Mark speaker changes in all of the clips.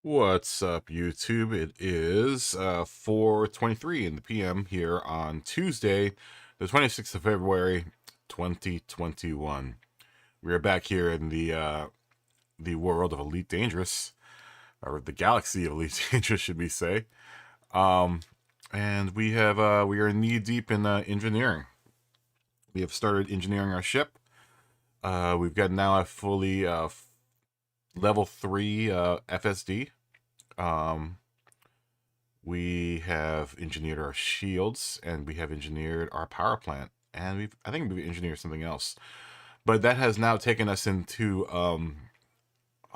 Speaker 1: What's up, YouTube? It is 4:23 in the PM here on Tuesday, the 26th of February, 2021. We are back here in the world of Elite Dangerous, or the galaxy of Elite Dangerous, should we say? And we are knee deep in engineering. We have started engineering our ship. We've got now a fully level 3 FSD. We have engineered our shields, and we have engineered our power plant, and I think we've engineered something else. But that has now taken us into a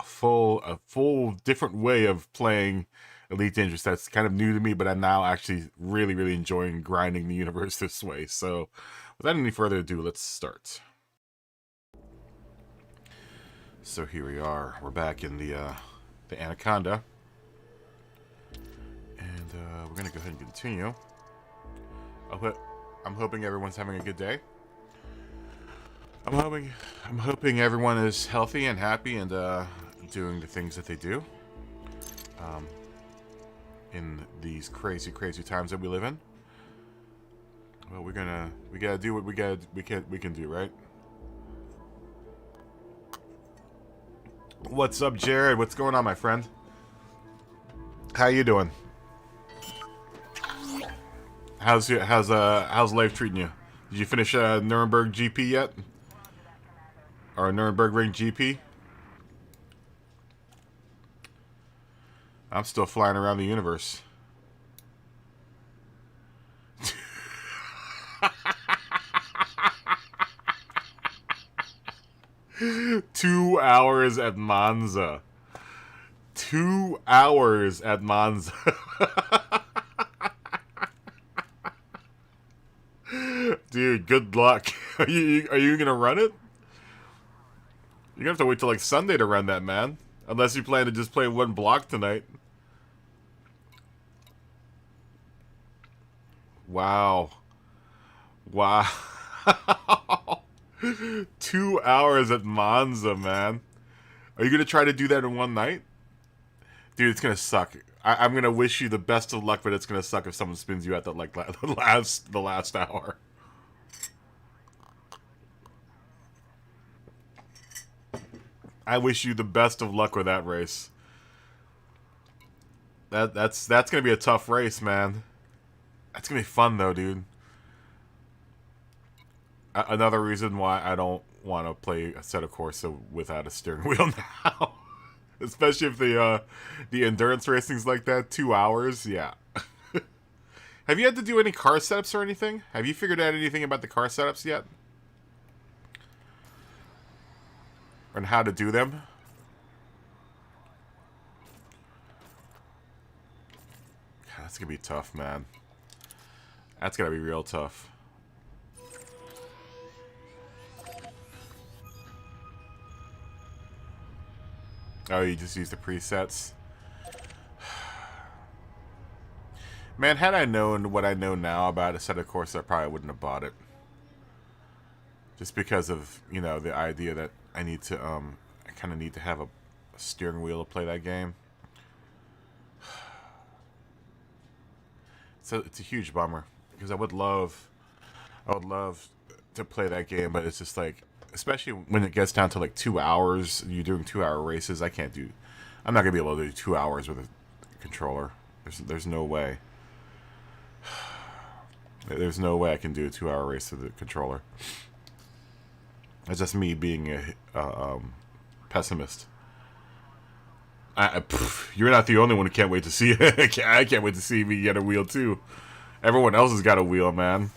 Speaker 1: full different way of playing Elite Dangerous. That's kind of new to me, but I'm now actually really enjoying grinding the universe this way. So without any further ado, let's start. So here we are. We're back in the Anaconda. And we're going to go ahead and continue. I'm hoping everyone's having a good day. I'm hoping everyone is healthy and happy and doing the things that they do in these crazy times that we live in. Well, we gotta do what we can do, right? What's up, Jared? What's going on, my friend? How you doing? How's life treating you? Did you finish Nuremberg GP yet? Or Nuremberg Ring GP? I'm still flying around the universe. Two hours at Monza. 2 hours at Monza. Dude, good luck. Are you gonna run it? You're gonna have to wait till like Sunday to run that, man. Unless you plan to just play one block tonight. Wow. 2 hours at Monza, man. Are you gonna try to do that in one night? Dude, it's gonna suck. I'm gonna wish you the best of luck, but it's gonna suck if someone spins you at the last hour. I wish you the best of luck with that race. That's gonna be a tough race, man. That's gonna be fun though, dude. Another reason why I don't want to play a set of Corsa without a steering wheel now. Especially if the endurance racing's like that, 2 hours, yeah. Have you had to do any car setups or anything? Have you figured out anything about the car setups yet? And how to do them? God, that's gonna be tough, man. That's gonna be real tough. Oh, you just use the presets? Man, had I known what I know now about a set of Corsa, I probably wouldn't have bought it. Just because of, you know, the idea that I need to, I kind of need to have a steering wheel to play that game. So it's a huge bummer because I would love to play that game, but it's just like, especially when it gets down to like 2 hours, you're doing 2 hour races. I'm not gonna be able to do 2 hours with a controller. There's no way. There's no way I can do a 2 hour race with a controller. It's just me being a pessimist. You're not the only one who can't wait to see it. I can't wait to see me get a wheel too. Everyone else has got a wheel, man.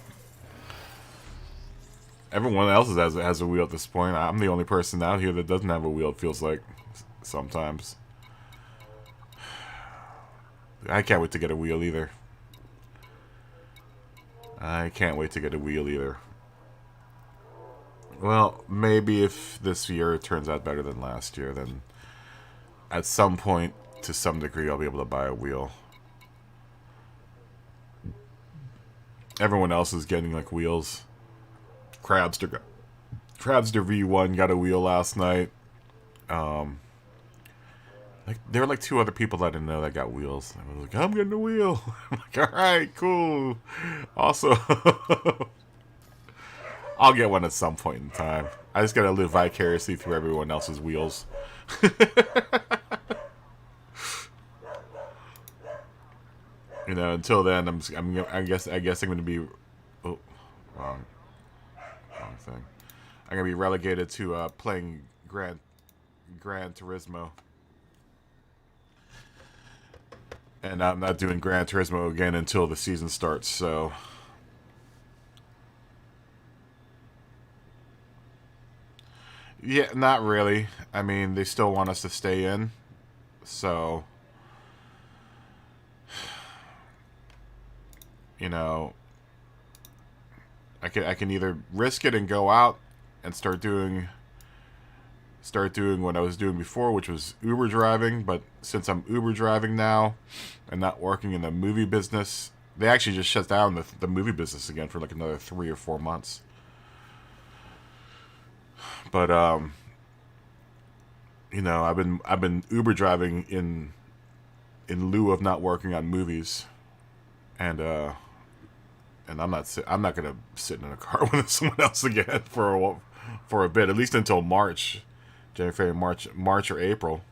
Speaker 1: Everyone else has a wheel at this point. I'm the only person out here that doesn't have a wheel, it feels like, sometimes. I can't wait to get a wheel either. I can't wait to get a wheel either. Well, maybe if this year turns out better than last year, then at some point, to some degree, I'll be able to buy a wheel. Everyone else is getting, like, wheels. Crabster V1 got a wheel last night. Like there were like two other people that I didn't know that got wheels. I was like, I'm getting a wheel. I'm like, all right, cool. Also, I'll get one at some point in time. I just gotta live vicariously through everyone else's wheels. You know, until then, I guess I'm gonna be, oh, wrong thing. I'm gonna be relegated to playing Gran Turismo, and I'm not doing Gran Turismo again until the season starts. So, yeah, not really. I mean, they still want us to stay in, so you know, I can either risk it and go out and start doing what I was doing before, which was Uber driving. But since I'm Uber driving now and not working in the movie business, they actually just shut down the movie business again for like another 3 or 4 months. But you know, I've been Uber driving in lieu of not working on movies, and I'm not gonna sit in a car with someone else again for a bit, at least until March, January, March or April.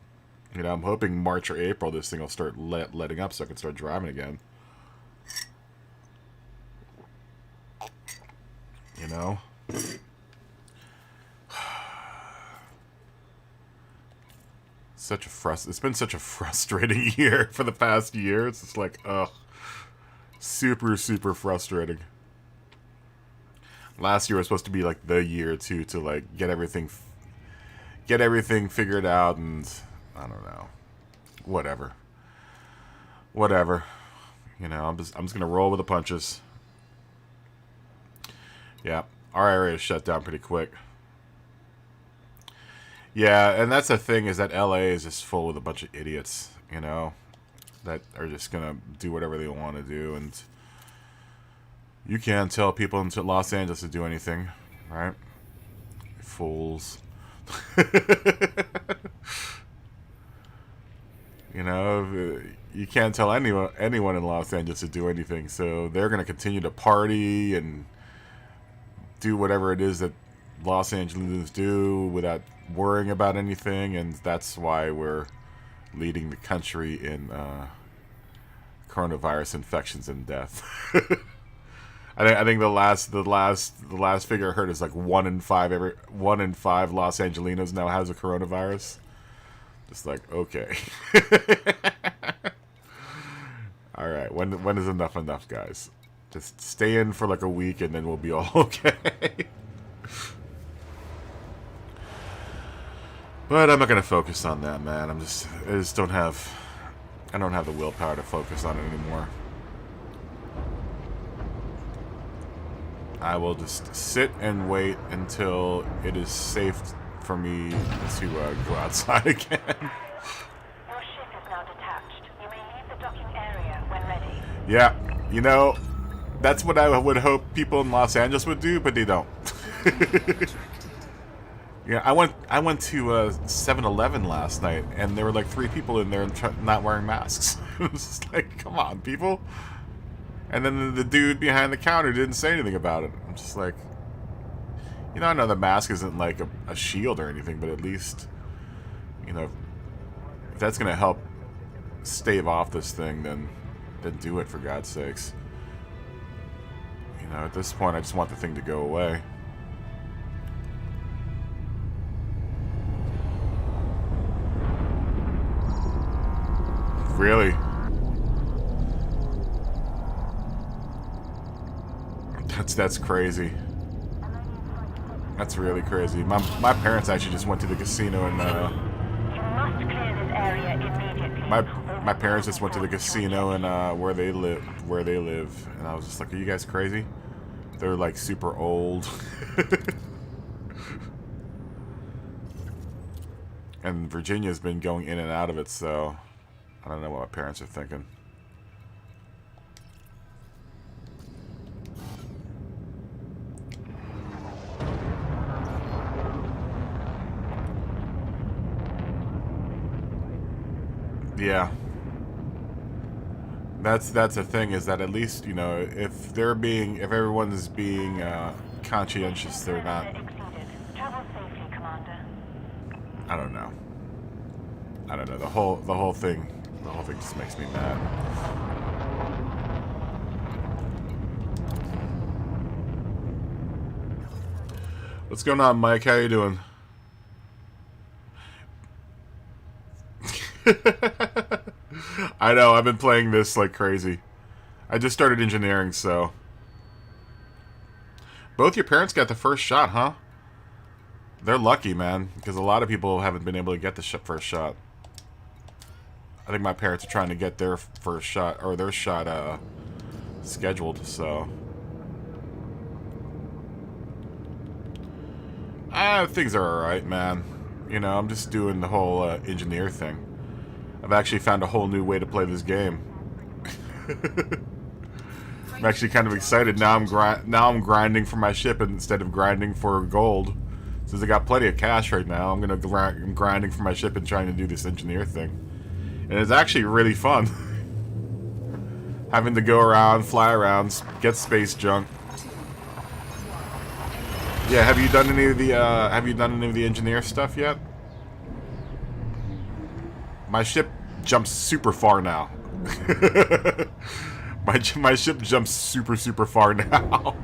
Speaker 1: You know, I'm hoping March or April this thing will start letting up so I can start driving again. You know, it's been such a frustrating year for the past year. It's just like, ugh, super frustrating. Last year was supposed to be like the year to like get everything figured out, and I don't know, whatever. You know, I'm just gonna roll with the punches. Yeah, our area is shut down pretty quick. Yeah, and that's the thing, is that LA is just full with a bunch of idiots, you know, that are just gonna do whatever they want to do, and you can't tell people in Los Angeles to do anything, right? Fools. You know, you can't tell anyone in Los Angeles to do anything, so they're gonna continue to party and do whatever it is that Los Angeles do without worrying about anything, and that's why we're leading the country in coronavirus infections and death. I think the last figure I heard is like 1 in 5 Los Angelinos now has a coronavirus. Just like, okay. All right, when is enough, guys? Just stay in for like a week and then we'll be all okay. But I'm not gonna focus on that, man. I don't have the willpower to focus on it anymore. I will just sit and wait until it is safe for me to go outside again.
Speaker 2: Your ship is now detached. You may leave the docking area when ready.
Speaker 1: Yeah, you know, that's what I would hope people in Los Angeles would do, but they don't. Yeah, I went to 7-Eleven last night, and there were like 3 people in there not wearing masks. It was just like, come on, people. And then the dude behind the counter didn't say anything about it. I'm just like, you know, I know the mask isn't like a shield or anything, but at least, you know, if that's gonna help stave off this thing, then do it, for God's sakes. You know, at this point, I just want the thing to go away. Really? That's crazy. That's really crazy. My parents actually just went to the casino and
Speaker 2: You must clear this area immediately.
Speaker 1: my parents just went to the casino and where they live, and I was just like, are you guys crazy? They're like super old. And Virginia's been going in and out of it, so I don't know what my parents are thinking. Yeah. That's the thing, is that at least, you know, if everyone is being conscientious, they're not.
Speaker 2: Exceeded. Travel safely, Commander.
Speaker 1: I don't know. I don't know. The whole thing just makes me mad. What's going on, Mike? How you doing? I know, I've been playing this like crazy. I just started engineering, so. Both your parents got the first shot, huh? They're lucky, man, because a lot of people haven't been able to get the first shot. I think my parents are trying to get their first shot, or their shot, scheduled, so. Things are alright, man. You know, I'm just doing the whole engineer thing. I've actually found a whole new way to play this game. I'm actually kind of excited. Now I'm grinding for my ship instead of grinding for gold. Since I got plenty of cash right now, I'm grinding for my ship and trying to do this engineer thing. And it's actually really fun. Having to go around, fly around, get space junk. Yeah, have you done any of the engineer stuff yet? My ship jumps super far now. my ship jumps super far now.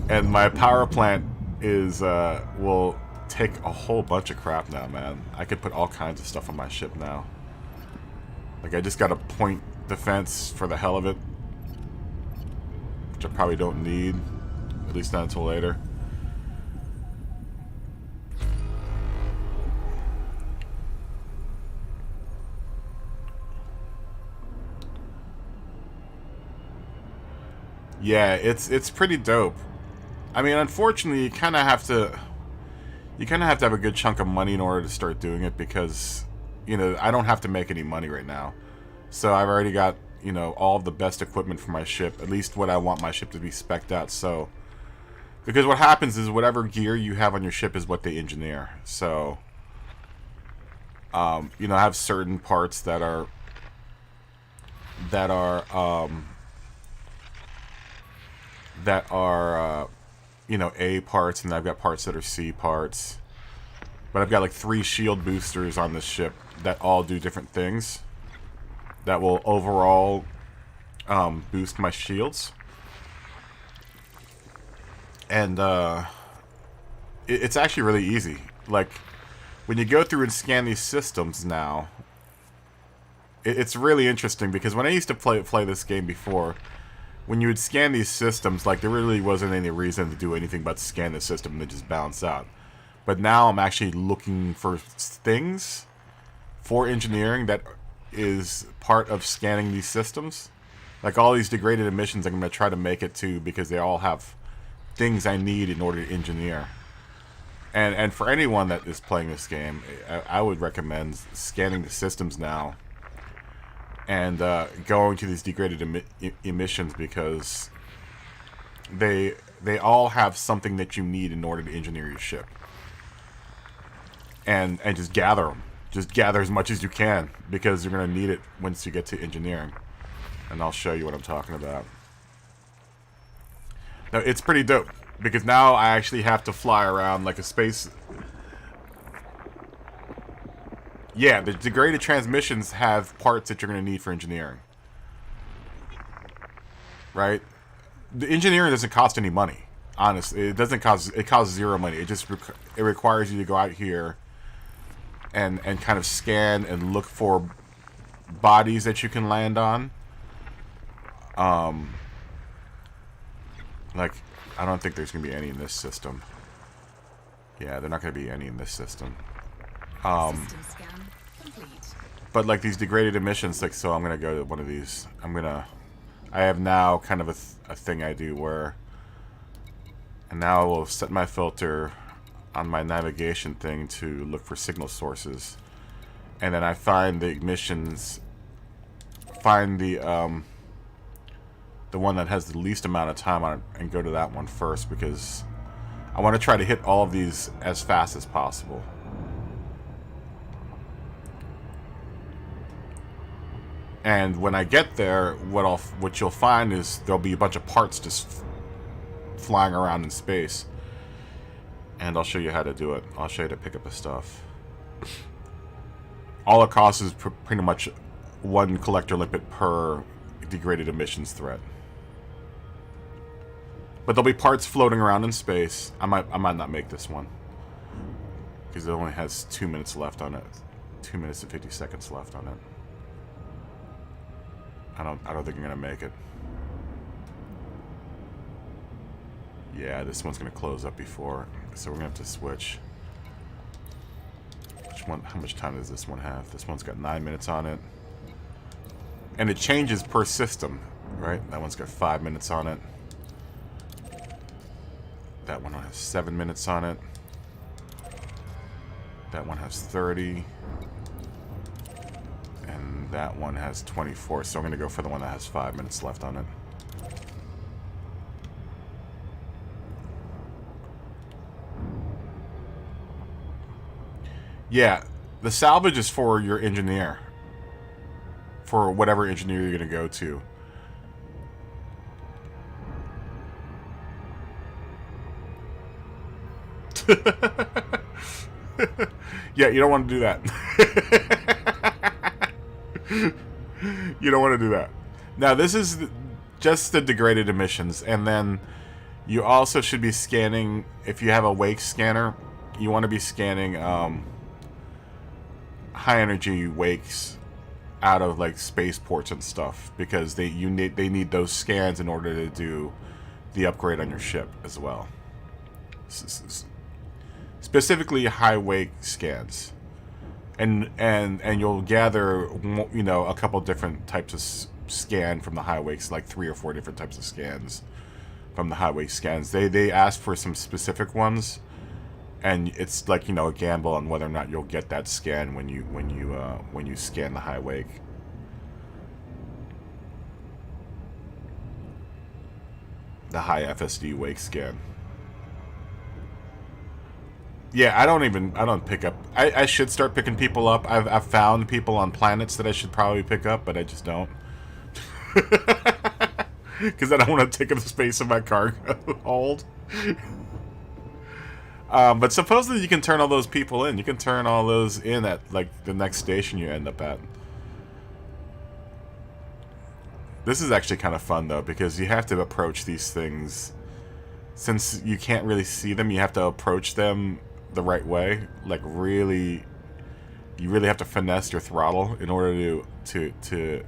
Speaker 1: And my power plant is will take a whole bunch of crap now, man. I could put all kinds of stuff on my ship now. Like, I just got a point defense for the hell of it, which I probably don't need, at least not until later. Yeah, it's pretty dope. I mean, unfortunately, you kind of have to have a good chunk of money in order to start doing it, because, you know, I don't have to make any money right now. So I've already got, you know, all of the best equipment for my ship, at least what I want my ship to be spec'd out. So, because what happens is whatever gear you have on your ship is what they engineer. So, you know, I have certain parts that are you know, A parts, and I've got parts that are C parts. But I've got like 3 shield boosters on this ship that all do different things that will overall boost my shields. And it's actually really easy. Like, when you go through and scan these systems now, it's really interesting, because when I used to play this game before, when you would scan these systems, like, there really wasn't any reason to do anything but scan the system and then just bounce out. But now I'm actually looking for things for engineering that is part of scanning these systems. Like, all these degraded emissions, I'm going to try to make it to, because they all have things I need in order to engineer. And for anyone that is playing this game, I would recommend scanning the systems now and going to these degraded emissions, because they all have something that you need in order to engineer your ship. And just gather them. Just gather as much as you can, because you're going to need it once you get to engineering. And I'll show you what I'm talking about. Now, it's pretty dope, because now I actually have to fly around like a space. Yeah, the degraded transmissions have parts that you're going to need for engineering. Right? The engineering doesn't cost any money. Honestly, it costs 0 money. It requires you to go out here and kind of scan and look for bodies that you can land on. Like, I don't think there's going to be any in this system. Yeah, they're not going to be any in this system. But like these degraded emissions, like, so I'm going to go to one of these. I have now kind of a thing I do where, and now I will set my filter on my navigation thing to look for signal sources. And then I find the emissions, find the one that has the least amount of time on it, and go to that one first, because I want to try to hit all of these as fast as possible. And when I get there, what you'll find is there'll be a bunch of parts just flying around in space. And I'll show you how to do it. I'll show you to pick up the stuff. All it costs is pretty much one collector limpet per degraded emissions threat. But there'll be parts floating around in space. I might not make this one because it only has 2 minutes left on it. 2 minutes and 50 seconds left on it. I don't think I'm gonna make it. Yeah, this one's gonna close up before, so we're gonna have to switch. Which one? How much time does this one have? This one's got 9 minutes on it, and it changes per system, right? That one's got 5 minutes on it. That one has 7 minutes on it. That one has 30. And that one has 24. So I'm going to go for the one that has 5 minutes left on it. Yeah, the salvage is for your engineer. For whatever engineer you're going to go to. Yeah, you don't want to do that. You don't want to do that. Now, this is just the degraded emissions, and then you also should be scanning, if you have a wake scanner, you want to be scanning high energy wakes out of like spaceports and stuff, because they need those scans in order to do the upgrade on your ship as well. Specifically high wake scans, and you'll gather, you know, a couple different types of scan from the high wakes, like 3 or 4 different types of scans from the high wake scans. They ask for some specific ones, and it's like, you know, a gamble on whether or not you'll get that scan when you scan the high wake. The high FSD wake scan. Yeah, I don't pick up. I should start picking people up. I've found people on planets that I should probably pick up, but I just don't. Because I don't want to take up the space of my cargo hold. But supposedly you can turn all those people in. You can turn all those in at like the next station you end up at. This is actually kind of fun though, because you have to approach these things. Since you can't really see them, you have to approach them the right way. Like really, you really have to finesse your throttle in order to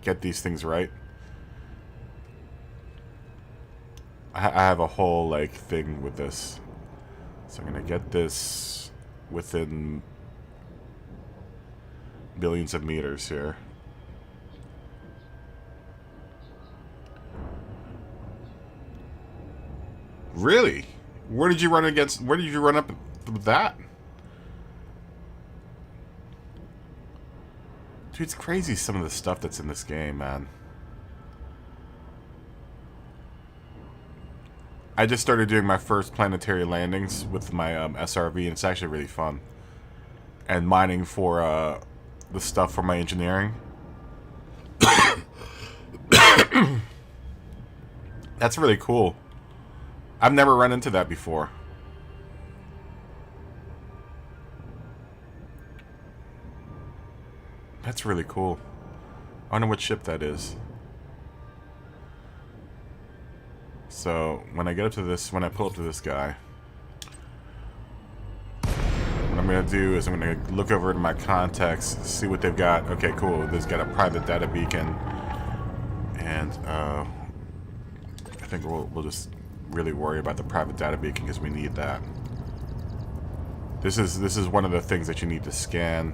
Speaker 1: get these things right. I have a whole like thing with this, so I'm gonna get this within billions of meters here. Really? Where did you run against? Where did you run up with that? Dude, it's crazy some of the stuff that's in this game, man. I just started doing my first planetary landings with my SRV, and it's actually really fun. And mining for the stuff for my engineering. That's really cool. I've never run into that before. That's really cool. I wonder what ship that is. So, when I get up to this, when I pull up to this guy, what I'm going to do is I'm going to look over to my contacts, see what they've got. Okay, cool. They've got a private data beacon. And, I think we'll just really worry about the private data beacon because we need that. This is one of the things that you need to scan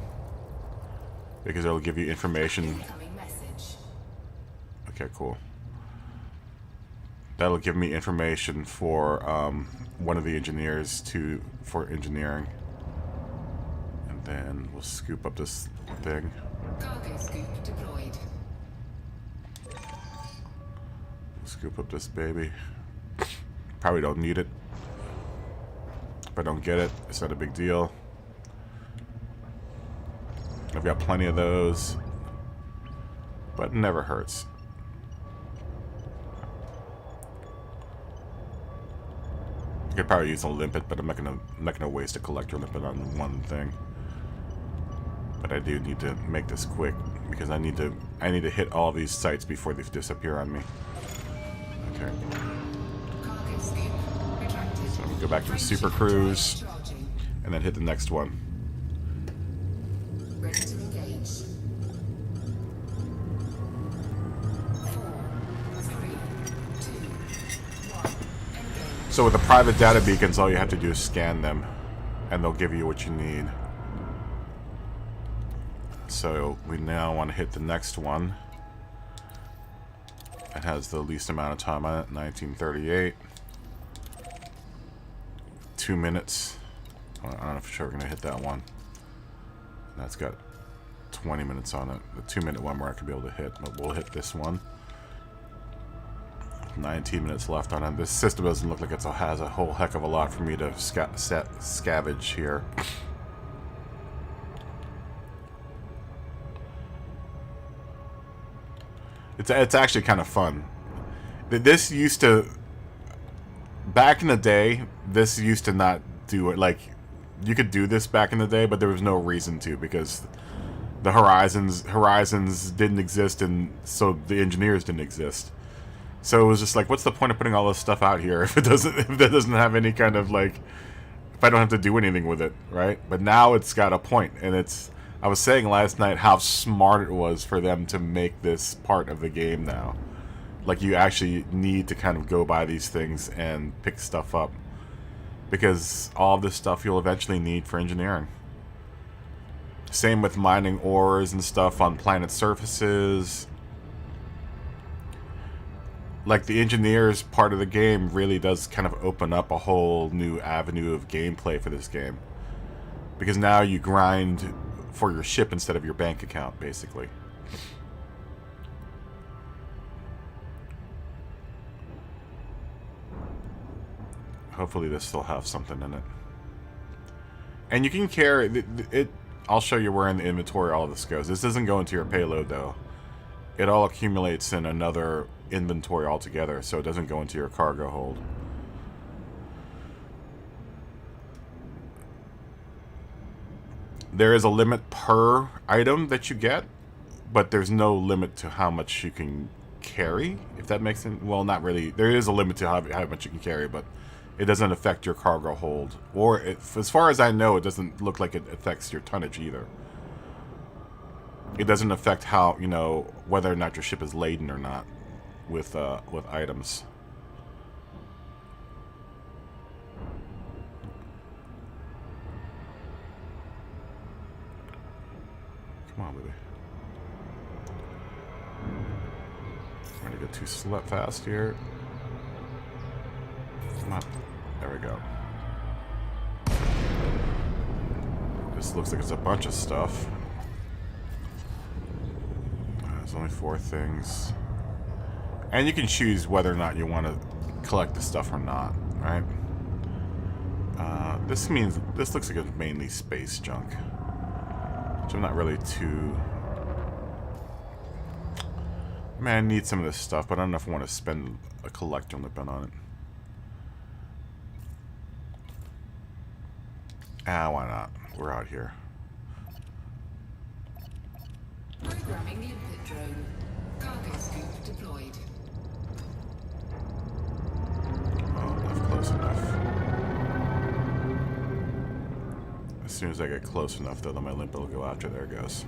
Speaker 1: because it'll give you information. Okay, cool. That'll give me information for one of the engineers for engineering, and then we'll scoop up this thing.
Speaker 3: Cargo scoop deployed.
Speaker 1: Scoop up this baby. Probably don't need it. If I don't get it, it's not a big deal. I've got plenty of those. but it never hurts. I could probably use a limpet, but I'm not gonna waste a collector limpet on one thing. But I do need to make this quick because I need to hit all these sites before they disappear on me. Okay.
Speaker 3: Cargo scoop retracted.
Speaker 1: So I'm gonna go back to the Super Cruise and then hit the next one.
Speaker 3: Ready to engage. 4, 3, 2, 1. Engage.
Speaker 1: So with the private data beacons, all you have to do is scan them, and they'll give you what you need. So we now want to hit the next one. It has the least amount of time on it, 1938. 2 minutes. I don't know for sure we're going to hit that one. That's got 20 minutes on it. The 2-minute one we're not going to be able to hit, but we'll hit this one. 19 minutes left on it. This system doesn't look like it has a whole heck of a lot for me to scavenge here. It's actually kind of fun. This used to, back in the day, this used to not do it. Like, you could do this back in the day, but there was no reason to, because the horizons didn't exist, and so the engineers didn't exist. So it was just like, what's the point of putting all this stuff out here if that doesn't have any kind of, like, if I don't have to do anything with it, right? But now it's got a point, and it's, I was saying last night how smart it was for them to make this part of the game now. Like, you actually need to kind of go by these things and pick stuff up, because all this stuff you'll eventually need for engineering. Same with mining ores and stuff on planet surfaces. Like, the engineers part of the game really does kind of open up a whole new avenue of gameplay for this game, because now you grind for your ship instead of your bank account, basically. Hopefully this will have something in it. And you can carry it. I'll show you where in the inventory all of this goes. This doesn't go into your payload, though. It all accumulates in another inventory altogether, so it doesn't go into your cargo hold. There is a limit per item that you get, but there's no limit to how much you can carry, if that makes sense. Well, not really. There is a limit to how much you can carry, but it doesn't affect your cargo hold. Or, as far as I know, it doesn't look like it affects your tonnage either. It doesn't affect how, you know, whether or not your ship is laden or not with items. Come on, baby. I'm gonna get too fast here. Come on. There we go. This looks like it's a bunch of stuff. There's only 4 things. And you can choose whether or not you want to collect the stuff or not, right? This looks like it's mainly space junk, which I'm not really too... Man, I need some of this stuff, but I don't know if I want to spend a collector limit on it. Ah, why not? We're out here.
Speaker 3: Programming the input drone. Cargo scoop deployed.
Speaker 1: Oh, that's close enough. As soon as I get close enough, though, then my limpet will go after. There it goes.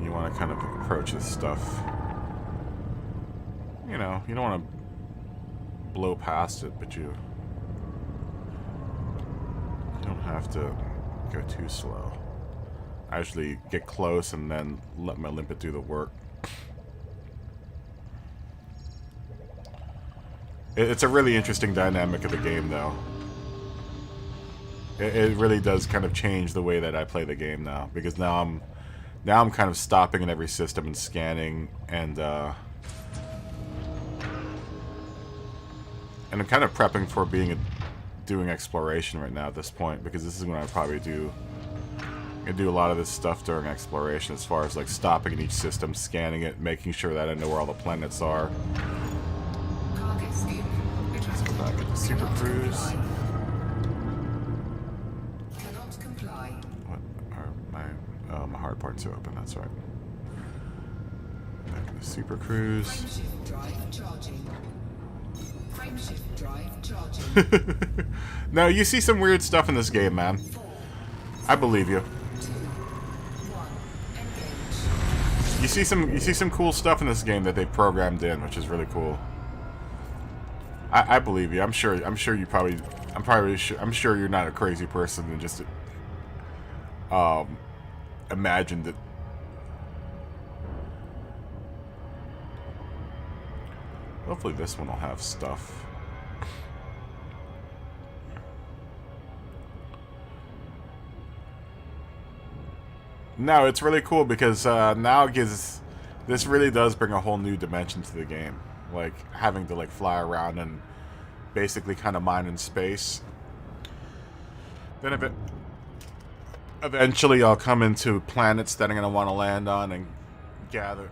Speaker 1: You want to kind of approach this stuff. You know, you don't want to blow past it, but you don't have to go too slow. I usually get close and then let my limpet do the work. It's a really interesting dynamic of the game, though. It really does kind of change the way that I play the game now, because now I'm kind of stopping in every system and scanning, and I'm kind of prepping for doing exploration right now at this point, because this is when I probably do I do a lot of this stuff during exploration, as far as like stopping in each system, scanning it, making sure that I know where all the planets are.
Speaker 3: Cargo scoop.
Speaker 1: Let's go back into Super Cruise.
Speaker 3: Cannot comply.
Speaker 1: What are my hard parts are open, that's right. Back into Super Cruise.
Speaker 3: Frameshift drive charging. Frameshift drive charging.
Speaker 1: No, you see some weird stuff in this game, man.
Speaker 3: 4,
Speaker 1: I believe you.
Speaker 3: 2, 1. Engage.
Speaker 1: You see some cool stuff in this game that they programmed in, which is really cool. I believe you. I'm sure I'm sure you're not a crazy person and just imagined it. Hopefully this one will have stuff. No, it's really cool because now it gives... This really does bring a whole new dimension to the game. Like, having to, like, fly around and basically kind of mine in space. Then eventually I'll come into planets that I'm going to want to land on and gather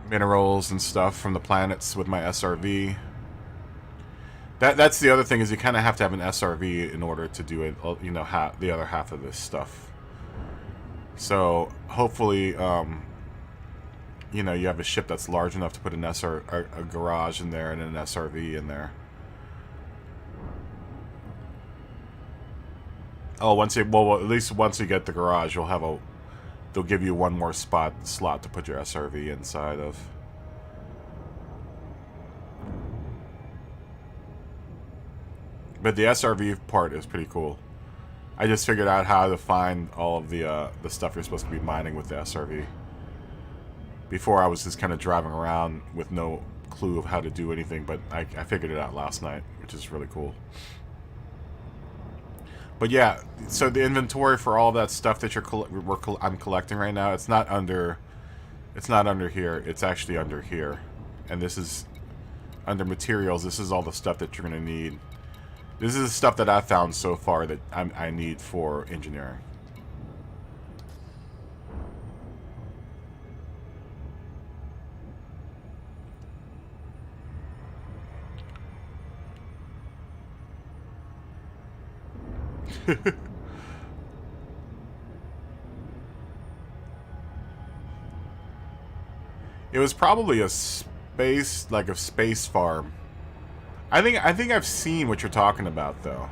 Speaker 1: minerals and stuff from the planets with my SRV. That's the other thing, is you kind of have to have an SRV in order to do it, you know, the other half of this stuff. So hopefully, you know, you have a ship that's large enough to put a garage in there and an SRV in there. Oh, at least once you get the garage, they'll give you one more slot to put your SRV inside of. But the SRV part is pretty cool. I just figured out how to find all of the stuff you're supposed to be mining with the SRV. Before I was just kind of driving around with no clue of how to do anything, but I figured it out last night, which is really cool. But yeah, so the inventory for all that stuff that I'm collecting right now, it's not under here. It's actually under here, and this is under materials. This is all the stuff that you're gonna need. This is the stuff that I found so far that I need for engineering. It was probably a space farm. I think I've seen what you're talking about, though.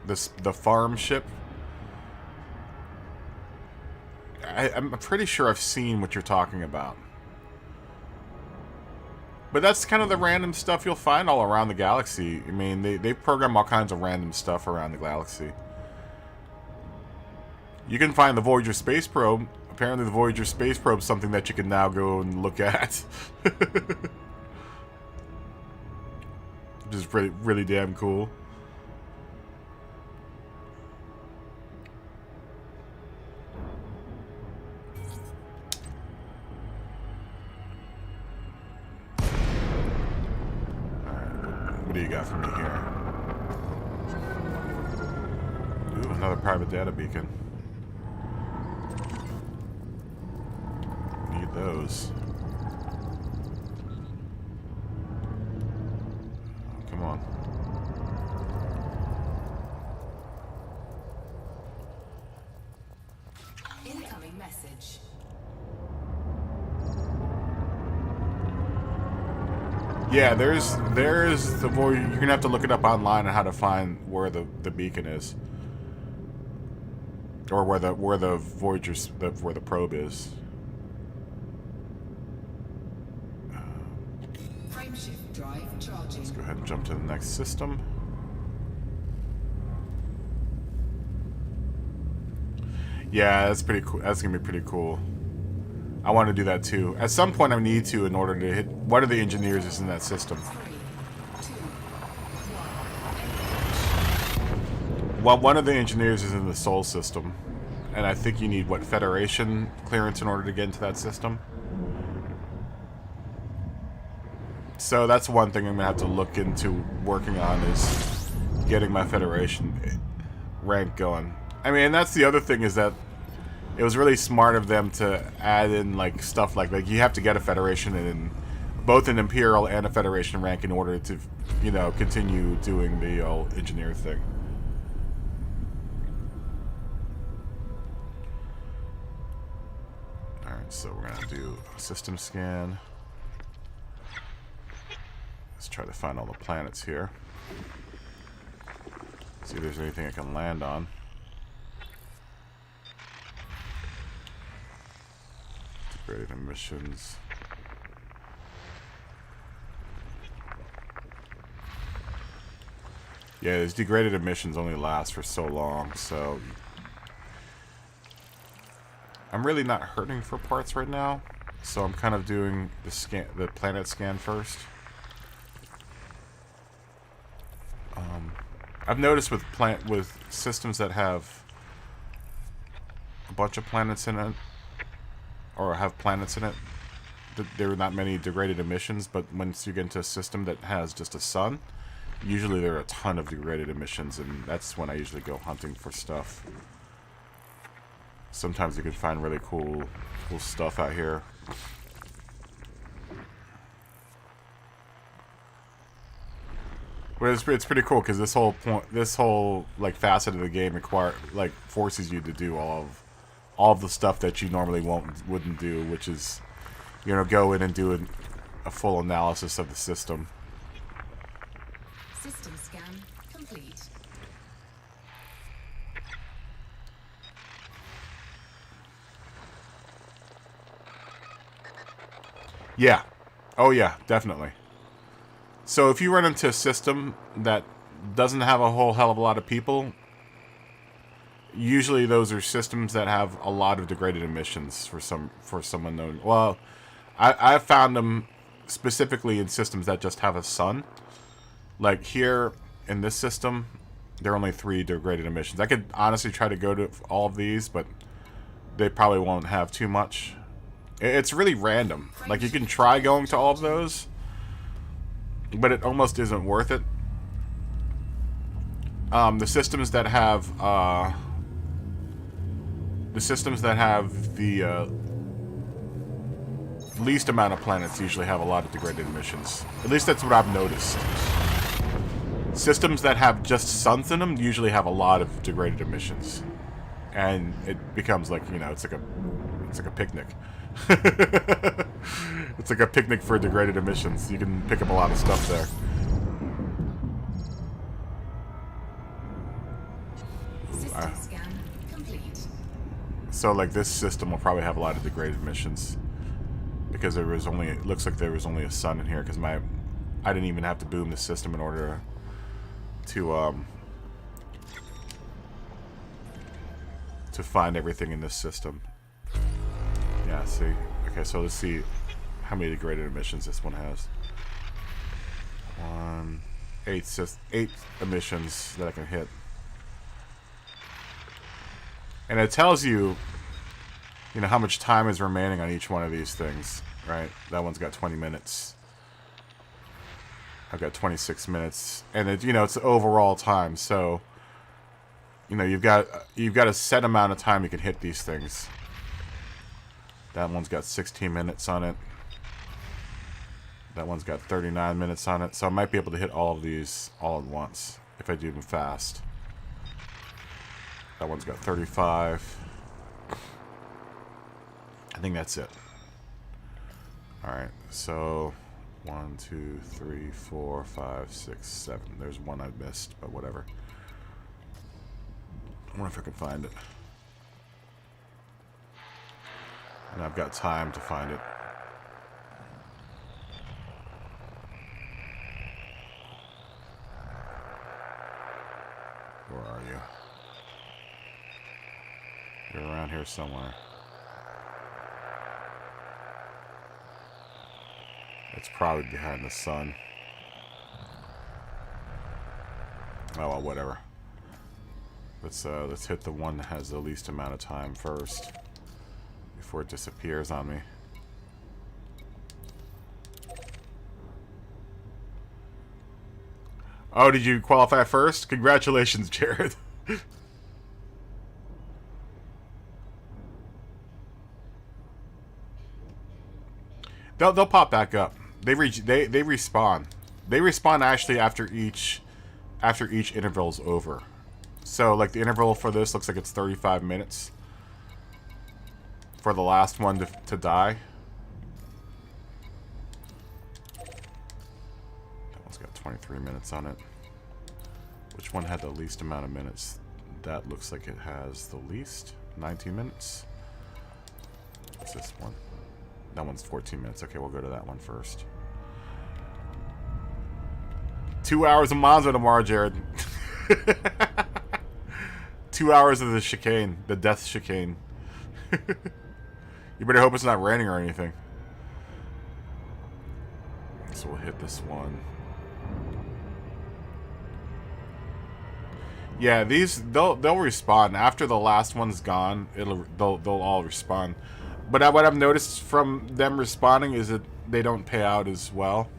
Speaker 1: The farm ship. I'm pretty sure I've seen what you're talking about. But that's kind of the random stuff you'll find all around the galaxy. I mean, they program all kinds of random stuff around the galaxy. You can find the Voyager space probe. Apparently the Voyager space probe is something that you can now go and look at. Which is really, really damn cool. What do you got for me here? Ooh, another private data beacon. Need those. Oh, come on.
Speaker 3: Incoming message.
Speaker 1: Yeah, there's the Voyager. You're gonna have to look it up online on how to find where the beacon is, or where the Voyager's where the probe is.
Speaker 3: Frameshift drive charging.
Speaker 1: Let's go ahead and jump to the next system. Yeah, that's pretty cool. That's gonna be pretty cool. I want to do that too. At some point, I need to in order to hit. One of the engineers is in that system.
Speaker 3: 3, 2, 1.
Speaker 1: Well, one of the engineers is in the Sol system, and I think you need what, Federation clearance in order to get into that system. So that's one thing I'm gonna have to look into working on, is getting my Federation rank going. I mean, and that's the other thing, is that it was really smart of them to add in like stuff like you have to get a Federation in both an Imperial and a Federation rank in order to, you know, continue doing the old engineer thing. Alright, so we're gonna do a system scan. Let's try to find all the planets here. See if there's anything I can land on. Degraded emissions. Yeah, these degraded emissions only last for so long, so I'm really not hurting for parts right now. So I'm kind of doing the planet scan first. I've noticed with systems that have a bunch of planets in it, or have planets in it, there are not many degraded emissions. But once you get into a system that has just a sun, usually there are a ton of degraded emissions, and that's when I usually go hunting for stuff. Sometimes you can find really cool stuff out here. But it's pretty cool, because this whole like facet of the game forces you to do all of the stuff that you normally wouldn't do, which is, you know, go in and do a full analysis of the system.
Speaker 3: System scan complete.
Speaker 1: Yeah. Oh yeah, definitely. So if you run into a system that doesn't have a whole hell of a lot of people, usually those are systems that have a lot of degraded emissions for some unknown. Well, I've found them specifically in systems that just have a sun. Like here in this system, there are only 3 degraded emissions. I could honestly try to go to all of these, but they probably won't have too much. It's really random. Like, you can try going to all of those, but it almost isn't worth it. The systems that have the least amount of planets usually have a lot of degraded emissions. At least that's what I've noticed. Systems that have just suns in them usually have a lot of degraded emissions, and it becomes like, you know, it's like a picnic. It's like a picnic for degraded emissions. You can pick up a lot of stuff there.
Speaker 3: System scan complete.
Speaker 1: So like this system will probably have a lot of degraded emissions, because it looks like there was only a sun in here, because I didn't even have to boom the system in order to find everything in this system. Yeah, see. Okay, so let's see how many degraded emissions this one has. 8 emissions that I can hit. And it tells you, you know, how much time is remaining on each one of these things, right? That one's got 20 minutes. I've got 26 minutes, and it, you know, it's the overall time. So, you know, you've got a set amount of time you can hit these things. That one's got 16 minutes on it. That one's got 39 minutes on it. So I might be able to hit all of these all at once if I do them fast. That one's got 35. I think that's it. Alright, so 1, 2, 3, 4, 5, 6, 7. There's one I missed, but whatever. I wonder if I can find it. And I've got time to find it. Where are you? You're around here somewhere. It's probably behind the sun. Oh well, whatever. Let's hit the one that has the least amount of time first, before it disappears on me. Oh, did you qualify first? Congratulations, Jared. They'll pop back up. They respawn. They respawn actually after each interval's over. So like the interval for this looks like it's 35 minutes for the last one to die. That one's got 23 minutes on it. Which one had the least amount of minutes? That looks like it has the least. 19 minutes. What's this one? That one's 14 minutes. Okay, we'll go to that one first. 2 hours of Monza tomorrow, Jared. 2 hours of the chicane. The death chicane. You better hope it's not raining or anything. So we'll hit this one. Yeah, they'll respawn after the last one's gone. They'll all respawn. But what I've noticed from them respawning is that they don't pay out as well.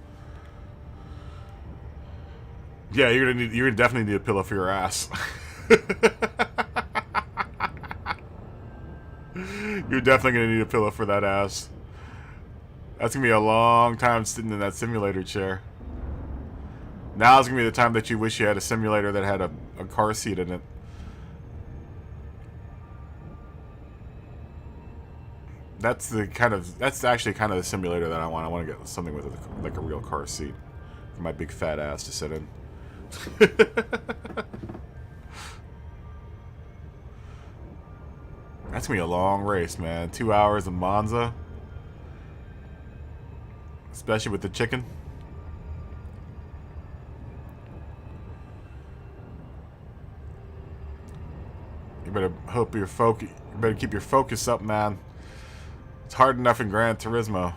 Speaker 1: Yeah, you're gonna definitely need a pillow for your ass. You're definitely gonna need a pillow for that ass. That's gonna be a long time sitting in that simulator chair. Now's gonna be the time that you wish you had a simulator that had a car seat in it. That's actually kind of the simulator that I want. I want to get something with like a real car seat for my big fat ass to sit in. That's gonna be a long race, man. 2 hours of Monza, especially with the chicken. You better hope your focus. You better keep your focus up, man. It's hard enough in Gran Turismo.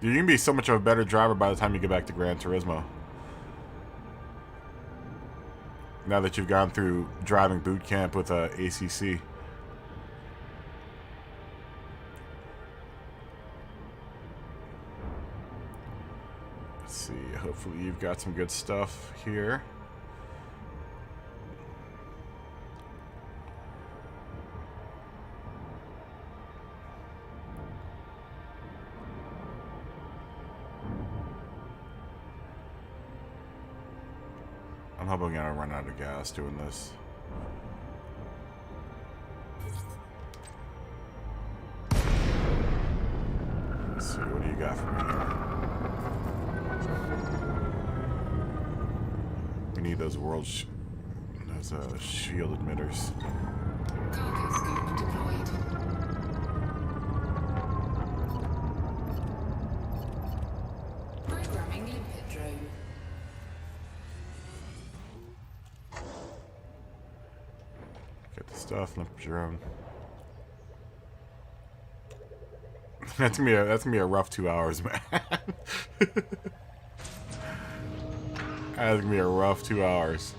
Speaker 1: You're going to be so much of a better driver by the time you get back to Gran Turismo. Now that you've gone through driving boot camp with ACC. Let's see, hopefully you've got some good stuff here. I'm hoping I'm gonna run out of gas doing this. Let's see, what do you got for me here? We need those shield emitters.
Speaker 3: Cargo scope deployed. Programming limpet drone.
Speaker 1: Get the stuff, limp drone. That's gonna be a rough 2 hours, man. That's gonna be a rough 2 hours.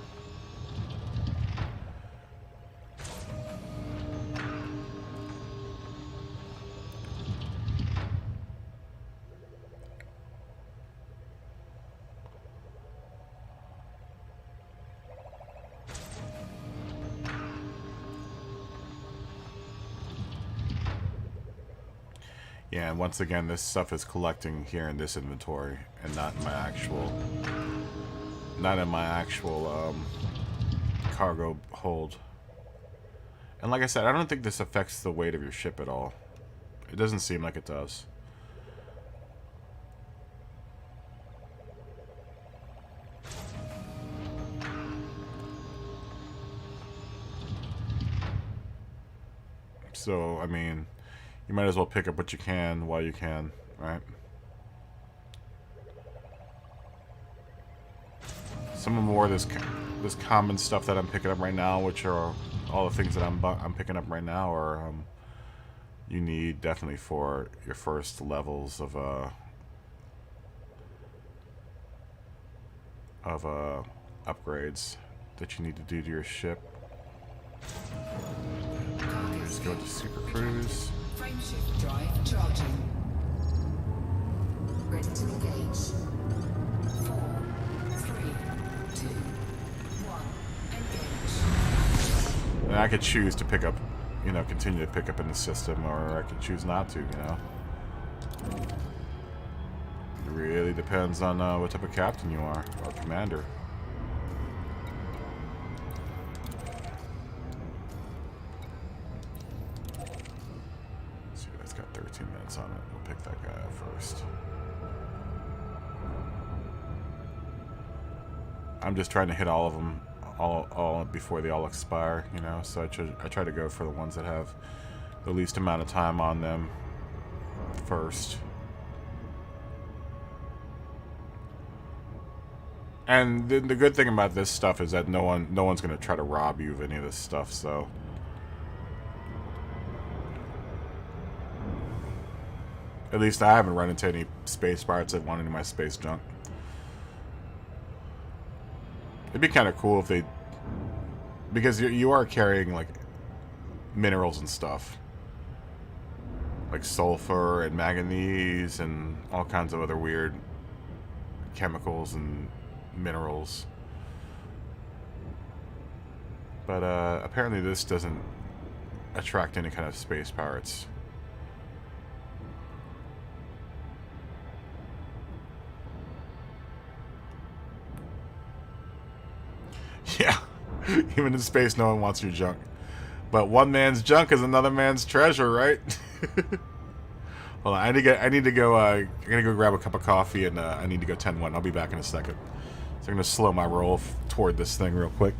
Speaker 1: Yeah, and once again, this stuff is collecting here in this inventory, and not in my actual cargo hold. And like I said, I don't think this affects the weight of your ship at all. It doesn't seem like it does. So, I mean, you might as well pick up what you can while you can, right? Some of more of this common stuff that I'm picking up right now, which are all the things that I'm picking up right now, are you need definitely for your first levels of upgrades that you need to do to your ship.
Speaker 3: Cargo scope
Speaker 1: go into Super Cruise.
Speaker 3: Frameshift drive charging. Ready to engage. 4, 3, 2, 1. Engage.
Speaker 1: And I could choose to pick up, you know, continue to pick up in the system, or I could choose not to, you know. It really depends on what type of captain you are, or commander. Let's see, that's got 13 minutes on it. We'll pick that guy up first. I'm just trying to hit all of them all before they all expire, you know, so I try to go for the ones that have the least amount of time on them first. And the good thing about this stuff is that no one's going to try to rob you of any of this stuff, so at least I haven't run into any space pirates that want any of my space junk. It'd be kind of cool if they, because you are carrying like minerals and stuff, like sulfur and manganese and all kinds of other weird chemicals and minerals. But apparently this doesn't attract any kind of space pirates. Yeah, even in space, no one wants your junk. But one man's junk is another man's treasure, right? Hold on, I need to go. I'm gonna go grab a cup of coffee, and I need to go 10-1. I'll be back in a second. So I'm gonna slow my roll toward this thing real quick.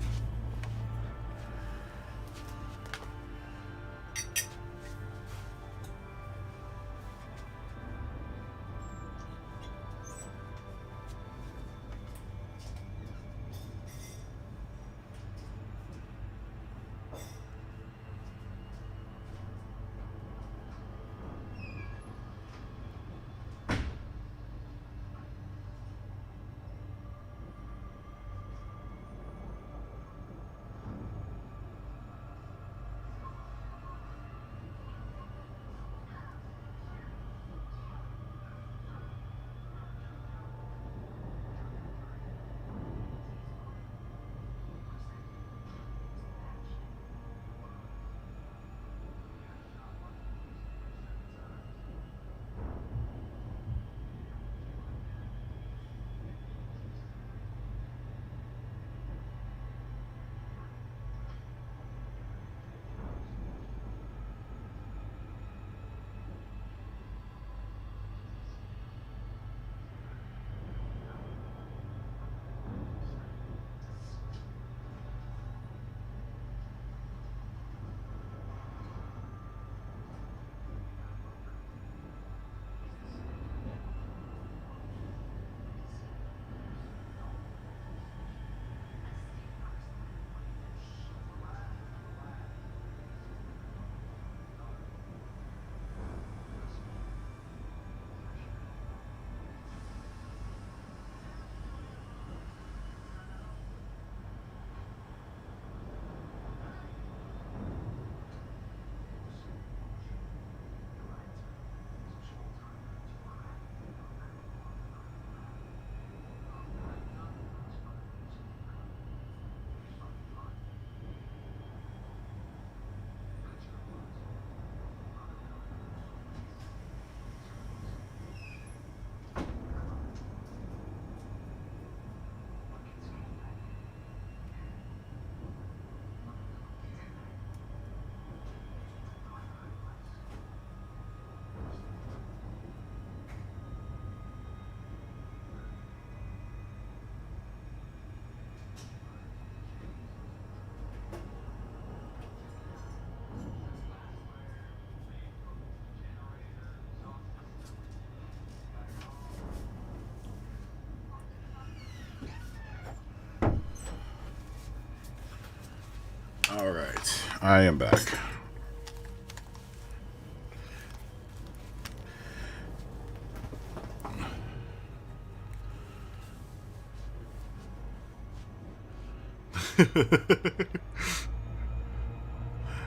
Speaker 1: All right, I am back.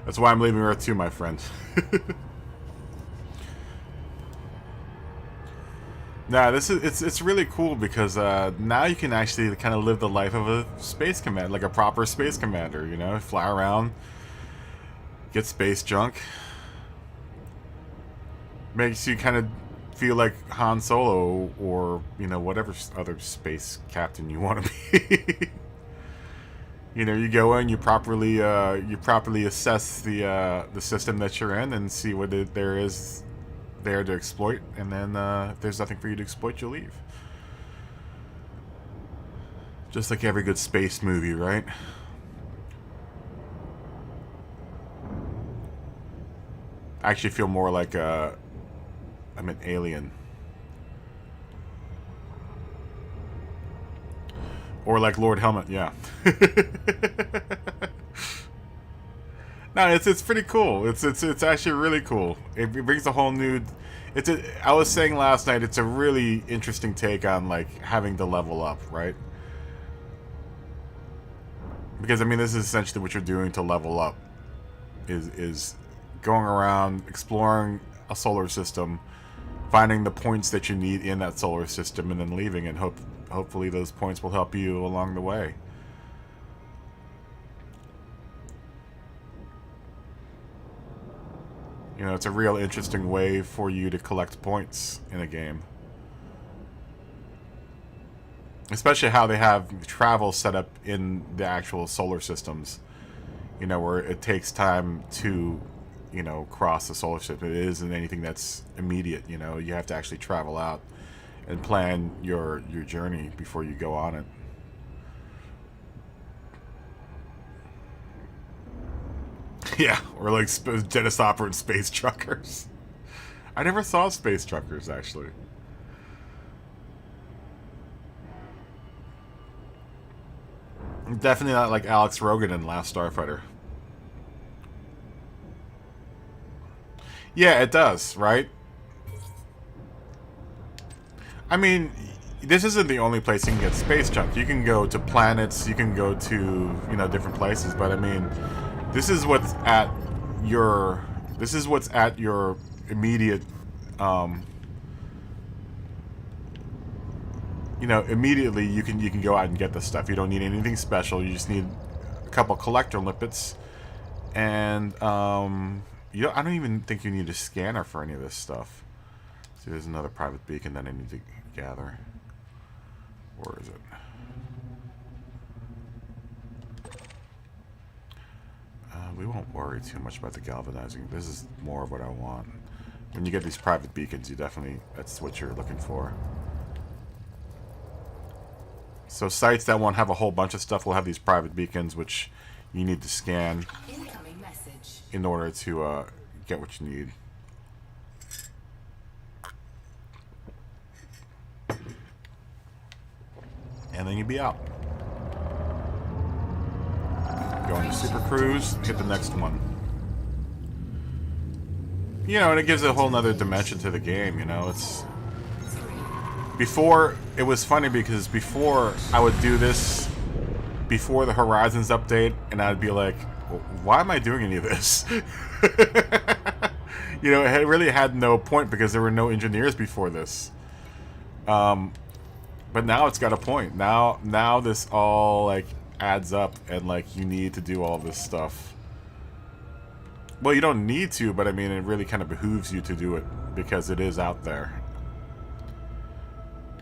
Speaker 1: That's why I'm leaving Earth too, my friend. Nah, it's really cool because now you can actually kind of live the life of a space command, like a proper space commander. You know, fly around, get space junk. Makes you kind of feel like Han Solo or, you know, whatever other space captain you want to be. You know, you go in, you properly assess the system that you're in and see what there is there to exploit, and then if there's nothing for you to exploit, you leave. Just like every good space movie, right? I actually feel more like I'm an alien. Or like Lord Helmet, yeah. No, it's pretty cool. It's actually really cool. It brings a whole new. I was saying last night, it's a really interesting take on like having to level up, right? Because I mean, this is essentially what you're doing to level up. Is going around exploring a solar system, finding the points that you need in that solar system, and then leaving, and hopefully those points will help you along the way. You know, it's a real interesting way for you to collect points in a game. Especially how they have travel set up in the actual solar systems. You know, where it takes time to, you know, cross the solar system. It isn't anything that's immediate, you know. You have to actually travel out and plan your journey before you go on it. Yeah, or like Dennis Hopper and Space Truckers. I never saw Space Truckers, actually. Definitely not like Alex Rogan in Last Starfighter. Yeah, it does, right? I mean, this isn't the only place you can get space junk. You can go to planets, you can go to, you know, different places, but I mean, this is what's at your immediate you know, immediately you can go out and get this stuff. You don't need anything special. You just need a couple collector limpets, and I don't even think you need a scanner for any of this stuff. See, there's another private beacon that I need to gather. Where is it? We won't worry too much about the galvanizing. This is more of what I want. When you get these private beacons, that's what you're looking for. So sites that won't have a whole bunch of stuff will have these private beacons, which you need to scan in order to get what you need. And then you'd be out. Go into Super Cruise, hit the next one. You know, and it gives a whole nother dimension to the game, you know, it's... Before, it was funny because before I would do this, before the Horizons update, and I'd be like, well, why am I doing any of this? You know, it really had no point because there were no engineers before this. But now it's got a point. Now this all, like, adds up, and, like, you need to do all this stuff. Well, you don't need to, but I mean, it really kind of behooves you to do it because it is out there.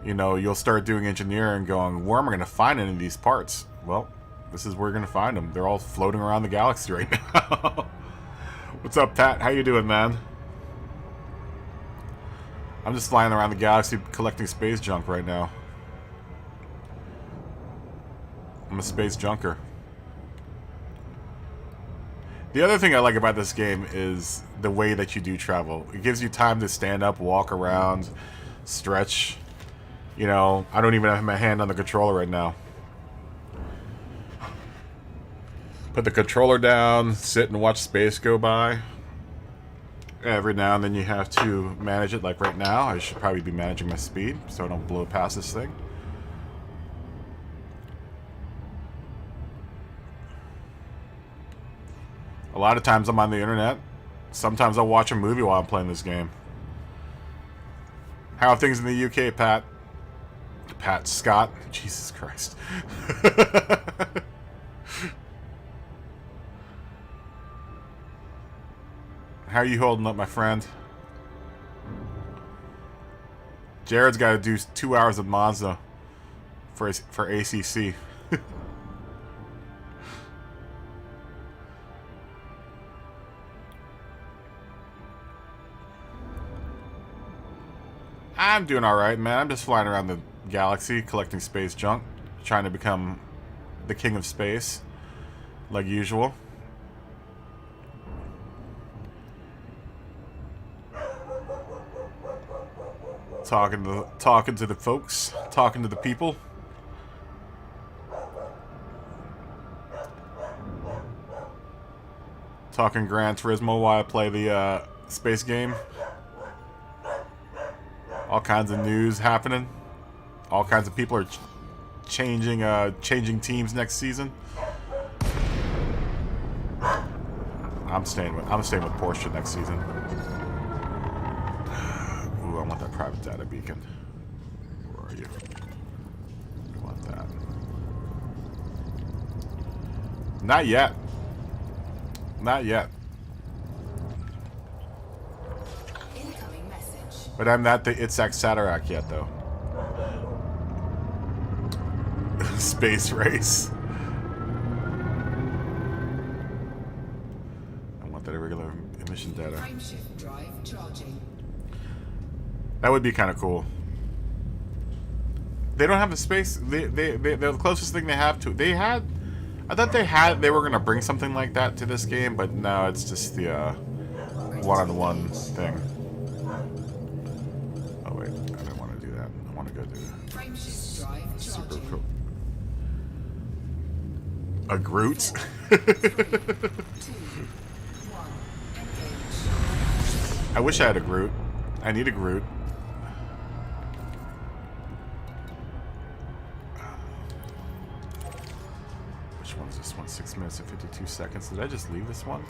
Speaker 1: You know, you'll start doing engineering going, where am I going to find any of these parts? Well, this is where you're going to find them. They're all floating around the galaxy right now. What's up, Pat? How you doing, man? I'm just flying around the galaxy collecting space junk right now. I'm a space junker. The other thing I like about this game is the way that you do travel. It gives you time to stand up, walk around, stretch. You know, I don't even have my hand on the controller right now. Put the controller down, sit and watch space go by. Every now and then you have to manage it, like right now. I should probably be managing my speed so I don't blow past this thing. A lot of times I'm on the internet. Sometimes I'll watch a movie while I'm playing this game. How are things in the UK, Pat? Pat Scott? Jesus Christ. How are you holding up, my friend? Jared's got to do 2 hours of Monza for ACC. I'm doing alright, man. I'm just flying around the galaxy, collecting space junk, trying to become the king of space, like usual. Talking to the folks, talking to the people. Talking Gran Turismo while I play the space game. All kinds of news happening. All kinds of people are changing teams next season. I'm staying with Porsche next season. Ooh, I want that private data beacon. Where are you? I want that. Not yet. Not yet.
Speaker 3: Incoming message.
Speaker 1: But I'm not the Itzhak Satarak yet, though. Space race. I want that irregular emission data.
Speaker 3: Frameshift drive charging.
Speaker 1: That would be kind of cool. They don't have the space. They're the closest thing they have to. I thought they were gonna bring something like that to this game, but no, it's just the one-on-one thing. Oh wait, I don't want to do that. I want to go do
Speaker 3: Frameshift drive
Speaker 1: super
Speaker 3: charging.
Speaker 1: cool. A Groot.
Speaker 3: 3, 2, 1. Engage.
Speaker 1: I wish I had a Groot. I need a Groot. Which one's this one? 6 minutes and 52 seconds. Did I just leave this one?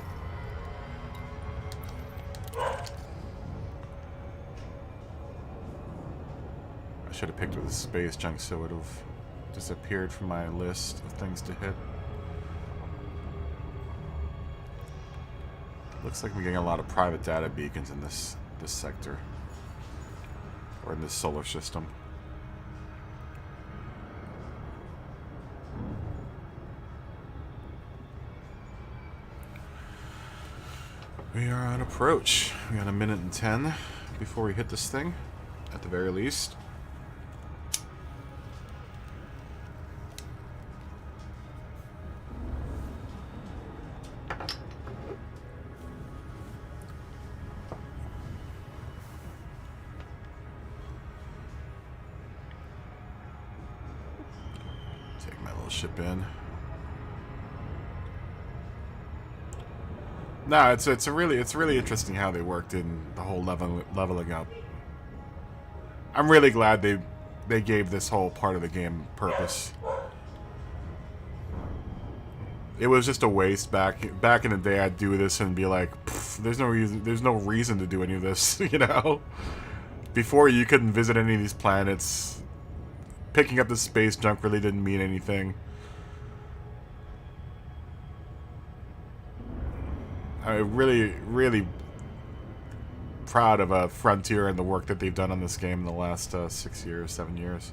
Speaker 1: I should have picked with the space junk so it would have disappeared from my list of things to hit. Looks like we're getting a lot of private data beacons in this sector. Or in this solar system. We are on approach. We got 1:10 before we hit this thing, at the very least. Take my little ship in. No, it's really interesting how they worked in the whole leveling up. I'm really glad they gave this whole part of the game purpose. It was just a waste back in the day. I'd do this and be like, there's no reason to do any of this, you know. Before, you couldn't visit any of these planets. Picking up the space junk really didn't mean anything. I'm really proud of Frontier and the work that they've done on this game in the last 6 years, 7 years.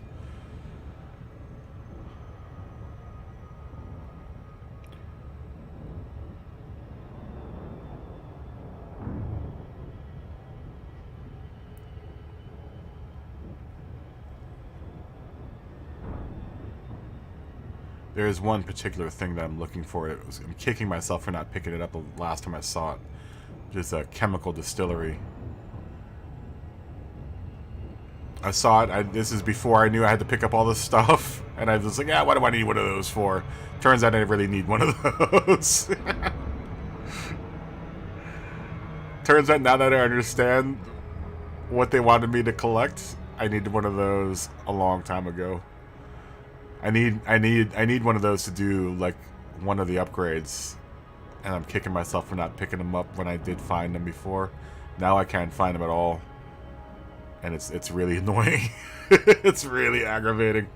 Speaker 1: There is one particular thing that I'm looking for. I'm kicking myself for not picking it up the last time I saw it. Just a chemical distillery. I saw it. This is before I knew I had to pick up all this stuff. And I was like, yeah, what do I need one of those for? Turns out I didn't really need one of those. Turns out now that I understand what they wanted me to collect, I needed one of those a long time ago. I need one of those to do like one of the upgrades And I'm kicking myself for not picking them up when I did find them before. Now I can't find them at all. And it's really annoying. It's really aggravating.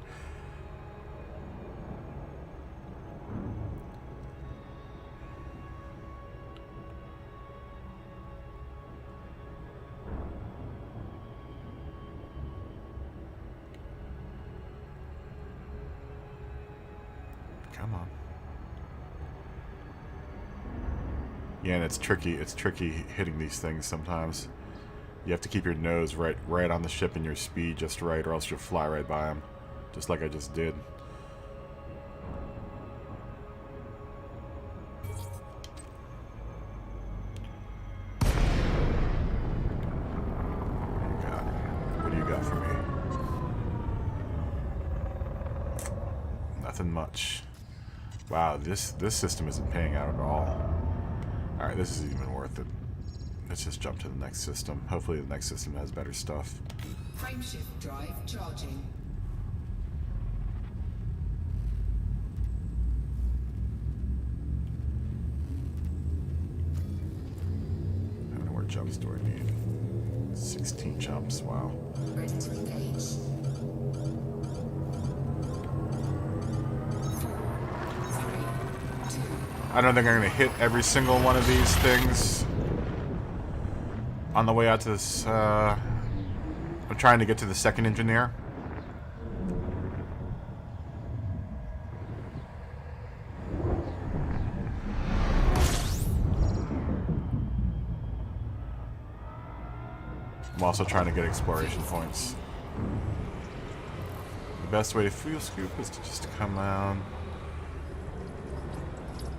Speaker 1: Come on. Yeah, and it's tricky. It's tricky hitting these things sometimes. You have to keep your nose right on the ship and your speed just right, or else you'll fly right by them. Just like I just did. What do you got for me? Nothing much. Wow, this system isn't paying out at all. Alright, this isn't even worth it. Let's just jump to the next system. Hopefully the next system has better stuff.
Speaker 3: Frameshift drive charging.
Speaker 1: How many more jumps do I need? 16 jumps, wow.
Speaker 3: Ready to engage. 4, 3, 2.
Speaker 1: I don't think I'm going to hit every single one of these things on the way out to this. I'm trying to get to the second engineer. I'm also trying to get exploration points. The best way to fuel scoop is to just come down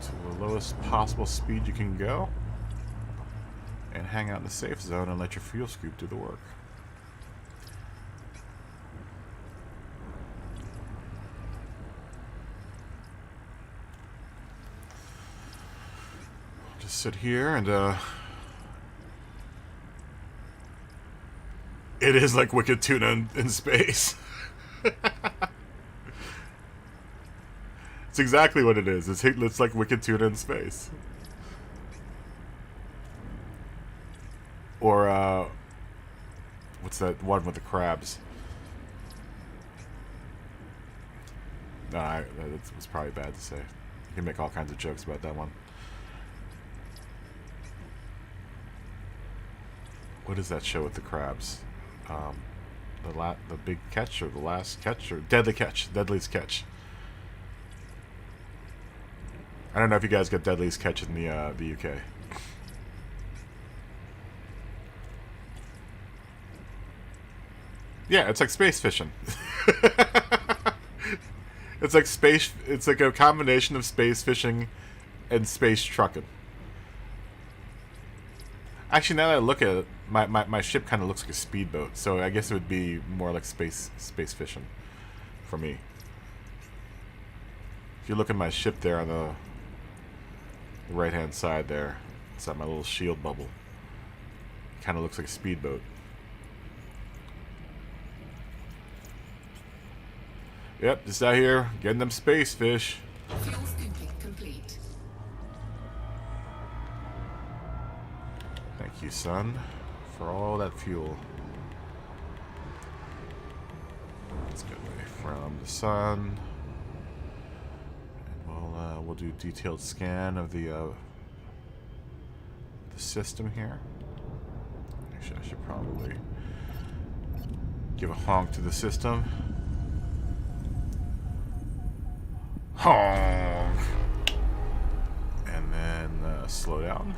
Speaker 1: to the lowest possible speed you can go and hang out in the safe zone and let your fuel scoop do the work. Just sit here and it is like Wicked Tuna in space. It's exactly what it is. It's like Wicked Tuna in space. Or, what's that one with the crabs? No, that was probably bad to say. You can make all kinds of jokes about that one. What is that show with the crabs? The big catch, or the last catch, or Deadly Catch, Deadliest Catch. I don't know if you guys got Deadliest Catch in the UK. Yeah, it's like space fishing. It's like space. It's like a combination of space fishing and space trucking. Actually, now that I look at it, my ship kind of looks like a speedboat, so I guess it would be more like space fishing for me. If you look at my ship there on the right-hand side there, it's got my little shield bubble. Kind of looks like a speedboat. Yep, just out here getting them space fish.
Speaker 3: Fuel scooping complete.
Speaker 1: Thank you, son, for all that fuel. Let's get away from the sun. And we'll do a detailed scan of the system here. Actually, I should probably give a honk to the system. Honk! And then slow down.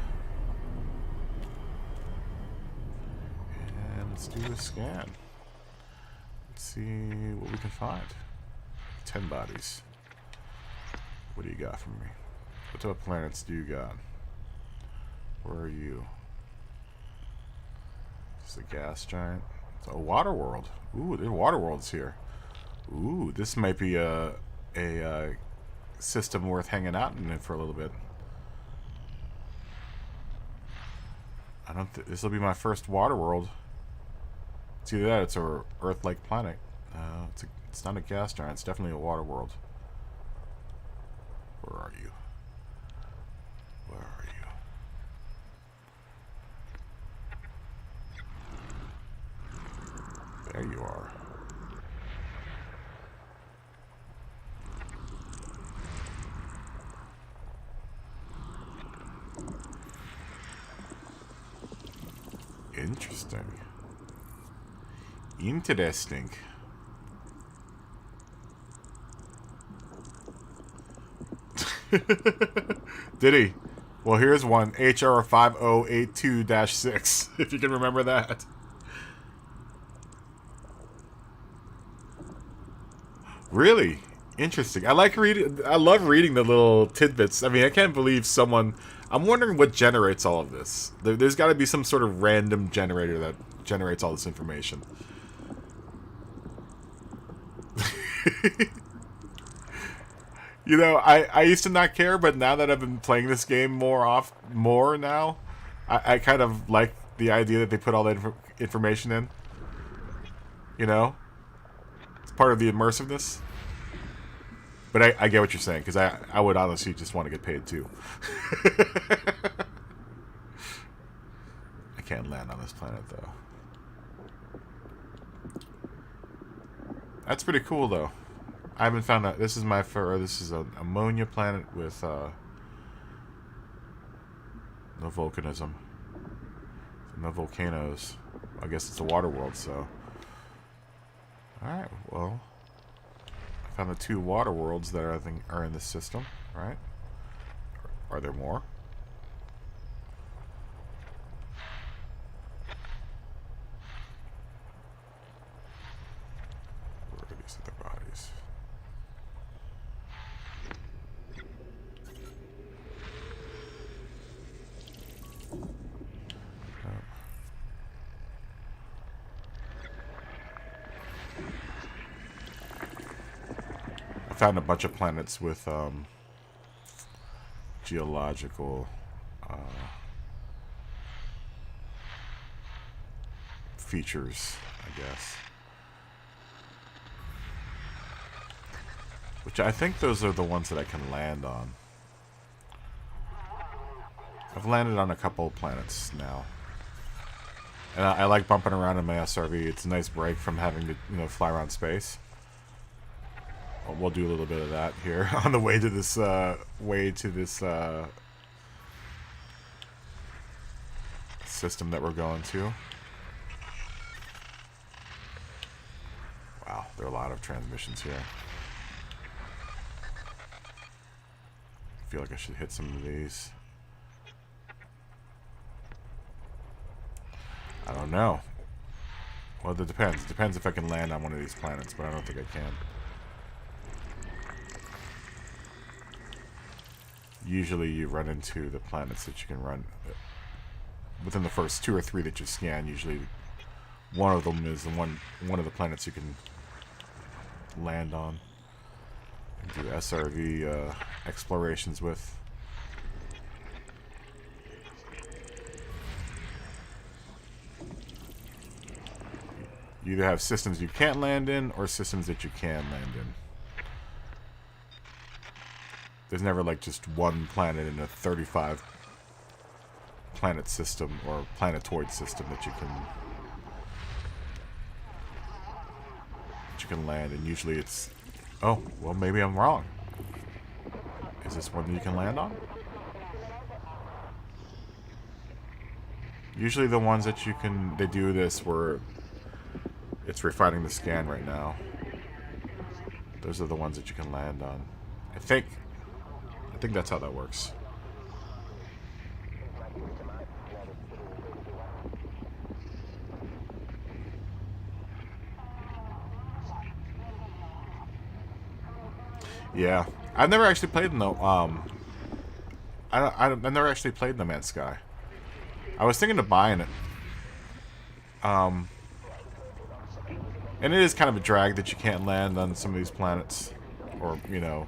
Speaker 1: And let's do a scan. Let's see what we can find. 10 bodies. What do you got for me? What type of planets do you got? Where are you? This is a gas giant. It's a water world. Ooh, there's water worlds here. Ooh, this might be a system worth hanging out in it for a little bit. This will be my first water world. It's either that, it's a Earth-like planet. It's not a gas giant. It's definitely a water world. Where are you? Where you are. Interesting. Interesting. Did he? Well, here's one. HR 5082-6, if you can remember that. Really? Interesting. I like reading. I love reading the little tidbits. I mean, I can't believe someone. I'm wondering what generates all of this. There's got to be some sort of random generator that generates all this information. You know, I used to not care, but now that I've been playing this game more now, I kind of like the idea that they put all that information in. You know, it's part of the immersiveness. But I get what you're saying, because I would honestly just want to get paid too. I can't land on this planet though. That's pretty cool though. I haven't found out. This is this is an ammonia planet with no volcanism, no volcanoes. I guess it's a water world. So, all right. Well, I found the 2 water worlds that I think are in this system. Right? Are there more? Where are these other bodies? I found a bunch of planets with geological features, I guess. Which I think those are the ones that I can land on. I've landed on a couple of planets now. And I like bumping around in my SRV. It's a nice break from having to, fly around space. We'll do a little bit of that here on the way to this system that we're going to. Wow, there are a lot of transmissions here. I feel like I should hit some of these. I don't know. Well, it depends. It depends if I can land on one of these planets, but I don't think I can. Usually you run into the planets that you can run within the first 2 or 3 that you scan. Usually one of them is one of the planets you can land on and do SRV explorations with. You either have systems you can't land in or systems that you can land in. There's never like just one planet in a 35 planet system or planetoid system that you can land, and usually it's, oh, well, maybe I'm wrong. Is this one that you can land on? Usually the ones that they do this where it's refining the scan right now. Those are the ones that you can land on. I think that's how that works. Yeah, I've never actually played I've never actually played No Man's Sky. I was thinking of buying it. And it is kind of a drag that you can't land on some of these planets, or you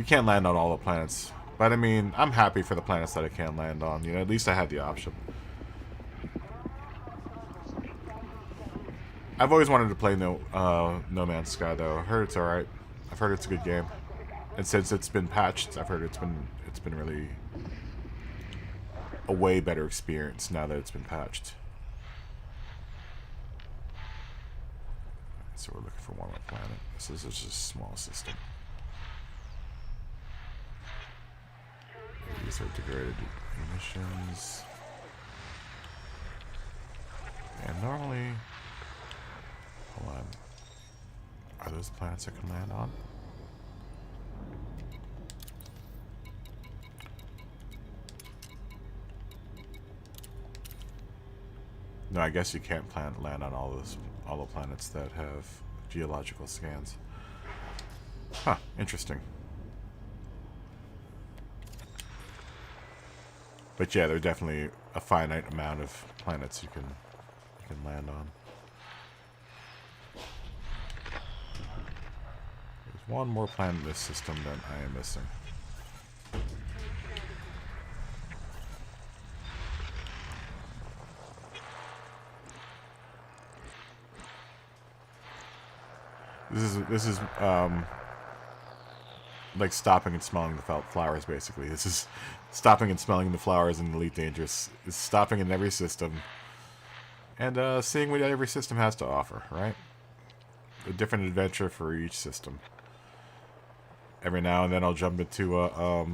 Speaker 1: can't land on all the planets. But I mean, I'm happy for the planets that I can land on. At least I had the option. I've always wanted to play No Man's Sky though. I heard it's alright. I've heard it's a good game. And since it's been patched, I've heard it's been really a way better experience now that it's been patched. So we're looking for one more planet. This is just a small system. These are degraded emissions. And normally... Hold on. Are those planets I can land on? No, I guess you can't land on all the planets that have geological scans. Huh, interesting. But yeah, there are definitely a finite amount of planets you can land on. There's one more planet in this system that I am missing. This is like stopping and smelling the flowers, basically. This is stopping and smelling the flowers in Elite Dangerous. It's stopping in every system and seeing what every system has to offer, right? A different adventure for each system. Every now and then I'll jump into a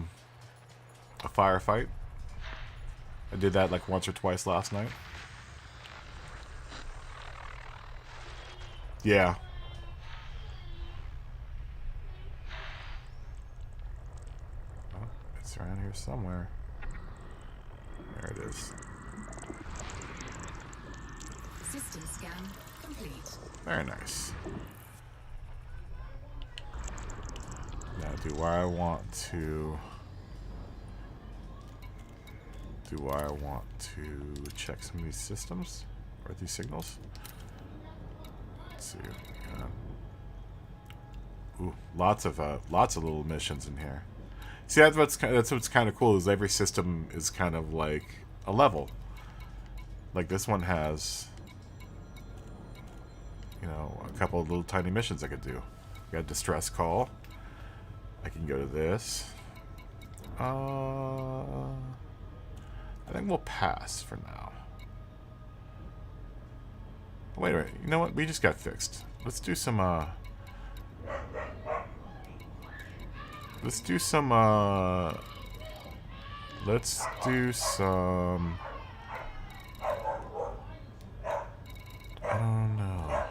Speaker 1: firefight. I did that like once or twice last night. Yeah. Oh, it's around here somewhere. There it is.
Speaker 3: System scan complete.
Speaker 1: Very nice. Now, do I want to check some of these systems or these signals? Let's see. Ooh, lots of little missions in here. See, that's what's kind of cool is every system is kind of like a level. Like this one has, you know, a couple of little tiny missions I could do. Got a distress call. I can go to this. I think we'll pass for now. Wait a minute. You know what? We just got fixed. Let's do some, Let's do some, I don't know.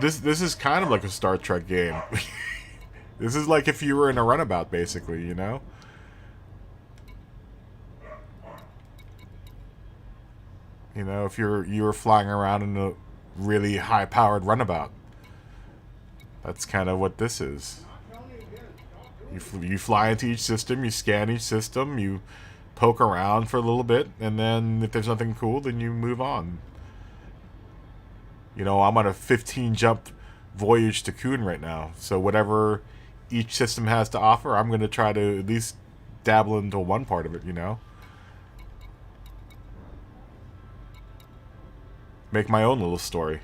Speaker 1: This is kind of like a Star Trek game. This is like if you were in a runabout, basically, you know? You know, if you were flying around in a really high-powered runabout. That's kind of what this is. You fly into each system, you scan each system, you poke around for a little bit, and then if there's nothing cool, then you move on. You know, I'm on a 15-jump voyage to Kuhn right now, so whatever each system has to offer, I'm going to try to at least dabble into one part of it, you know? Make my own little story.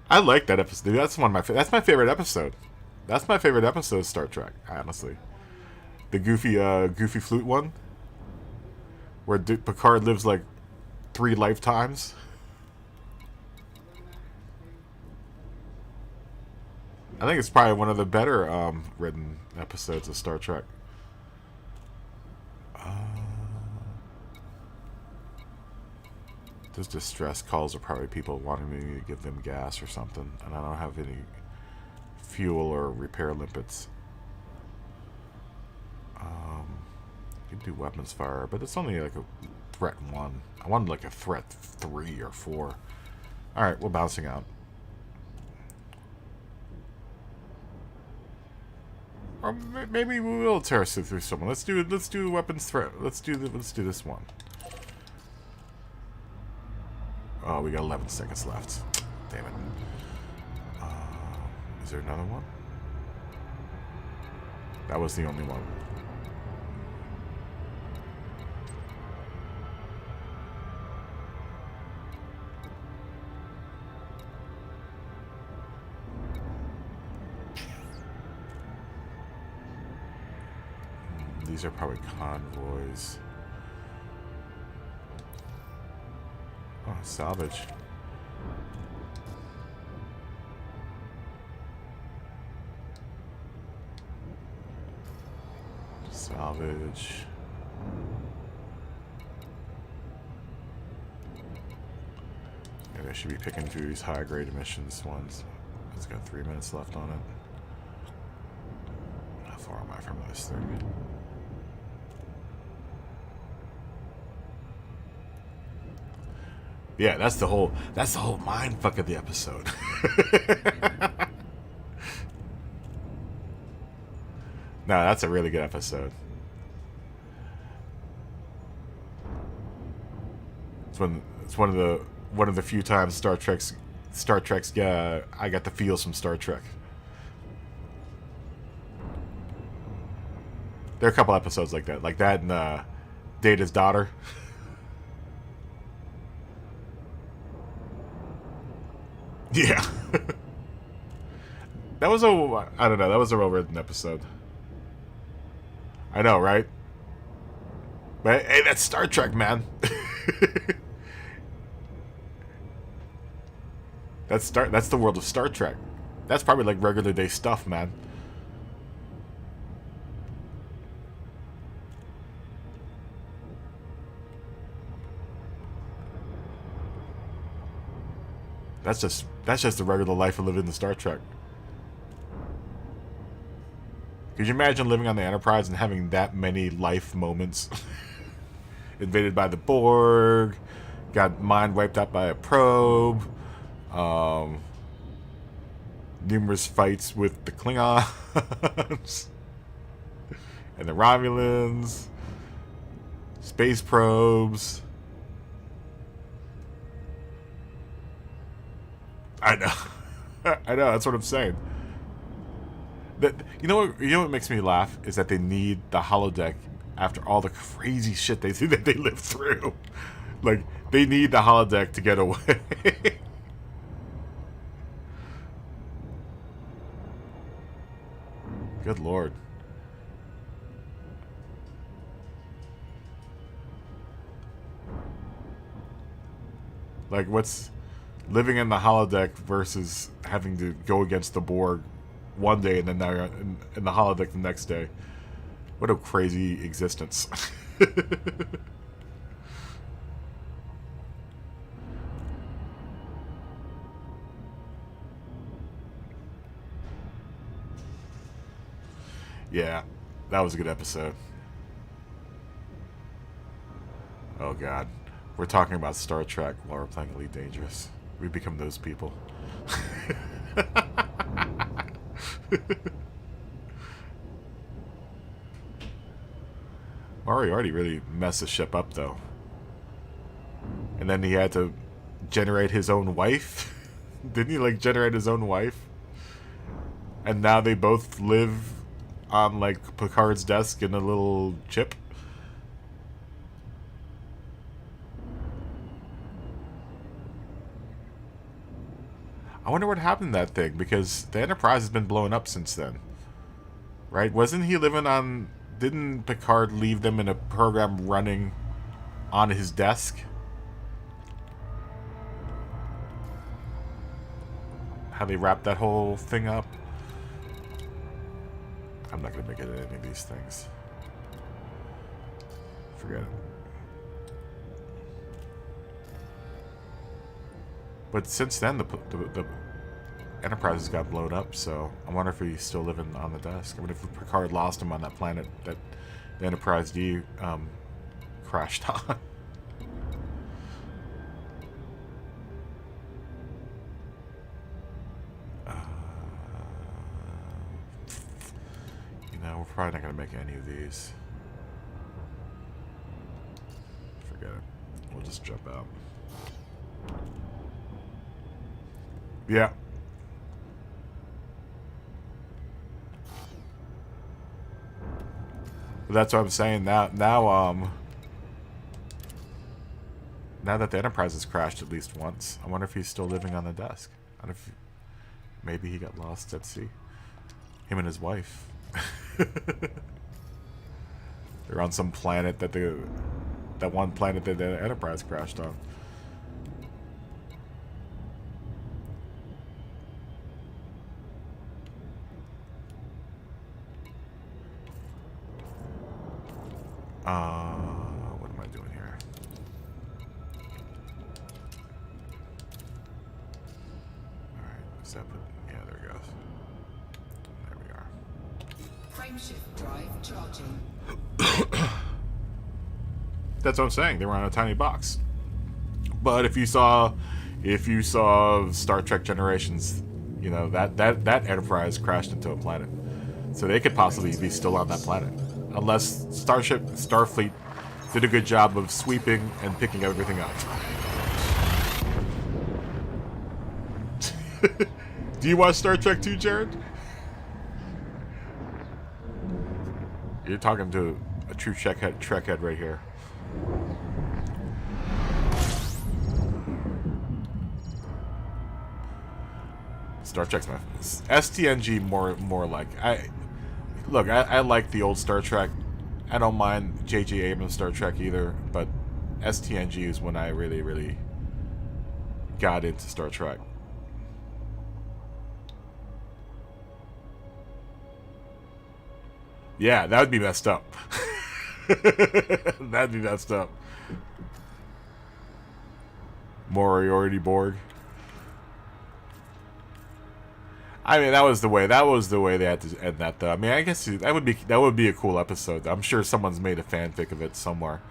Speaker 1: I like that episode. That's one of that's my favorite episode. That's my favorite episode of Star Trek, honestly. The goofy flute one, where Picard lives like 3 lifetimes. I think it's probably one of the better written episodes of Star Trek. Those distress calls are probably people wanting me to give them gas or something, and I don't have any fuel or repair limpets. You can do weapons fire, but it's only like a threat 1. I wanted like a threat 3 or 4. Alright, we're bouncing out. Or maybe we will tear through someone. Let's do weapons threat. Let's do this one. Oh, we got 11 seconds left. Damn it. Is there another one? That was the only one. These are probably convoys. Oh, salvage. Salvage. Maybe I should be picking through these high-grade emissions ones. It's got 3 minutes left on it. How far am I from this thing? Yeah, that's the whole mind fuck of the episode. No, that's a really good episode. It's one of the few times Star Trek's I got the feels from Star Trek. There are a couple episodes like that and Data's Daughter. Yeah. That was I don't know, that was a well-written episode. I know, right? But hey, that's Star Trek, man. That's the world of Star Trek. That's probably like regular day stuff, man. That's just the regular life of living in Star Trek. Could you imagine living on the Enterprise and having that many life moments? Invaded by the Borg, got mind wiped out by a probe, numerous fights with the Klingons and the Romulans, space probes. I know. I know, that's what I'm saying. You know what makes me laugh is that they need the holodeck after all the crazy shit that they lived through. Like, they need the holodeck to get away. Good lord. Like, what's living in the holodeck versus having to go against the Borg one day and then now you're in the holodeck the next day? What a crazy existence. Yeah, that was a good episode. Oh god. We're talking about Star Trek while we're playing Elite Dangerous. We become those people. Moriarty really messed the ship up, though. And then he had to generate his own wife. Didn't he, like, generate his own wife? And now they both live on, like, Picard's desk in a little chip. I wonder what happened to that thing, because the Enterprise has been blowing up since then. Right? Wasn't he living on... Didn't Picard leave them in a program running on his desk? How they wrapped that whole thing up? I'm not going to make it at any of these things. Forget it. But since then, the Enterprise has got blown up, so I wonder if he's still living on the desk. I mean, if Picard lost him on that planet that the Enterprise D crashed on. You know, we're probably not going to make any of these. Forget it. We'll just jump out. Yeah. But that's what I'm saying. Now that the Enterprise has crashed at least once, I wonder if he's still living on the desk. I wonder if maybe he got lost at sea. Him and his wife. They're on some planet that that one planet that the Enterprise crashed on. What am I doing here? Alright, is that put, yeah, there it goes. There we are.
Speaker 3: Frameshift drive charging.
Speaker 1: That's what I'm saying. They were on a tiny box. But if you saw Star Trek Generations, you know, that Enterprise crashed into a planet. So they could possibly be still on that planet. Unless Starfleet did a good job of sweeping and picking everything up. Do you watch Star Trek too, Jared? You're talking to a true Trekhead right here. Star Trek's my STNG more like I like the old Star Trek. I don't mind J.J. Abrams Star Trek either, but STNG is when I really got into Star Trek. Yeah, that would be messed up. That'd be messed up. Moriarty Borg. I mean, that was the way they had to end that, though. I mean, I guess that would be a cool episode. I'm sure someone's made a fanfic of it somewhere.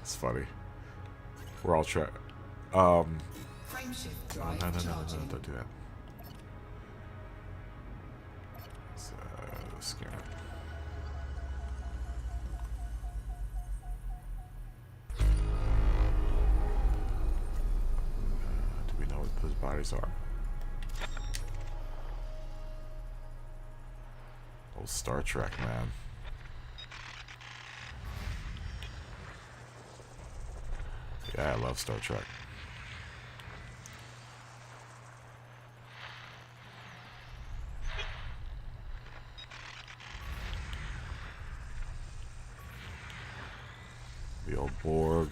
Speaker 1: It's funny. We're all trying.
Speaker 3: Frameshift
Speaker 1: No,
Speaker 3: drive charging.
Speaker 1: don't do that. Scanner. Do we know what those bodies are? Old Star Trek, man. Yeah, I love Star Trek. The old Borg.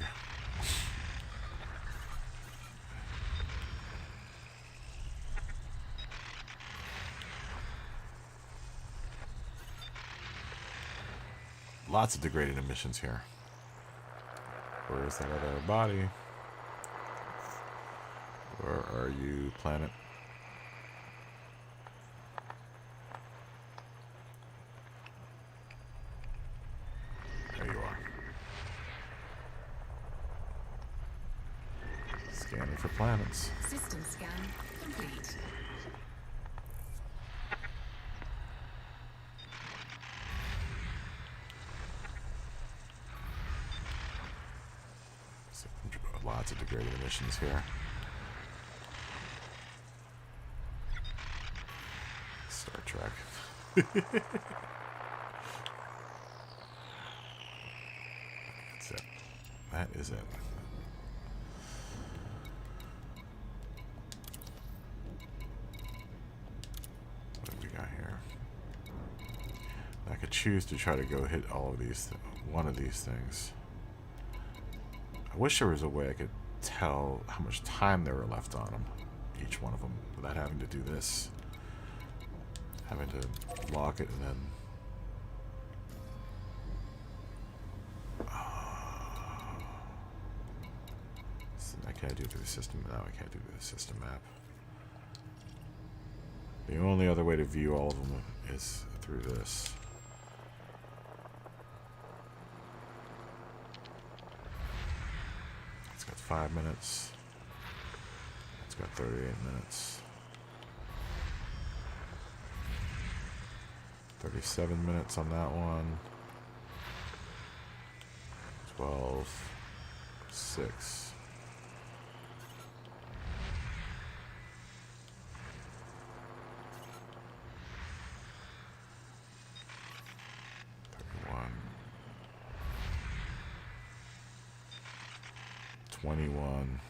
Speaker 1: Lots of degraded emissions here. Where is that other body? Where are you, planet? There you are. Scanning for planets.
Speaker 3: System scan complete.
Speaker 1: So, lots of degraded emissions here. Star Trek. That's it. That is it. What have we got here? I could choose to try to go hit all of these, one of these things. I wish there was a way I could tell how much time there were left on them, each one of them, without having to do this. Having to lock it and then... So I can't do it through the system. No, I can't do it through the system map. The only other way to view all of them is through this. It's got 5 minutes. It's got 38 minutes. 37 minutes on that one. 12, 6. 21.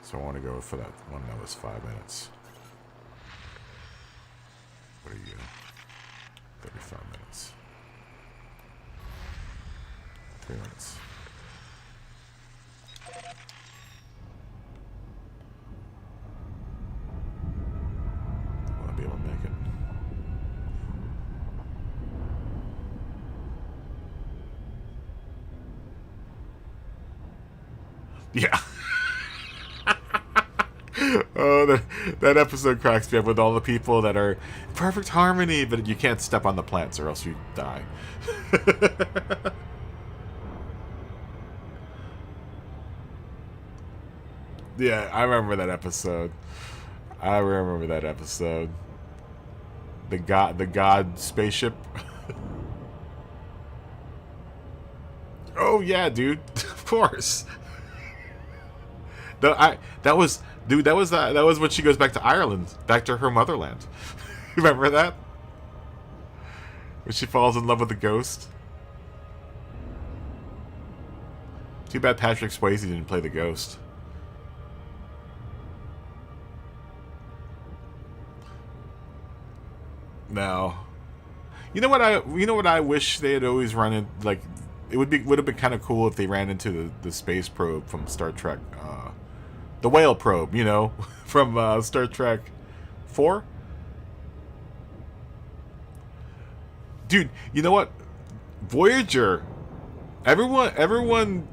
Speaker 1: So I want to go for that one that was 5 minutes. What are you? 35 minutes. 3 minutes. Will I be able to make it? Yeah. Oh, that episode cracks me up with all the people that are perfect harmony, but you can't step on the plants or else you die. Yeah, I remember that episode. I remember that episode. The god spaceship. Oh yeah, dude. Of course. That was dude. That was when she goes back to Ireland, back to her motherland. Remember that? When she falls in love with the ghost. Too bad Patrick Swayze didn't play the ghost. No. You know what I wish they had always run in, like, it would have been kind of cool if they ran into the space probe from Star Trek, the whale probe, from Star Trek 4. Dude, you know what? Voyager. Everyone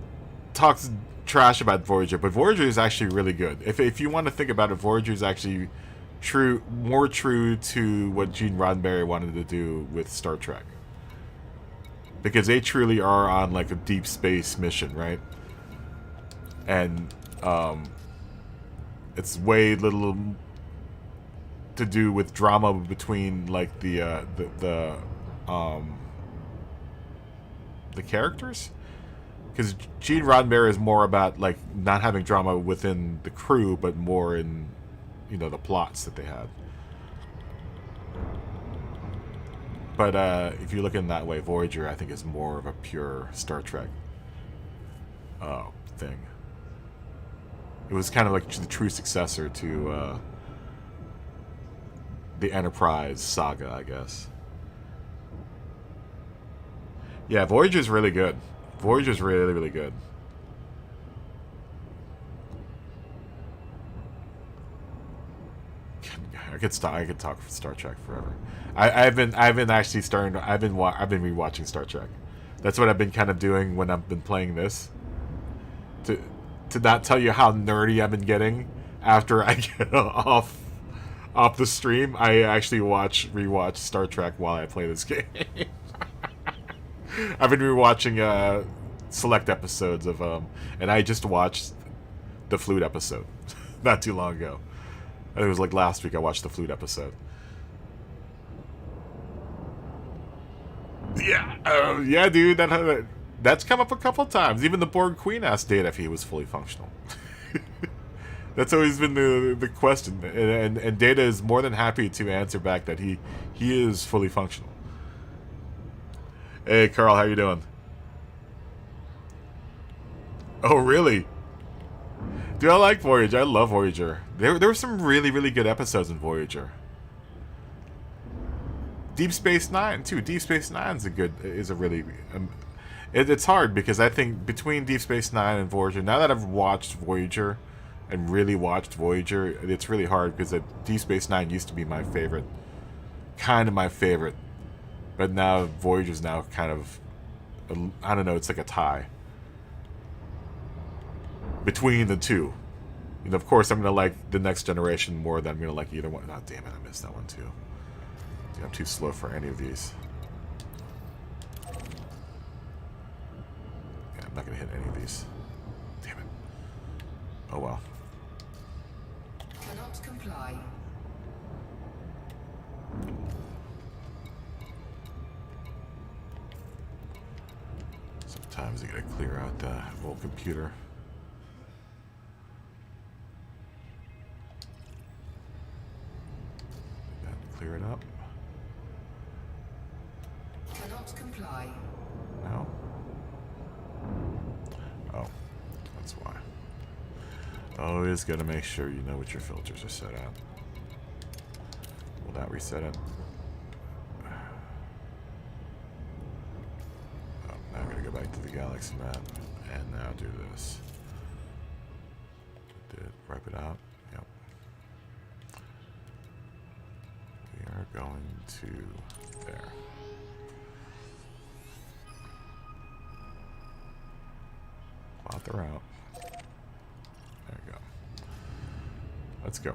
Speaker 1: talks trash about Voyager, but Voyager is actually really good. If you want to think about it, Voyager is actually more true to what Gene Roddenberry wanted to do with Star Trek, because they truly are on like a deep space mission, right? And it's way little to do with drama between like the characters, because Gene Roddenberry is more about like not having drama within the crew, but more in the plots that they had. But if you look in that way, Voyager I think is more of a pure Star Trek thing. It was kind of like the true successor to the Enterprise saga, I guess. Yeah, Voyager's really good. Voyager's really, really good. I could talk for Star Trek forever. I've been rewatching Star Trek. That's what I've been kind of doing when I've been playing this. To not tell you how nerdy I've been getting after I get off the stream, I actually rewatch Star Trek while I play this game. I've been rewatching select episodes of and I just watched the flute episode not too long ago. It was like last week I watched the flute episode. Yeah, yeah, dude. That's come up a couple times. Even the Borg Queen asked Data if he was fully functional. That's always been the question, and Data is more than happy to answer back that he is fully functional. Hey, Carl, how you doing? Oh, really? Dude, I like Voyager. I love Voyager. There were some really, really good episodes in Voyager. Deep Space Nine too. Deep Space Nine is a really. It's hard because I think between Deep Space Nine and Voyager, now that I've watched Voyager and really watched Voyager, it's really hard because Deep Space Nine used to be my favorite, kind of my favorite, but now Voyager's now kind of, I don't know. It's like a tie between the two. Of course, I'm gonna like the Next Generation more than I'm gonna like either one. Oh, damn it, I missed that one too. Dude, I'm too slow for any of these. Yeah, I'm not gonna hit any of these. Damn it. Oh well.
Speaker 3: Cannot comply.
Speaker 1: Sometimes you gotta clear out the old computer. Clear it up.
Speaker 3: Cannot comply.
Speaker 1: No. Oh. That's why. Always got to make sure you know what your filters are set at. Will that reset it? Oh, now I'm going to go back to the galaxy map and now do this. Did it wipe it out? Yep. We are going to there. Plot the route. There we go. Let's go.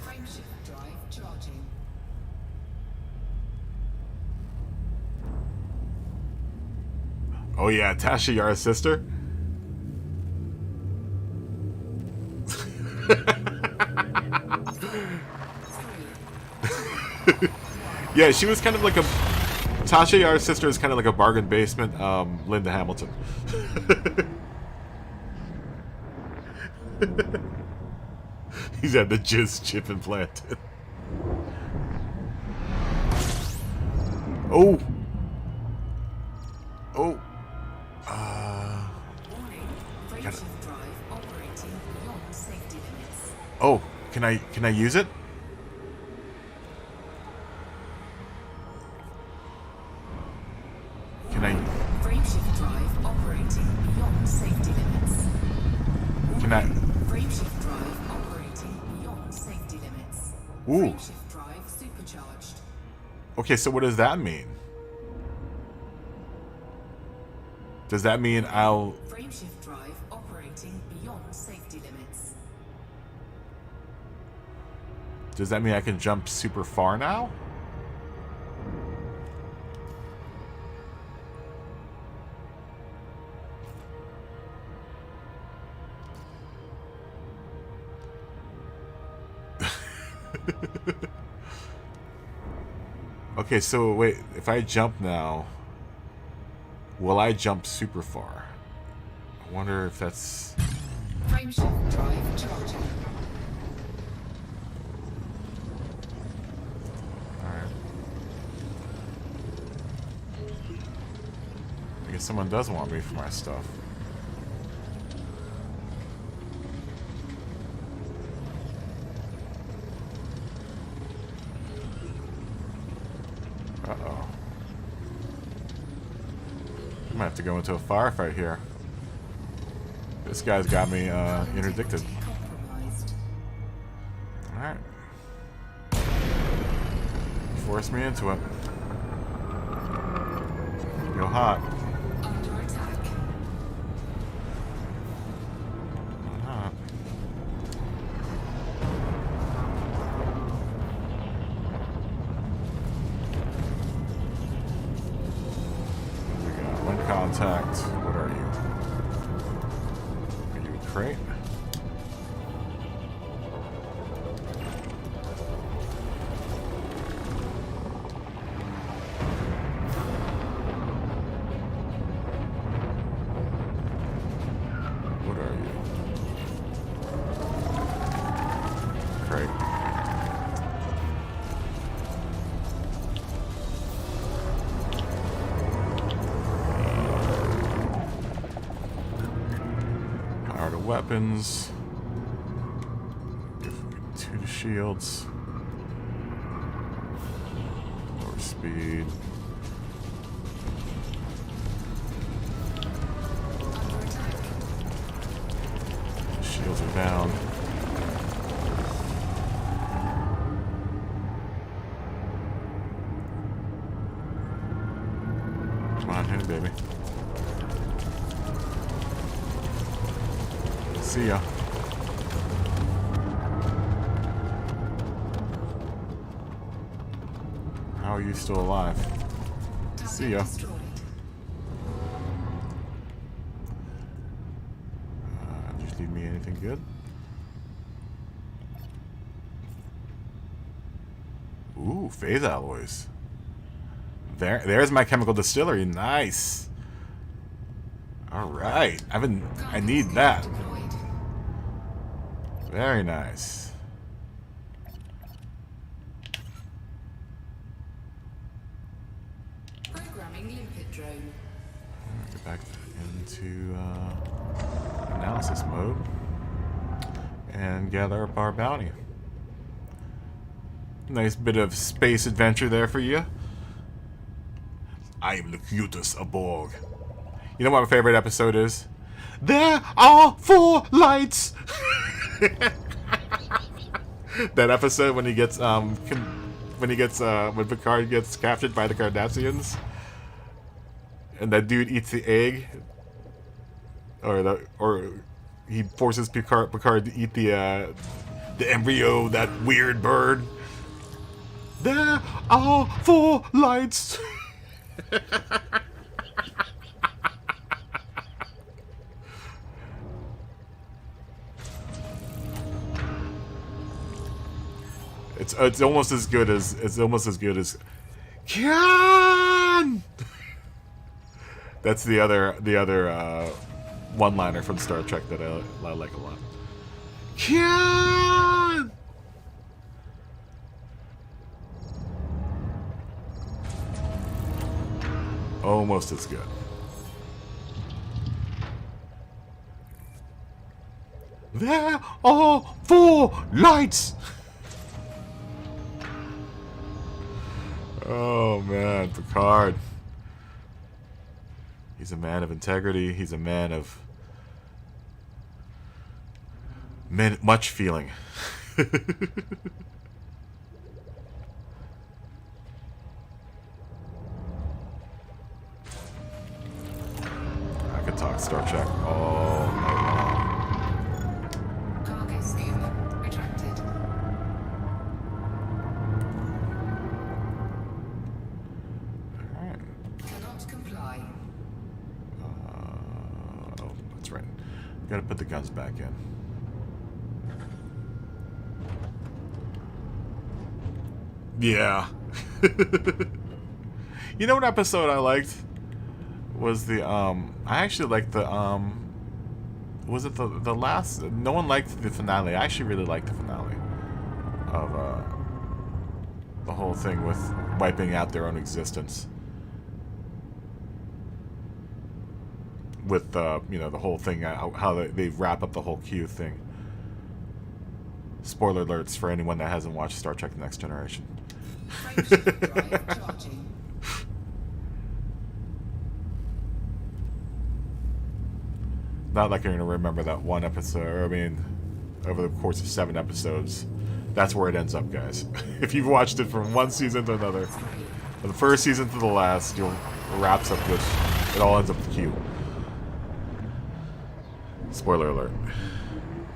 Speaker 3: Frameshift drive charging.
Speaker 1: Oh yeah, Tasha Yara's sister. Yeah, she was kind of like a Tasha Yara's sister is kind of like a bargain basement Linda Hamilton. He's had the jizz chip implanted. Oh. Oh.
Speaker 3: Warning, frameshift drive operating beyond safety limits.
Speaker 1: Oh, can I use it? Can I
Speaker 3: Frameshift drive operating beyond safety limits.
Speaker 1: can I
Speaker 3: Frameshift drive operating beyond safety limits.
Speaker 1: Ooh.
Speaker 3: Frameshift drive supercharged.
Speaker 1: Okay, so what does that mean? Does that mean I'll
Speaker 3: Frameshift drive operating beyond safety limits.
Speaker 1: does that mean I can jump super far now? Okay, so wait, if I jump now, will I jump super far? I wonder if that's...
Speaker 3: Frameshift drive charging.
Speaker 1: Alright. I guess someone does want me for my stuff. Uh-oh. I might have to go into a firefight here. This guy's got me interdicted.
Speaker 3: Compromised.
Speaker 1: Alright. Force me into it. Go hot.
Speaker 3: Under attack.
Speaker 1: Hot. We got one contact. What are you? Are you a crate? What are you? Crate. Power to weapons. Give 2 to shields. Lower speed.
Speaker 3: Under attack.
Speaker 1: Shields are down. Come on, hit it, baby. See ya. How are you still alive? See ya.
Speaker 3: Destroyed.
Speaker 1: Did you leave me anything good? Ooh, phase alloys. There's my chemical distillery. Nice. All right. I need that.
Speaker 3: Deployed.
Speaker 1: Very nice.
Speaker 3: Programming limpet drone.
Speaker 1: Get back into analysis mode and gather up our bounty. Nice bit of space adventure there for you. I am the cutest aboard. You know what my favorite episode is? There are 4 lights. That episode when he gets when Picard gets captured by the Cardassians, and that dude eats the egg, or he forces Picard to eat the embryo, that weird bird. There are 4 lights. It's almost as good as Khan. That's the other one-liner from Star Trek that I like a lot. Khan. Almost as good. There are 4 lights. Oh man, Picard. He's a man of integrity. He's a man of much feeling. I could talk Star Trek all night long.
Speaker 3: Cargo scoop retracted.
Speaker 1: Alright.
Speaker 3: Cannot comply.
Speaker 1: Oh, that's right. Gotta put the guns back in. Yeah. You know what episode I liked? Was the I actually liked the was it the last? No one liked the finale. I actually really liked the finale of the whole thing with wiping out their own existence. With you know, the whole thing, how they wrap up the whole Q thing. Spoiler alerts for anyone that hasn't watched Star Trek: The Next Generation.
Speaker 3: Frameshift drive charging.
Speaker 1: Not like you're gonna remember that one episode. I mean, over the course of 7 episodes, that's where it ends up, guys. If you've watched it from one season to another, from the first season to the last, it wraps up with, it all ends up with Q. Spoiler alert.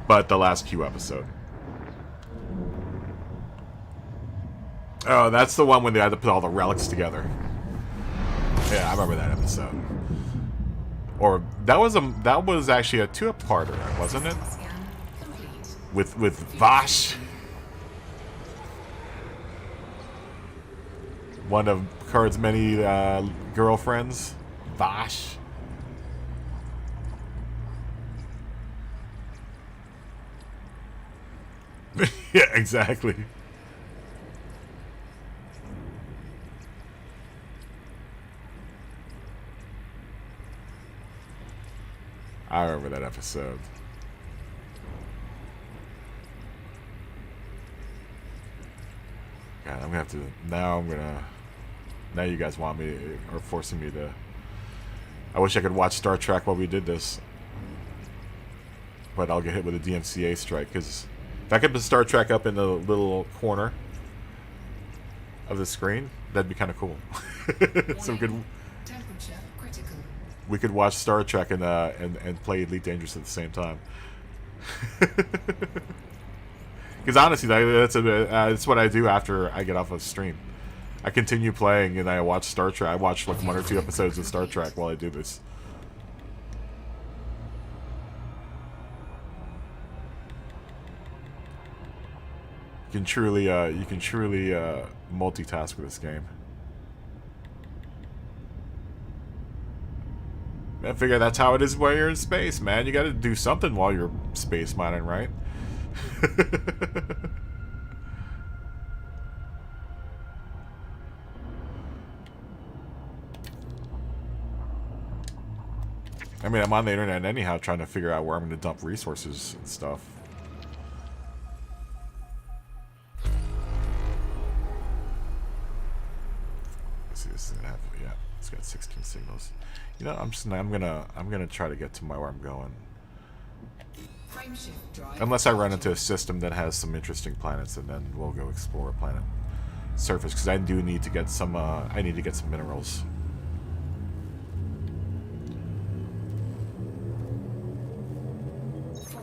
Speaker 1: But the last Q episode. Oh, that's the one when they had to put all the relics together. Yeah, I remember that episode. Or that was actually a 2-parter, wasn't it?
Speaker 3: Scan complete.
Speaker 1: With Vash, one of Picard's many girlfriends. Vash. Yeah, exactly. I remember that episode. God, I'm gonna have to. Now you guys want me, or forcing me to. I wish I could watch Star Trek while we did this. But I'll get hit with a DMCA strike, because if I could put Star Trek up in the little corner of the screen, that'd be kind of cool. So
Speaker 3: Temperature critical.
Speaker 1: we could watch Star Trek and play Elite Dangerous at the same time. Because honestly, that's what I do after I get off of stream. I continue playing and I watch Star Trek. I watch like 1 or 2 episodes of Star Trek while I do this. You can truly multitask with this game. I figure that's how it is while you're in space, man. You gotta do something while you're space mining, right? I mean, I'm on the internet anyhow trying to figure out where I'm going to dump resources and stuff. Let's see, this is gonna have, yeah, it's got 16 signals. You know, I'm gonna try to get to where I'm going.
Speaker 3: Frameshift drive.
Speaker 1: Unless I run into a system that has some interesting planets, and then we'll go explore a planet surface, because I do need to get some. I need to get some minerals.
Speaker 3: 4,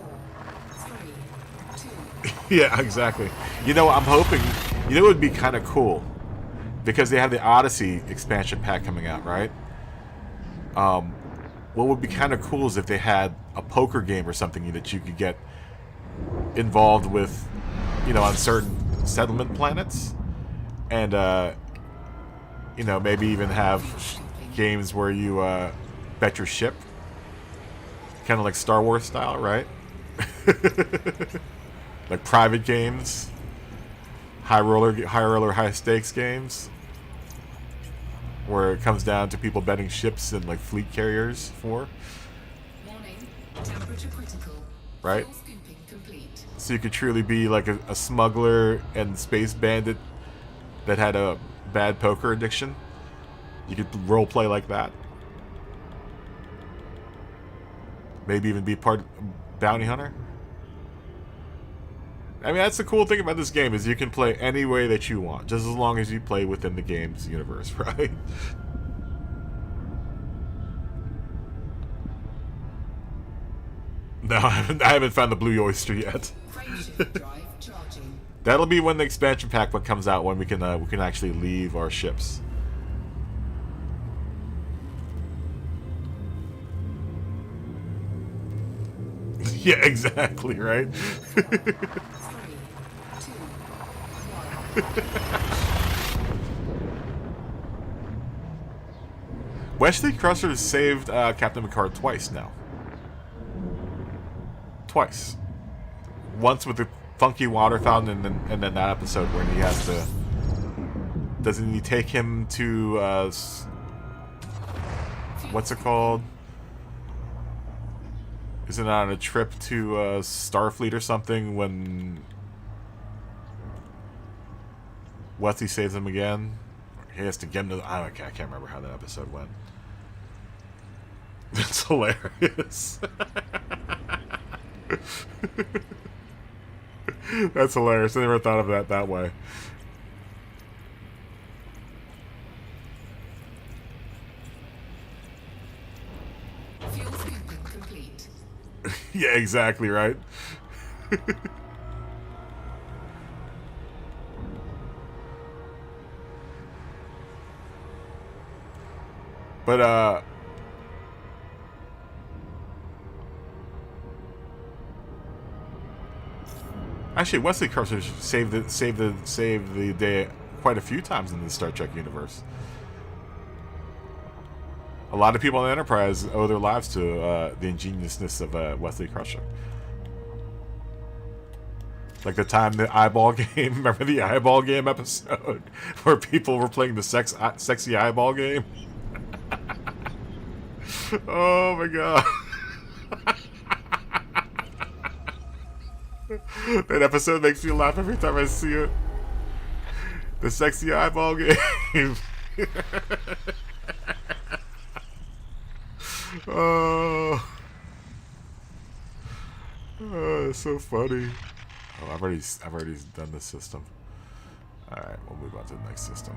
Speaker 3: 3, 2.
Speaker 1: Yeah, exactly. You know, I'm hoping. You know, it would be kind of cool, because they have the Odyssey expansion pack coming out, right? What would be kind of cool is if they had a poker game or something that you could get involved with, you know, on certain settlement planets, and you know, maybe even have games where you bet your ship, kind of like Star Wars style, right? Like private games, high roller, high stakes games, where it comes down to people betting ships and like fleet carriers for.
Speaker 3: Warning, temperature critical.
Speaker 1: Right?
Speaker 3: Fuel scooping complete.
Speaker 1: So you could truly be like a smuggler and space bandit that had a bad poker addiction. You could role play like that. Maybe even be part bounty hunter. I mean, that's the cool thing about this game, is you can play any way that you want, just as long as you play within the game's universe, right? No, I haven't found the Blue Oyster yet.
Speaker 3: Frameshift drive charging.
Speaker 1: That'll be when the expansion pack comes out, when we can actually leave our ships. Yeah, exactly, right?
Speaker 3: 3, 2, 1.
Speaker 1: Wesley Crusher has saved Captain Picard twice now. Twice. Once with the funky water fountain, and then that episode when he has to... Doesn't he take him to... what's it called? Isn't it on a trip to Starfleet or something when Wesley saves him again? He has to get him to... I can't remember how that episode went. It's hilarious. That's hilarious. I never thought of that way.
Speaker 3: Fuel scooping complete.
Speaker 1: Yeah, exactly, right? But, actually, Wesley Crusher saved the day quite a few times in the Star Trek universe. A lot of people on the Enterprise owe their lives to the ingeniousness of Wesley Crusher. Like the time the eyeball game, remember the eyeball game episode where people were playing the sexy eyeball game? Oh my god. That episode makes me laugh every time I see it. The sexy eyeball game. Oh, it's so funny. Oh, I've already done this system. All right, we'll move on to the next system.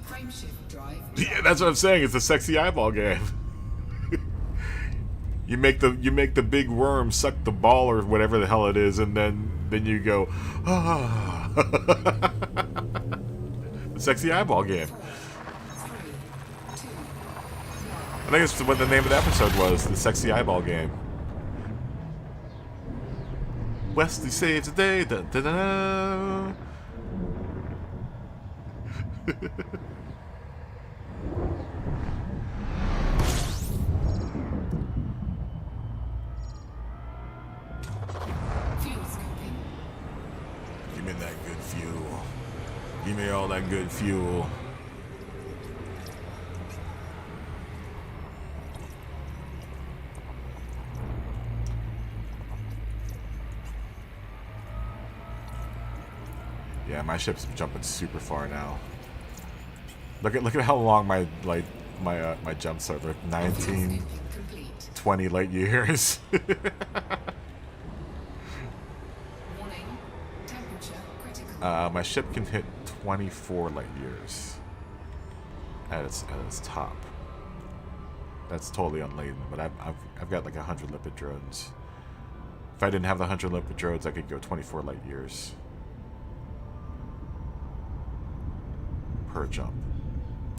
Speaker 3: Frameshift drive.
Speaker 1: Yeah, that's what I'm saying. It's a sexy eyeball game. You make the big worm suck the ball or whatever the hell it is, and then you go, ah. The sexy eyeball game.
Speaker 3: 4, 3, 2, 1.
Speaker 1: I think it's what the name of the episode was. The sexy eyeball game. Wesley saves the day. Da, da, da.
Speaker 3: Fuel scooping.
Speaker 1: Give me that that good fuel. Give me all that good fuel. Yeah, my ship's jumping super far now. Look at how long my my jumps are. Like 19, 20 light years.
Speaker 3: Warning. Temperature critical.
Speaker 1: My ship can hit 24 light years at its top. That's totally unladen, but I've got like 100 lipid drones. If I didn't have the 100 lipid drones, I could go 24 light years per jump.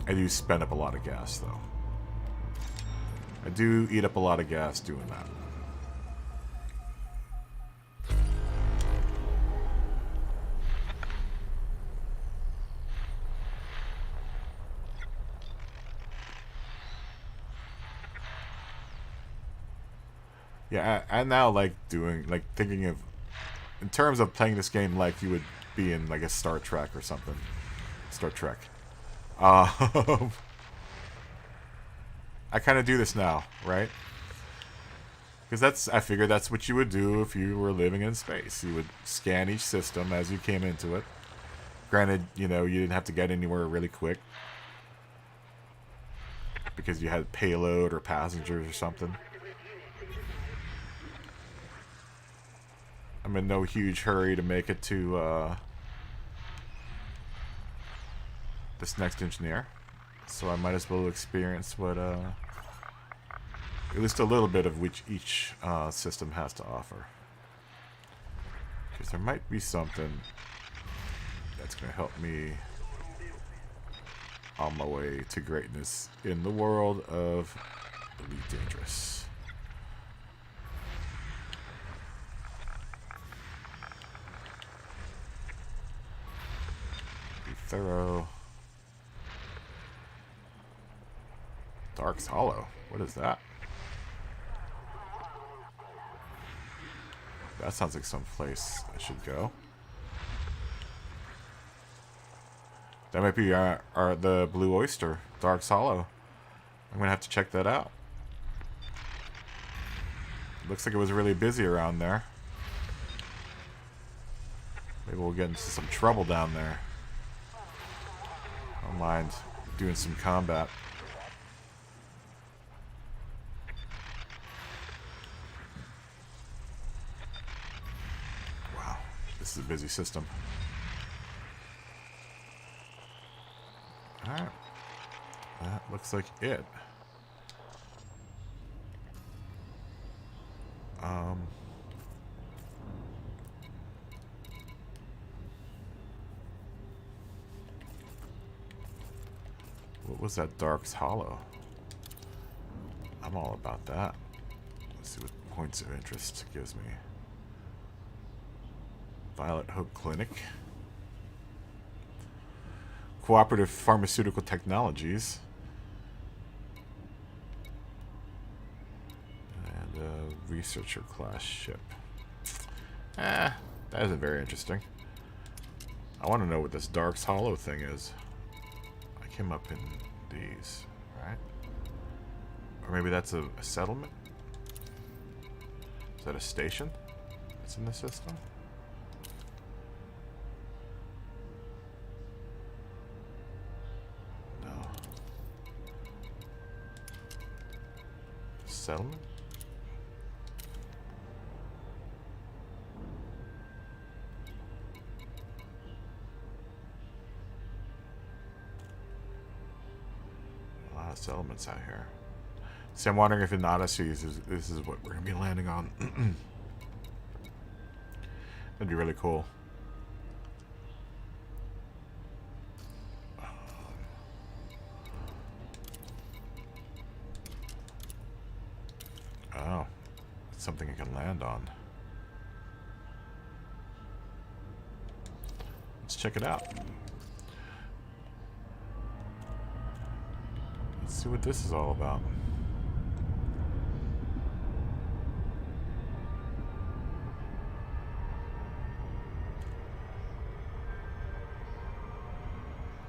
Speaker 1: I do spend up a lot of gas, though. I do eat up a lot of gas doing that. Yeah, I now like thinking of, in terms of playing this game like you would be in like a Star Trek or something. Star Trek. I kind of do this now, right? Because I figured that's what you would do if you were living in space. You would scan each system as you came into it. Granted, you know, you didn't have to get anywhere really quick because you had payload or passengers or something. I'm in no huge hurry to make it to this next engineer, so I might as well experience what at least a little bit of which each system has to offer, because there might be something that's going to help me on my way to greatness in the world of Elite Dangerous. Be thorough. Dark's Hollow. What is that? That sounds like some place I should go. That might be the Blue Oyster, Dark's Hollow. I'm gonna have to check that out. Looks like it was really busy around there. Maybe we'll get into some trouble down there. I don't mind doing some combat. Wow, this is a busy system. Alright. That looks like it. What was that Dark's Hollow? I'm all about that. Let's see what points of interest it gives me. Violet Hope Clinic. Cooperative Pharmaceutical Technologies. And a researcher class ship. That isn't very interesting. I want to know what this Dark's Hollow thing is. I came up in these, right? Or maybe that's a settlement? Is that a station that's in the system? No. Settlement? A lot of settlements out here. See, I'm wondering if in Odyssey this is what we're going to be landing on. That'd be really cool. Oh, it's something I can land on. Let's check it out. Let's see what this is all about.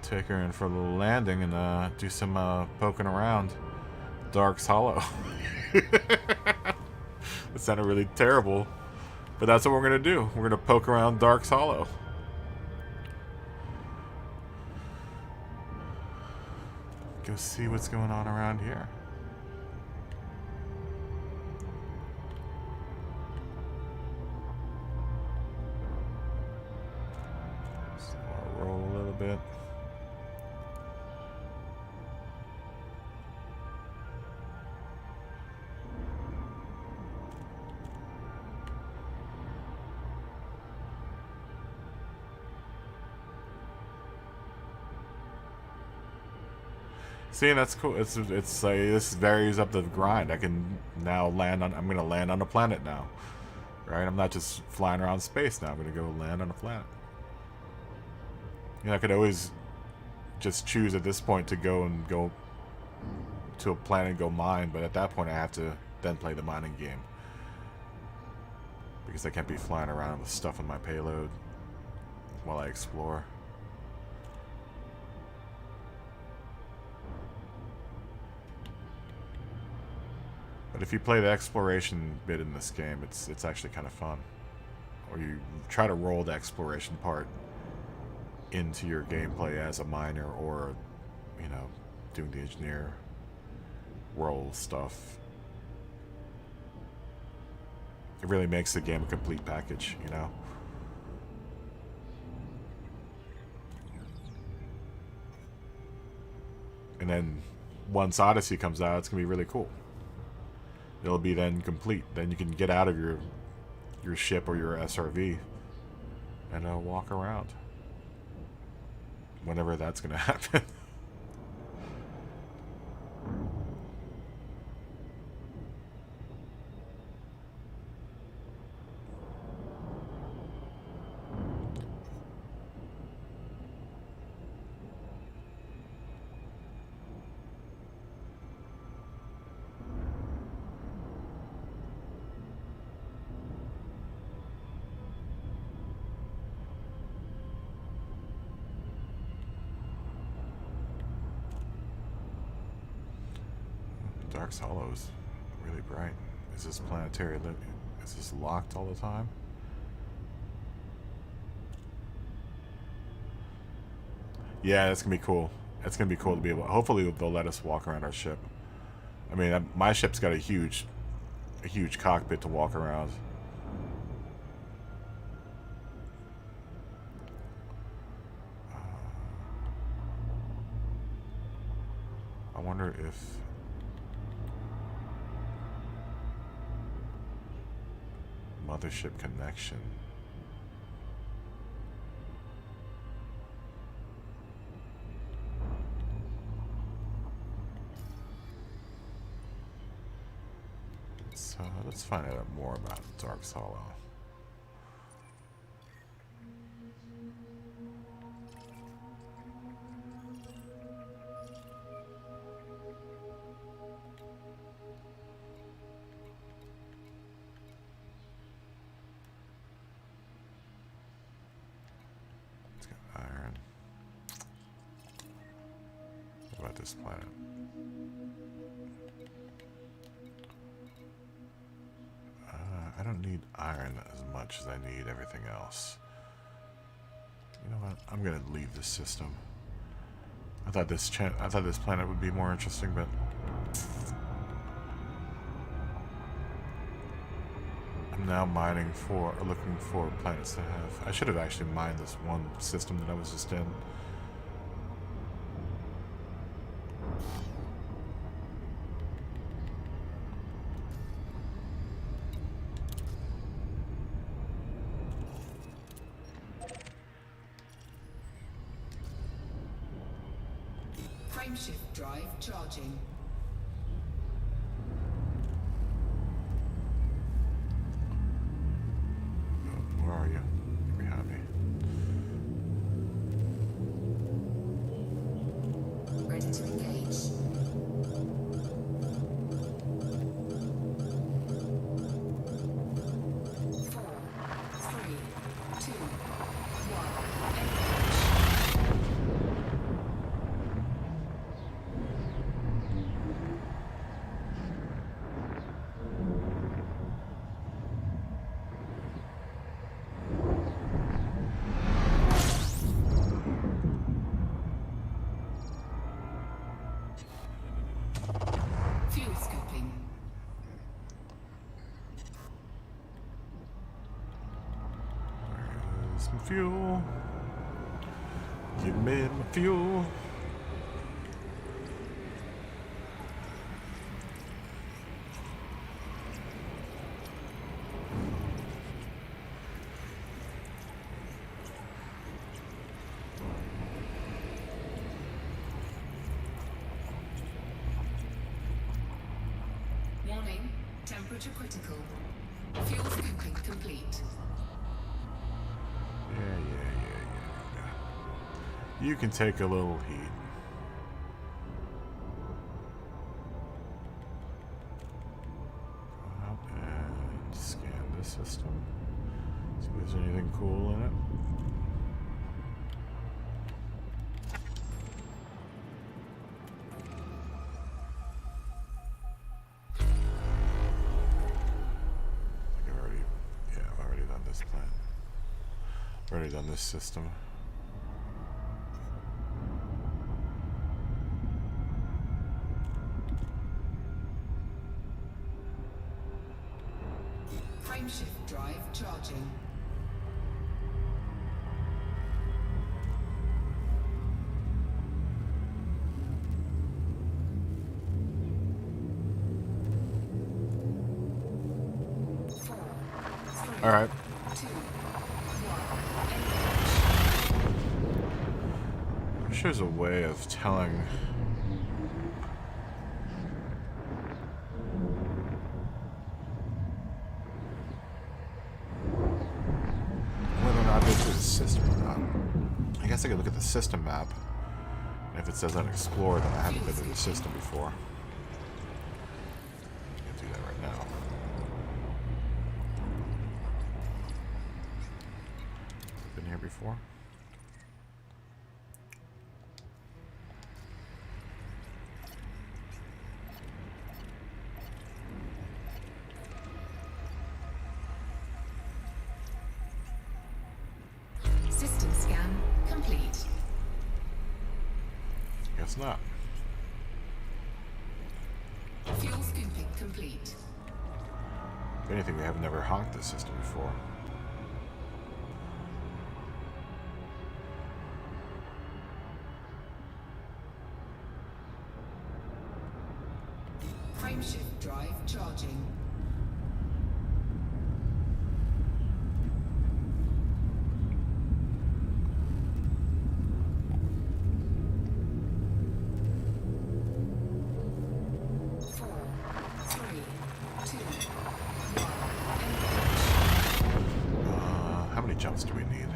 Speaker 1: take her in for a little landing and do some poking around Dark's Hollow. That sounded really terrible, but that's what we're gonna do. We're gonna poke around Dark's Hollow. Go see what's going on around here. So I'll roll a little bit. See, that's cool. It's like this varies up the grind. I can now land on. I'm gonna land on a planet now, right? I'm not just flying around space now. I'm gonna go land on a planet. You know, I could always just choose at this point to go to a planet and go mine, but at that point I have to then play the mining game because I can't be flying around with stuff on my payload while I explore. But if you play the exploration bit in this game, it's actually kind of fun. Or you try to roll the exploration part into your gameplay as a miner, or, you know, doing the engineer role stuff. It really makes the game a complete package, you know? And then once Odyssey comes out, it's going to be really cool. It'll be then complete. Then you can get out of your ship or your SRV and walk around. Whenever that's going to happen. Dark's Hollow is really bright. Is this planetary lit? Is this locked all the time? Yeah, that's gonna be cool. That's gonna be cool to be able. Hopefully, they'll let us walk around our ship. I mean, my ship's got a huge cockpit to walk around. I wonder if. Mothership connection. So let's find out more about Dark's Hollow. This planet. I don't need iron as much as I need everything else. You know what? I'm gonna leave this system. I thought this planet would be more interesting, but I'm now looking for planets to have. I should have actually mined this one system that I was just in.
Speaker 3: Frameshift drive charging.
Speaker 1: Where are you? You're behind me.
Speaker 3: Ready to engage. 4, 3, 2, 1. Engage.
Speaker 1: fuel. Give me my fuel.
Speaker 3: Warning, temperature critical. Fuel scooping complete.
Speaker 1: Yeah. You can take a little heat. Go out and scan the system. See if there's anything cool in it. I've already done this plant. I've already done this system.
Speaker 3: Frameshift drive charging.
Speaker 1: All right.
Speaker 3: 2, 1,
Speaker 1: I'm sure there's a way of telling. Whether or not this is a system or not. I guess I could look at the system map. And if it says unexplored, then I haven't been to the system before. I can do that right now. Been here before?
Speaker 3: System scan complete.
Speaker 1: Guess not.
Speaker 3: Fuel scooping complete.
Speaker 1: If anything, we have never honked this system before.
Speaker 3: Frameshift drive charging.
Speaker 1: How many jumps do we need?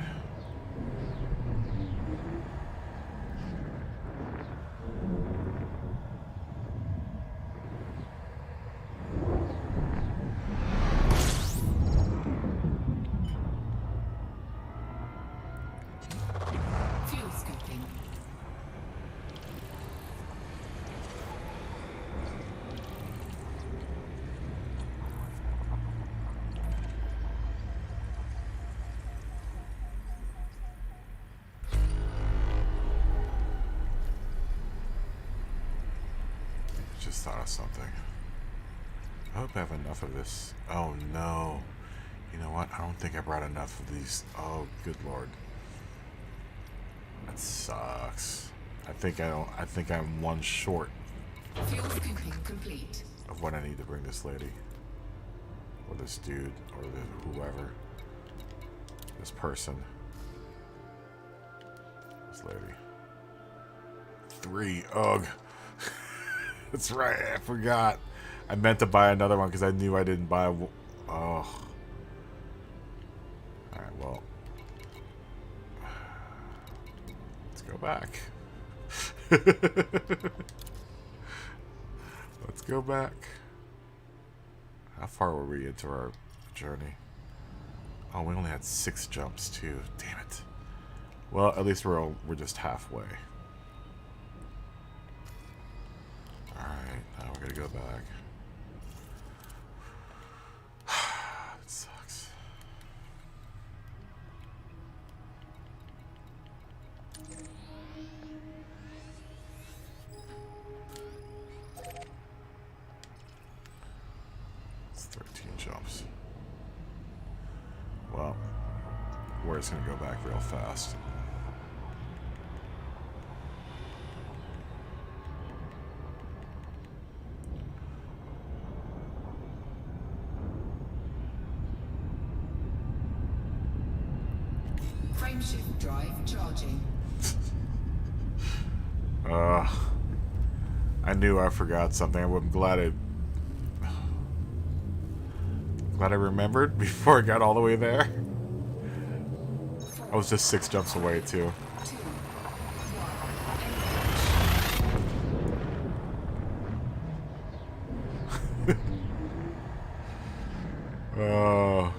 Speaker 3: Fuel scooping.
Speaker 1: Just thought of something. I hope I have enough of this. Oh no. You know what? I don't think I brought enough of these. Oh, good lord. That sucks. I think I'm one short
Speaker 3: Fuel scooping complete.
Speaker 1: of what I need to bring this lady. Or this dude. Or whoever. This person. This lady. 3. Ugh. That's right, I forgot. I meant to buy another one because I knew I didn't buy. Oh. Alright, well. Let's go back. Let's go back. How far were we into our journey? Oh, we only had 6 jumps too. Damn it. Well, at least we're just halfway. Alright, now we're gonna go back. It sucks. It's 13 jumps. Well, where it's going to go back real fast.
Speaker 3: Frameshift drive charging.
Speaker 1: I knew I forgot something. I'm glad I remembered before I got all the way there. I was just 6 jumps away too.
Speaker 3: 2, 1,
Speaker 1: Oh.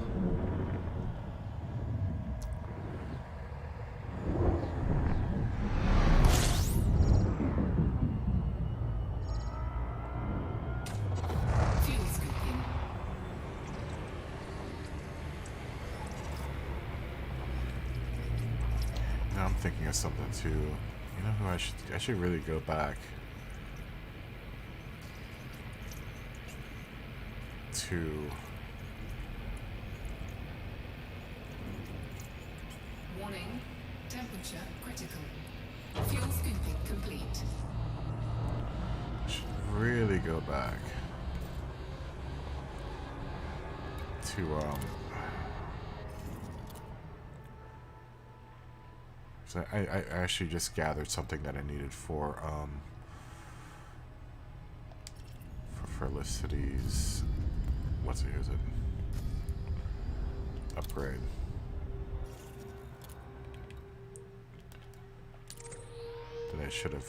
Speaker 3: fuel scooping.
Speaker 1: Now I'm thinking of something too. You know who I should really go back to.
Speaker 3: Warning. Temperature critical. Fuel scooping complete.
Speaker 1: I should really go back to so I actually just gathered something that I needed for Felicity's, what's it, is it? Upgrade. That I should have.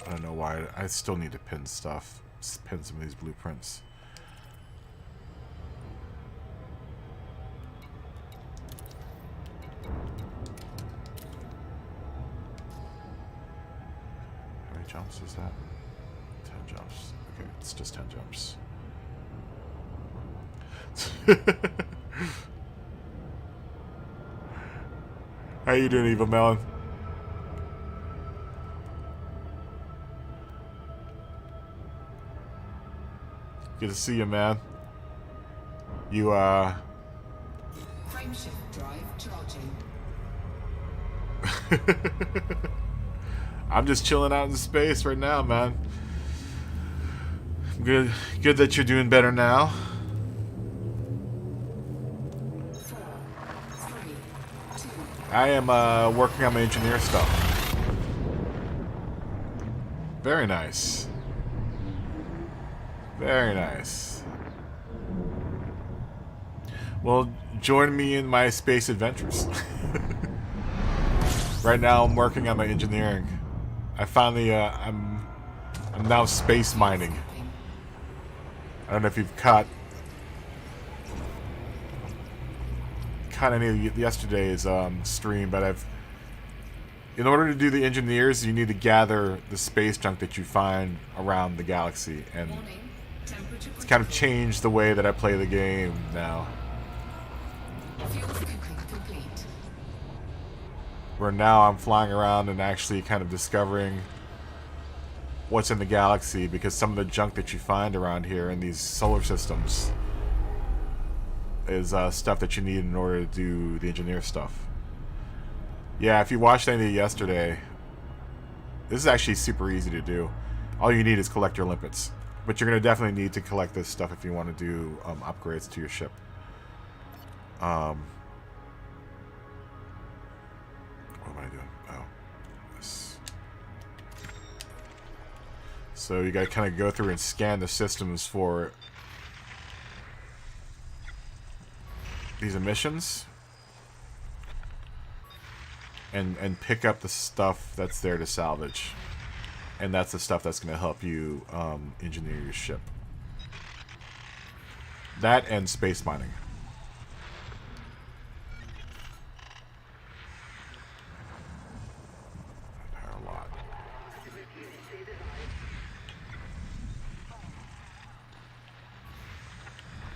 Speaker 1: I don't know why. I still need to pin stuff. Pin some of these blueprints. How many jumps is that? 10 jumps. Okay, it's just 10 jumps. How you doing, Evil Melon? Good to see you, man. You,
Speaker 3: Frameshift drive charging.
Speaker 1: I'm just chilling out in space right now, man. Good that you're doing better now.
Speaker 3: 4, 3, 2.
Speaker 1: I am, working on my engineer stuff. Very nice. Very nice. Well, join me in my space adventures. Right now, I'm working on my engineering. I finally, I'm now space mining. I don't know if you've caught any of yesterday's stream, but in order to do the engineers, you need to gather the space junk that you find around the galaxy, and
Speaker 3: Warning. Temperature
Speaker 1: it's kind of changed the way that I play the game now.
Speaker 3: Fuel scooping complete.
Speaker 1: Where now I'm flying around and actually kind of discovering what's in the galaxy, because some of the junk that you find around here in these solar systems is stuff that you need in order to do the engineer stuff. Yeah, if you watched any of yesterday, this is actually super easy to do. All you need is collect your limpets. But you're going to definitely need to collect this stuff if you want to do upgrades to your ship. What am I doing? Oh, this. So you got to kind of go through and scan the systems for these emissions, and pick up the stuff that's there to salvage. And that's the stuff that's going to help you engineer your ship. That and space mining. A lot.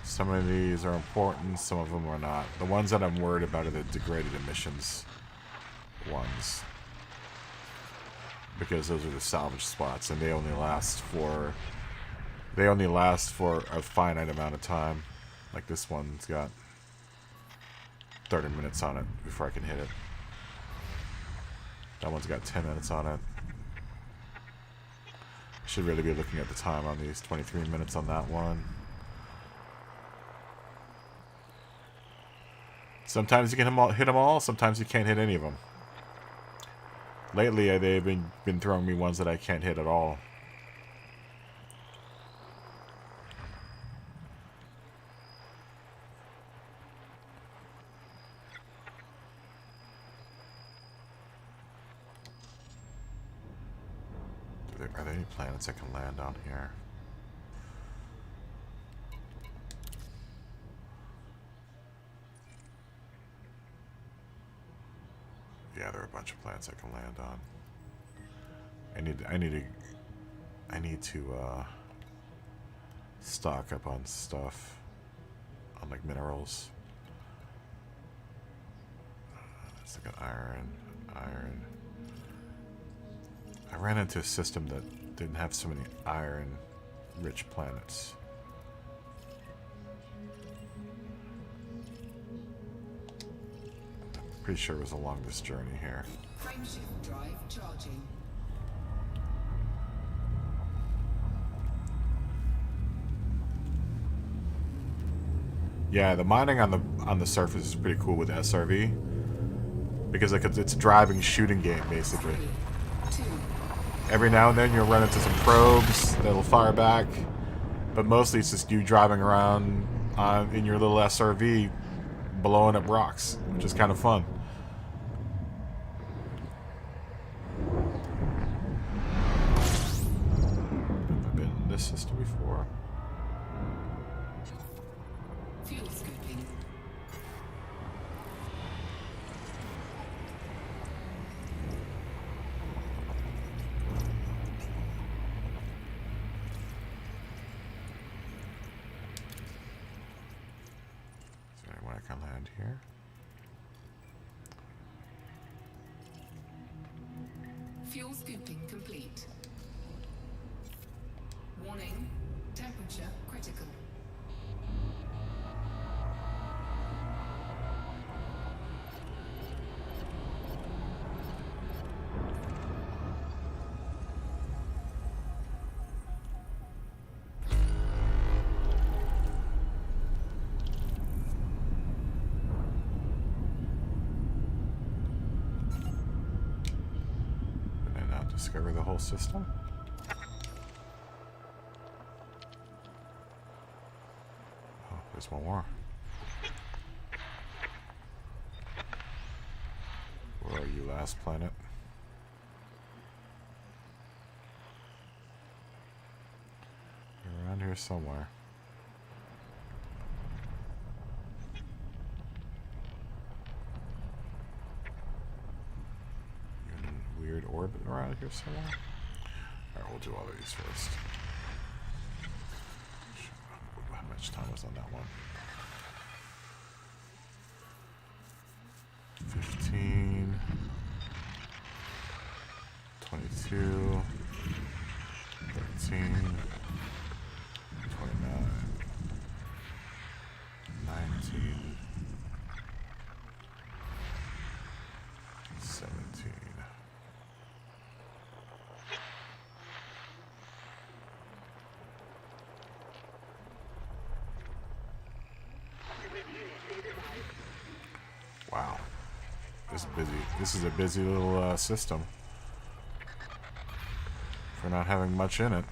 Speaker 1: Some of these are important, some of them are not. The ones that I'm worried about are the degraded emissions ones, because those are the salvage spots, and they only last for a finite amount of time. Like this one's got 30 minutes on it before I can hit it. That one's got 10 minutes on it. I should really be looking at the time on these. 23 minutes on that one. Sometimes you can hit them all, sometimes you can't hit any of them. Lately, they've been throwing me ones that I can't hit at all. Are there any planets I can land on here? Yeah, there are a bunch of planets I can land on. I need to stock up on stuff, on like minerals. Let's look at iron. I ran into a system that didn't have so many iron-rich planets. Pretty sure it was along this journey here.
Speaker 3: Frameshift drive charging.
Speaker 1: Yeah, the mining on the surface is pretty cool with SRV because like it's a driving shooting game basically.
Speaker 3: 3, 2,
Speaker 1: Every now and then you'll run into some probes that'll fire back, but mostly it's just you driving around in your little SRV blowing up rocks, which is kind of fun. Have I been in this system before?
Speaker 3: fuel scooping.
Speaker 1: Is there anyone I can land here?
Speaker 3: Fuel scooping complete. Warning, temperature critical.
Speaker 1: Did I not discover the whole system? Oh, there's one more. Where are you, last planet? You're around here somewhere. You're in a weird orbit around here somewhere? Alright, we'll do all of these first. How much time was on that one? 15, 22, 13, 29, 19, 17. Wow. This is a busy little system for not having much in it.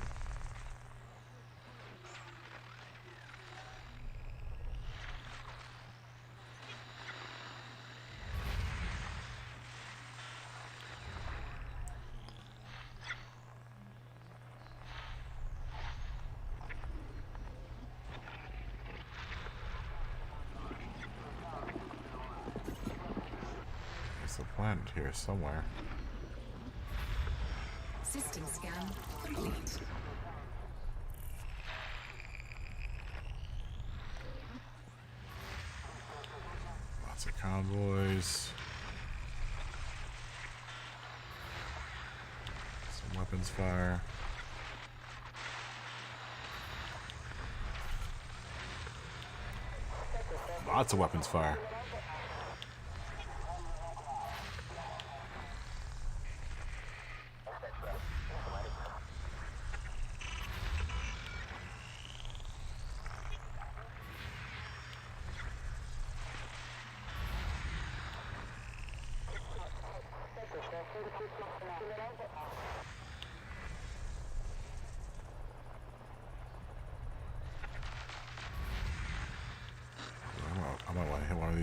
Speaker 1: There's a planet here somewhere.
Speaker 3: System scan complete.
Speaker 1: Lots of convoys. Some weapons fire. Lots of weapons fire.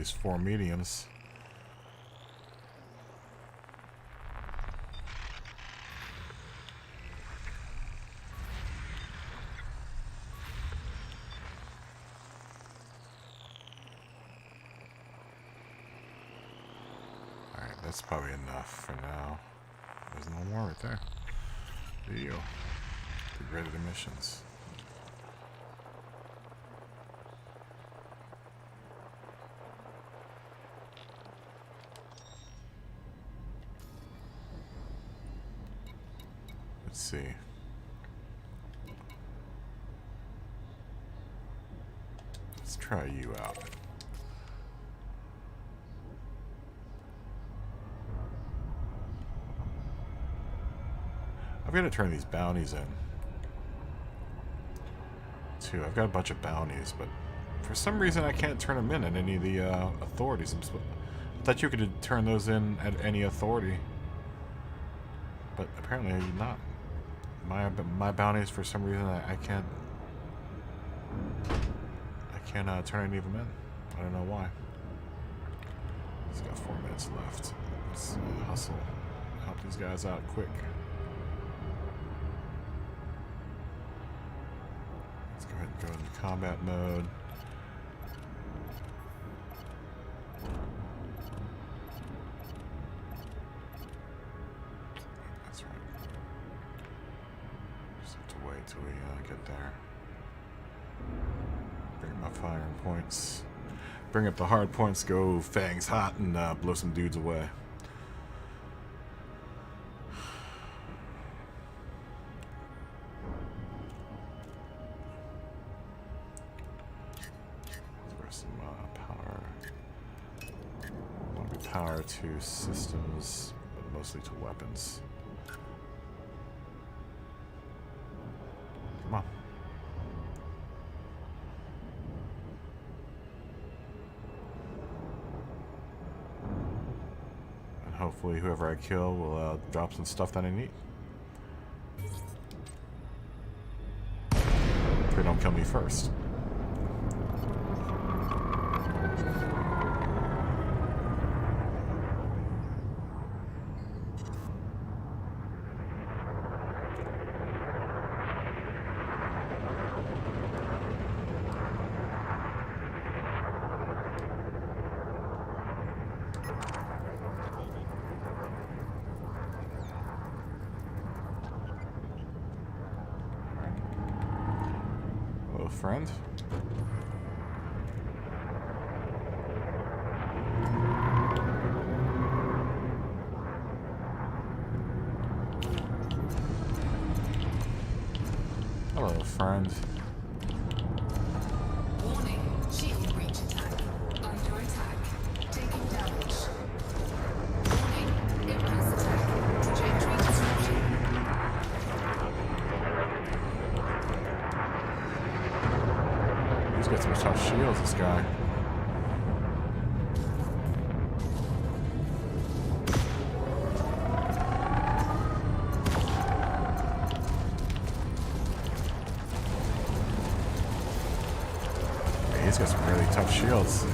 Speaker 1: least 4 mediums. Alright, that's probably enough for now. There's no more right there. Deal. Degraded emissions. Let's see. Let's try you out. I've got to turn these bounties in. Too. I've got a bunch of bounties, but for some reason I can't turn them in at any of the authorities. I thought you could turn those in at any authority, but apparently not. My bounties, for some reason, I can't turn any of them in. I don't know why. He's got 4 minutes left. Let's hustle. Help these guys out quick. Let's go ahead and go into combat mode. That's right. Just have to wait till we get there. Bring up my firing points. Bring up the hard points, go fangs hot, and blow some dudes away. Some power. I want to be power to systems, but mostly to weapons. Come on. And hopefully whoever I kill will drop some stuff that I need. If they don't kill me first. Friend. Hello, friend.
Speaker 3: Warning, shield breach attack. Under attack. Taking damage. Warning, impulse attack. Trajectory disruption.
Speaker 1: He's got some tough shields, this guy. Yeah, he's got some really tough shields.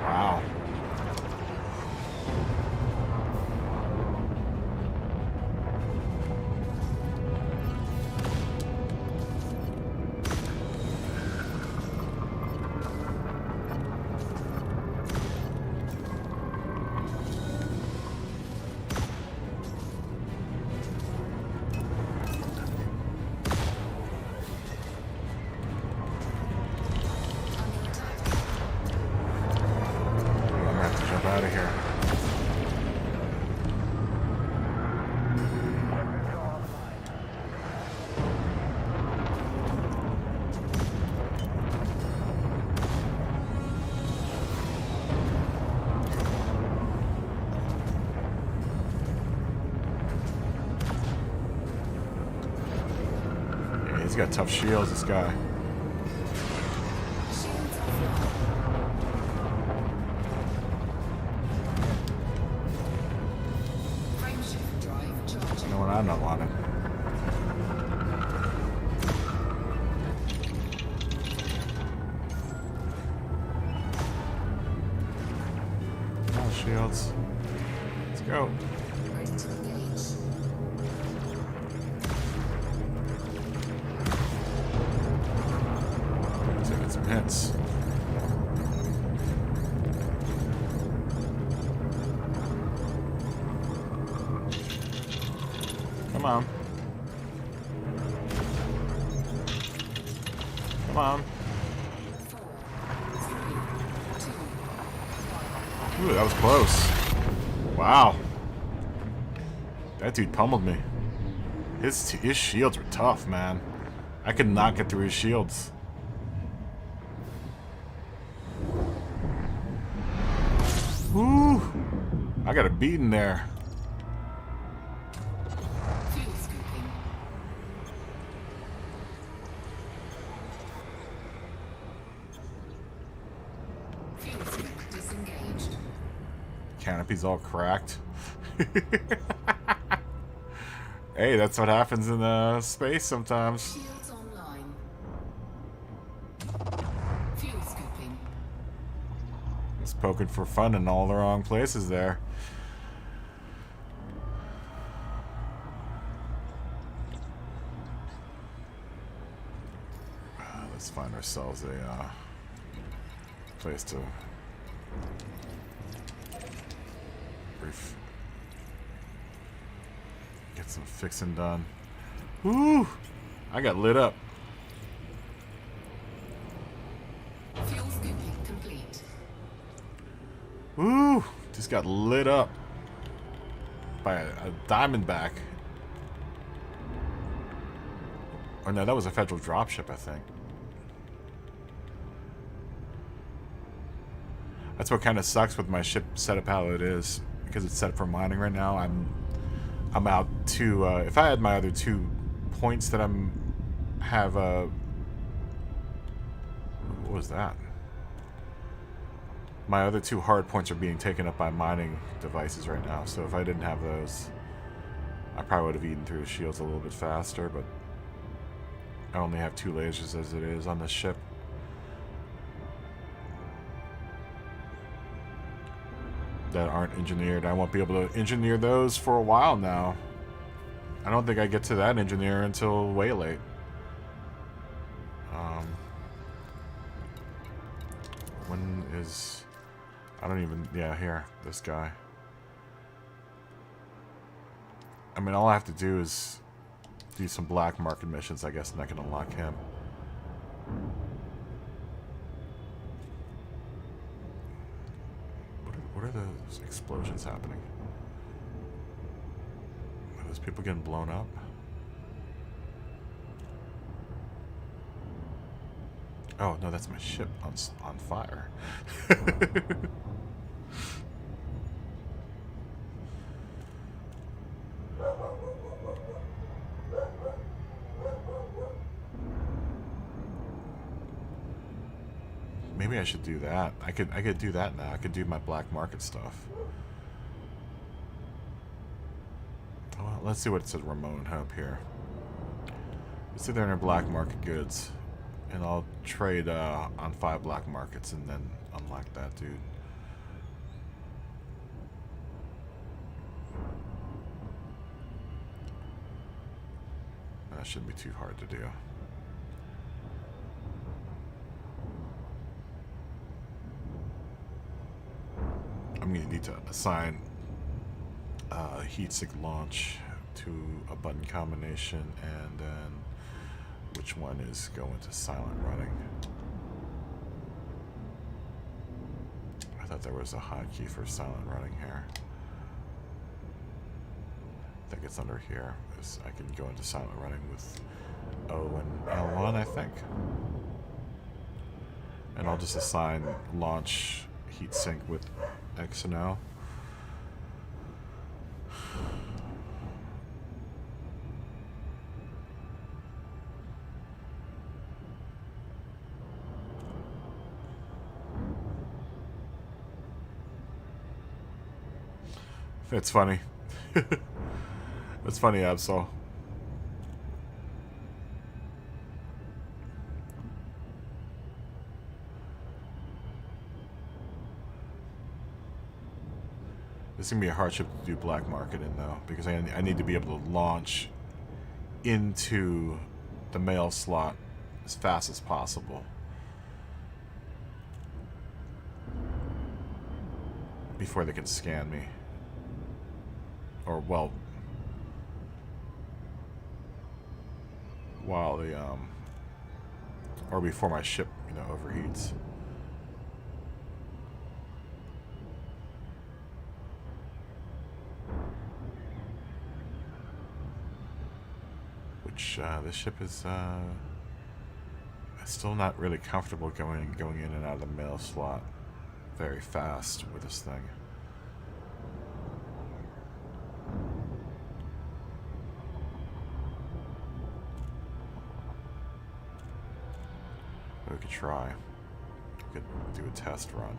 Speaker 1: Wow. Out of here. Yeah, he's got tough shields, this guy. You know what I'm not wanting. Let's go.
Speaker 3: Ready to engage.
Speaker 1: Taking some hits. Come on. Come on.
Speaker 3: 4, 3, 2,
Speaker 1: Ooh, that was close. Wow. That dude pummeled me. His shields were tough, man. I could not get through his shields. Woo! I got a beating there.
Speaker 3: fuel scooping. Fuel scoop disengaged.
Speaker 1: Canopy's all cracked. Hey, that's what happens in space sometimes.
Speaker 3: Shields online. Fuel scooping.
Speaker 1: It's poking for fun in all the wrong places there. Let's find ourselves a place to get some fixing done. Woo! I got lit up.
Speaker 3: Fuel scooping complete.
Speaker 1: Woo! Just got lit up by a diamondback. Or no, that was a federal dropship, I think. That's what kind of sucks with my ship set up how it is, because it's set up for mining right now. I'm out to if I had my other 2 points that have what was that? My other 2 hard points are being taken up by mining devices right now. So if I didn't have those, I probably would have eaten through the shields a little bit faster. But I only have 2 lasers as it is on this ship. That aren't engineered. I won't be able to engineer those for a while now. I don't think I get to that engineer until way late. When is... I don't even... Yeah, here. This guy. I mean, all I have to do is do some black market missions, I guess, and I can unlock him. What are those explosions happening? Are those people getting blown up? Oh, no, that's my ship on fire. Maybe I should do that. I could do that now. I could do my black market stuff. Oh, well, let's see what it says Ramon Hope here. Let's see they're in their black market goods. And I'll trade on 5 black markets and then unlock that dude. That shouldn't be too hard to do. I'm going to need to assign heat sink launch to a button combination, and then which one is going to silent running. I thought there was a hotkey for silent running here. I think it's under here. I can go into silent running with O and L1, I think. And I'll just assign launch heatsink with X and O. It's funny. It's funny, Absol. This is going to be a hardship to do black market in, though, because I need to be able to launch into the mail slot as fast as possible before they can scan me. Or, well, while the, or before my ship, you know, overheats. Which, this ship is, still not really comfortable going in and out of the mail slot very fast with this thing. We could try. We could do a test run.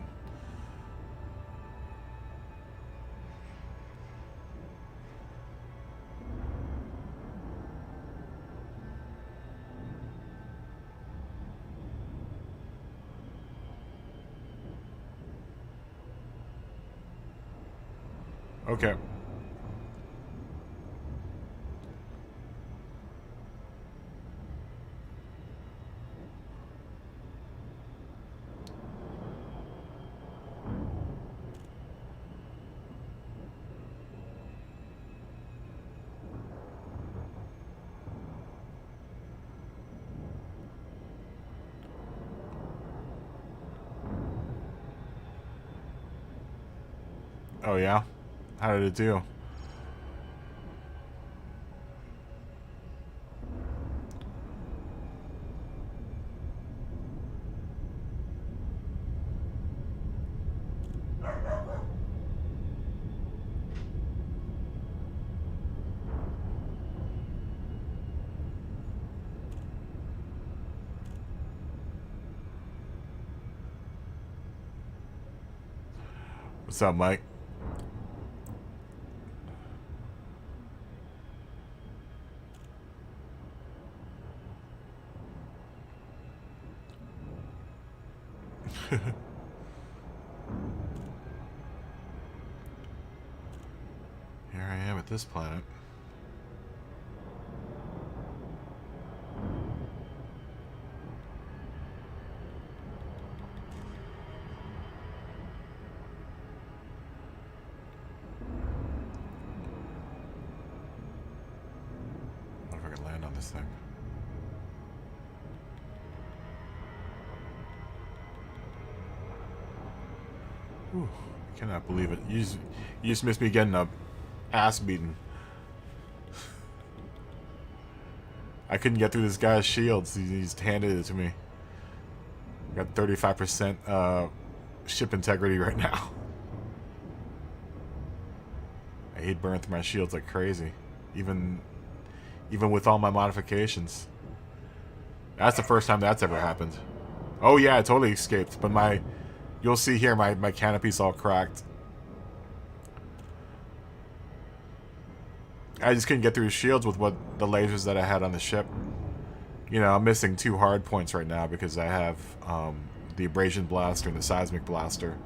Speaker 1: Okay. Oh yeah? How did it do? What's up, Mike? Here I am at this planet. I wonder if I can land on this thing. Whew, I cannot believe it. You just missed me getting a ass beaten. I couldn't get through this guy's shields. He just handed it to me. Got 35% ship integrity right now. I hate burning through my shields like crazy, even with all my modifications. That's the first time that's ever happened. Oh yeah, I totally escaped, but you'll see here my canopy's all cracked. I just couldn't get through shields with what the lasers that I had on the ship. You know, I'm missing 2 hard points right now because I have the abrasion blaster and the seismic blaster,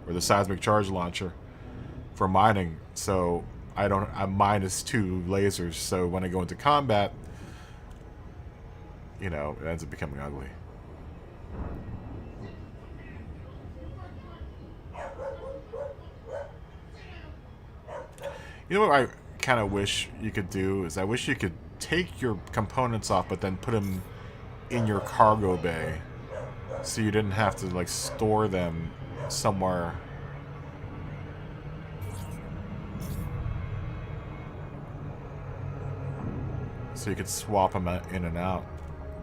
Speaker 1: or the seismic charge launcher for mining. So I'm -2 lasers. So when I go into combat, you know, it ends up becoming ugly. You know what I kind of wish you could do is I wish you could take your components off but then put them in your cargo bay so you didn't have to like store them somewhere. So you could swap them in and out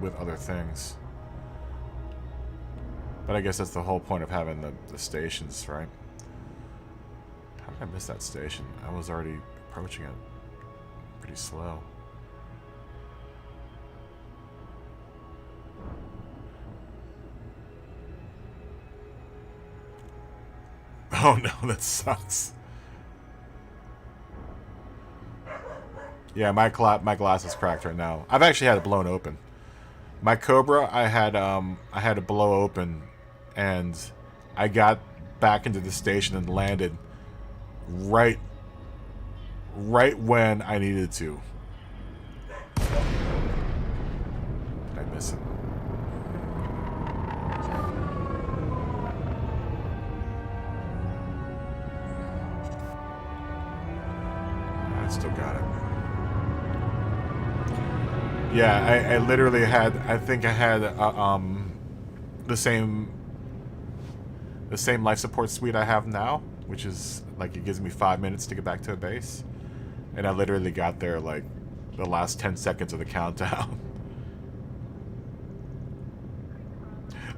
Speaker 1: with other things. But I guess that's the whole point of having the stations, right? How did I miss that station? I was already approaching it pretty slow. Oh no, that sucks. Yeah, my glass is cracked right now. I've actually had it blown open. My Cobra, I had to blow open, and I got back into the station and landed right when I needed to. Did I miss it? I still got it. Yeah, I literally had, I think I had the same life support suite I have now, which is like it gives me 5 minutes to get back to a base, and I literally got there like the last 10 seconds of the countdown.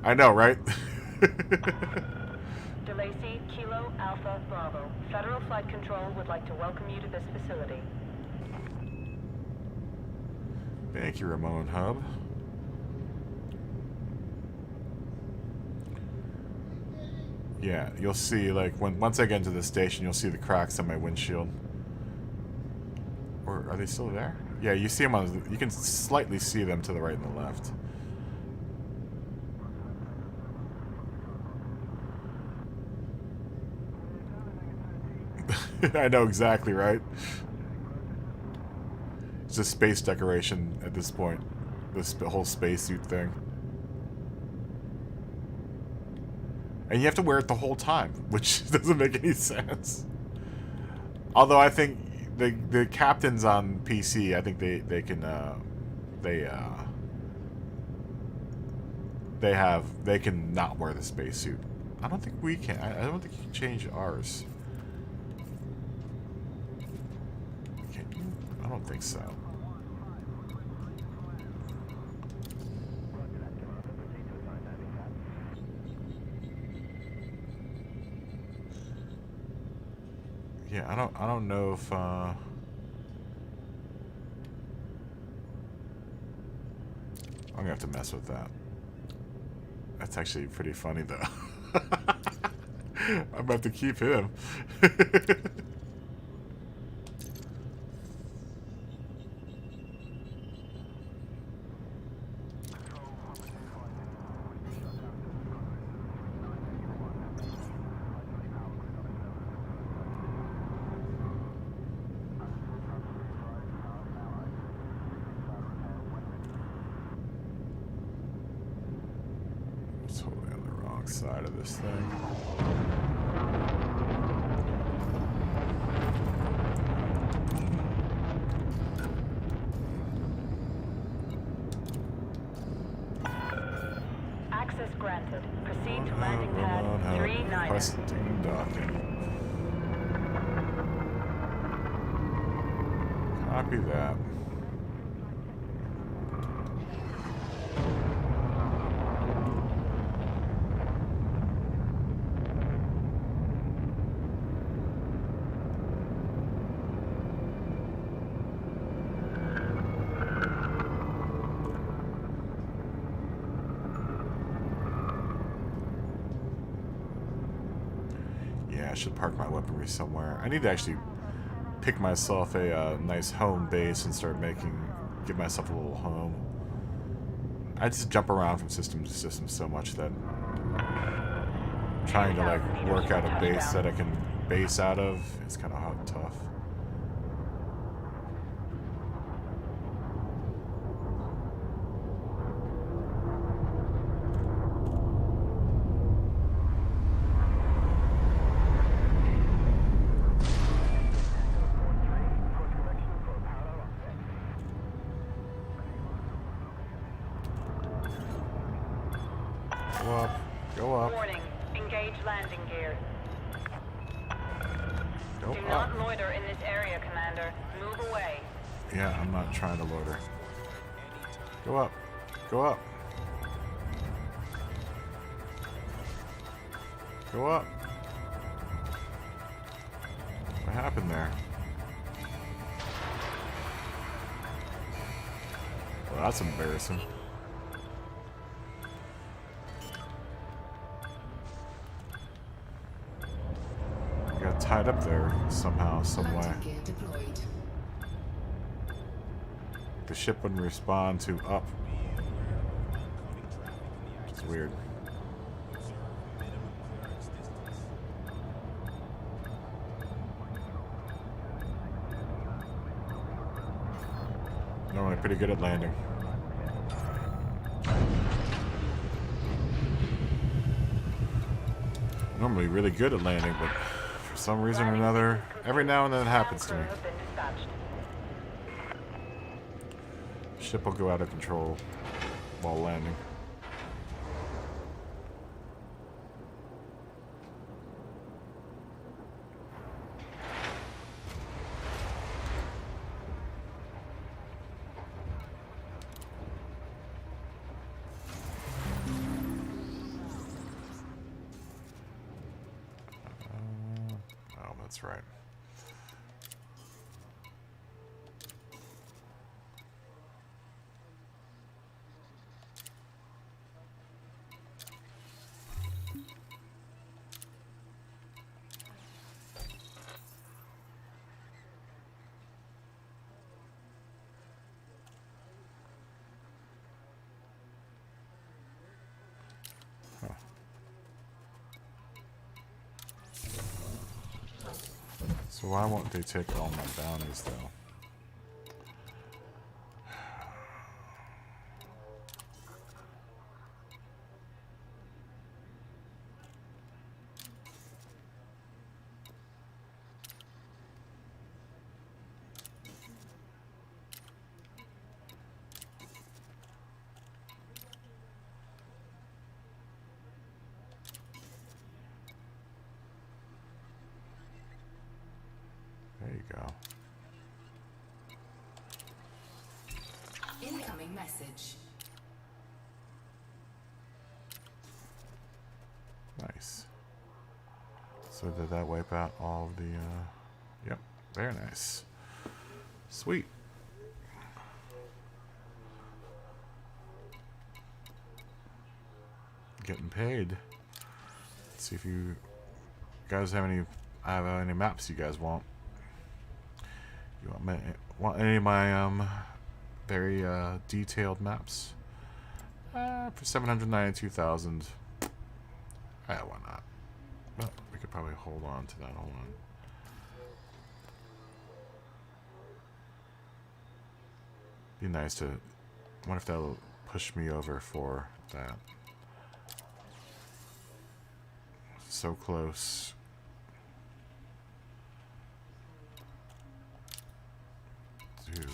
Speaker 1: I know, right?
Speaker 2: DeLacy, Kilo, Alpha, Bravo. Federal Flight Control would like to welcome you to this facility.
Speaker 1: Thank you, Ramon Hub. Yeah, you'll see, like, once I get into the station, you'll see the cracks on my windshield. Or are they still there? Yeah, you see them on. You can slightly see them to the right and the left. I know exactly, right? It's a space decoration at this point. This whole spacesuit thing. And you have to wear it the whole time, which doesn't make any sense. Although I think the captains on PC, I think they can they can not wear the spacesuit. I don't think we can. I don't think you can change ours. Can you? I don't think so. Yeah, I don't know if I'm gonna have to mess with that. That's actually pretty funny though. I'm about to keep him. Totally on the wrong side of this thing.
Speaker 2: Access granted. Proceed to landing pad 39.
Speaker 1: Requesting docking. Copy that. I should park my weaponry somewhere. I need to actually pick myself a nice home base and start give myself a little home. I just jump around from system to system so much that trying to like work out a base that I can base out of is kind of tough. Go up. Go up.
Speaker 2: Warning. Engage landing gear.
Speaker 1: Go
Speaker 2: Do
Speaker 1: up.
Speaker 2: not loiter in this area, Commander. Move away.
Speaker 1: Yeah, I'm not trying to loiter. Go up. Go up. Go up. What happened there? Well, that's embarrassing. Got tied up there somehow, some way.
Speaker 3: Landing gear deployed.
Speaker 1: The ship wouldn't respond to up. It's weird. Normally pretty good at landing. Normally really good at landing, but for some reason or another, every now and then it happens to me. Ship will go out of control while landing. Oh, that's right. So why won't they take all my bounties, though? There you go.
Speaker 3: Incoming message.
Speaker 1: Nice. So did that wipe out all of the, yep, very nice. Sweet. Getting paid. Let's see if you guys have any maps you guys want. You want any of my very detailed maps? For 792,000. Why not? Well, we could probably hold on to that. Hold on. Be nice to. I wonder if that'll push me over for that. So close. Dude.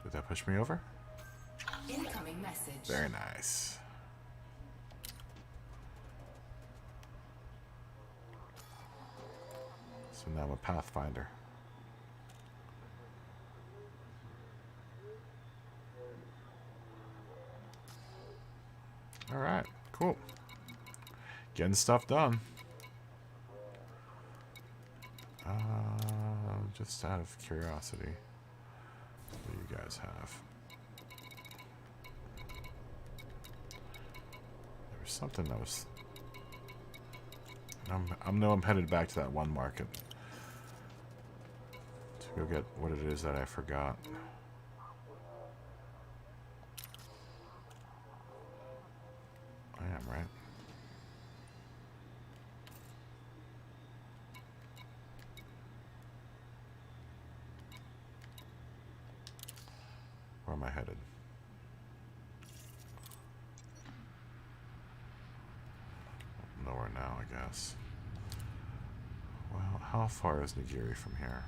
Speaker 1: Did that push me over?
Speaker 3: Incoming message.
Speaker 1: Very nice. So now I'm a Pathfinder. Alright, cool. Getting stuff done. Just out of curiosity, what do you guys have? There was something that was... I'm headed back to that one market to go get what it is that I forgot. I am, right? Where am I headed? Nowhere now, I guess. Well, how far is Nigiri from here?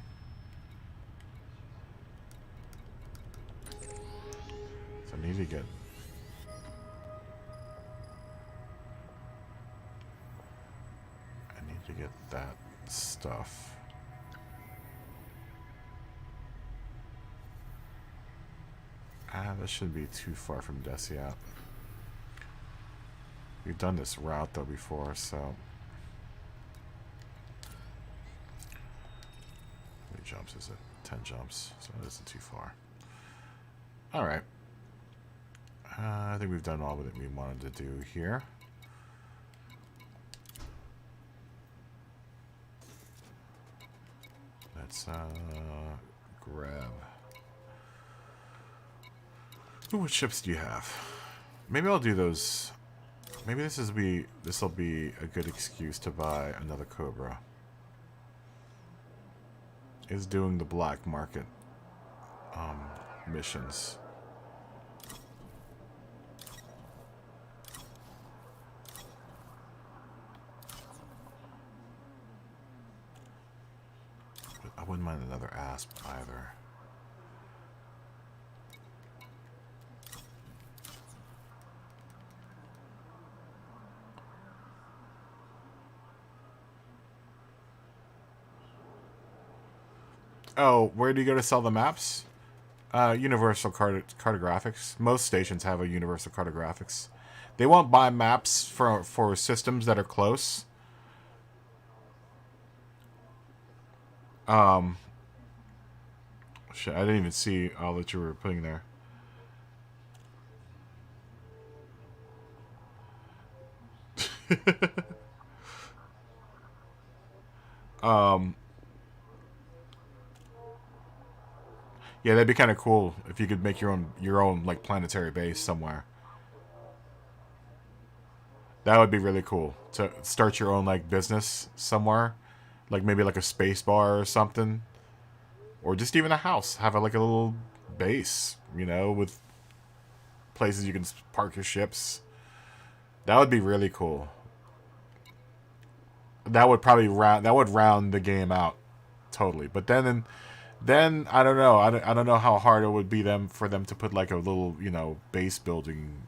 Speaker 1: So I need to get... I need to get that stuff. That shouldn't be too far from Desiat. We've done this route though before, so... How many jumps is it? 10 jumps, so it isn't too far. Alright. I think we've done all that we wanted to do here. Let's grab... Ooh, what ships do you have? Maybe I'll do those. Maybe this will be a good excuse to buy another Cobra. Is doing the black market missions. But I wouldn't mind another asp either. Oh, where do you go to sell the maps? Universal Cartographics. Most stations have a Universal Cartographics. They won't buy maps for systems that are close. Shit, I didn't even see all that you were putting there. Yeah, that'd be kind of cool if you could make your own like planetary base somewhere. That would be really cool to start your own like business somewhere, like maybe like a space bar or something, or just even a house. Have like a little base, with places you can park your ships. That would be really cool. That would probably round the game out totally. But then I don't know. I don't know how hard it would be for them to put like a little base building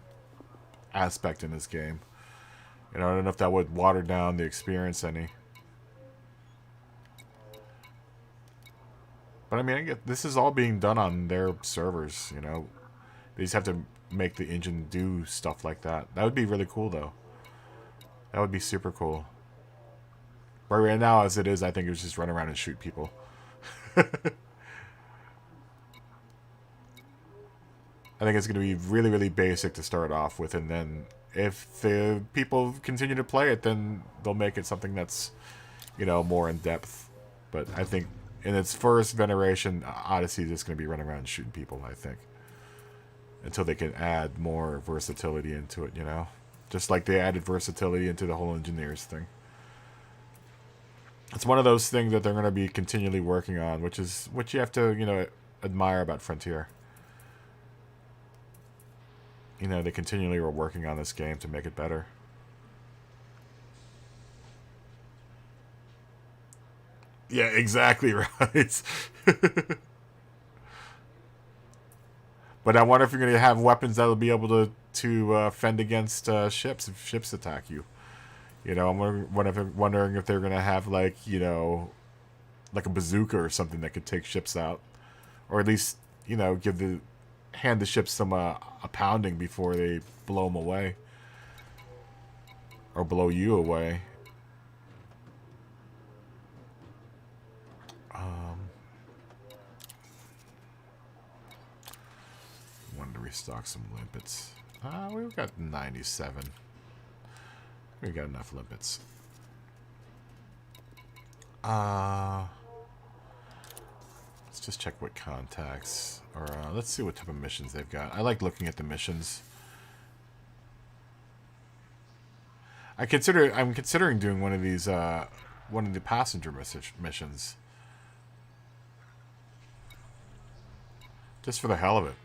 Speaker 1: aspect in this game. I don't know if that would water down the experience any. But I mean, I get this is all being done on their servers. They just have to make the engine do stuff like that. That would be really cool, though. That would be super cool. But right now, as it is, I think it was just run around and shoot people. I think it's going to be really, really basic to start off with, and then if the people continue to play it, then they'll make it something that's, more in depth. But I think in its first veneration, Odyssey is just going to be running around and shooting people, I think. Until they can add more versatility into it, Just like they added versatility into the whole engineers thing. It's one of those things that they're going to be continually working on, which is what you have to, admire about Frontier. They continually are working on this game to make it better. Yeah, exactly right. But I wonder if you're going to have weapons that'll be able to fend against ships if ships attack you. I'm wondering if they're going to have like like a bazooka or something that could take ships out, or at least hand the ships some a pounding before they blow them away or blow you away. Wanted to restock some limpets. We've got 97. We got enough limpets. Let's just check what contacts, or let's see what type of missions they've got. I like looking at the missions. I'm considering doing one of these, one of the passenger missions, just for the hell of it,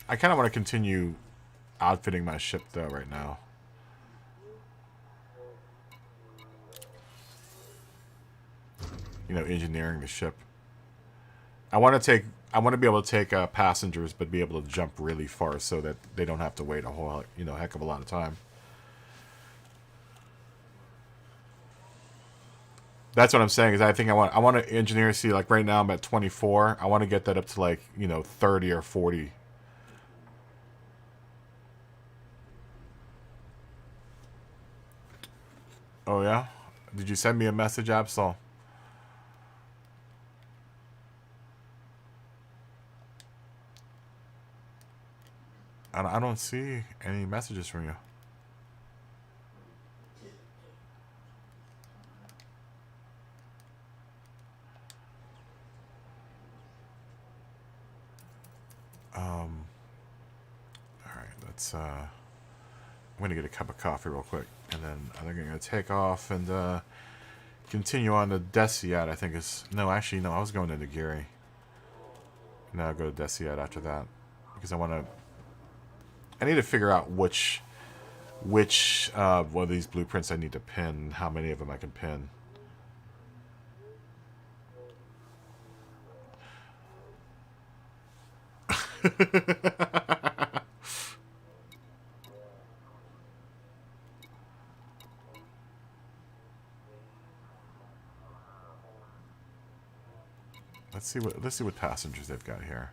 Speaker 1: I kind of want to continue outfitting my ship though right now. Engineering the ship. I want to be able to take passengers, but be able to jump really far so that they don't have to wait a whole, heck of a lot of time. That's what I'm saying. Is I think I want to engineer. See, like right now I'm at 24. I want to get that up to like 30 or 40. Oh yeah, did you send me a message, Absol? I don't see any messages from you. Alright, let's I'm gonna get a cup of coffee real quick, and then I think I'm gonna take off and continue on to Desiat, I think is... No, actually, no, I was going into Geary. Now I'll go to Desiat after that. Because I want to... I need to figure out which one of these blueprints I need to pin, how many of them I can pin. Let's see what passengers they've got here.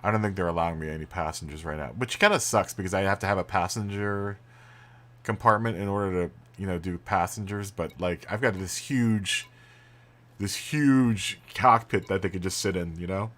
Speaker 1: I don't think they're allowing me any passengers right now, which kind of sucks because I have to have a passenger compartment in order to, you know, do passengers. But like, I've got this huge cockpit that they could just sit in, you know.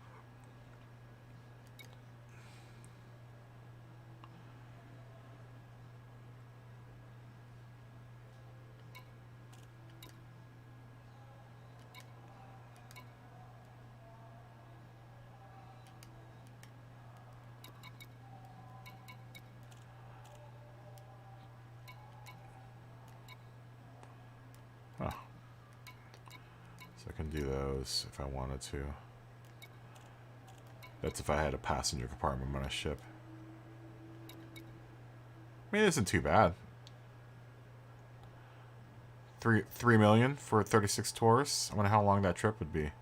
Speaker 1: So I can do those if I wanted to. That's if I had a passenger compartment on a ship. I mean, it isn't too bad. 3 million for 36 tours. I wonder how long that trip would be.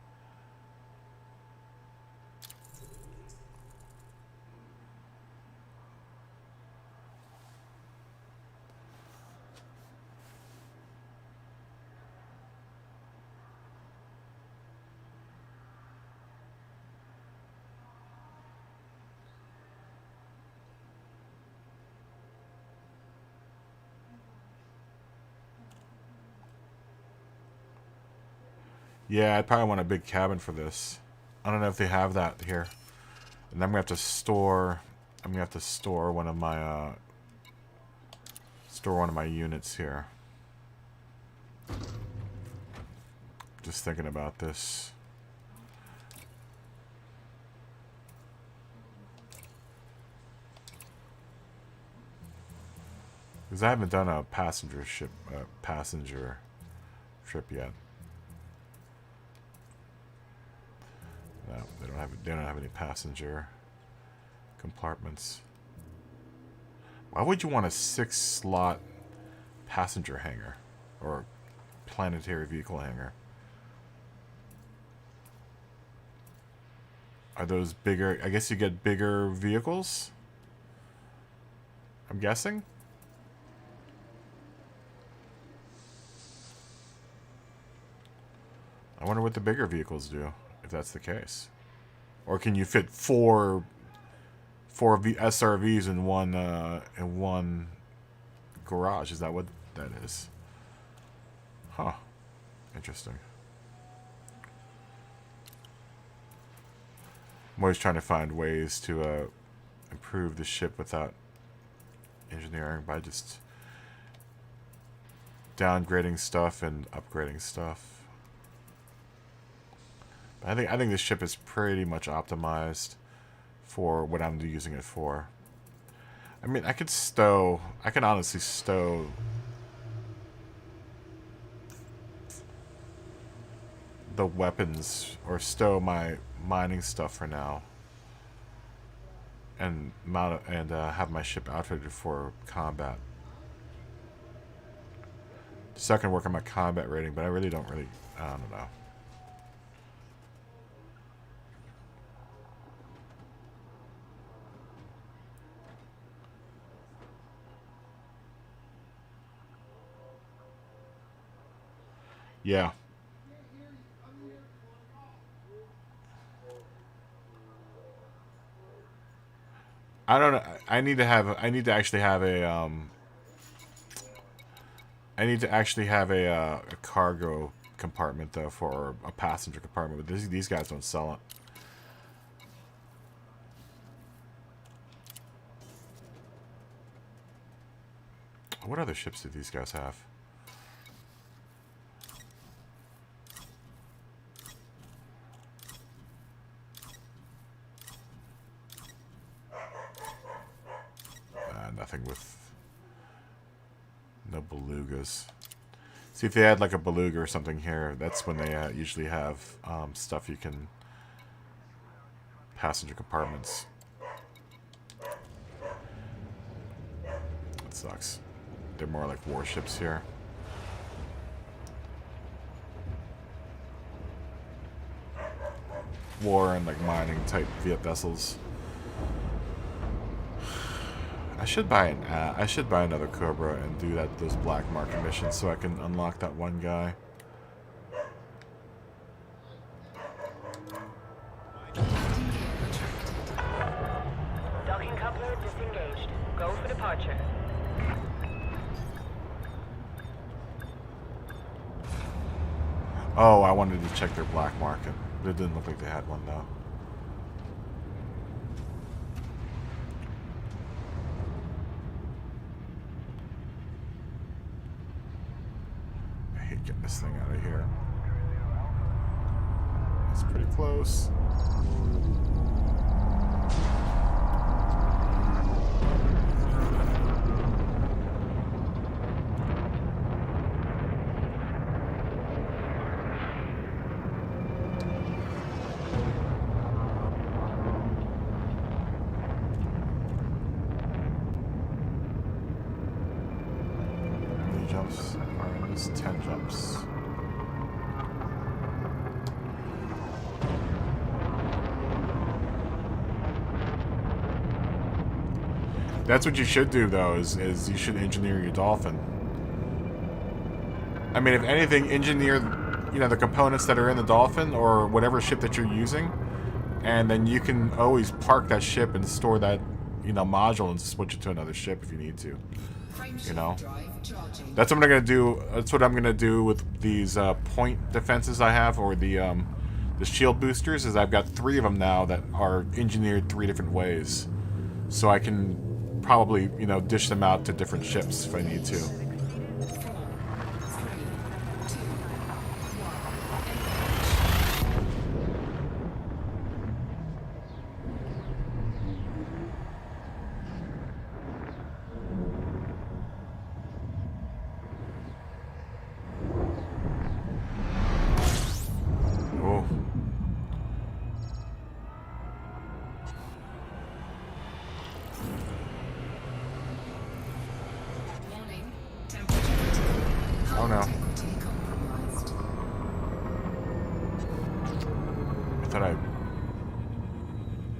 Speaker 1: Yeah, I'd probably want a big cabin for this. I don't know if they have that here. And I'm gonna have to store. I'm gonna have to store one of my units here. Just thinking about this. Because I haven't done a passenger trip yet. No, they don't have any passenger compartments. Why would you want a 6-slot passenger hangar or planetary vehicle hangar? Are those bigger? I guess you get bigger vehicles? I'm guessing. I wonder what the bigger vehicles do, if that's the case. Or can you fit four SRVs in one garage? Is that what that is? Huh. Interesting. I'm always trying to find ways to improve the ship without engineering by just downgrading stuff and upgrading stuff. I think this ship is pretty much optimized for what I'm using it for. I mean, I can honestly stow the weapons or stow my mining stuff for now, and have my ship outfitted for combat. So I can work on my combat rating, but I don't know. Yeah. I don't know. I need to actually have a cargo compartment though, for a passenger compartment, but these guys don't sell it. What other ships do these guys have? Nothing with no belugas. See if they had like a beluga or something here. That's when they usually have stuff you can passenger compartments. That sucks. They're more like warships here. War and like mining type vessels. I should buy another Cobra and do those black market missions so I can unlock that one guy.
Speaker 2: Docking coupler disengaged. Go for departure.
Speaker 1: Oh, I wanted to check their black market. It didn't look like they had one though. I hate getting this thing out of here. It's pretty close. Jumps are in this 10 jumps. That's what you should do though, is you should engineer your Dolphin. I mean, if anything, engineer, you know, the components that are in the Dolphin or whatever ship that you're using, and then you can always park that ship and store that, you know, module and switch it to another ship if you need to. You know, that's what I'm gonna do. That's what I'm gonna do with these point defenses I have, or the shield boosters. Is I've got 3 of them now that are engineered 3 different ways, so I can probably, you know, dish them out to different ships if I need to. Oh no.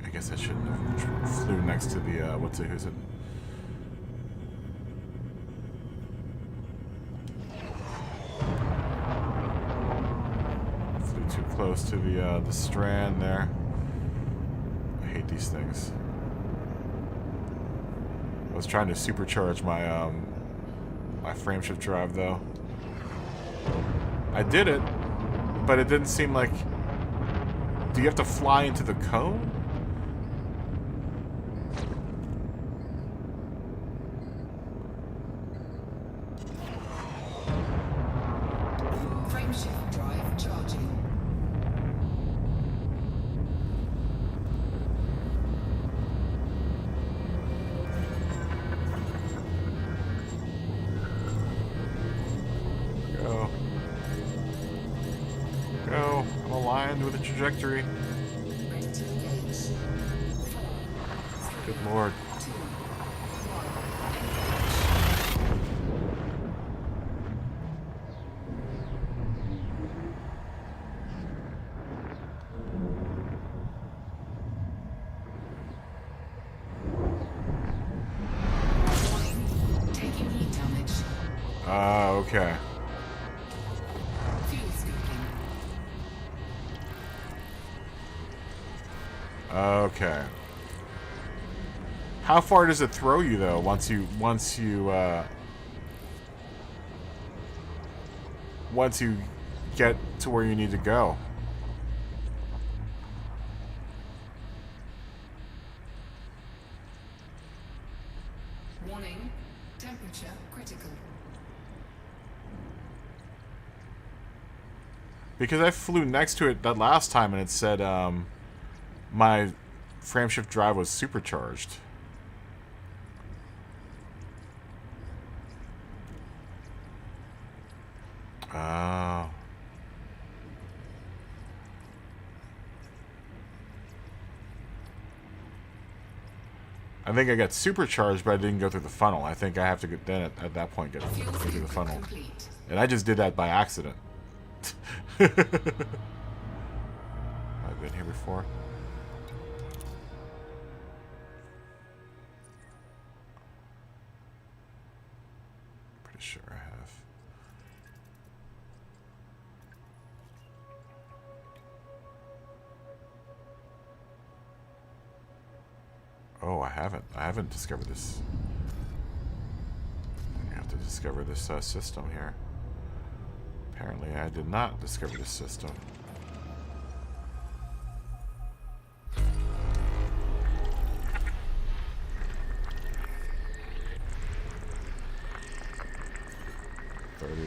Speaker 1: I guess I shouldn't have flew next to the, who's it? Flew too close to the strand there. I hate these things. I was trying to supercharge my, my frameshift drive though. I did it, but it didn't seem like... Do you have to fly into the cone?
Speaker 3: Frameshift drive charging.
Speaker 1: Go. I'm aligned with the trajectory. Good lord.
Speaker 3: Taking heat damage.
Speaker 1: Okay.
Speaker 3: Fuel scooping.
Speaker 1: Okay. How far does it throw you though? Once you get to where you need to go.
Speaker 3: Warning. Temperature critical.
Speaker 1: Because I flew next to it that last time and it said my frameshift drive was supercharged. Oh. I think I got supercharged, but I didn't go through the funnel. I think I have to get then at that point get through the funnel.
Speaker 3: Complete.
Speaker 1: And I just did that by accident. I've been here before. Pretty sure I have. Oh, I haven't. I haven't discovered this. I have to discover this system here. Apparently, I did not discover this system.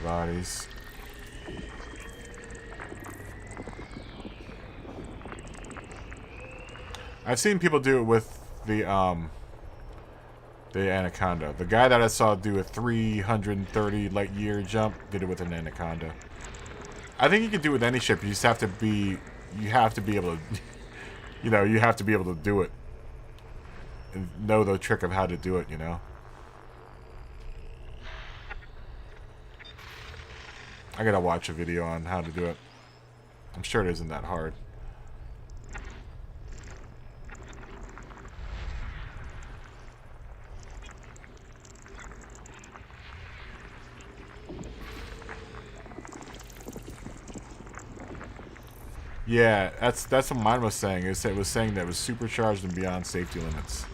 Speaker 1: Bodies. I've seen people do it with the Anaconda. The guy that I saw do a 330 light year jump did it with an Anaconda. I think you can do it with any ship. You just have to be able to, you know, you have to be able to do it and know the trick of how to do it, you know. I gotta watch a video on how to do it. I'm sure it isn't that hard. Yeah, that's what mine was saying. It was saying that it was supercharged and beyond safety limits.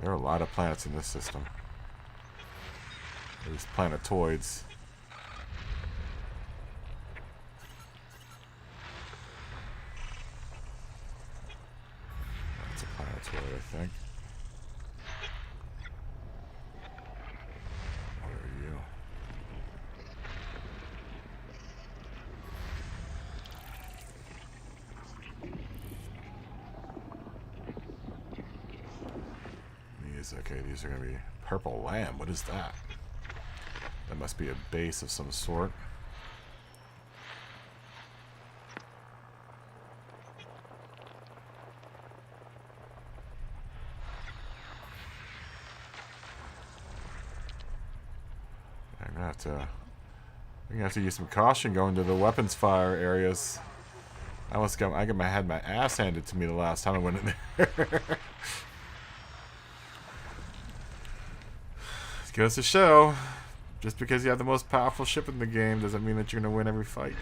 Speaker 1: There are a lot of planets in this system. These planetoids. That's a planetoid, I think. What are you? Okay, these are gonna be purple lamb. What is that? That must be a base of some sort. I'm gonna have to use some caution going to the weapons fire areas. I had my ass handed to me the last time I went in there. Goes to show, just because you have the most powerful ship in the game doesn't mean that you're gonna win every fight.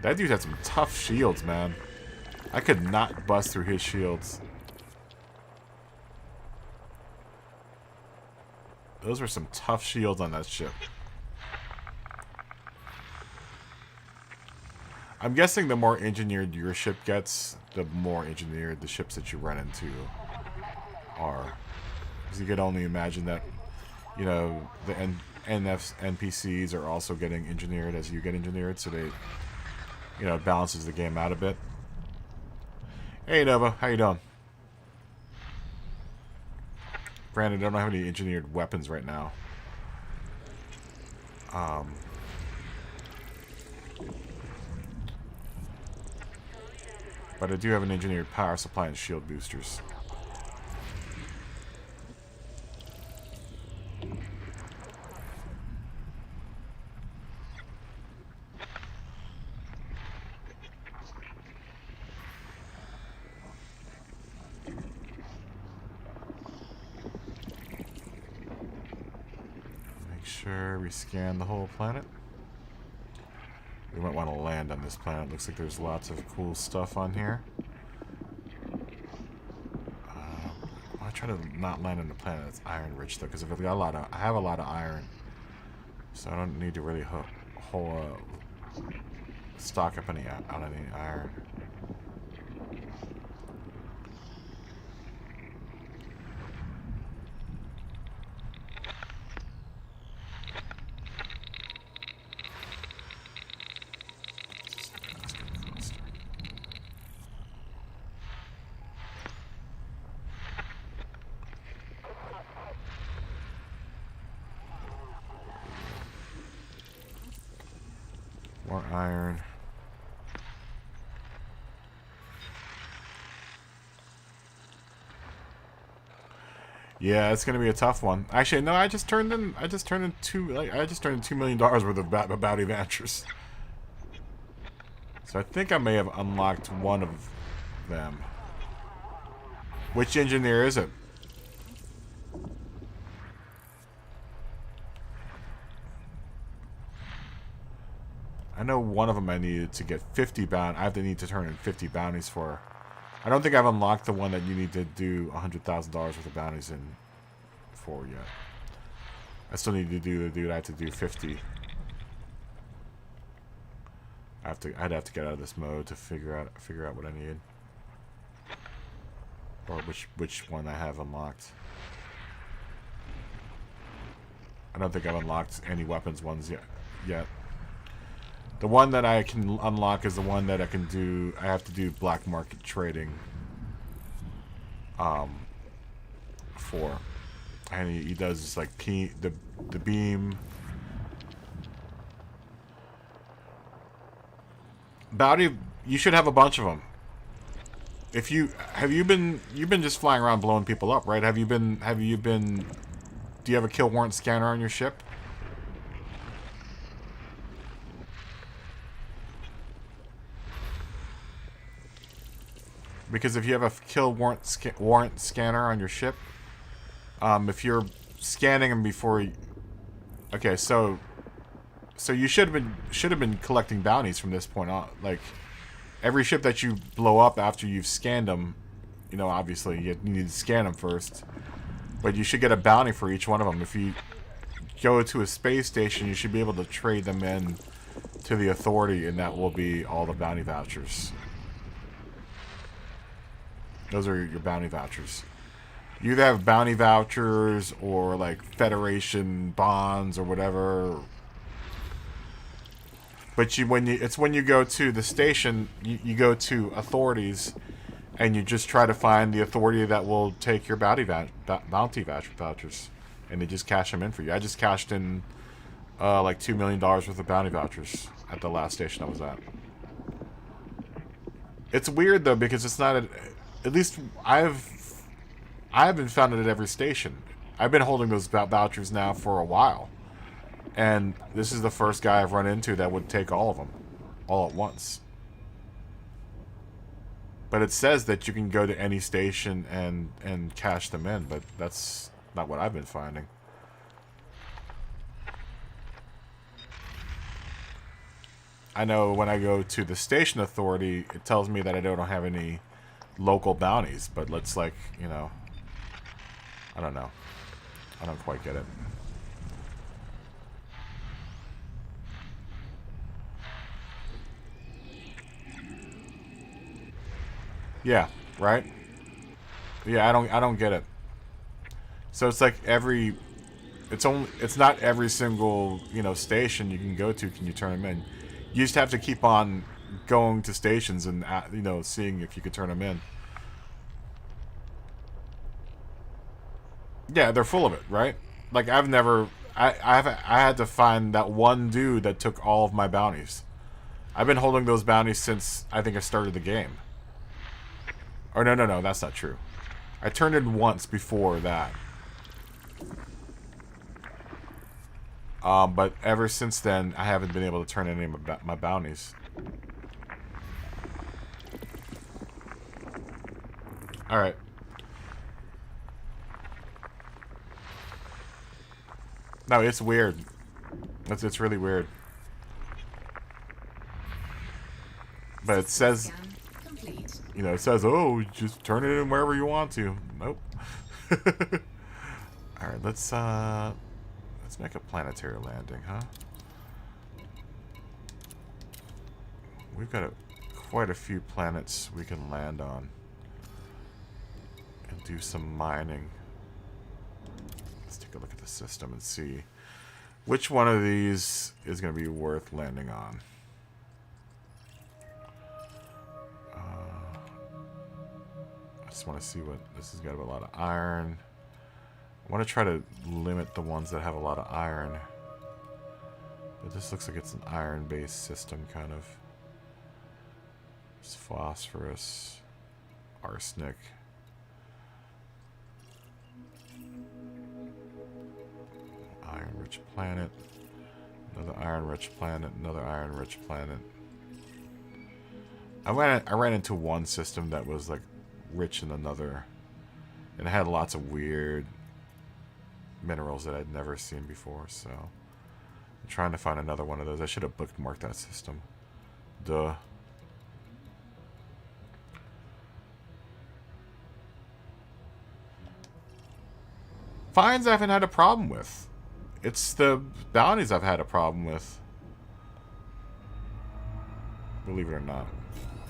Speaker 1: That dude had some tough shields, man. I could not bust through his shields. Those were some tough shields on that ship. I'm guessing the more engineered your ship gets, the more engineered the ships that you run into are. Because you could only imagine that, you know, the NPCs are also getting engineered as you get engineered, so they, you know, it balances the game out a bit. Hey Nova, how you doing? Granted, I don't have any engineered weapons right now. But I do have an engineered power supply and shield boosters. Sure, we scan the whole planet. We might want to land on this planet. Looks like there's lots of cool stuff on here. try to not land on the planet that's iron rich though, because I've got a lot of, I have a lot of iron, so I don't need to really stock up any on any iron. More iron. Yeah, it's gonna be a tough one. Actually, no, I just turned in $2 million worth of bounty vouchers. So I think I may have unlocked one of them. Which engineer is it? I know one of them I needed to get 50 bounty. I have to need to turn in 50 bounties for. I don't think I've unlocked the one that you need to do $100,000 worth of bounties in for yet. I still need to do the dude. I have to do 50. I'd have to get out of this mode to figure out what I need, or which one I have unlocked. I don't think I've unlocked any weapons ones yet. The one that I can unlock is the one that I can do. I have to do black market trading. For, and he does like the beam. Bounty. You should have a bunch of them. If you've been just flying around blowing people up, right? Have you been? Do you have a kill warrant scanner on your ship? Because if you have a kill warrant scanner on your ship, if you're scanning them before, okay, so you should have been collecting bounties from this point on. Like every ship that you blow up after you've scanned them, you know, obviously you need to scan them first, but you should get a bounty for each one of them. If you go to a space station, you should be able to trade them in to the Authority, and that will be all the bounty vouchers. Those are your bounty vouchers. You either have bounty vouchers or like Federation bonds or whatever. But it's when you go to the station, you go to authorities, and you just try to find the authority that will take your bounty vouchers, and they just cash them in for you. I just cashed in like $2 million worth of bounty vouchers at the last station I was at. It's weird though, because it's not at least I haven't found it at every station. I've been holding those vouchers now for a while, and this is the first guy I've run into that would take all of them, all at once. But it says that you can go to any station and cash them in, but that's not what I've been finding. I know when I go to the station authority, it tells me that I don't have any local bounties, but let's, like, you know, I don't know. I don't quite get it. Yeah, right? Yeah, I don't get it. So it's like it's not every single, you know, station you can go to can you turn them in. You just have to keep on going to stations and, you know, seeing if you could turn them in. Yeah, they're full of it, right? Like I had to find that one dude that took all of my bounties. I've been holding those bounties since I think I started the game. Or no, that's not true. I turned in once before that. But ever since then, I haven't been able to turn in any of my bounties. Alright. No, it's weird. It's really weird. But it says...
Speaker 3: Scan complete.
Speaker 1: You know, it says, oh, just turn it in wherever you want to. Nope. Alright, let's make a planetary landing, huh? We've got quite a few planets we can land on. And do some mining. Let's take a look at the system and see which one of these is going to be worth landing on. I just want to see what this has got. A lot of iron. I want to try to limit the ones that have a lot of iron. But this looks like it's an iron-based system, kind of. There's phosphorus, arsenic. Iron-rich planet. Another iron-rich planet. Another iron-rich planet. I ran into one system that was like rich in another, and it had lots of weird minerals that I'd never seen before. So I'm trying to find another one of those. I should have bookmarked that system. Duh. Finds I haven't had a problem with. It's the bounties I've had a problem with. Believe it or not.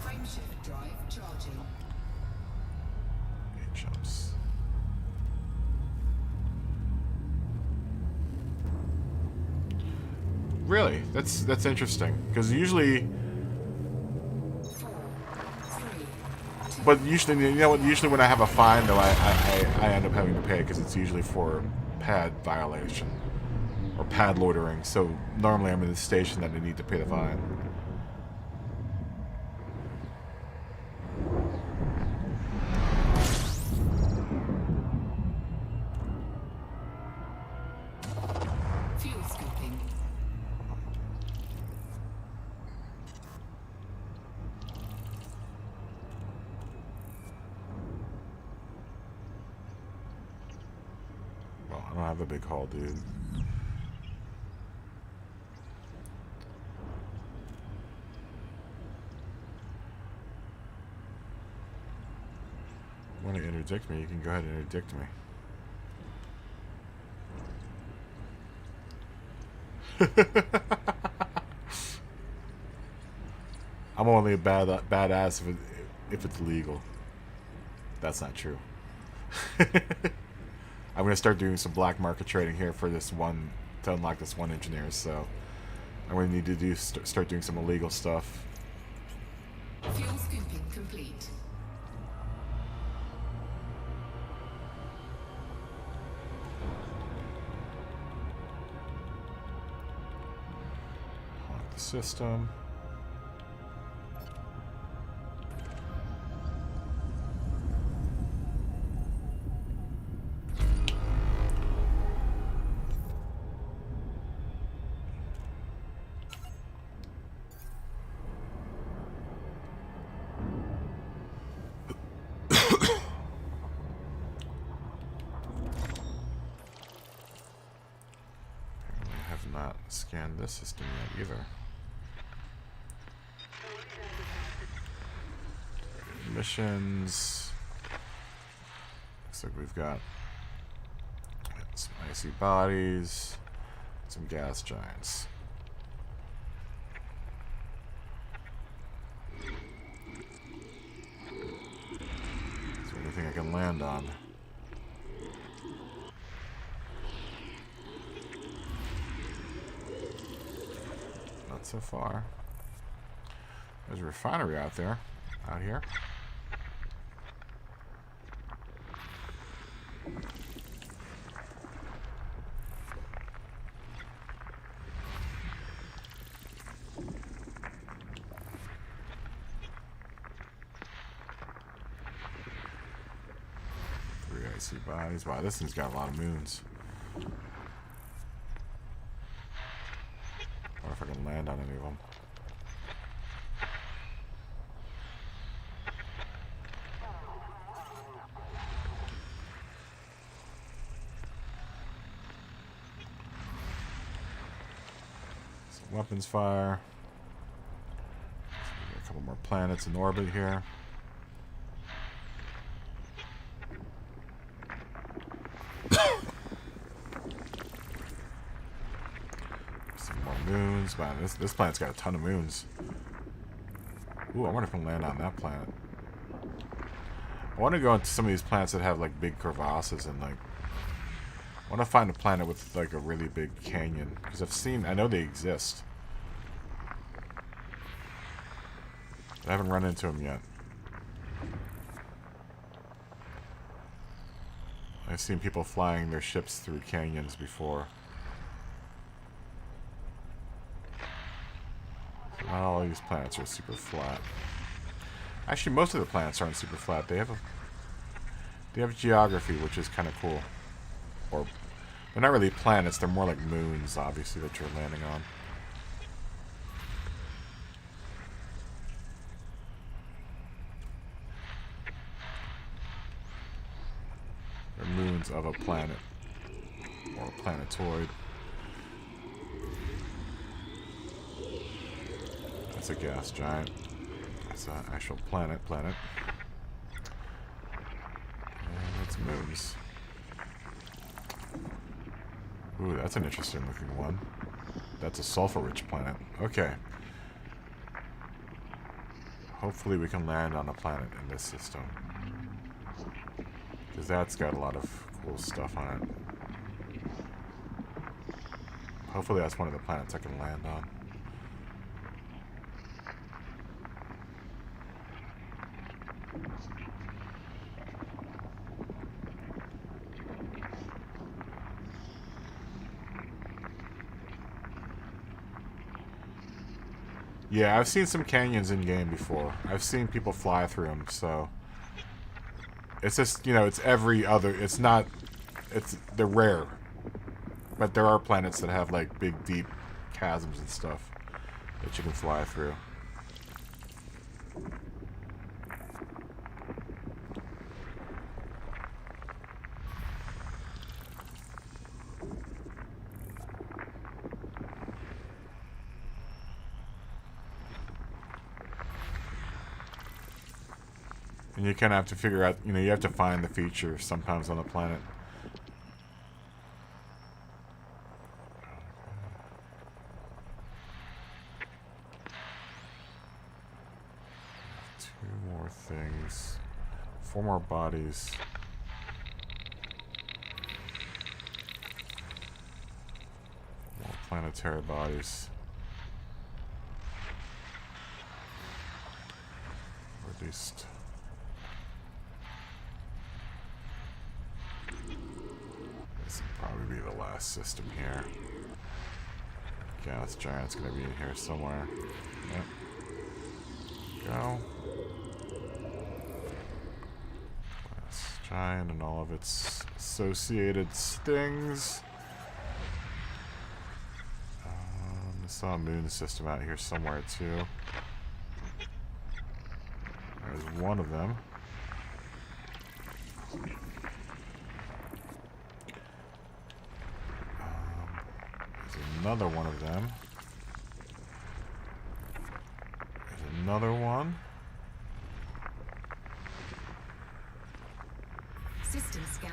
Speaker 3: Frameshift drive charging.
Speaker 1: 8 jumps. Really? That's interesting. Because usually...
Speaker 3: 4, 3,
Speaker 1: But usually, you know what? Usually when I have a fine, though, I end up having to pay because it's usually for pad violation. Or pad loitering. So normally I'm in the station that I need to pay the fine.
Speaker 3: fuel scooping.
Speaker 1: Well, I don't have a big haul, dude. Want to interdict me, you can go ahead and interdict me. I'm only a badass if it's legal. That's not true. I'm gonna start doing some black market trading here for this one to unlock this one engineer. So I'm gonna need to start doing some illegal stuff.
Speaker 3: Fuel scooping complete.
Speaker 1: Lock the system. Not scanned this system yet either. Missions. Looks like we've got some icy bodies, some gas giants. Is there anything I can land on? So far. There's a refinery out here. 3 icy bodies. Wow, this thing's got a lot of moons. I wonder if I can land on any of them. Some weapons fire. So we got a couple more planets in orbit here. Some more moons. Man, this planet's got a ton of moons. Ooh, I wonder if I can land on that planet. I want to go into some of these planets that have like big crevasses and like. I want to find a planet with like a really big canyon because I know they exist. I haven't run into them yet. I've seen people flying their ships through canyons before. So not all these planets are super flat. Actually, most of the planets aren't super flat. They have geography, which is kind of cool. Or they're not really planets. They're more like moons, obviously, that you're landing on. They're moons of a planet or a planetoid. That's a gas giant. That's an actual planet. And it's moons. Ooh, that's an interesting looking one. That's a sulfur-rich planet. Okay. Hopefully we can land on a planet in this system. Because that's got a lot of cool stuff on it. Hopefully that's one of the planets I can land on. Yeah, I've seen some canyons in game before. I've seen people fly through them, so it's just, you know, it's every other, they're rare. But there are planets that have like big deep chasms and stuff that you can fly through. And you kind of have to figure out, you know, you have to find the feature sometimes on the planet. Two more things. 4 more bodies. More planetary bodies. Or at least... this will probably be the last system here. Gas giant's gonna be in here somewhere. Yep. Go. Gas giant and all of its associated things. I saw a moon system out here somewhere too. There's one of them. Another one of them. There's another one.
Speaker 3: System scan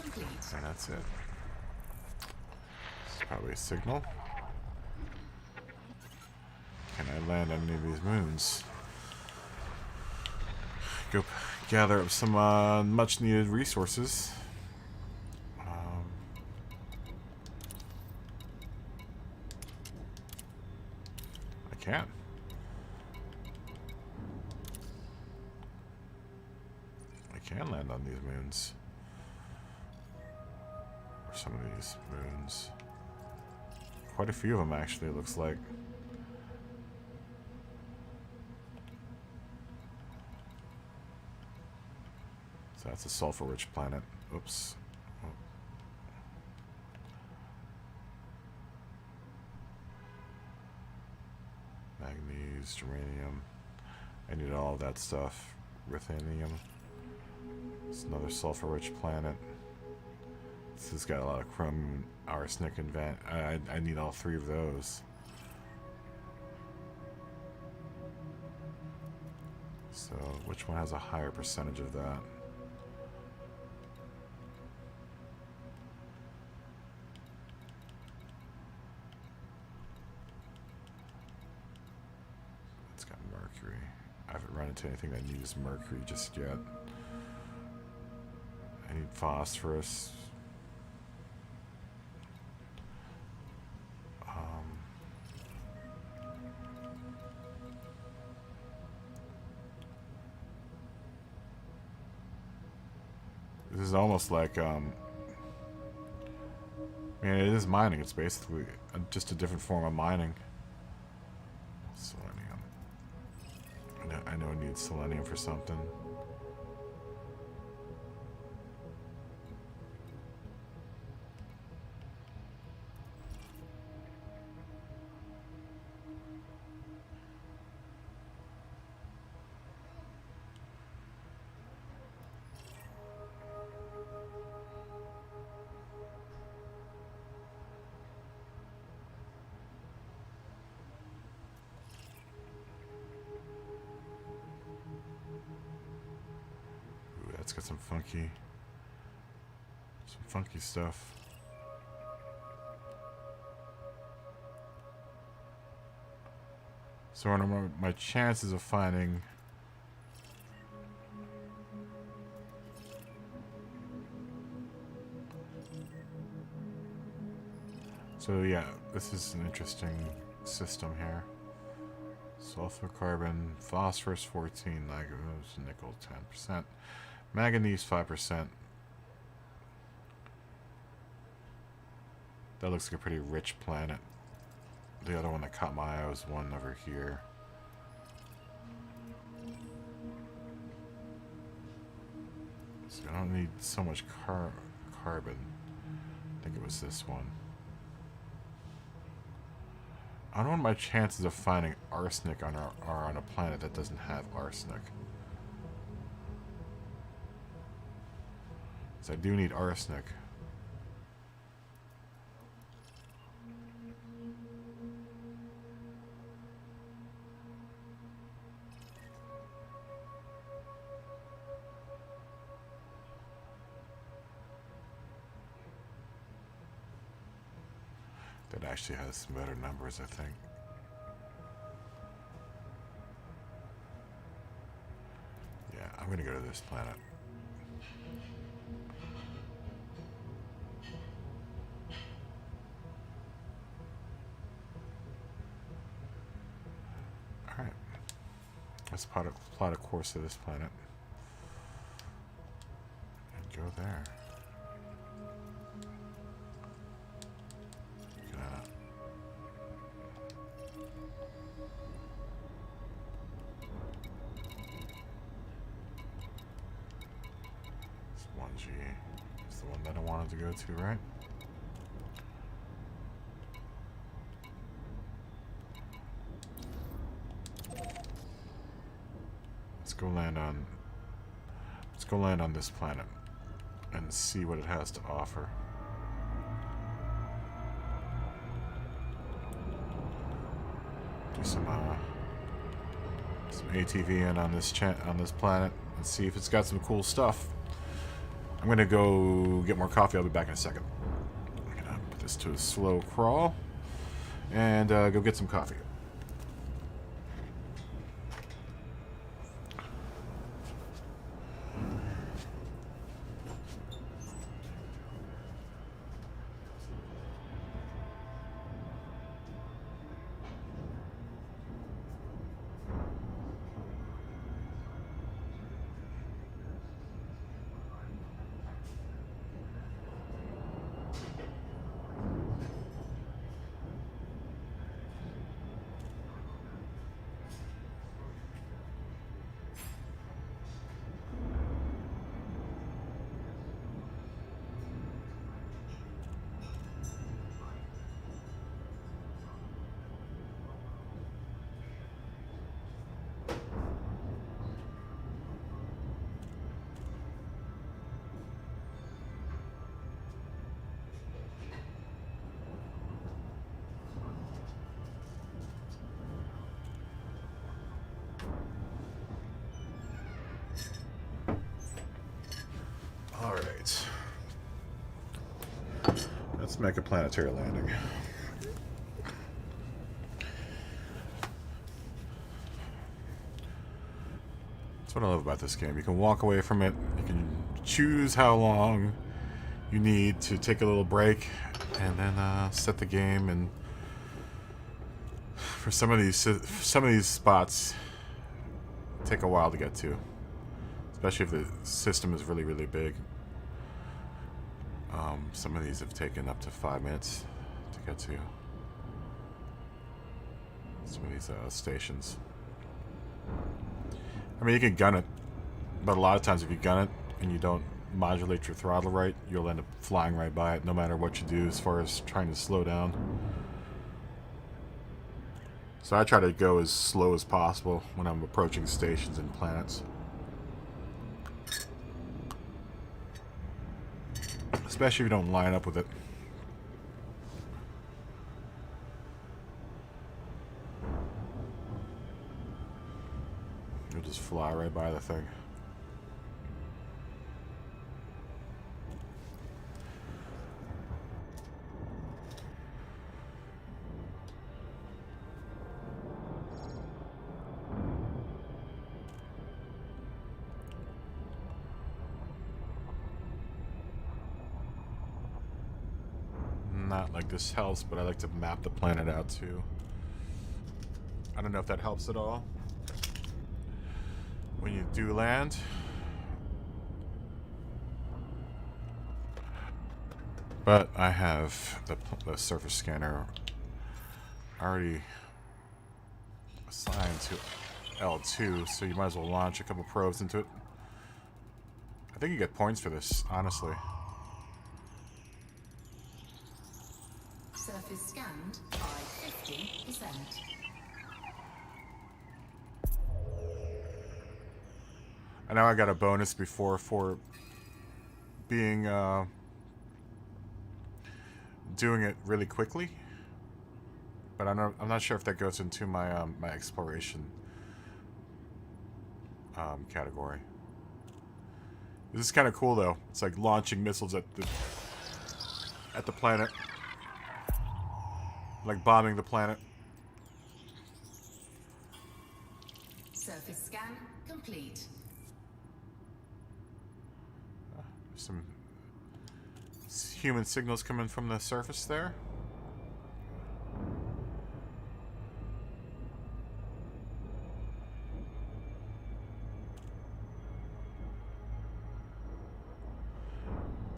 Speaker 3: complete.
Speaker 1: And that's it. This is probably a signal. Can I land on any of these moons? Go gather up some much needed resources. Can. I can land on these moons. Or some of these moons. Quite a few of them, actually, it looks like. So that's a sulfur-rich planet. Oops. Oh. Manganese, germanium. I need all of that stuff. Ruthenium. It's another sulfur-rich planet. This has got a lot of chromium, arsenic, and I need all 3 of those. So, which one has a higher percentage of that? Mercury. I haven't run into anything that needs mercury just yet. I need phosphorus. This is almost like, man, it is mining. It's basically just a different form of mining. Selenium. I know it needs selenium for something. It's got some funky stuff. So what are my chances of finding? So yeah, this is an interesting system here. Sulfur, carbon, phosphorus 14, nickel 10%. Manganese 5%. That looks like a pretty rich planet. The other one that caught my eye was one over here. So I don't need so much carbon. I think it was this one. I don't know what my chances of finding arsenic are on a planet that doesn't have arsenic. I do need arsenic. That actually has some better numbers, I think. Yeah, I'm gonna go to this planet. Alright. Let's plot a course to this planet. And go there. This 1G is the one that I wanted to go to, right? Let's go land on this planet and see what it has to offer. Do some ATV in on this planet and see if it's got some cool stuff. I'm gonna go get more coffee. I'll be back in a second. I'm gonna put this to a slow crawl and go get some coffee. Alright. Let's make a planetary landing. what I love about this game. You can walk away from it. You can choose how long you need to take a little break, and then set the game. And for some of these spots, take a while to get to, especially if the system is really, really big. Some of these have taken up to 5 minutes to get to. Some of these stations. I mean, you can gun it, but a lot of times if you gun it and you don't modulate your throttle right, you'll end up flying right by it, no matter what you do as far as trying to slow down. So I try to go as slow as possible when I'm approaching stations and planets. Especially if you don't line up with it. You'll just fly right by the thing. Not like this helps, but I like to map the planet out too. I don't know if that helps at all. When you do land, but I have the surface scanner already assigned to L2, so you might as well launch a couple probes into it. I think you get points for this, honestly.
Speaker 3: Surface scanned by 50%.
Speaker 1: I know I got a bonus before for being doing it really quickly, but I'm not sure if that goes into my my exploration category. This is kind of cool though. It's like launching missiles at the planet, like bombing the planet.
Speaker 3: Surface scan complete.
Speaker 1: Some human signals coming from the surface there.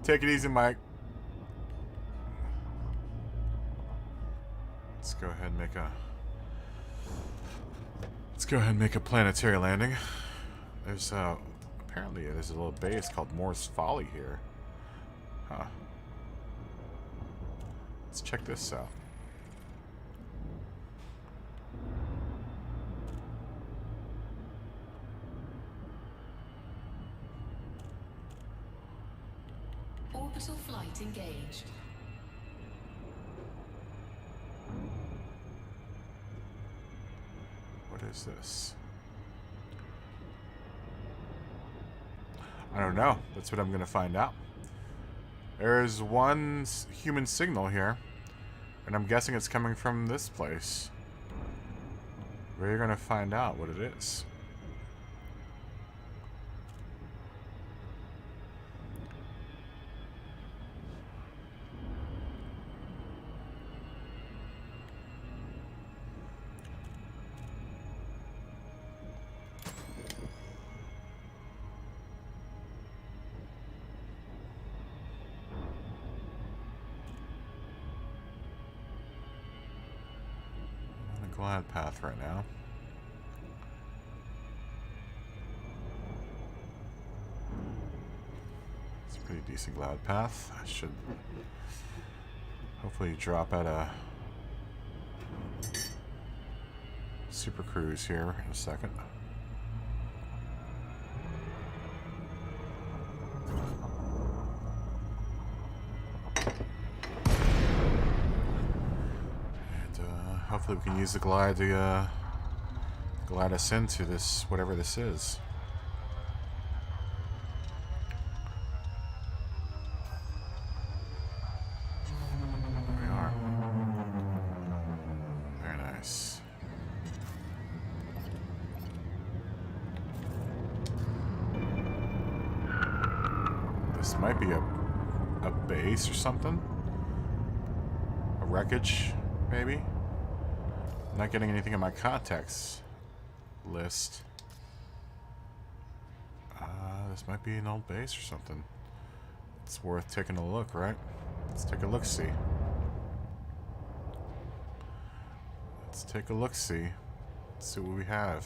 Speaker 1: Take it easy, Mike. Let's go ahead and make a planetary landing. There's apparently there's a little base called Moore's Folly here. Huh. Let's check this out.
Speaker 3: Orbital flight engaged.
Speaker 1: What is this? I don't know. That's what I'm going to find out. There's one human signal here, and I'm guessing it's coming from this place. We're going to find out what it is. Glide path right now. It's a pretty decent glide path. I should hopefully drop at a super cruise here in a second. Hopefully we can use the glide to glide us into this, whatever this is. There we are. Very nice. This might be a base or something. A wreckage, maybe. I'm not getting anything in my contacts list. This might be an old base or something. It's worth taking a look, right? Let's take a look-see. Let's take a look-see. Let's see what we have.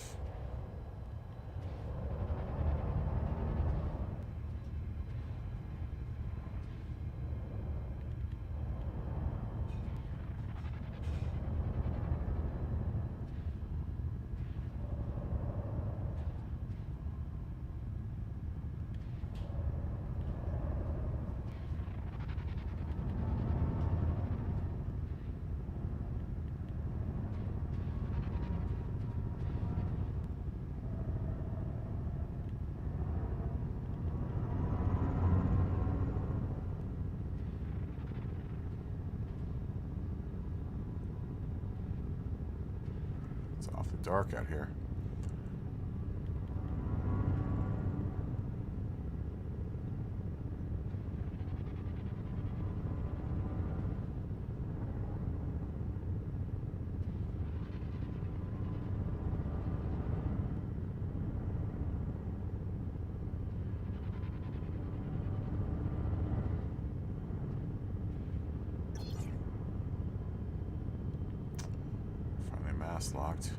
Speaker 1: It's awfully dark out here. Finally mask locked.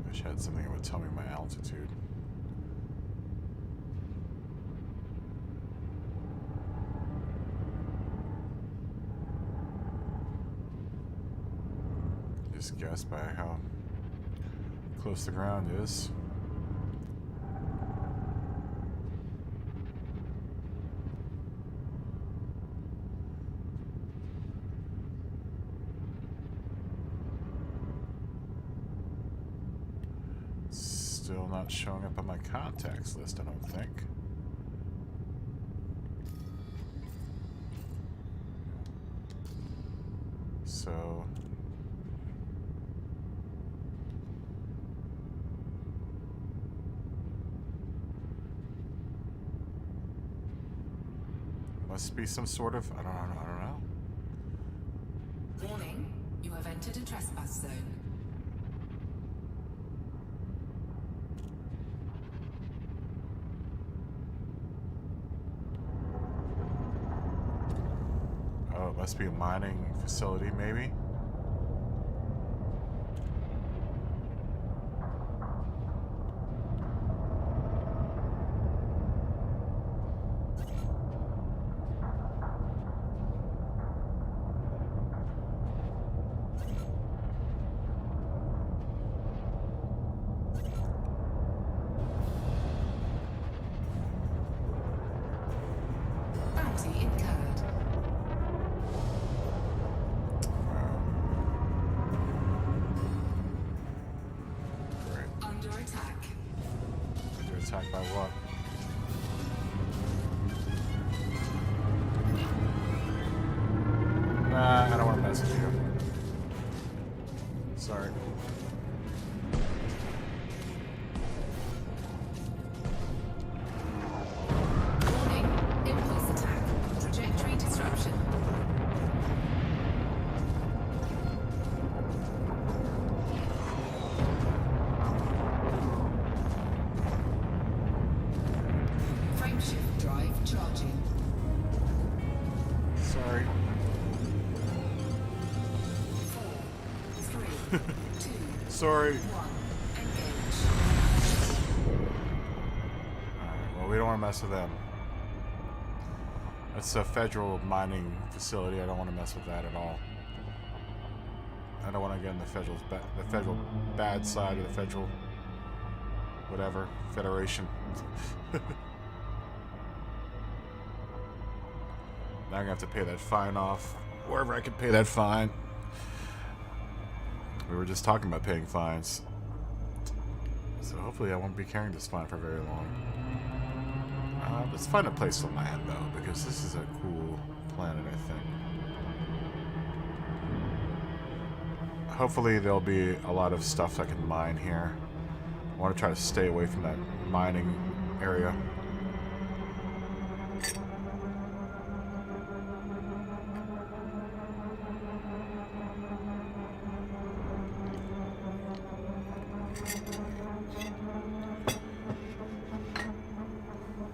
Speaker 1: Wish I had something that would tell me my altitude. Just guess by how close the ground is. Still not showing up on my contacts list, I don't think. So must be some sort of I don't know.
Speaker 3: Warning, you have entered a trespass zone.
Speaker 1: Oh, it must be a mining facility, maybe?
Speaker 3: Bounty incurred.
Speaker 1: Great.
Speaker 3: Under attack.
Speaker 1: Under attack by what? Nah, I don't want to mess with you. Sorry.
Speaker 3: Warning, impulse attack. Trajectory disruption. Frameshift drive charging.
Speaker 1: Sorry.
Speaker 3: 4, 3, 2,
Speaker 1: Sorry.
Speaker 3: 1. Engage.
Speaker 1: Alright, well, we don't want to mess with them. That's a federal mining facility. I don't want to mess with that at all. I don't want to get in the federal bad side of the federal whatever federation. Now I'm gonna have to pay that fine off wherever I can pay that fine. We were just talking about paying fines, so hopefully I won't be carrying this fine for very long. Let's find a place to land though, because this is a cool planet, I think. hopefully there'll be a lot of stuff I can mine here. I want to try to stay away from that mining area.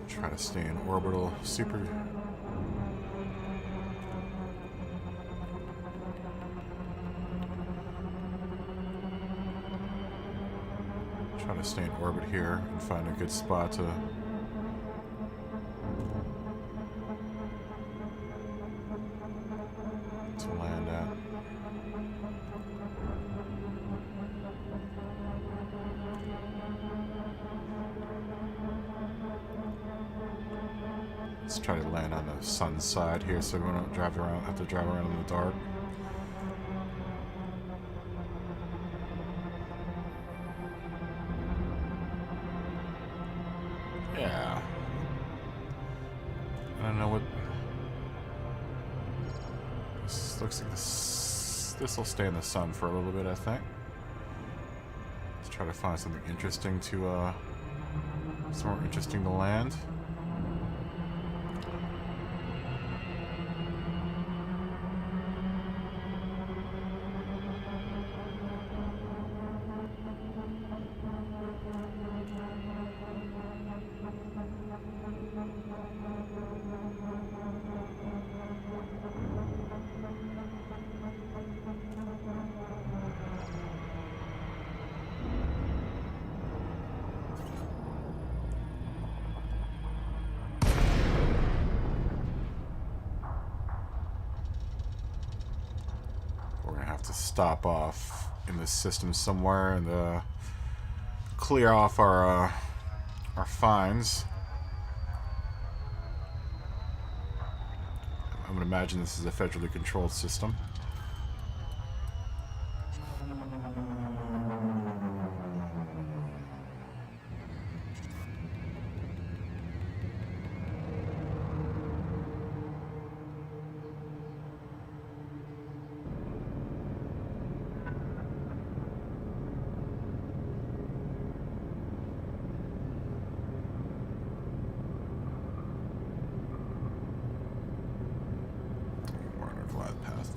Speaker 1: Try to stay in orbital super. Try to stay in orbit here and find a good spot to land at. Let's try to land on the sun side here so we don't have to drive around in the dark. Yeah. I don't know what. This looks like this will stay in the sun for a little bit, I think. Let's try to find something interesting to somewhere interesting to land. To stop off in the system somewhere and clear off our finds. I would imagine this is a federally controlled system.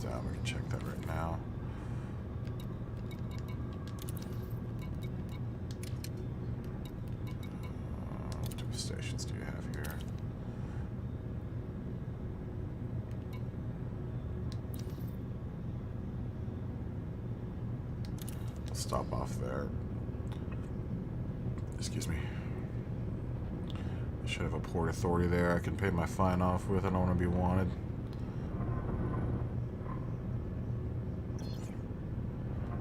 Speaker 1: Down. We can check that right now. What type of stations do you have here? I'll stop off there. Excuse me. I should have a port authority there I can pay my fine off with. I don't want to be wanted.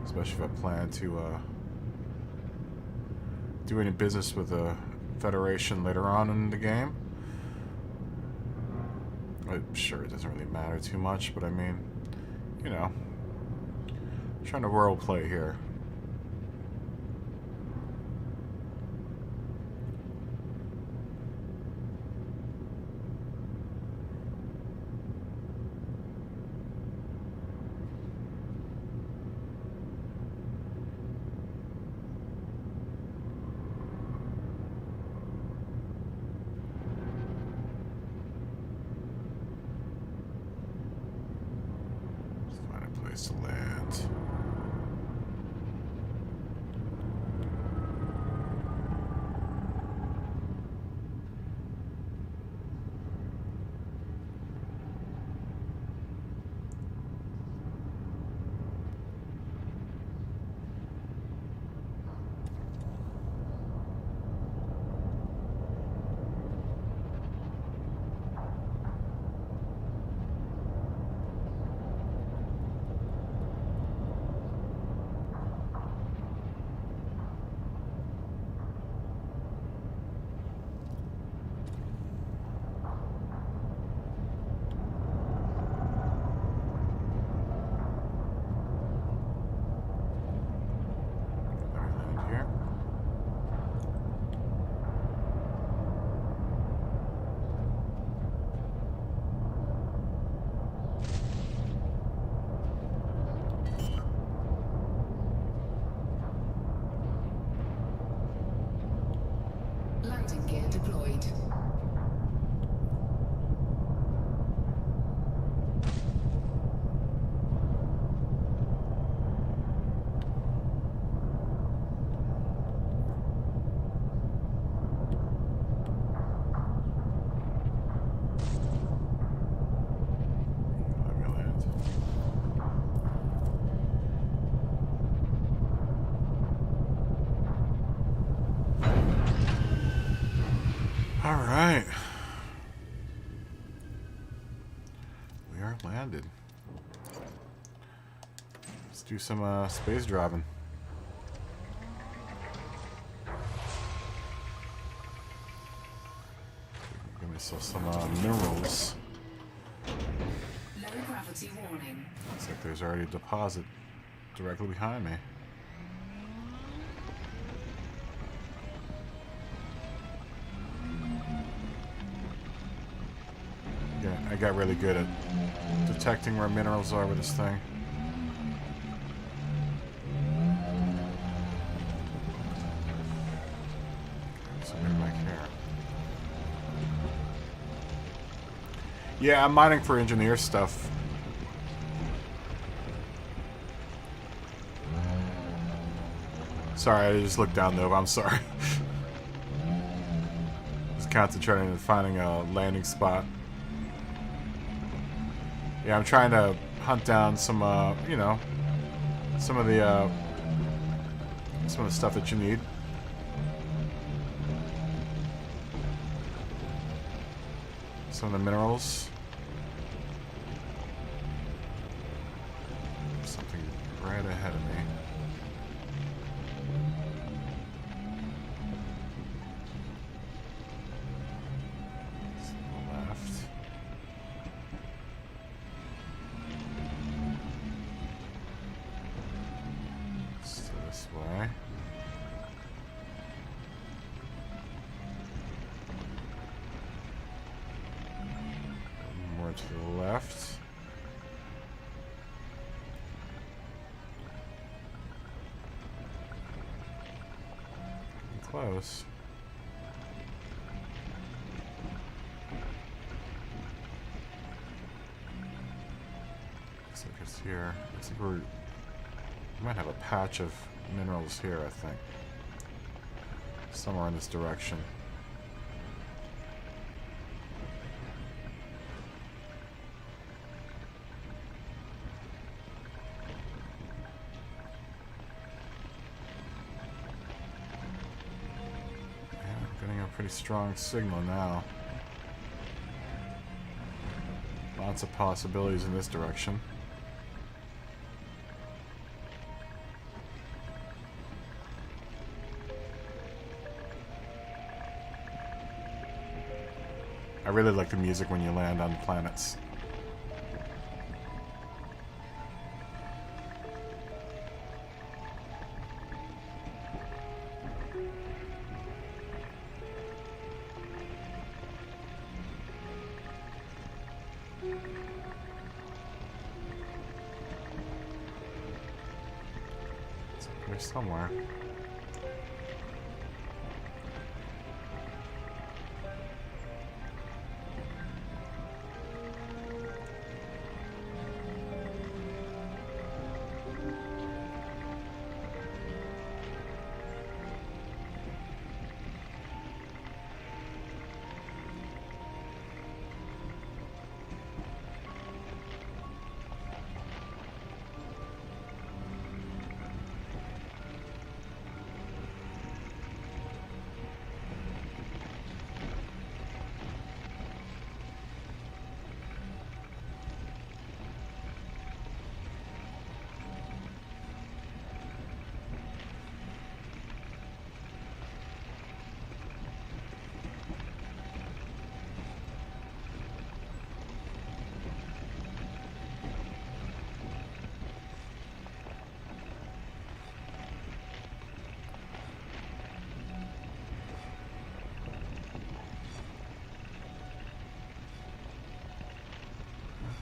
Speaker 1: Especially if I plan to do any business with the Federation later on in the game. I'm sure it doesn't really matter too much, but I mean, you know, trying to role play here. To land.
Speaker 3: landing gear deployed.
Speaker 1: Let me land. All right. We are landed. Let's do some space driving. Give myself some minerals.
Speaker 3: Low gravity warning.
Speaker 1: Looks like there's already a deposit directly behind me. Yeah, I got really good at detecting where minerals are with this thing. Something back here. Yeah, I'm mining for engineer stuff. Sorry, I just looked down though. I'm sorry. Just concentrating on finding a landing spot. Yeah, I'm trying to hunt down some, you know, some of the stuff that you need. Some of the minerals. Something right ahead of me. To the left. Still this way. More to the left. Close. Looks like it's here. Looks like we might have a patch of minerals here, I think. Somewhere in this direction. Getting a pretty strong signal now. Lots of possibilities in this direction. I really like the music when you land on planets. It's up here somewhere.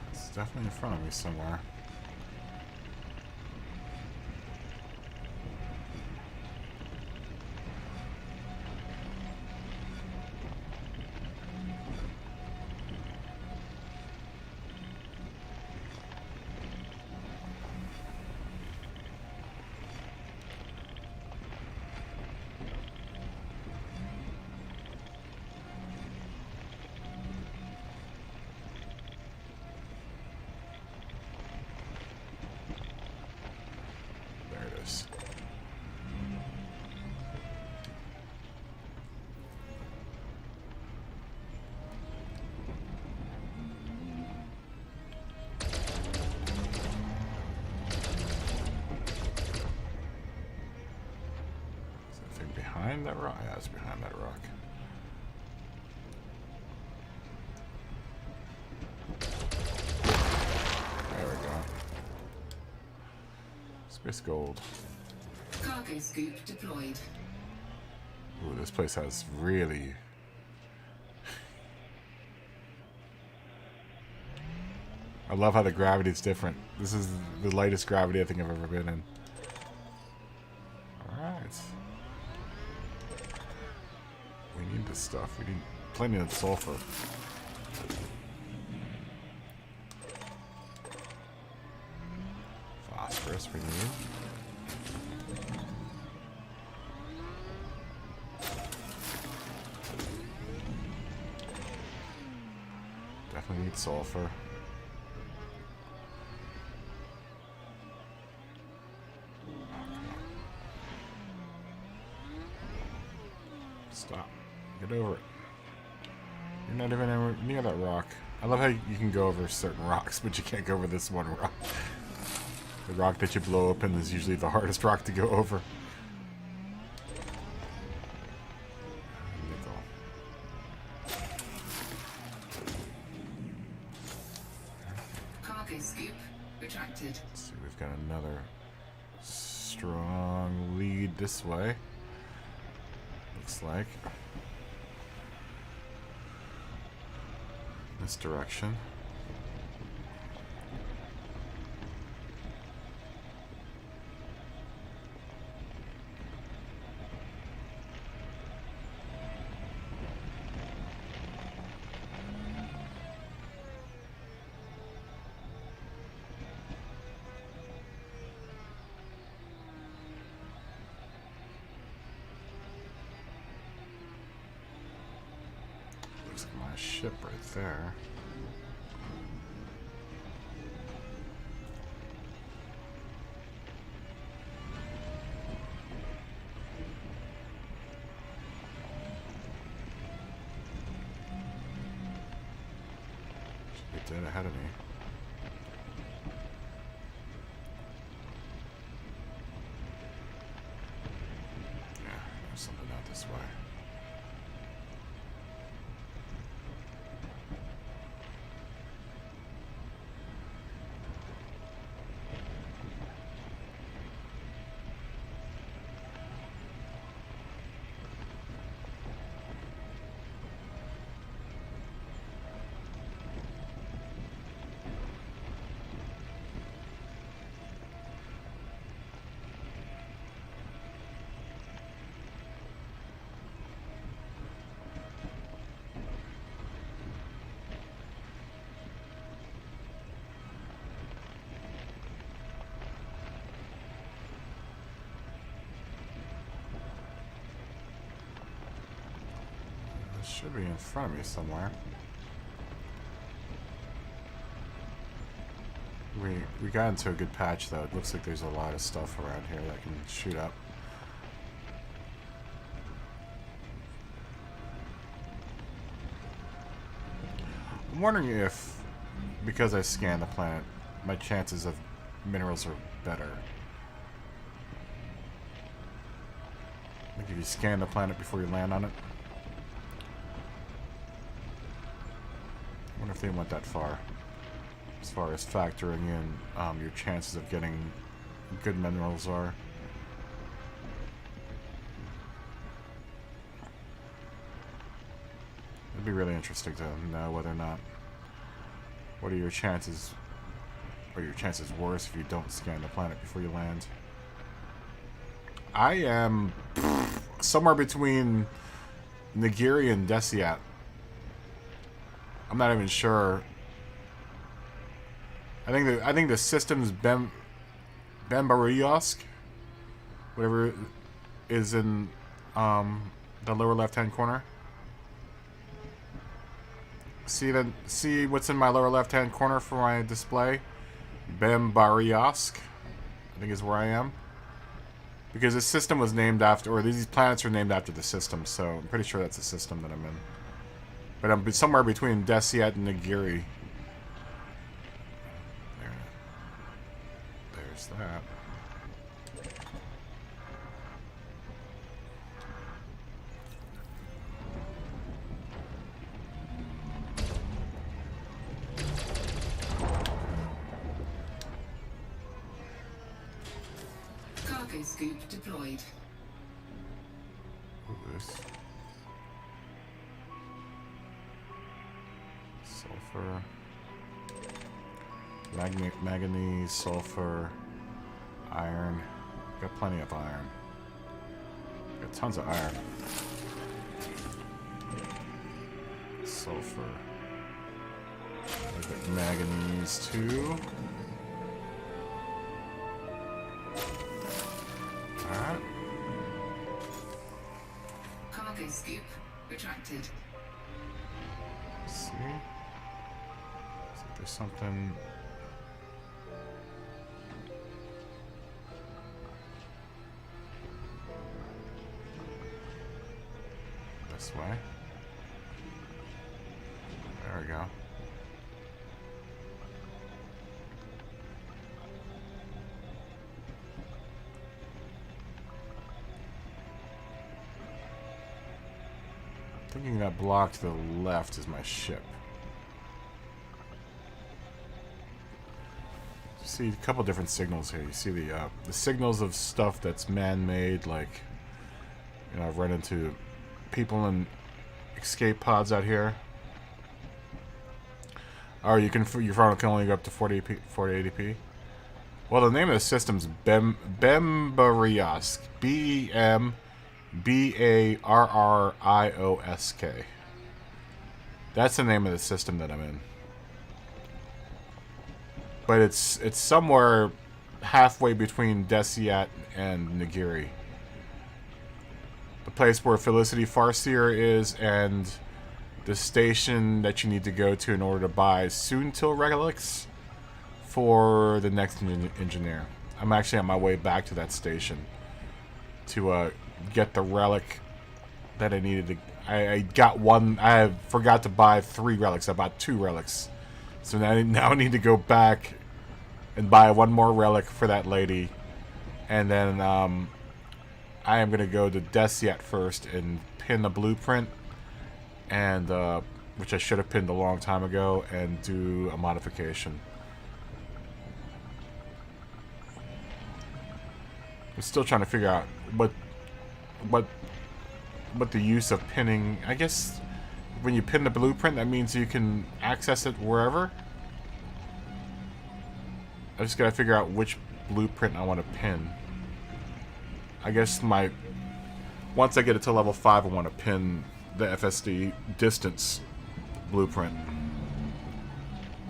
Speaker 1: It's definitely in front of me somewhere. Anything behind that rock? Yeah, it's behind that rock. There we go. Space gold.
Speaker 3: Cargo scoop deployed.
Speaker 1: Ooh, this place has really... I love how the gravity is different. This is the lightest gravity I think I've ever been in. Alright. We need this stuff. We need plenty of sulfur. Phosphorus we need. Definitely need sulfur. Stop. Get over it. You're not even anywhere near that rock. I love how you can go over certain rocks, but you can't go over this one rock. The rock that you blow open is usually the hardest rock to go over. Nickel.
Speaker 3: Cargo scoop retracted.
Speaker 1: Let's see, we've got another strong lead this way. Looks like. This direction. Looks like my ship right there. Should be dead ahead of me. Yeah, there's something out this way. Should be in front of me somewhere. We got into a good patch though. It looks like there's a lot of stuff around here that can shoot up. I'm wondering if, because I scanned the planet, my chances of minerals are better. Like if you scan the planet before you land on it. I wonder if they went that far. As far as factoring in your chances of getting good minerals are. It'd be really interesting to know whether or not. What are your chances? Are your chances worse if you don't scan the planet before you land? I am somewhere between Nagiri and Desiat. I'm not even sure. I think the system's Bambariosk, whatever is in the lower left-hand corner. See what's in my lower left-hand corner for my display? Bambariosk, I think is where I am. Because the system was named after, or these planets are named after the system, so I'm pretty sure that's the system that I'm in. But I'm somewhere between Desiat and Nagiri. There's that.
Speaker 3: scoop deployed.
Speaker 1: Ooh, this. Sulfur. Manganese, sulfur, iron. Got plenty of iron. Got tons of iron. Sulfur. I've got manganese too. Alright.
Speaker 3: Cargo scoop retracted.
Speaker 1: Let's see. So there's something. This way. There we go. Thinking that block to the left is my ship. You see a couple different signals here. You see the signals of stuff that's man-made, like, you know, I've run into people in escape pods out here. Oh, your phone can only go up to 4080p. Well, the name of the system's Bembariosk. Bembarriosk. That's the name of the system that I'm in. But it's somewhere halfway between Desiat and Nagiri. The place where Felicity Farseer is and the station that you need to go to in order to buy Soontil relics for the next engineer. I'm actually on my way back to that station to get the relic that I needed to. I got one. I forgot to buy 3 relics. I bought 2 relics, so now I need to go back and buy one more relic for that lady, and then I am gonna go to Desiat first and pin a blueprint, and which I should have pinned a long time ago, and do a modification. I'm still trying to figure out what the use of pinning. I guess when you pin the blueprint, that means you can access it wherever. I just gotta figure out which blueprint I want to pin. I guess once I get it to level 5, I want to pin the FSD distance blueprint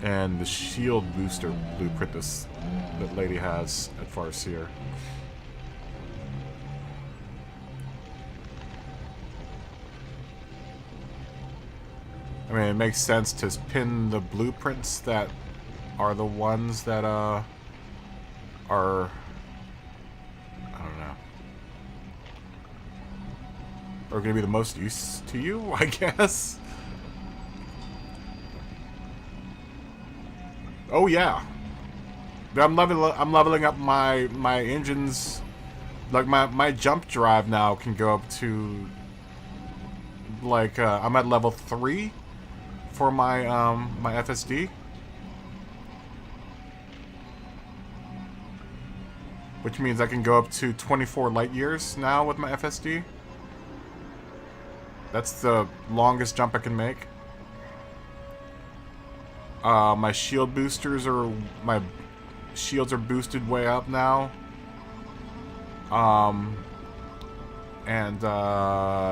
Speaker 1: and the shield booster blueprint that lady has at Farseer. I mean, it makes sense to pin the blueprints that are the ones that are, I don't know, are going to be the most use to you, I guess. Oh yeah, I'm leveling up my engines. Like my jump drive now can go up to, like, I'm at level 3 for my my FSD, which means I can go up to 24 light years now with my FSD. That's the longest jump I can make. My shield boosters my shields are boosted way up now. And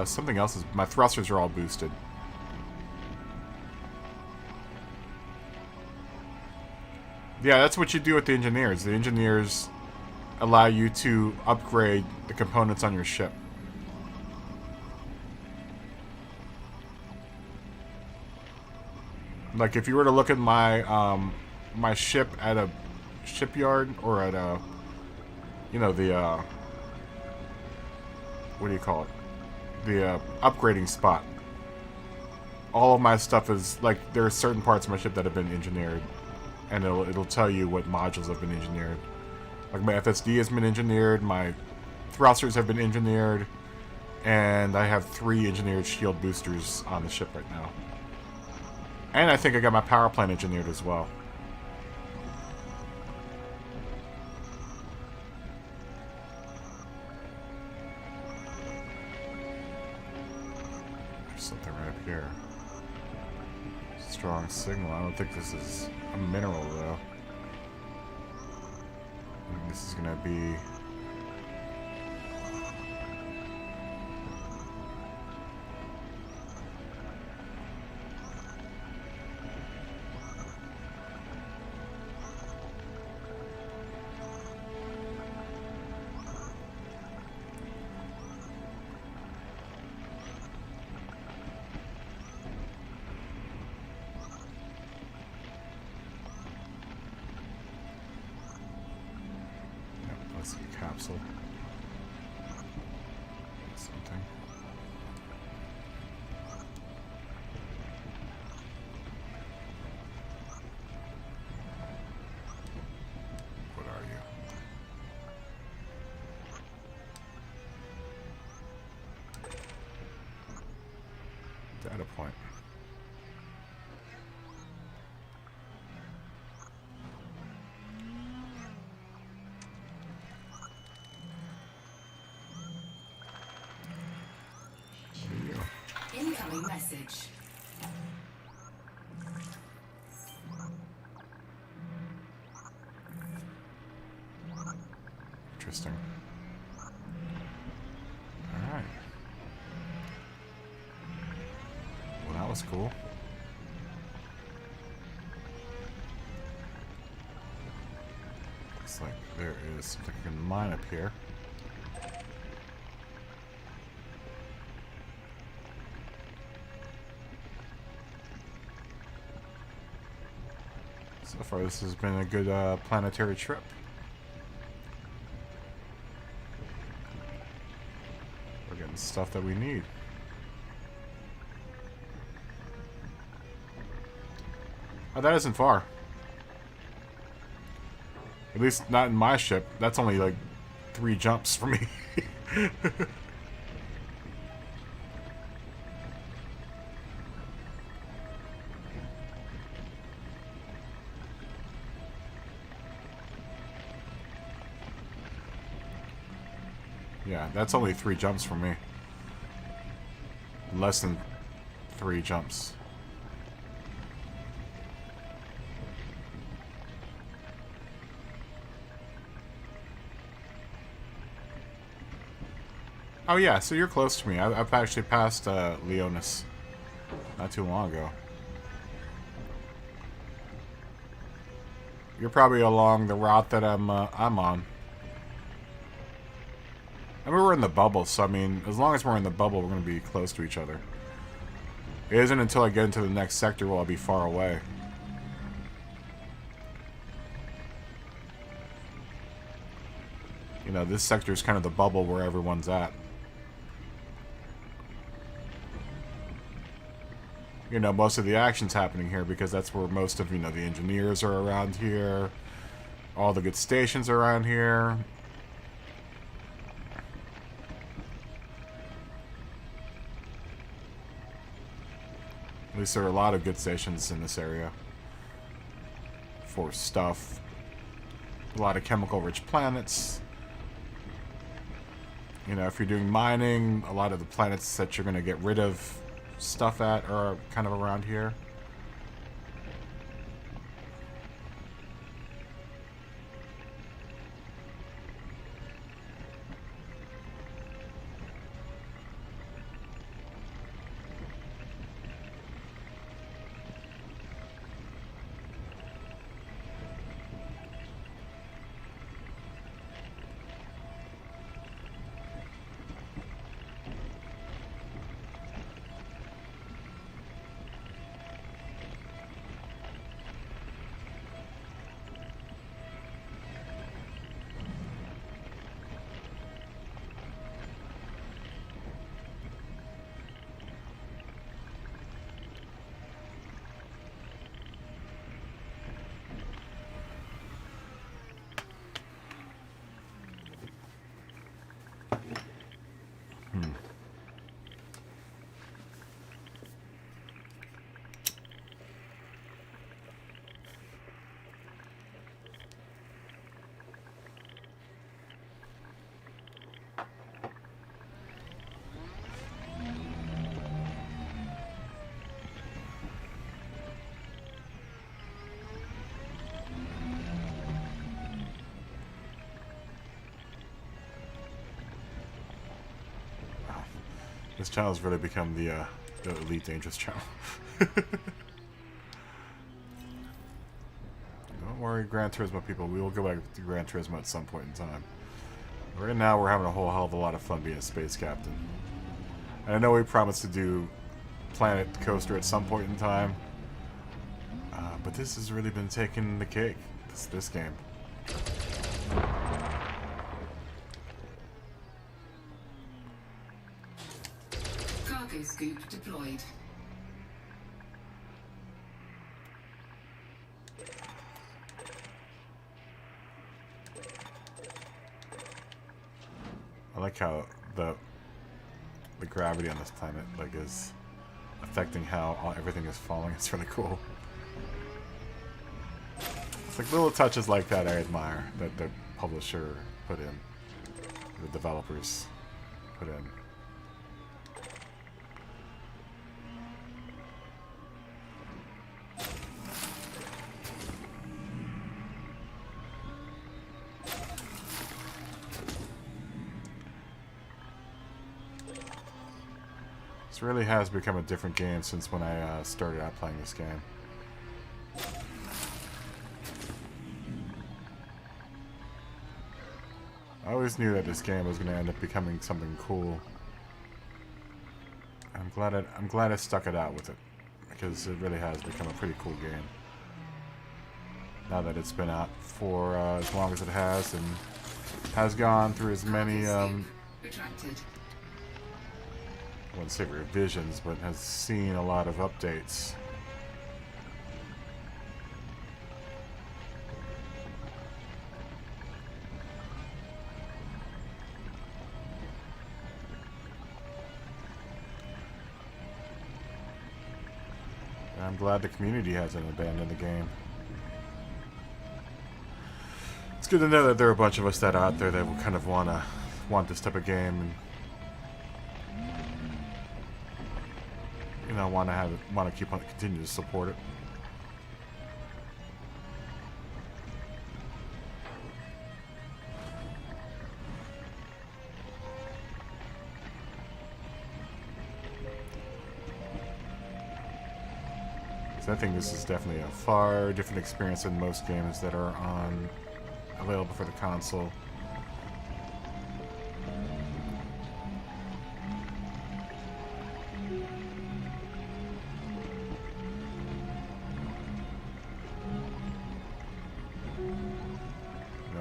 Speaker 1: something else is, my thrusters are all boosted. Yeah, that's what you do with the engineers. The engineers allow you to upgrade the components on your ship. Like, if you were to look at my my ship at a shipyard, or at a, you know, the what do you call it? The upgrading spot. All of my stuff is, like, there are certain parts of my ship that have been engineered, and it'll tell you what modules have been engineered. Like, my FSD has been engineered, my thrusters have been engineered, and I have 3 engineered shield boosters on the ship right now. And I think I got my power plant engineered as well. something right up here. Strong signal. I don't think this is a mineral though. I think this is gonna be. Capsule. Something. What are you? Data point.
Speaker 3: Incoming message.
Speaker 1: Interesting. Alright. Well, that was cool. Looks like there is something I can mine up here. So far, this has been a good planetary trip. We're getting stuff that we need. Oh, that isn't far. At least not in my ship. That's only like 3 jumps for me. Yeah, that's only 3 jumps for me. Less than 3 jumps. Oh yeah, so you're close to me. I've actually passed Leonis not too long ago. You're probably along the route that I'm on. I mean, we're in the bubble, so I mean, as long as we're in the bubble, we're going to be close to each other. It isn't until I get into the next sector will I be far away. You know, this sector is kind of the bubble where everyone's at. You know, most of the action's happening here because that's where most of, you know, the engineers are around here. All the good stations are around here. At least there are a lot of good stations in this area for stuff. A lot of chemical-rich planets. You know, if you're doing mining, a lot of the planets that you're going to get rid of stuff at are kind of around here. This channel's really become the Elite Dangerous channel. Don't worry, Gran Turismo people. We will go back to Gran Turismo at some point in time. Right now, we're having a whole hell of a lot of fun being a space captain. And I know we promised to do Planet Coaster at some point in time. But this has really been taking the cake, this game.
Speaker 3: Cargo scoop deployed.
Speaker 1: I like how the gravity on this planet is affecting how everything is falling. It's really cool. It's like little touches like that I admire that the publisher put in, the developers put in. This really has become a different game since when I started out playing this game. I always knew that this game was going to end up becoming something cool. I'm glad I stuck it out with it, because it really has become a pretty cool game. Now that it's been out for as long as it has, and has gone through as many
Speaker 3: Retracted.
Speaker 1: I wouldn't say revisions, but has seen a lot of updates. And I'm glad the community hasn't abandoned the game. It's good to know that there are a bunch of us that are out there that will kind of want this type of game, and want to continue to support it. So I think this is definitely a far different experience than most games that are available for the console.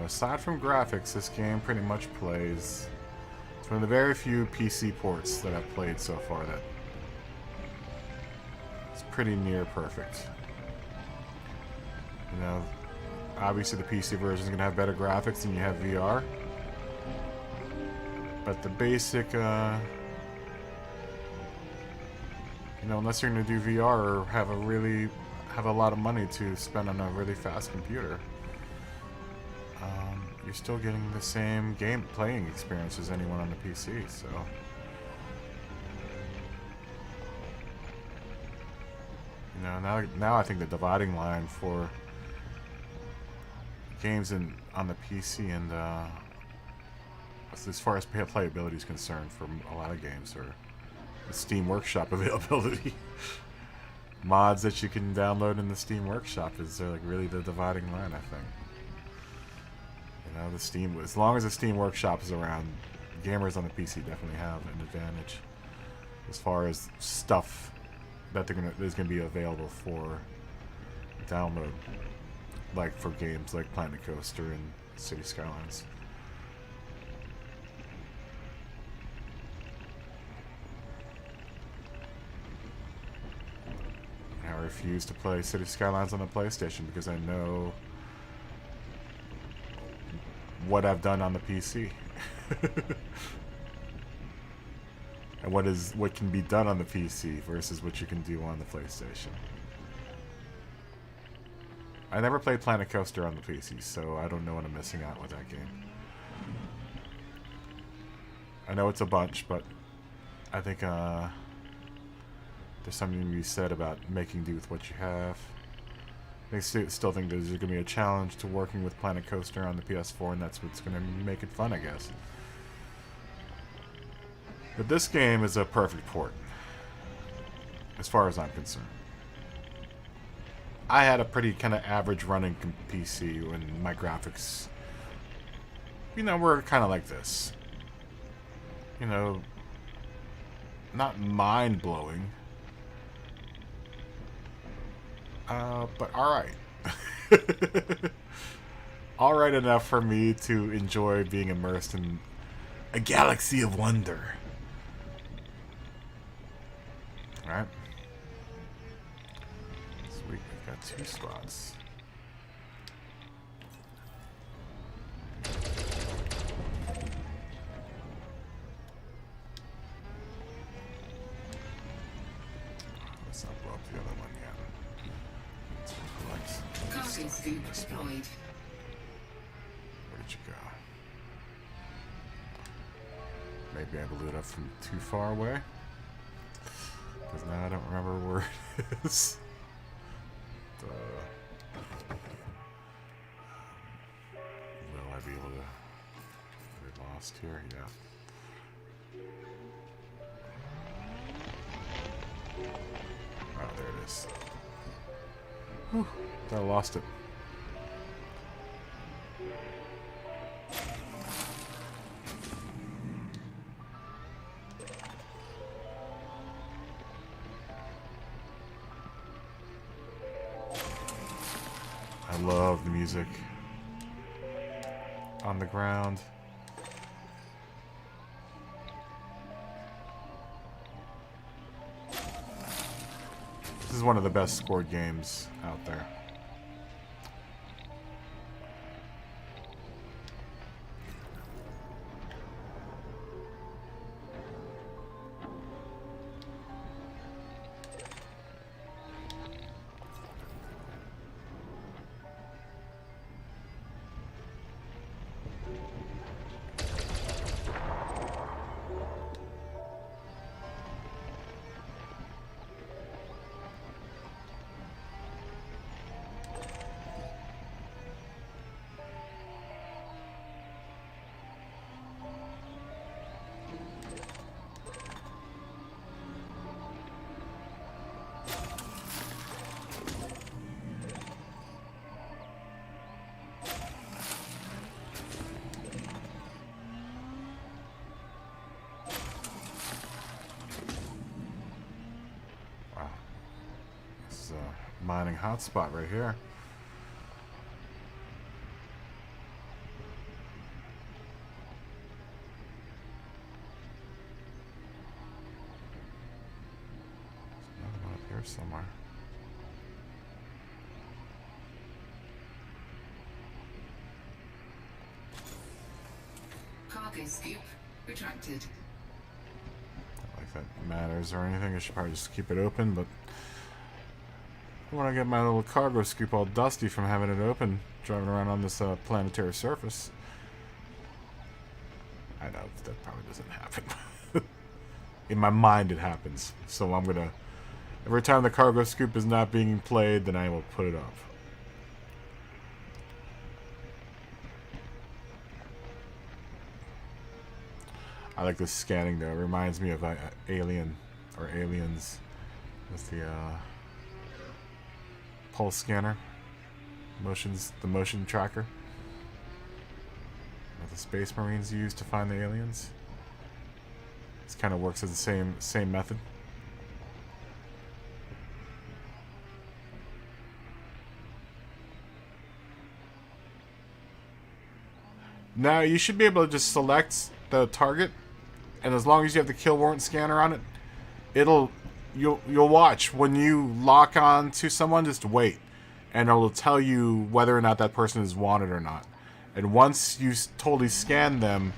Speaker 1: Aside from graphics, this game pretty much plays. It's one of the very few PC ports that I've played so far that it's pretty near perfect. Obviously the PC version is going to have better graphics than you have VR, but the basic, unless you're going to do VR or have a lot of money to spend on a really fast computer, you're still getting the same playing experience as anyone on the PC, so. Now I think the dividing line for games on the PC and as far as playability is concerned for a lot of games, or the Steam Workshop availability. Mods that you can download in the Steam Workshop is really the dividing line, I think. As long as the Steam Workshop is around, gamers on the PC definitely have an advantage as far as stuff that there's gonna be available for download, like for games like Planet Coaster and City Skylines. I refuse to play City Skylines on the PlayStation because I know what I've done on the PC. And what can be done on the PC versus what you can do on the PlayStation. I never played Planet Coaster on the PC, so I don't know what I'm missing out with that game. I know it's a bunch, but I think there's something to be said about making do with what you have. I still think there's going to be a challenge to working with Planet Coaster on the PS4, and that's what's going to make it fun, I guess. But this game is a perfect port, as far as I'm concerned. I had a pretty kind of average running PC when my graphics, were kind of like this. Not mind-blowing. But alright. Alright enough for me to enjoy being immersed in a galaxy of wonder. Alright. Sweet, we've got 2 squads. Let's not blow up the other one yet. Let's collect.
Speaker 3: Cargo scoop deployed.
Speaker 1: Where did you go? Maybe I blew it up from too far away. Because now I don't remember where it is. Will I be able to... Are we lost here? Yeah. Oh, there it is. Whew, I lost it. I love the music on the ground. This is one of the best scored games out there. Mining hotspot right here. There's another one up here somewhere.
Speaker 3: Cargo scoop retracted.
Speaker 1: Not like that matters or anything. I should probably just keep it open, but I want to get my little cargo scoop all dusty from having it open, driving around on this planetary surface. I know that probably doesn't happen. In my mind it happens. So I'm gonna, every time the cargo scoop is not being played, then I will put it up. I like this scanning though. It reminds me of Alien or Aliens. With the pulse scanner, the motion tracker that the Space Marines use to find the aliens. This kind of works as the same method. Now you should be able to just select the target, and as long as you have the kill warrant scanner on it, you'll watch when you lock on to someone. Just wait, and it'll tell you whether or not that person is wanted or not. And once you totally scan them,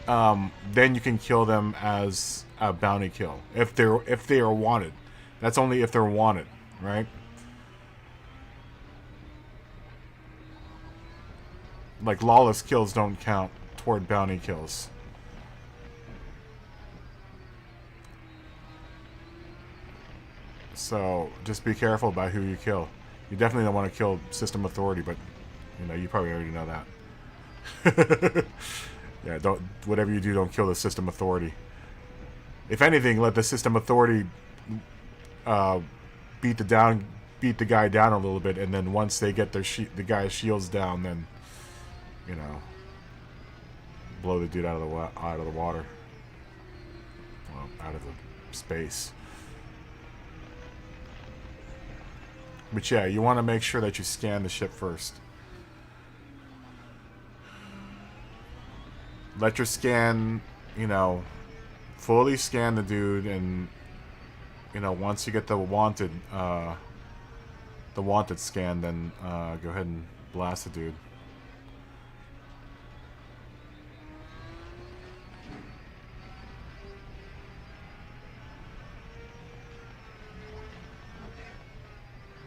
Speaker 1: then you can kill them as a bounty kill if they are wanted. That's only if they're wanted, right? Like lawless kills don't count toward bounty kills. So just be careful about who you kill. You definitely don't want to kill System Authority, but you probably already know that. Yeah, whatever you do, don't kill the System Authority. If anything, let the system authority uh, beat the guy down a little bit, and then once they get the guy's shields down, then you know, blow the dude out of the water, well, out of the space. But yeah, you want to make sure that you scan the ship first. Let your scan, you know, fully scan the dude, and you know, once you get the wanted scan, then go ahead and blast the dude.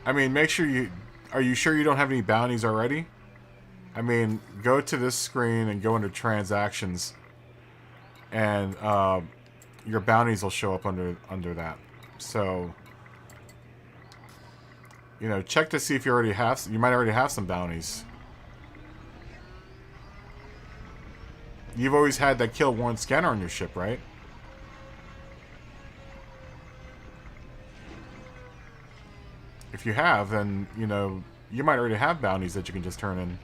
Speaker 1: I mean, make sure you... Are you sure you don't have any bounties already? I mean, go to this screen and go into transactions, and your bounties will show up under that. So, you know, check to see if you already have... You might already have some bounties. You've always had that kill warrant scanner on your ship, right? If you have, then, you know, you might already have bounties that you can just turn in.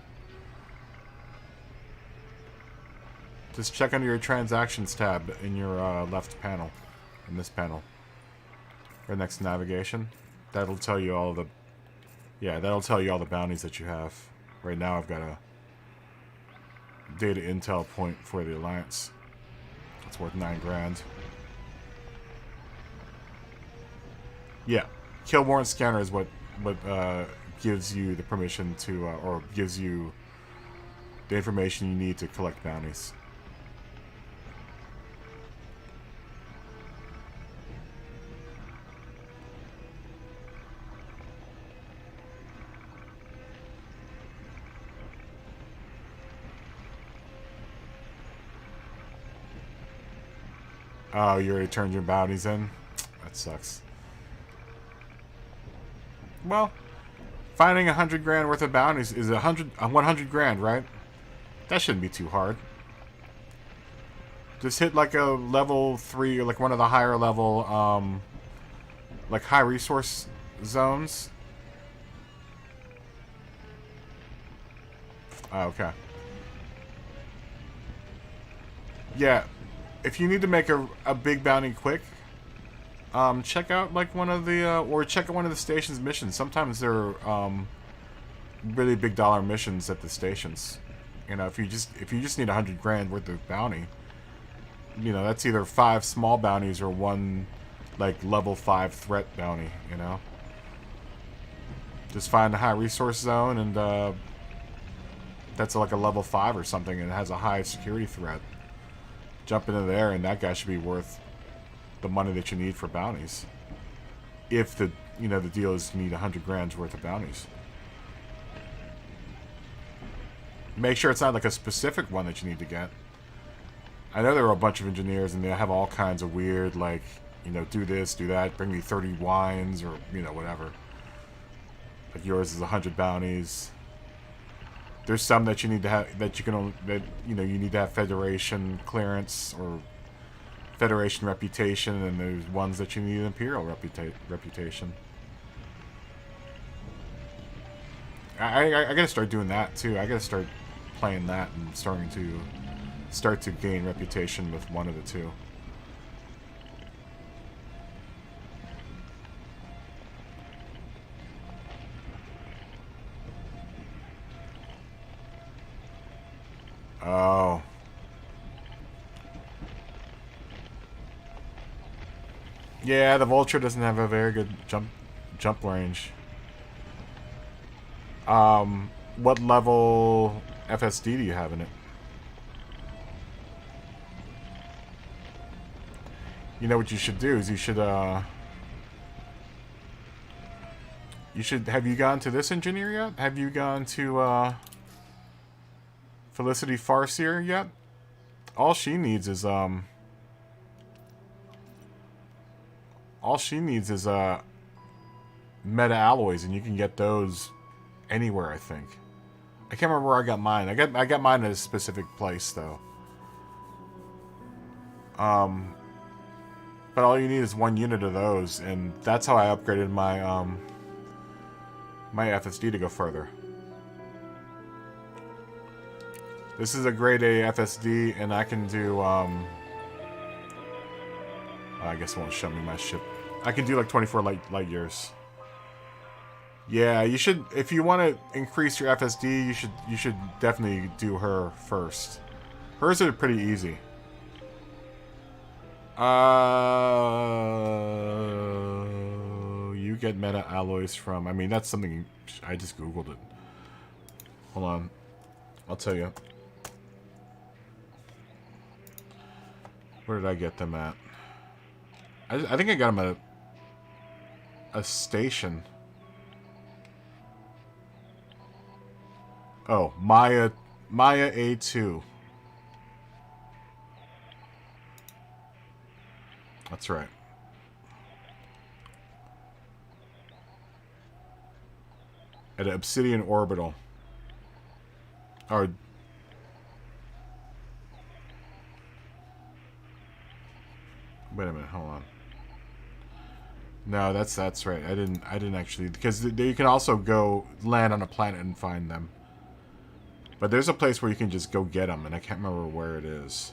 Speaker 1: Just check under your transactions tab in your left panel, in this panel, or next to navigation. That'll tell you all the, yeah, that'll tell you all the bounties that you have. Right now, I've got a data intel point for the Alliance. It's worth 9 grand. Yeah, kill warrant scanner is what gives you the permission to, or gives you the information you need to collect bounties. Oh, you already turned your bounties in? That sucks. Well, finding 100 grand worth of bounties is 100 grand, right? That shouldn't be too hard. Just hit like a level 3, or like one of the higher level, like high resource zones. Oh, okay. Yeah. If you need to make a big bounty quick, check out like one of the or check out one of the station's missions. Sometimes there are really big dollar missions at the stations. You know, if you just need 100 grand worth of bounty, you know, that's either 5 small bounties or 1 like level 5 threat bounty. You know, just find a high resource zone, and that's like a level 5 or something, and it has a high security threat. Jump into there, and that guy should be worth the money that you need for bounties. If the, you know, the deal is you need 100 grand's worth of bounties. Make sure it's not like a specific one that you need to get. I know there are a bunch of engineers, and they have all kinds of weird, like, you know, do this, do that, bring me 30 wines, or, you know, whatever. Like yours is 100 bounties. There's some that you need to have, that you can only, that, you know, you need to have Federation clearance or Federation reputation, and there's ones that you need Imperial reputation. I gotta start doing that too. I gotta start playing that and start to gain reputation with one of the two. Oh. Yeah, the Vulture doesn't have a very good jump range. What level FSD do you have in it? You know what you should do is you should have you gone to this engineer yet? Have you gone to Felicity Farseer yet? All she needs is meta alloys, and you can get those anywhere, I think. I can't remember where I got mine. I got mine at a specific place though. But all you need is 1 unit of those, and that's how I upgraded my my FSD to go further. This is a grade A FSD, and I can do I guess it won't show me my ship. I can do like 24 light years. Yeah, you should, if you want to increase your FSD, you should definitely do her first. Hers are pretty easy. You get meta alloys from, I mean, that's something, I just googled it. Hold on, I'll tell you. Where did I get them at? I think I got them at a station. Oh, Maya A2. That's right. At Obsidian Orbital. Or wait a minute, hold on. No, that's right. I didn't actually, because you can also go land on a planet and find them. But there's a place where you can just go get them, and I can't remember where it is.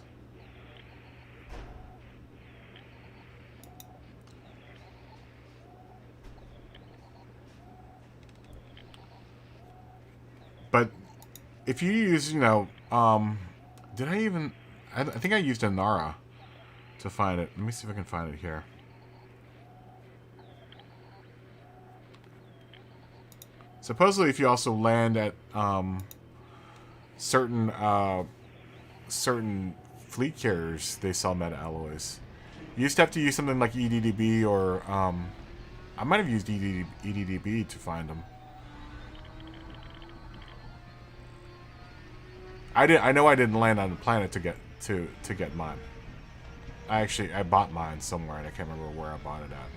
Speaker 1: But if you use, you know, did I even? I think I used Inara to find it. Let me see if I can find it here. Supposedly, if you also land at certain fleet carriers, they sell meta alloys. You used to have to use something like EDDB, or I might have used EDDB to find them. I know I didn't land on the planet to get mine. I bought mine somewhere, and I can't remember where I bought it at.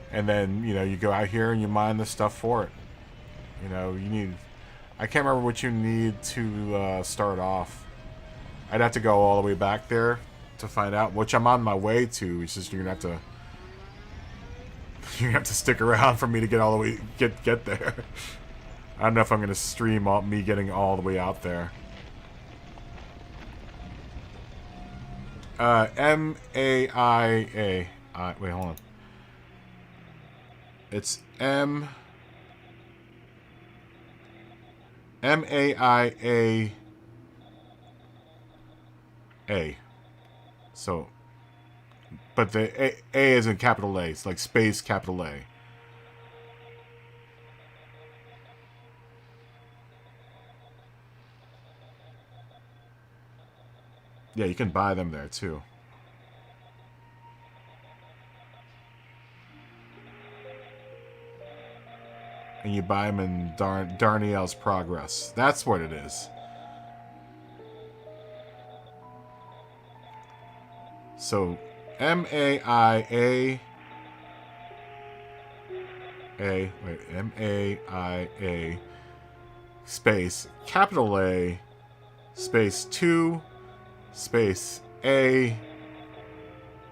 Speaker 1: And then, you know, you go out here and you mine the stuff for it. You know, you need... I can't remember what you need to start off. I'd have to go all the way back there to find out, which I'm on my way to. It's just you're gonna have to... You're gonna have to stick around for me to get all the way... Get there. I don't know if I'm gonna stream me getting all the way out there. M-A-I-A. Wait, hold on. It's M-A-I-A. So, but the A is in capital A. It's like space capital A. Yeah, you can buy them there too. And you buy them in Darnielle's Progress. That's what it is. So, M-A-I-A... M-A-I-A... space, capital A, space 2, space A,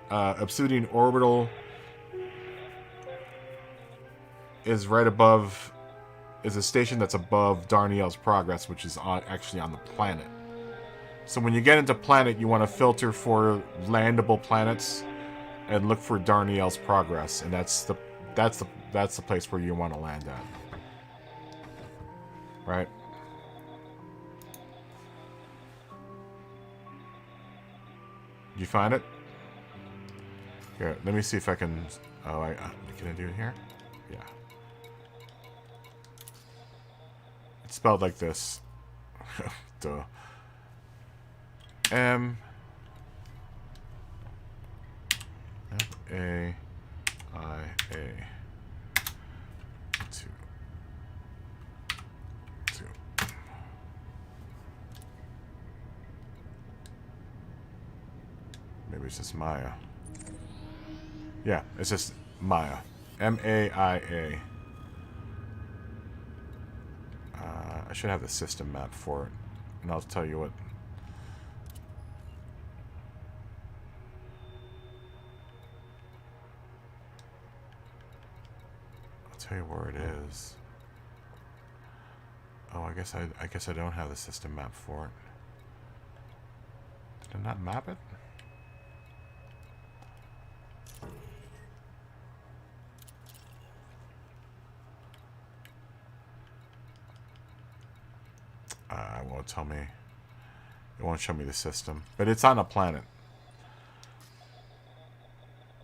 Speaker 1: Obsidian Orbital... is right above, is a station that's above Darnielle's Progress, which is actually on the planet. So when you get into planet, you want to filter for landable planets and look for Darnielle's Progress, and that's the place where you want to land at. Right? Did you find it? Here, let me see if I can. Oh, can I do it here? Yeah. It's spelled like this. Duh. M A I A 2. Maybe it's just Maya. Yeah, it's just Maya. M-A-I-A. I should have the system map for it. And I'll tell you what. tell you where it is. Oh, I guess I don't have the system map for it. Did I not map it? It won't tell me. It won't show me the system. But it's on a planet.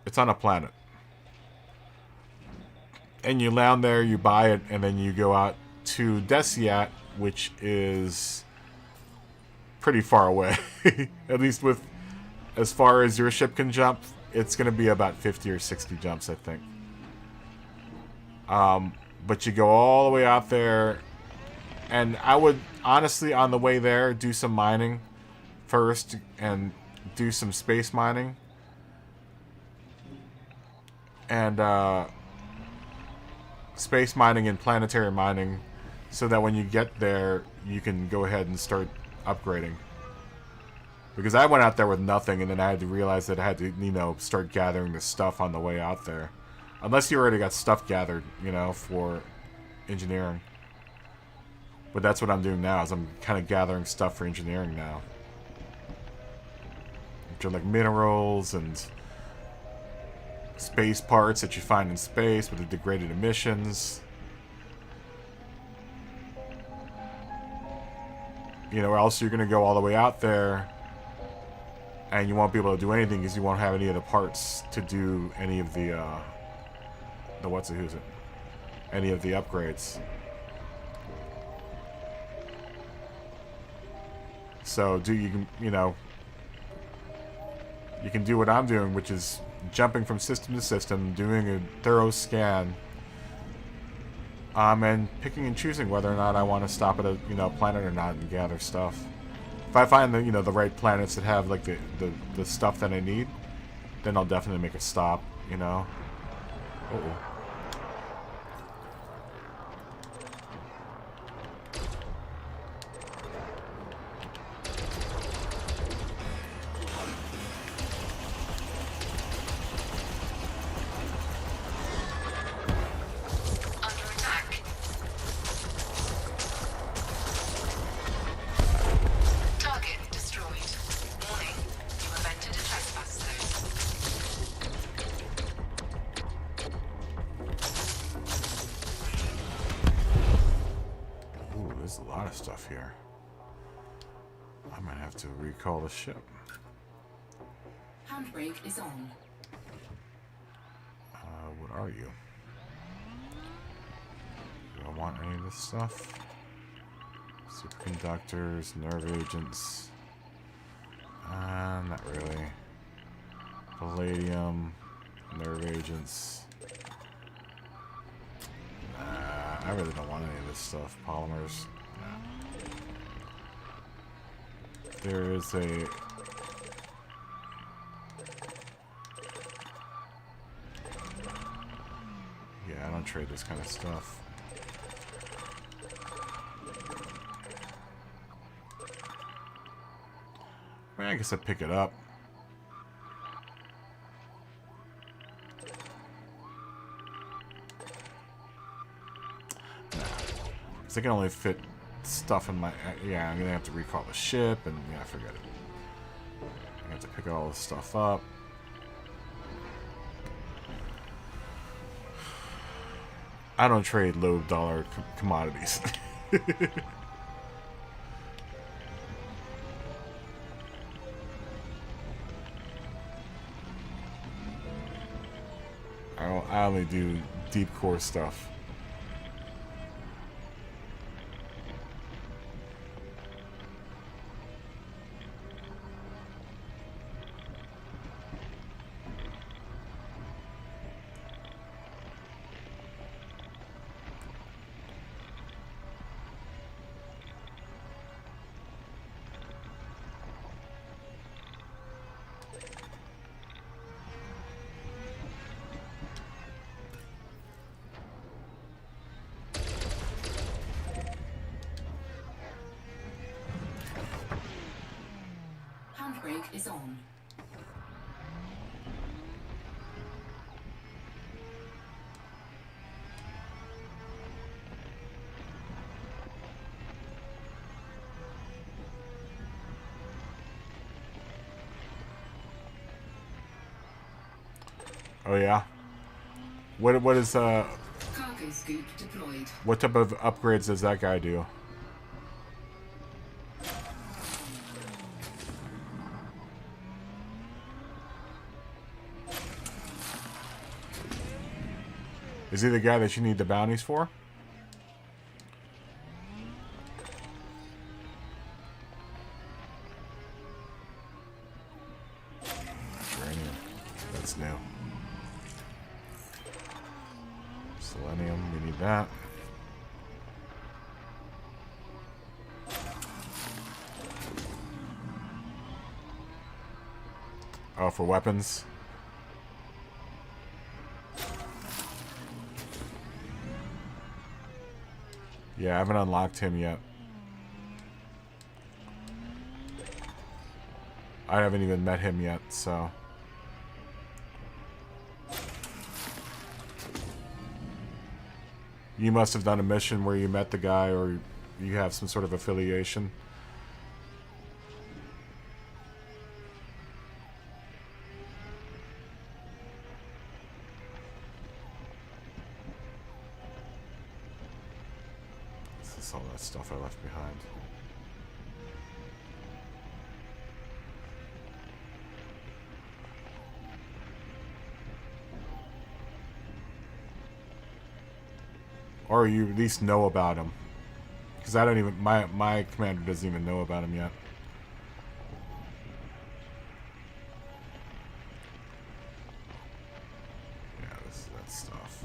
Speaker 1: It's on a planet. And you land there, you buy it, and then you go out to Desiat, which is pretty far away. At least with as far as your ship can jump, it's going to be about 50 or 60 jumps, I think. But you go all the way out there, and I would honestly, on the way there, do some mining first and do some space mining. And space mining and planetary mining, so that when you get there, you can go ahead and start upgrading. Because I went out there with nothing, and then I had to realize that I had to, you know, start gathering the stuff on the way out there. Unless you already got stuff gathered, you know, for engineering. But that's what I'm doing now, is I'm kind of gathering stuff for engineering now. Which are like minerals and space parts that you find in space with the degraded emissions. You know, or else you're going to go all the way out there and you won't be able to do anything because you won't have any of the parts to do any of the any of the upgrades. So you know, you can do what I'm doing, which is jumping from system to system, doing a thorough scan, and picking and choosing whether or not I want to stop at a, you know, planet or not and gather stuff. If I find the, you know, the right planets that have like the stuff that I need, then I'll definitely make a stop, you know. Uh-oh. There's a lot of stuff here. I might have to recall the ship.
Speaker 3: Handbrake is on.
Speaker 1: What are you? Do I want any of this stuff? Superconductors, nerve agents. Not really. Palladium, nerve agents. I really don't want any of this stuff. Polymers. There is a... Yeah, I don't trade this kind of stuff. I mean, I guess I'd pick it up. Because I can only fit stuff in my... Yeah, I'm going to have to recall the ship, and yeah, forget it. I have to pick all this stuff up. I don't trade low-dollar commodities. I only do deep core stuff.
Speaker 3: Handbrake is on.
Speaker 1: Oh yeah. What is
Speaker 3: Cargo scoop deployed.
Speaker 1: what type of upgrades does that guy do? Is he the guy that you need the bounties for? Uranium. That's new. Selenium, we need that. Oh, for weapons. Yeah, I haven't unlocked him yet. I haven't even met him yet, so... You must have done a mission where you met the guy, or you have some sort of affiliation. This is all that stuff I left behind. Or you at least know about him. Because I don't even... My commander doesn't even know about him yet. Yeah, this is that stuff.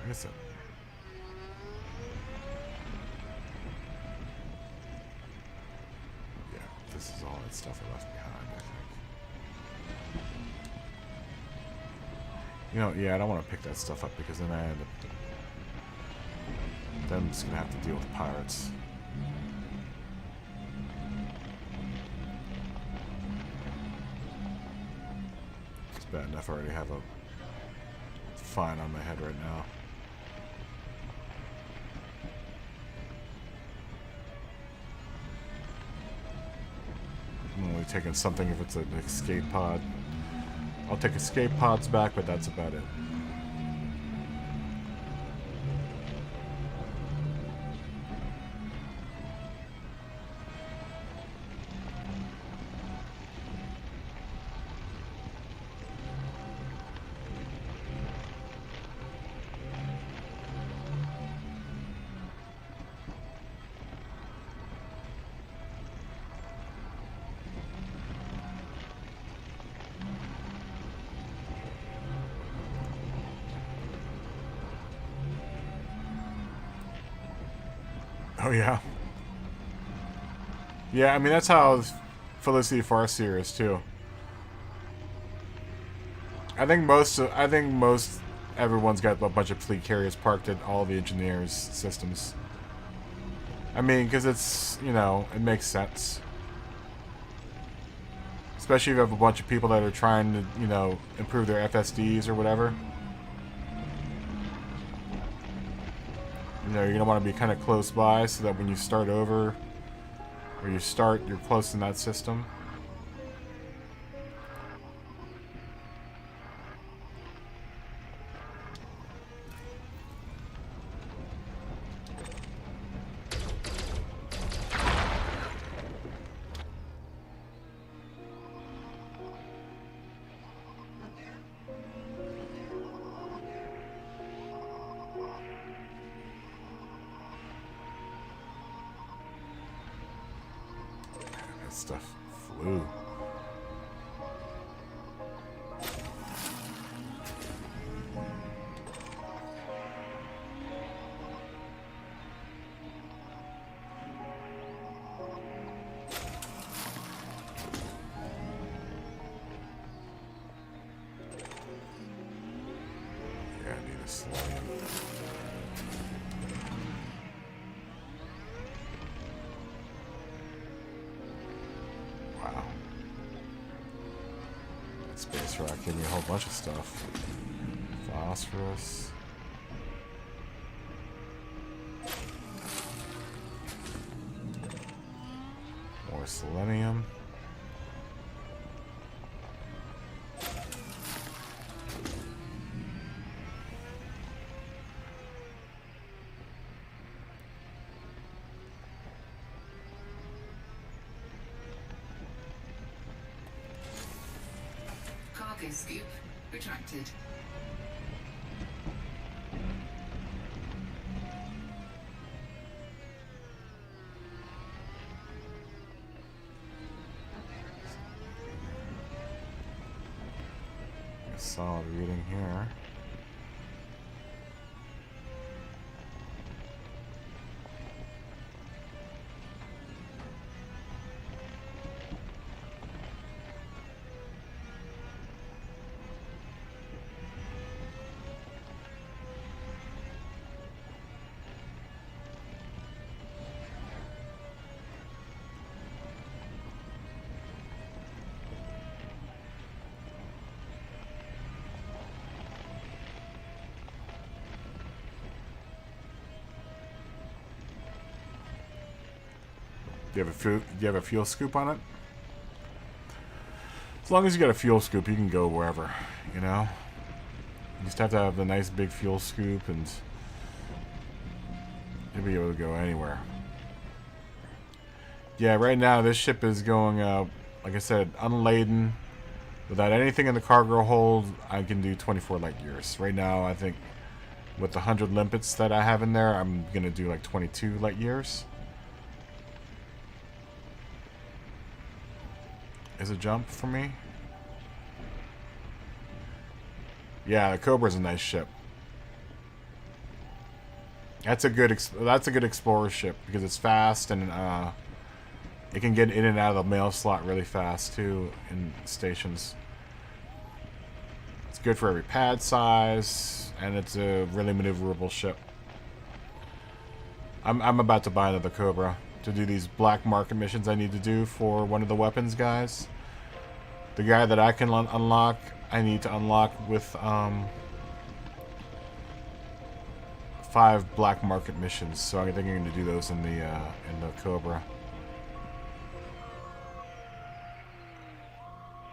Speaker 1: Where is it? Yeah, this is all that stuff I left behind, I think. You know, yeah, I don't want to pick that stuff up because then I end up... Then I'm just going to have to deal with pirates. It's bad enough I already have a fine on my head right now. I'm only taking something if it's an escape pod. I'll take escape pods back, but that's about it. Oh yeah. Yeah, I mean that's how Felicity Farseer is too. I think most everyone's got a bunch of fleet carriers parked at all the engineers' systems. I mean, because it's, you know, it makes sense. Especially if you have a bunch of people that are trying to, you know, improve their FSDs or whatever. You know, you're going to want to be kind of close by so that when you start over, or you're close in that system. Stuff flew. Yeah, I need a selenium. Wow. That space rock gave me a whole bunch of stuff. Phosphorus. selenium.
Speaker 3: Cargo scoop retracted.
Speaker 1: Solid reading here. Do you have a fuel scoop on it? As long as you got a fuel scoop, you can go wherever, you know? You just have to have the nice big fuel scoop and you'll be able to go anywhere. Yeah, right now this ship is going, like I said, unladen. Without anything in the cargo hold, I can do 24 light years. Right now, I think with the 100 limpets that I have in there, I'm going to do like 22 light years. Is a jump for me? Yeah, the Cobra's a nice ship. That's a good explorer ship because it's fast and it can get in and out of the mail slot really fast too in stations. It's good for every pad size and it's a really maneuverable ship. I'm about to buy another Cobra to do these black market missions I need to do for one of the weapons guys. The guy that I can unlock, I need to unlock with 5 black market missions. So I think I'm going to do those in the Cobra.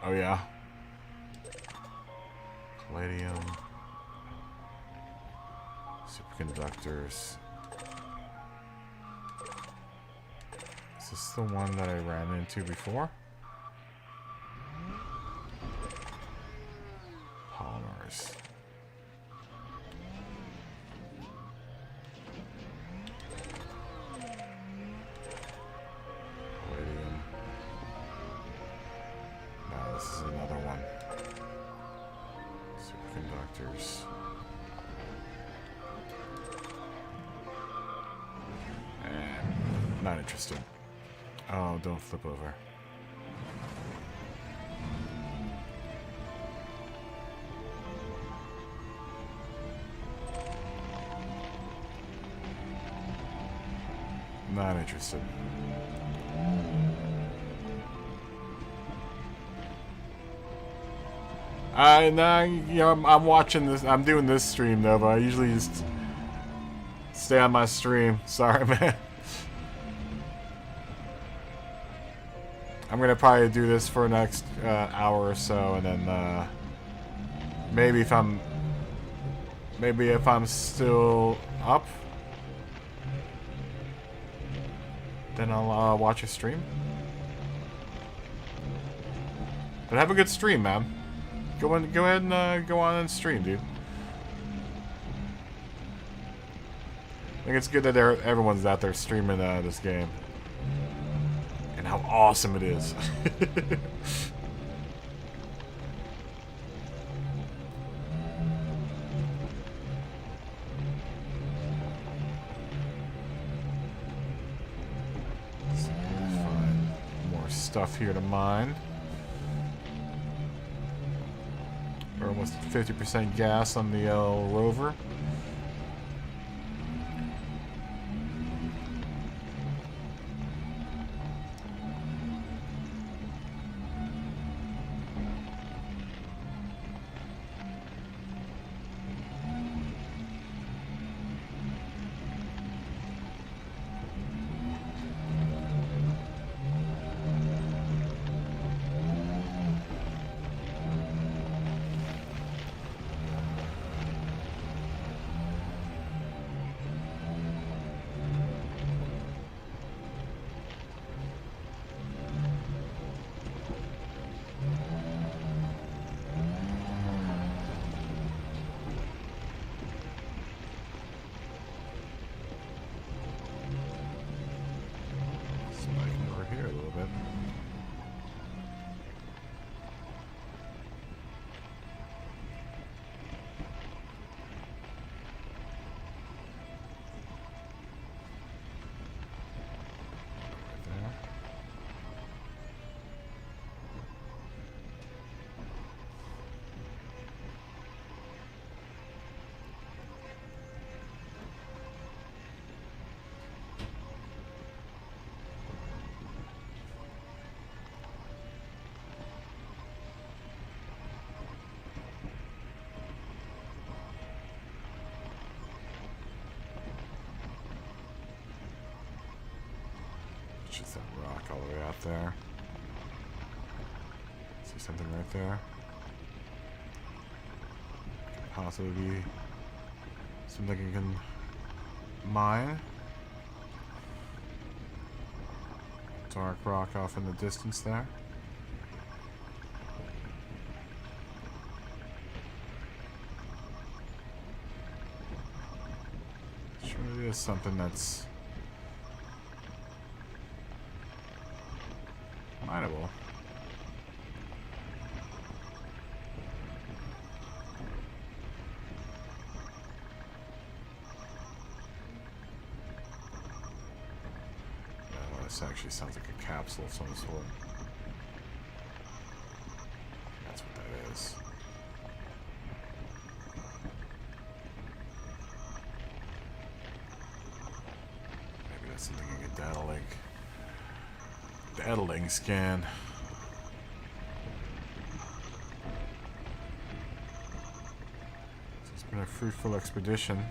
Speaker 1: Oh yeah. Palladium. Superconductors. Is this the one that I ran into before? Polymers. Palladium. No, this is another one. Superconductors. Not interested. Oh, don't flip over. Not interested. Nah, you know, I'm watching this. I'm doing this stream though, but I usually just stay on my stream. Sorry, man. I'm gonna probably do this for the next hour or so, and then maybe if I'm still up, then I'll watch a stream. But have a good stream, man. Go ahead and go on and stream, dude. I think it's good that everyone's out there streaming this game. And how awesome it is. So find more stuff here to mine. We're almost at 50% gas on the rover. It's just that rock all the way out there. See something right there? Could possibly be something you can mine. Dark rock off in the distance there. Surely is something that's mineable. This actually sounds like a capsule of some sort. That's what that is. Maybe that's something you get data-link scan. So it's been a fruitful expedition.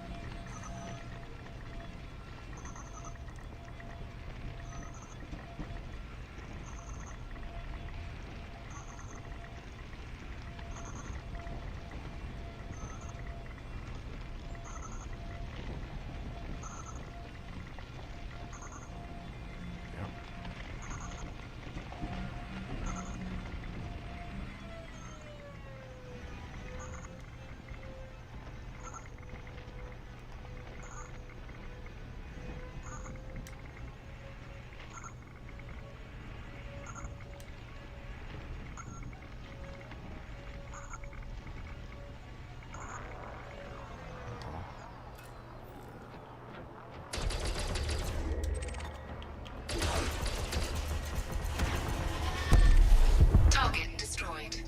Speaker 3: Target destroyed.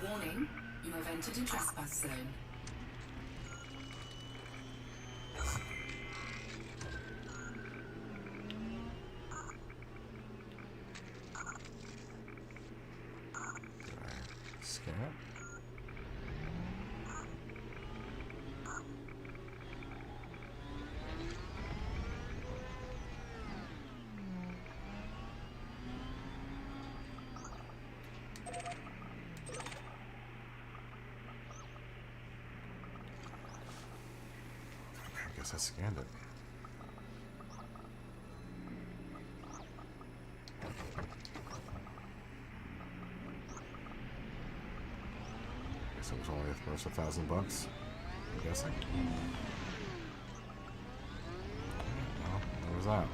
Speaker 3: Warning, you have entered a trespass zone.
Speaker 1: Scan it. I guess I scanned it. Guess it was only worth $1,000, I'm guessing. Well, what was that?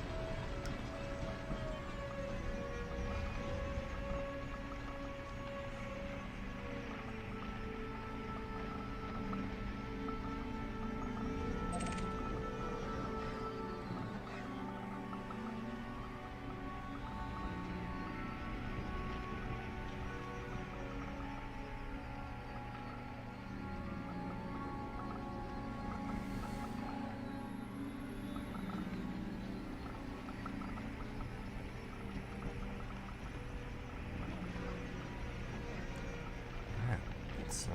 Speaker 1: Let's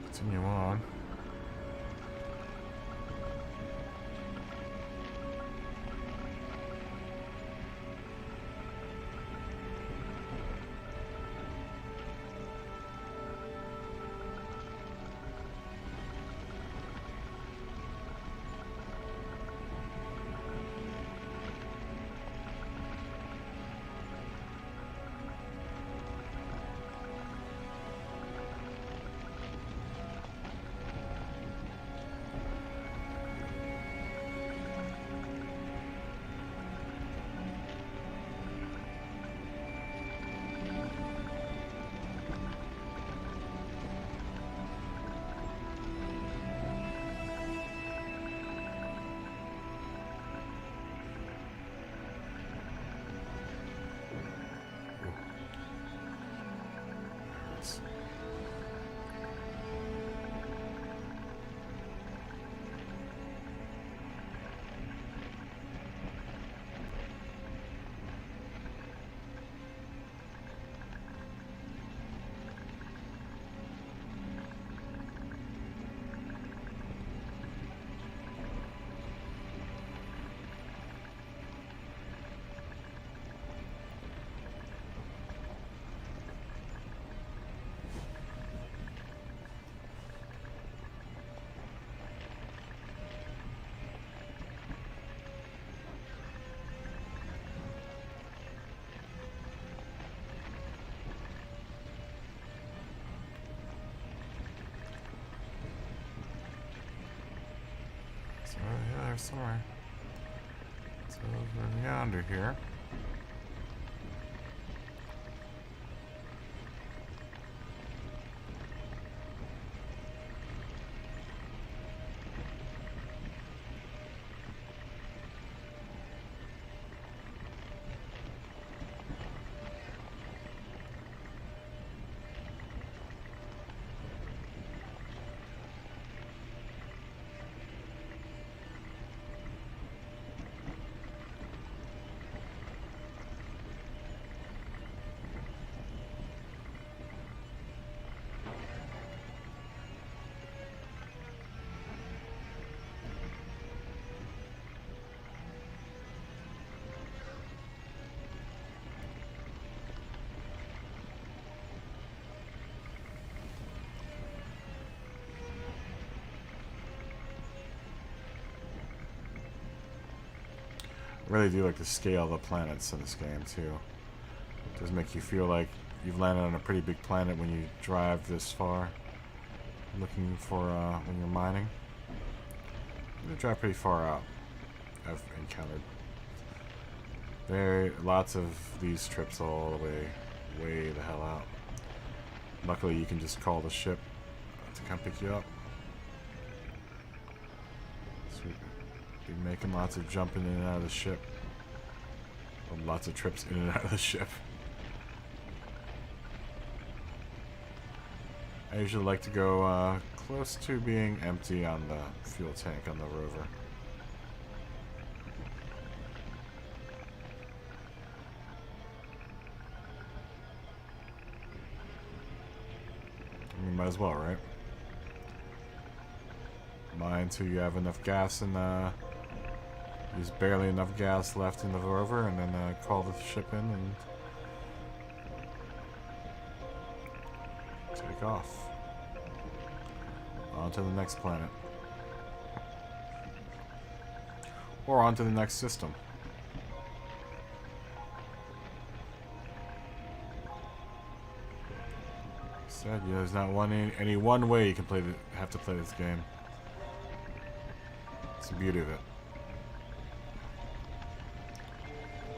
Speaker 1: continue on. there somewhere. It's over yonder here. I really do like the scale of the planets in this game too. It does make you feel like you've landed on a pretty big planet when you drive this far, looking for when you're mining. You drive pretty far out. I've encountered lots of these trips all the way the hell out. Luckily, you can just call the ship to come pick you up. Sweet. Be making lots of jumping in and out of the ship. Or lots of trips in and out of the ship. I usually like to go close to being empty on the fuel tank on the rover. I mean, might as well, right? Mine until you have enough gas and there's barely enough gas left in the rover, and then call the ship in and take off. On to the next planet. Or on to the next system. Said, yeah, there's not any one way you can have to play this game. It's the beauty of it.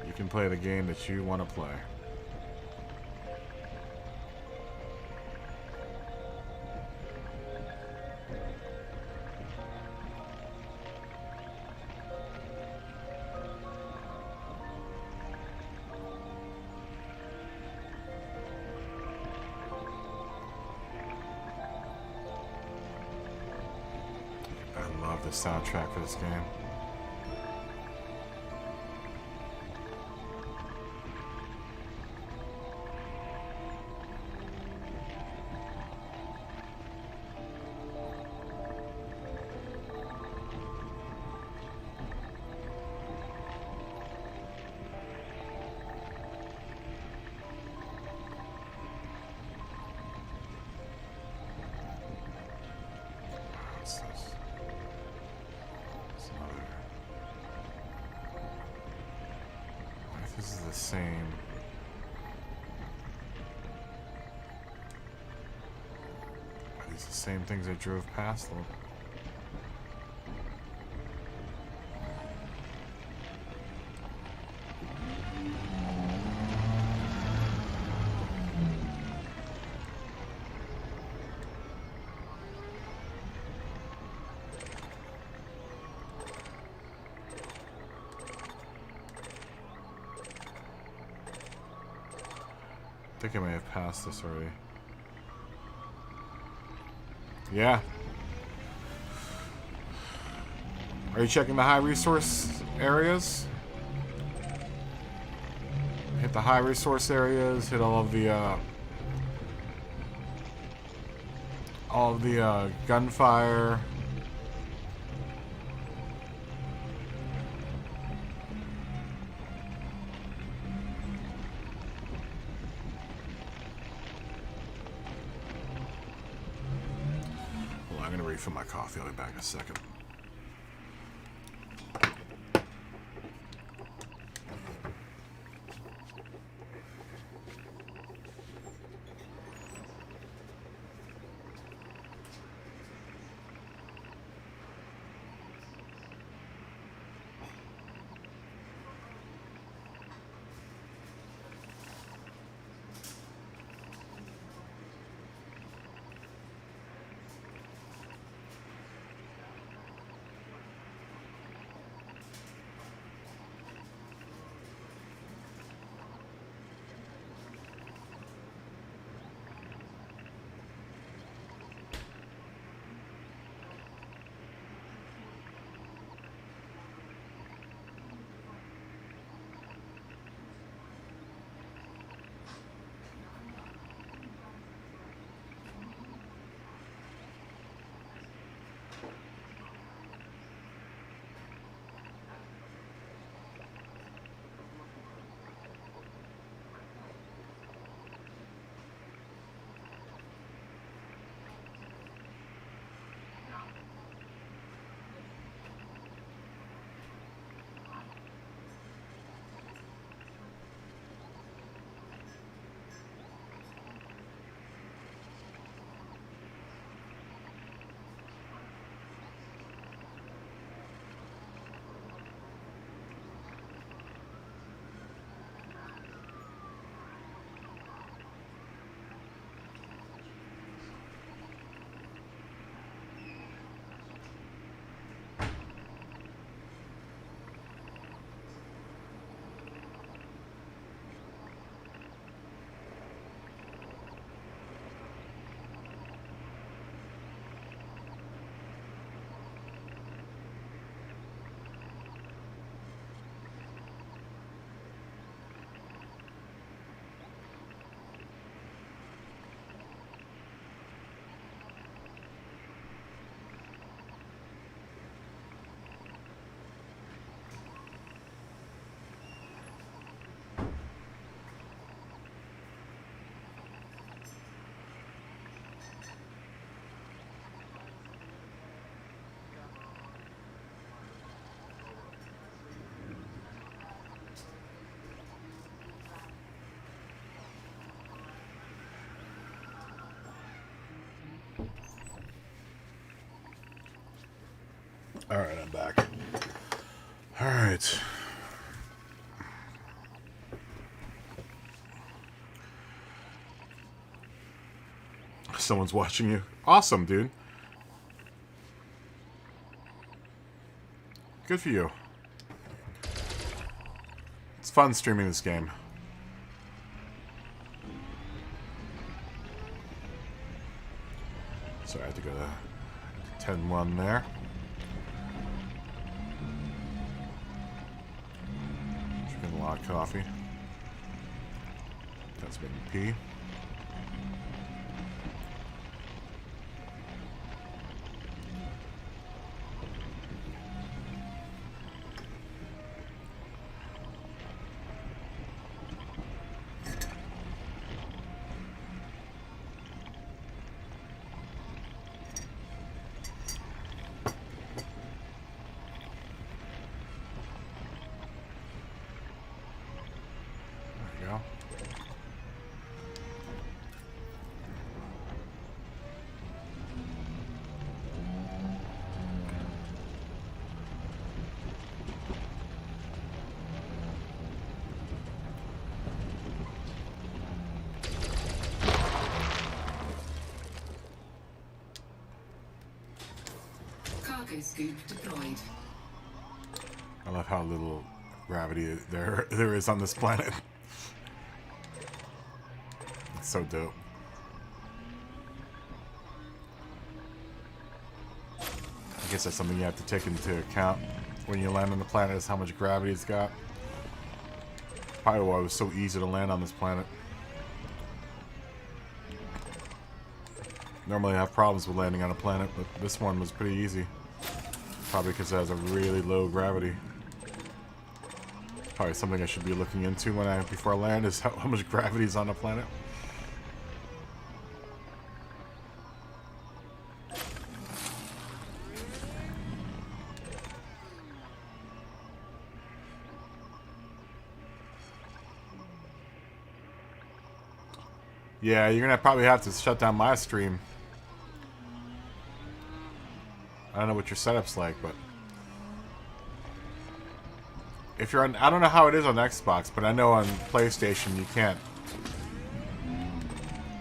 Speaker 1: You can play the game that you want to play. I love the soundtrack for this game. What's this? It's another. I wonder if this is the same. Are these the same things I drove past? Look. I think I may have passed this already. Yeah. Are you checking the high resource areas? Hit the high resource areas, hit all of the gunfire. I'm gonna refill my coffee. I'll be back in a second. Alright, I'm back. Alright. Someone's watching you. Awesome, dude. Good for you. It's fun streaming this game. So I have to go to 10-1 there. Drinking a lot of coffee. That's making me pee.
Speaker 3: Cargo scoop deployed.
Speaker 1: I love how little gravity there is on this planet. It's so dope. I guess that's something you have to take into account when you land on the planet, is how much gravity it's got. Probably why it was so easy to land on this planet. Normally I have problems with landing on a planet, but this one was pretty easy. Probably because it has a really low gravity. Probably something I should be looking into before I land, is how much gravity is on the planet. Yeah, you're gonna probably have to shut down my stream. I don't know what your setup's like, but if you're on, I don't know how it is on Xbox, but I know on PlayStation you can't.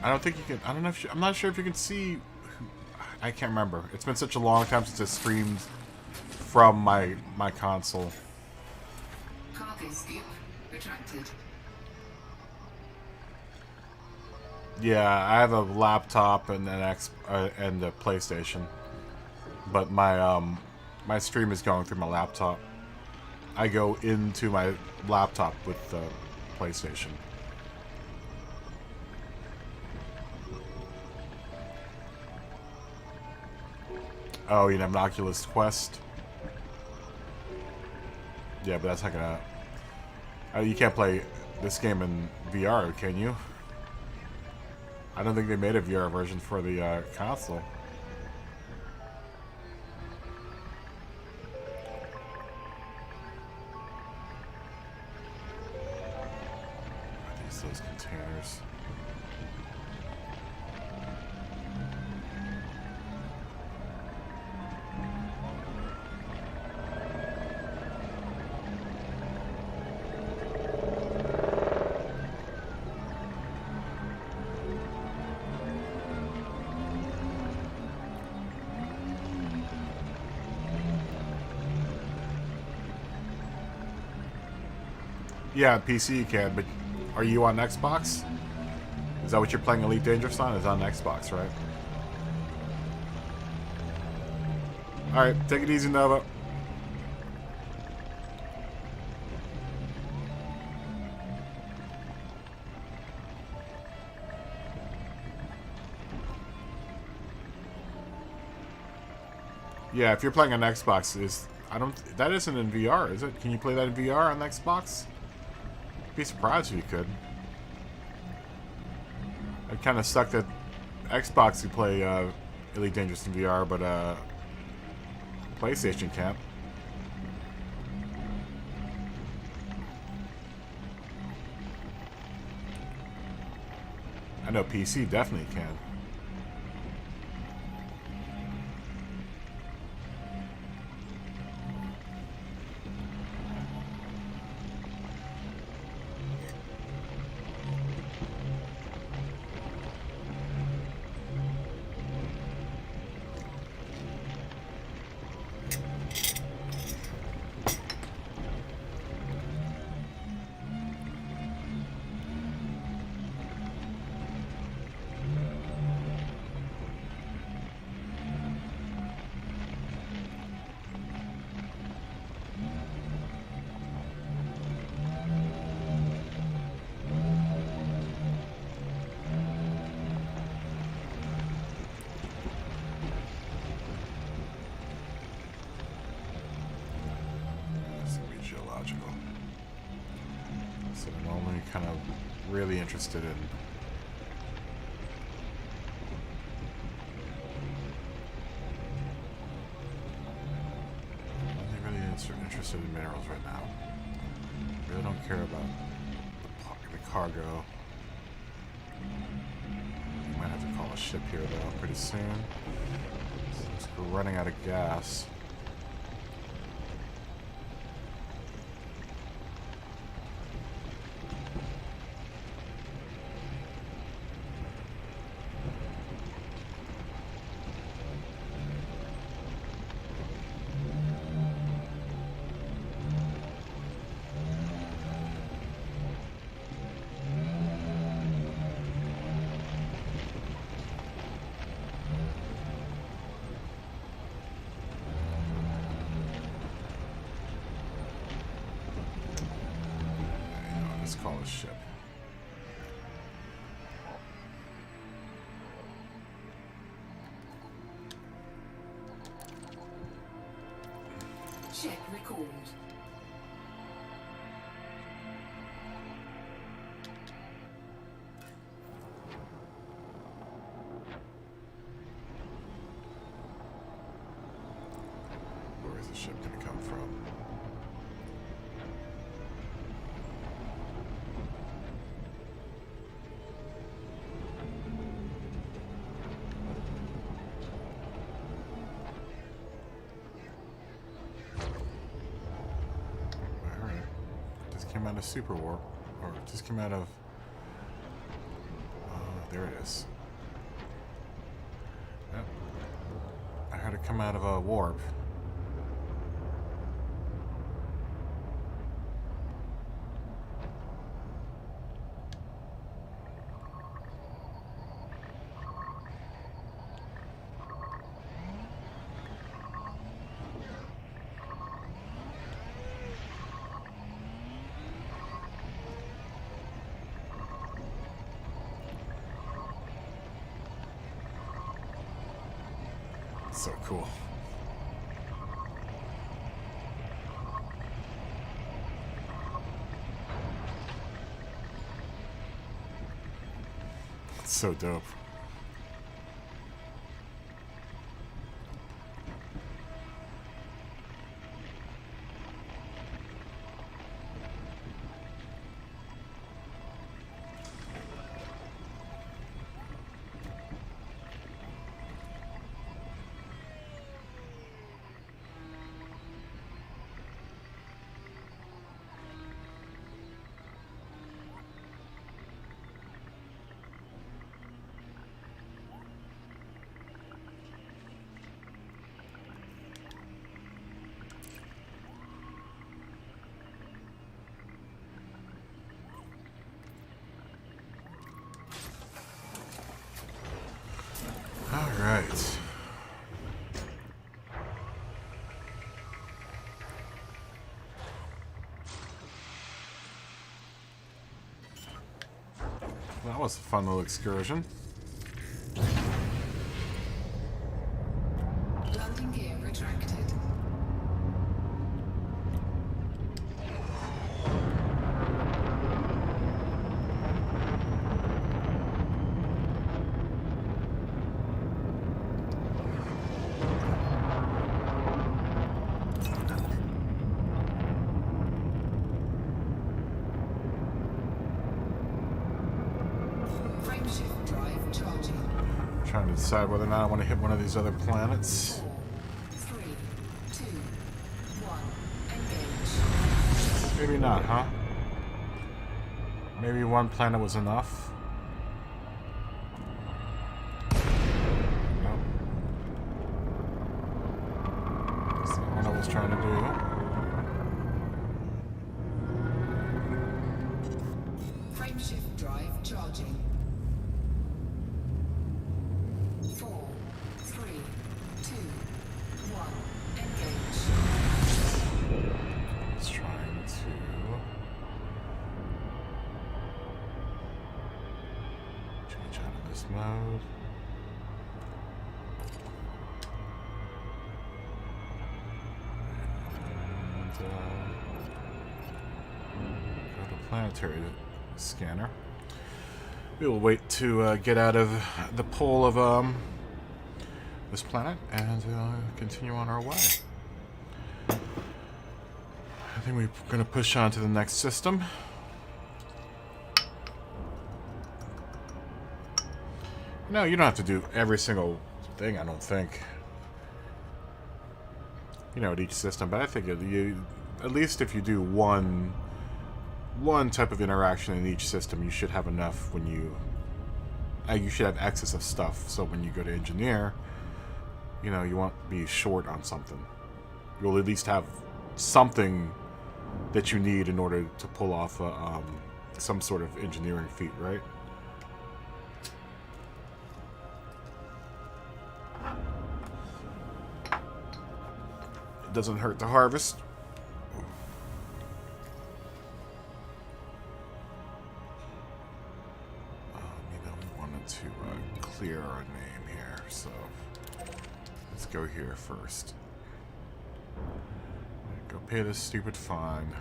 Speaker 1: I don't think you can. I don't know if I'm not sure if you can see. I can't remember. It's been such a long time since I streamed from my console.
Speaker 3: Cargo scoop retracted.
Speaker 1: Yeah, I have a laptop and and a PlayStation, but my stream is going through my laptop. I go into my laptop with the PlayStation. Oh, you have an Oculus Quest? Yeah, but that's not gonna... you can't play this game in VR, can you? I don't think they made a VR version for the console. Those containers. Yeah, PC you can, but are you on Xbox? Is that what you're playing Elite Dangerous on? It's on Xbox, right? Alright, take it easy, Nova. Yeah, if you're playing on Xbox, that isn't in VR, is it? Can you play that in VR on Xbox? I'd be surprised if you could. It kind of sucked that Xbox could play Elite Dangerous in VR, but PlayStation can't. I know PC definitely can. So I'm only kind of really interested in interested in minerals right now. Really don't care about the cargo. We might have to call a ship here though pretty soon. Since we're running out of gas. Call a ship.
Speaker 3: Ship recalled.
Speaker 1: Where is the ship going to come from? Came out of Super Warp, or just came out of, there it is. Yep. I heard it come out of a warp. So cool. It's so dope. Right. That was a fun little excursion.
Speaker 3: Landing gear retracted. Frameshift drive charging.
Speaker 1: Trying to decide whether or not I want to hit one of these other planets.
Speaker 3: 4, 3, 2, 1. Engage.
Speaker 1: Maybe not, huh? Maybe one planet was enough. Nope. That's not what I was trying to do.
Speaker 3: Frameshift drive charging. 4, 3, 2, 1. Engage.
Speaker 1: It's trying to change out of this mode. And go to planetary scanner. We will wait to get out of the pole of this planet and continue on our way. I think we're going to push on to the next system. No, you don't have to do every single thing, I don't think. You know, at each system, but I think at least if you do one type of interaction in each system, you should have enough when you should have excess of stuff, so when you go to engineer, you know, you won't be short on something. You'll at least have something that you need in order to pull off some sort of engineering feat, right? It doesn't hurt to harvest. You know, we wanted to clear our name here, so let's go here first. Go pay this stupid fine.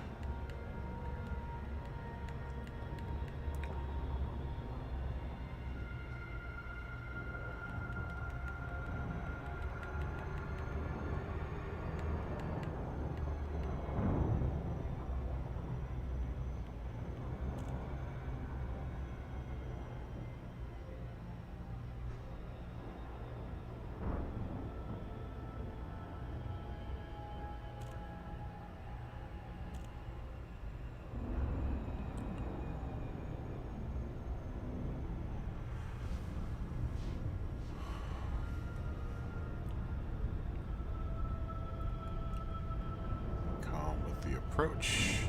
Speaker 1: Approach.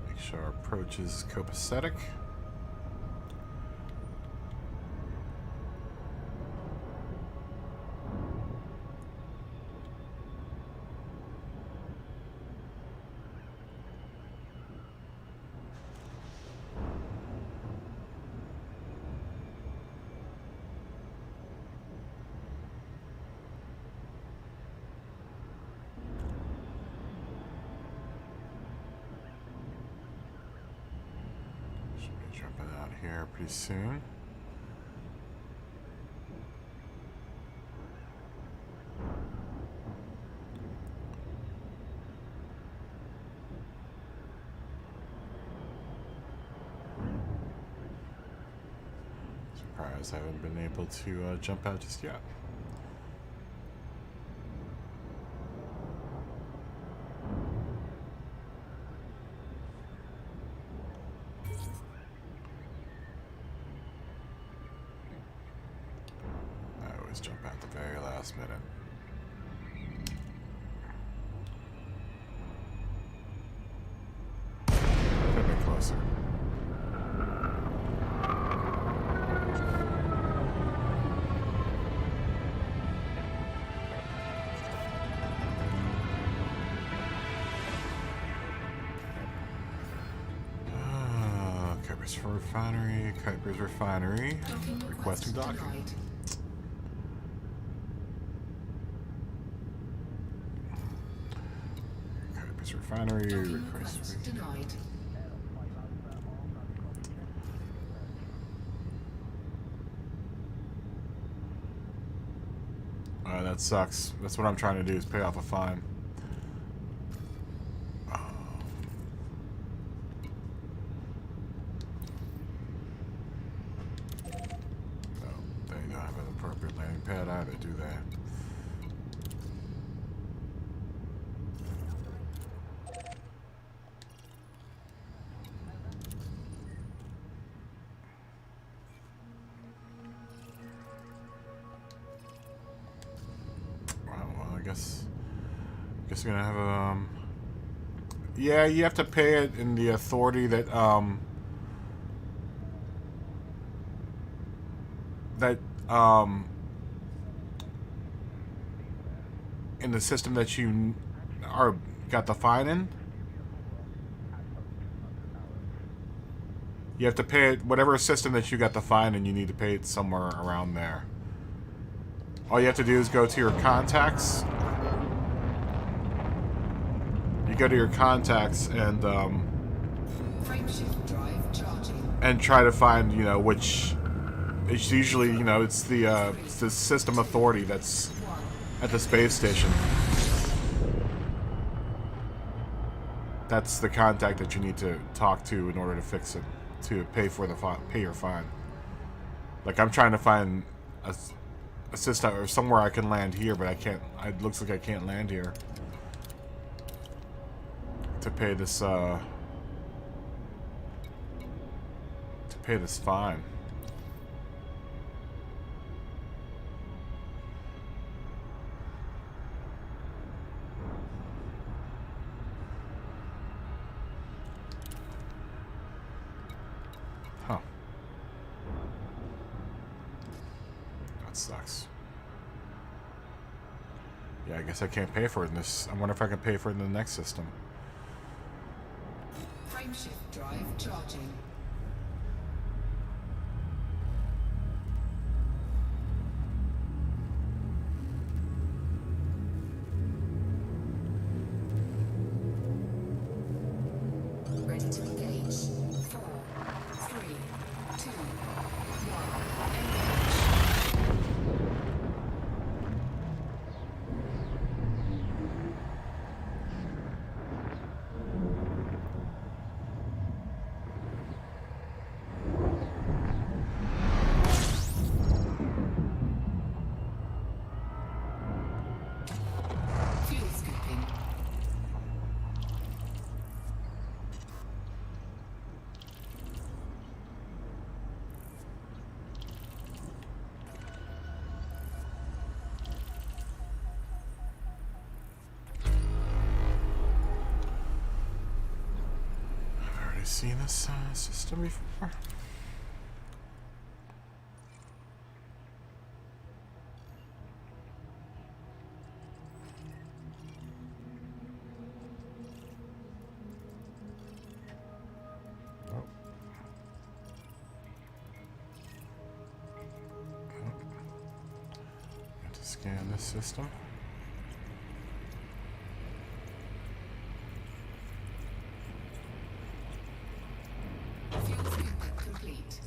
Speaker 1: Make sure our approach is copacetic. Jumping out here pretty soon. Surprised I haven't been able to jump out just yet. Jump out the very last minute. A bit closer. Kuiper's Refinery, Kuiper's Refinery. Requesting docking. Refinery request
Speaker 3: denied.
Speaker 1: That sucks. That's what I'm trying to do, is pay off a fine. Oh, they don't have an appropriate landing pad either, do they? Guess you're gonna have yeah, you have to pay it in the authority that in the system that you got the fine in. You have to pay it whatever system that you got the fine in. You need to pay it somewhere around there. All you have to do is go to your contacts. you go to your contacts
Speaker 3: Frameshift drive charging.
Speaker 1: and try to find, you know, which it's usually, you know, it's the system authority that's at the space station. That's the contact that you need to talk to in order to fix it, to pay for the pay your fine. Like I'm trying to find a system or somewhere I can land here, but I can't. It looks like I can't land here to pay this fine. Huh. That sucks. Yeah, I guess I can't pay for it in this. I wonder if I can pay for it in the next system.
Speaker 3: Frameshift drive charging. Ready to engage. 4, 3, 2, 1. Engage. Fuel scooping.
Speaker 1: I've already seen this system before. Scan this system.
Speaker 3: Fuel scooping complete.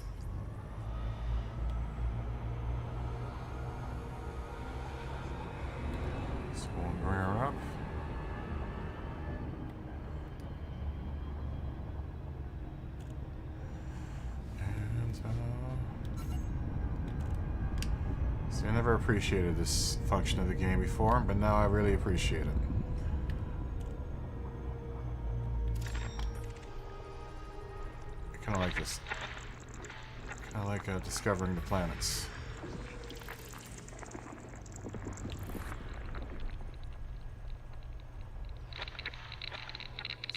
Speaker 1: So we'll rear up. And see, I never appreciated this function of the game before, but now I really appreciate it. I kind of like this. Kind of like discovering the planets.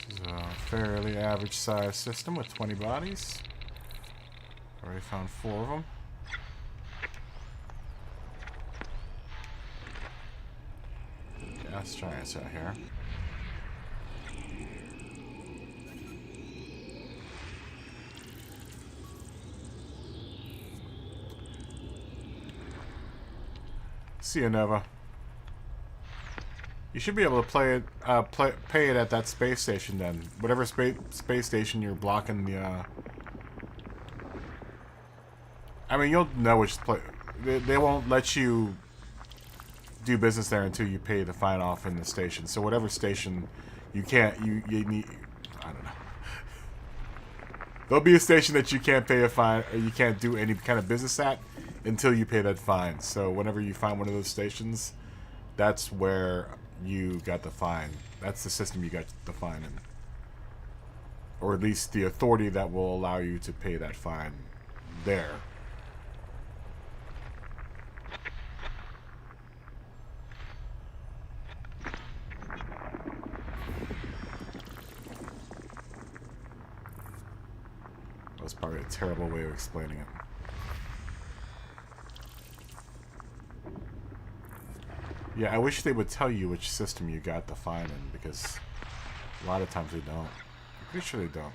Speaker 1: This is a fairly average sized system with 20 bodies. Already found 4 of them. Gas giants out here. See you, Nova. You should be able to play it, pay it at that space station then. Whatever space station you're blocking the. I mean, you'll know which they won't let you do business there until you pay the fine off in the station. So whatever station you can't, you need. I don't know. There'll be a station that you can't pay a fine or you can't do any kind of business at until you pay that fine. So whenever you find one of those stations, that's where you got the fine. That's the system you got the fine in. Or at least the authority that will allow you to pay that fine there. That was probably a terrible way of explaining it. Yeah, I wish they would tell you which system you got the fine in, because a lot of times they don't. I'm pretty sure they don't.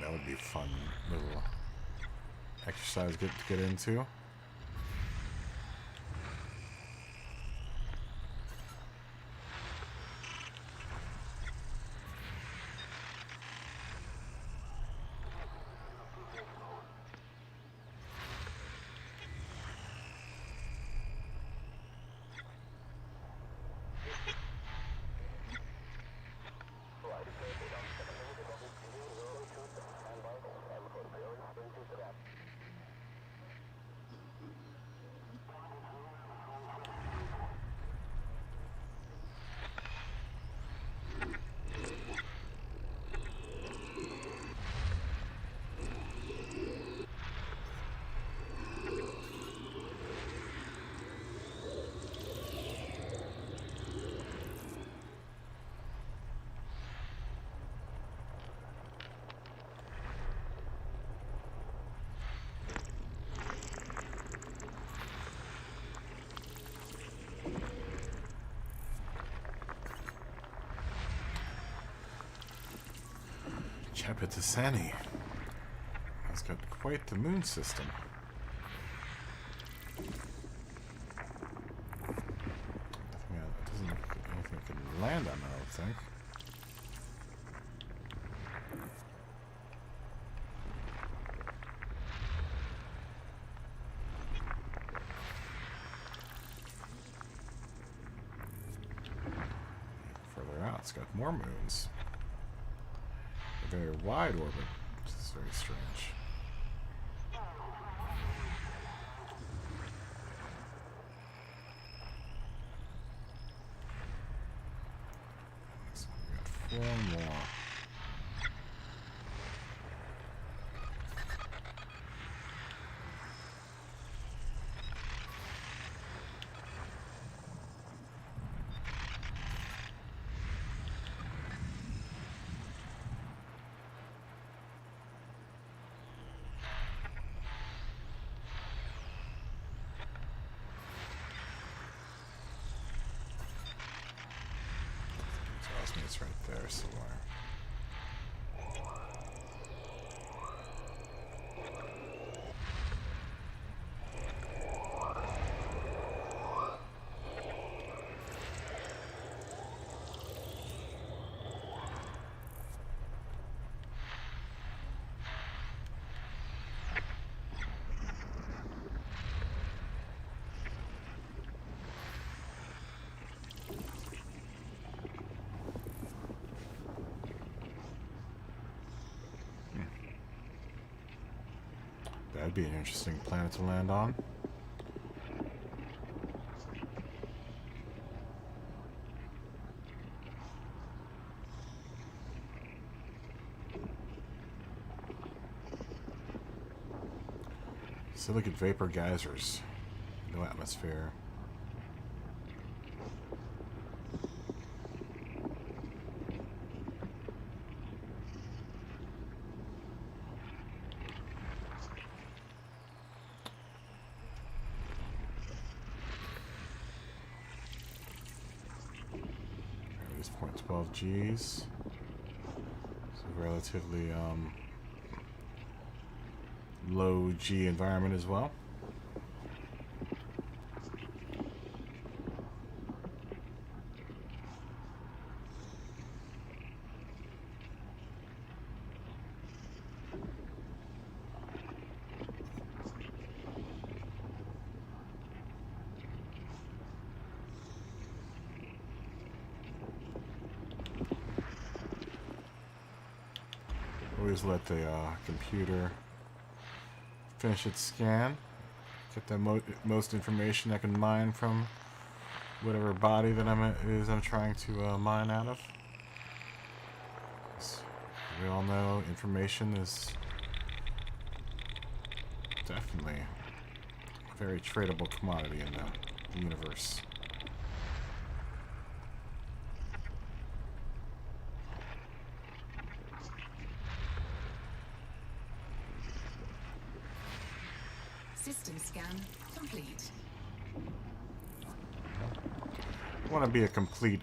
Speaker 1: That would be a fun little exercise to get into. Chapitasani has got quite the moon system. Doesn't look like anything can land on it, I don't think. Further out, it's got more moons. A very wide orbit, which is very strange. So we got 4 more. It's right there somewhere. That'd be an interesting planet to land on. Silicate vapor geysers. No atmosphere. It's 0.12 Gs. It's a relatively low G environment as well. Always let the computer finish its scan. Get the most information I can mine from whatever body that I'm trying to mine out of. As we all know, information is definitely a very tradable commodity in the universe.
Speaker 3: System scan complete.
Speaker 1: I want to be a complete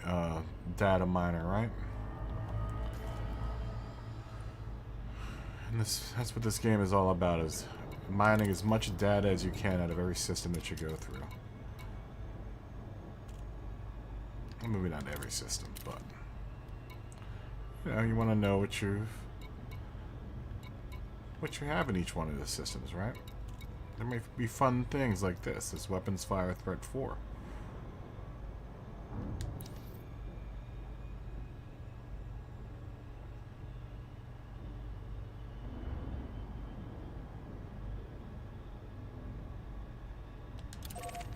Speaker 1: data miner, right? And that's what this game is all about, is mining as much data as you can out of every system that you go through. Well, maybe not every system, but you know, you want to know what you have in each one of the systems, right? There may be fun things like this weapons fire threat 4.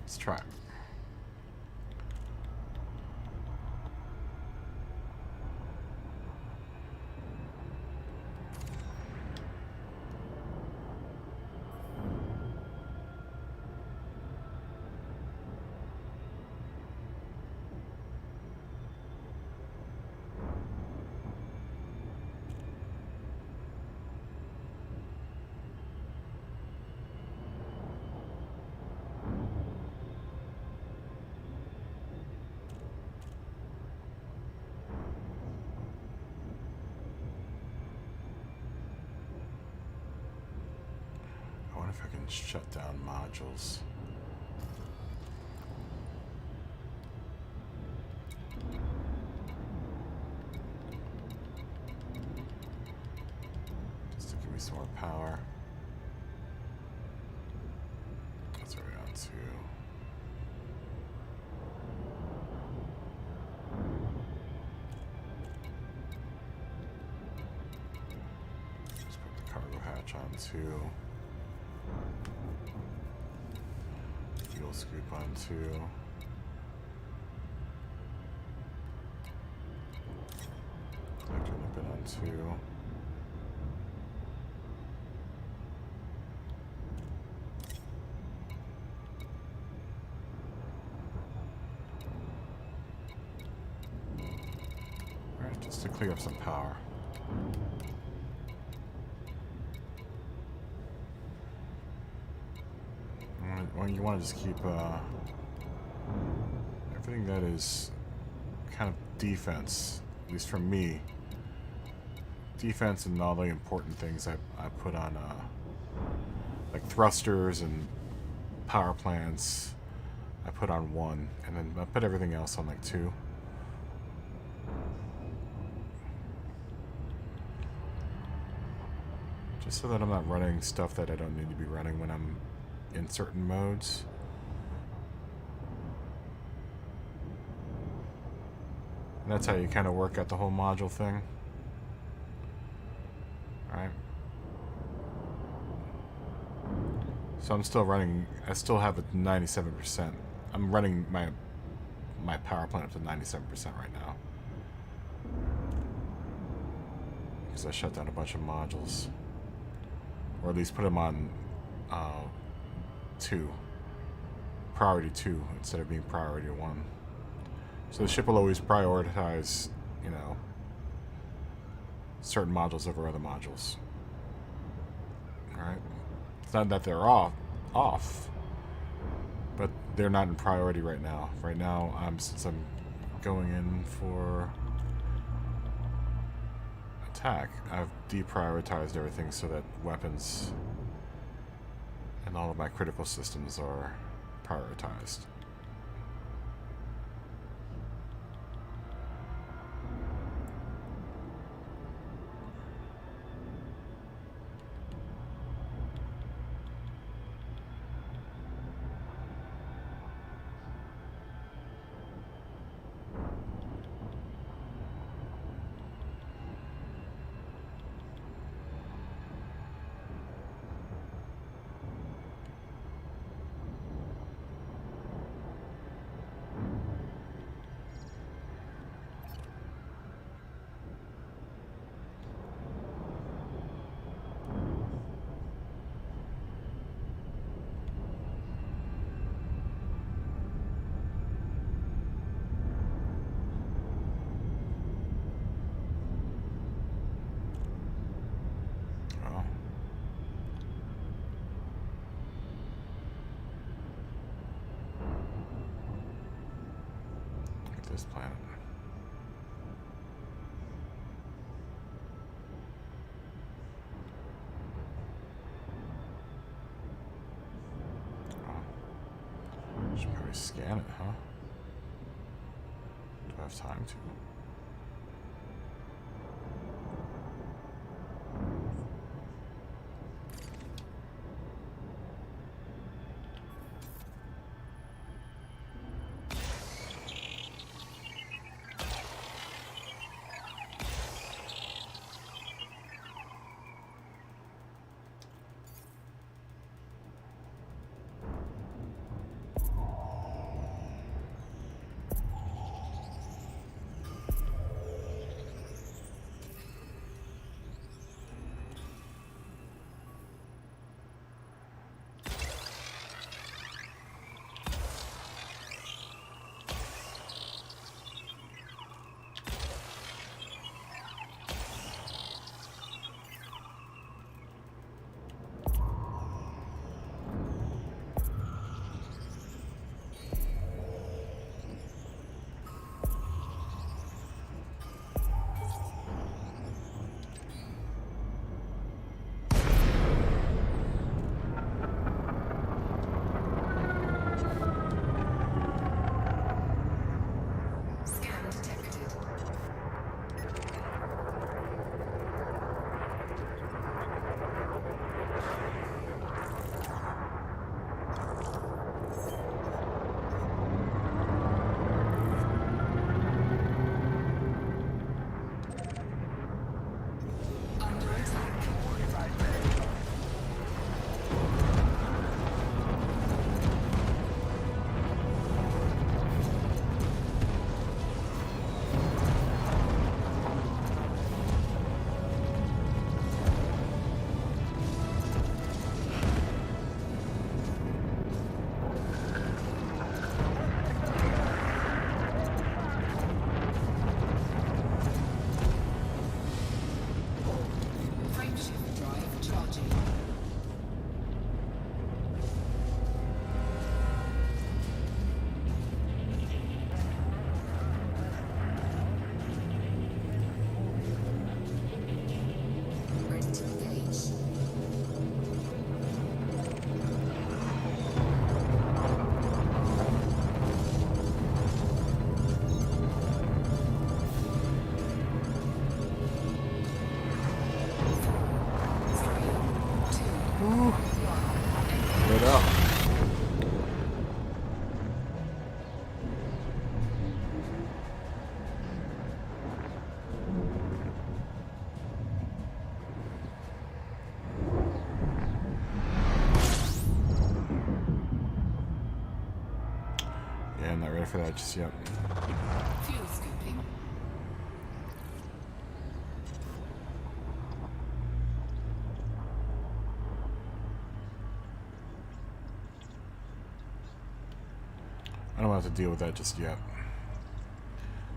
Speaker 1: Let's try it. I wonder if I can shut down modules. Just to give me some more power. That's what we're on to. Just put the cargo hatch on 2. Fuel scoop on 2. Collector limpet on 2. Alright, just to clear up some power. Well, you want to just keep everything that is kind of defense, at least for me. Defense and all the important things I put on, like thrusters and power plants, I put on 1, and then I put everything else on like 2. Just so that I'm not running stuff that I don't need to be running when I'm in certain modes. And that's how you kind of work out the whole module thing. Alright. So I'm still running, I still have a 97%. I'm running my power plant up to 97% right now. Because I shut down a bunch of modules. Or at least put them on 2. Priority 2 instead of being priority 1. So the ship will always prioritize, you know, certain modules over other modules. Alright? It's not that they're off, but they're not in priority right now. Right now, since I'm going in for attack, I've deprioritized everything so that weapons and all of my critical systems are prioritized. This planet. Should probably scan it, huh? Do I have time to?
Speaker 3: Scan detected. Under attack. Frameshift drive charging. Ready to engage.
Speaker 1: Get up. Yeah, I'm not ready for that just yet.
Speaker 3: Fuel scooping.
Speaker 1: I don't have to deal with that just yet.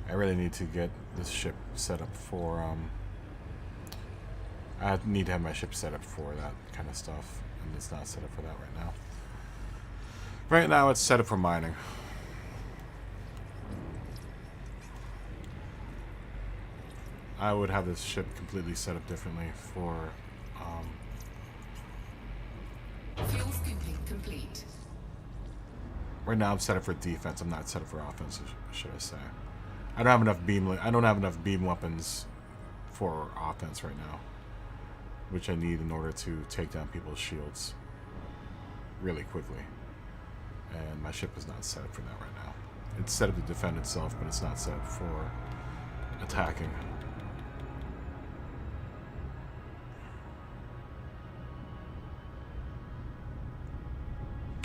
Speaker 1: I really need to get this ship set up for, I need to have my ship set up for that kind of stuff, and it's not set up for that right now. Right now, it's set up for mining. I would have this ship completely set up differently for,
Speaker 3: Fuel scooping complete.
Speaker 1: right now I'm set up for defense. I'm not set up for offense, should I say. I don't have enough beam weapons for offense right now, which I need in order to take down people's shields really quickly. And my ship is not set up for that right now. It's set up to defend itself, but it's not set up for attacking.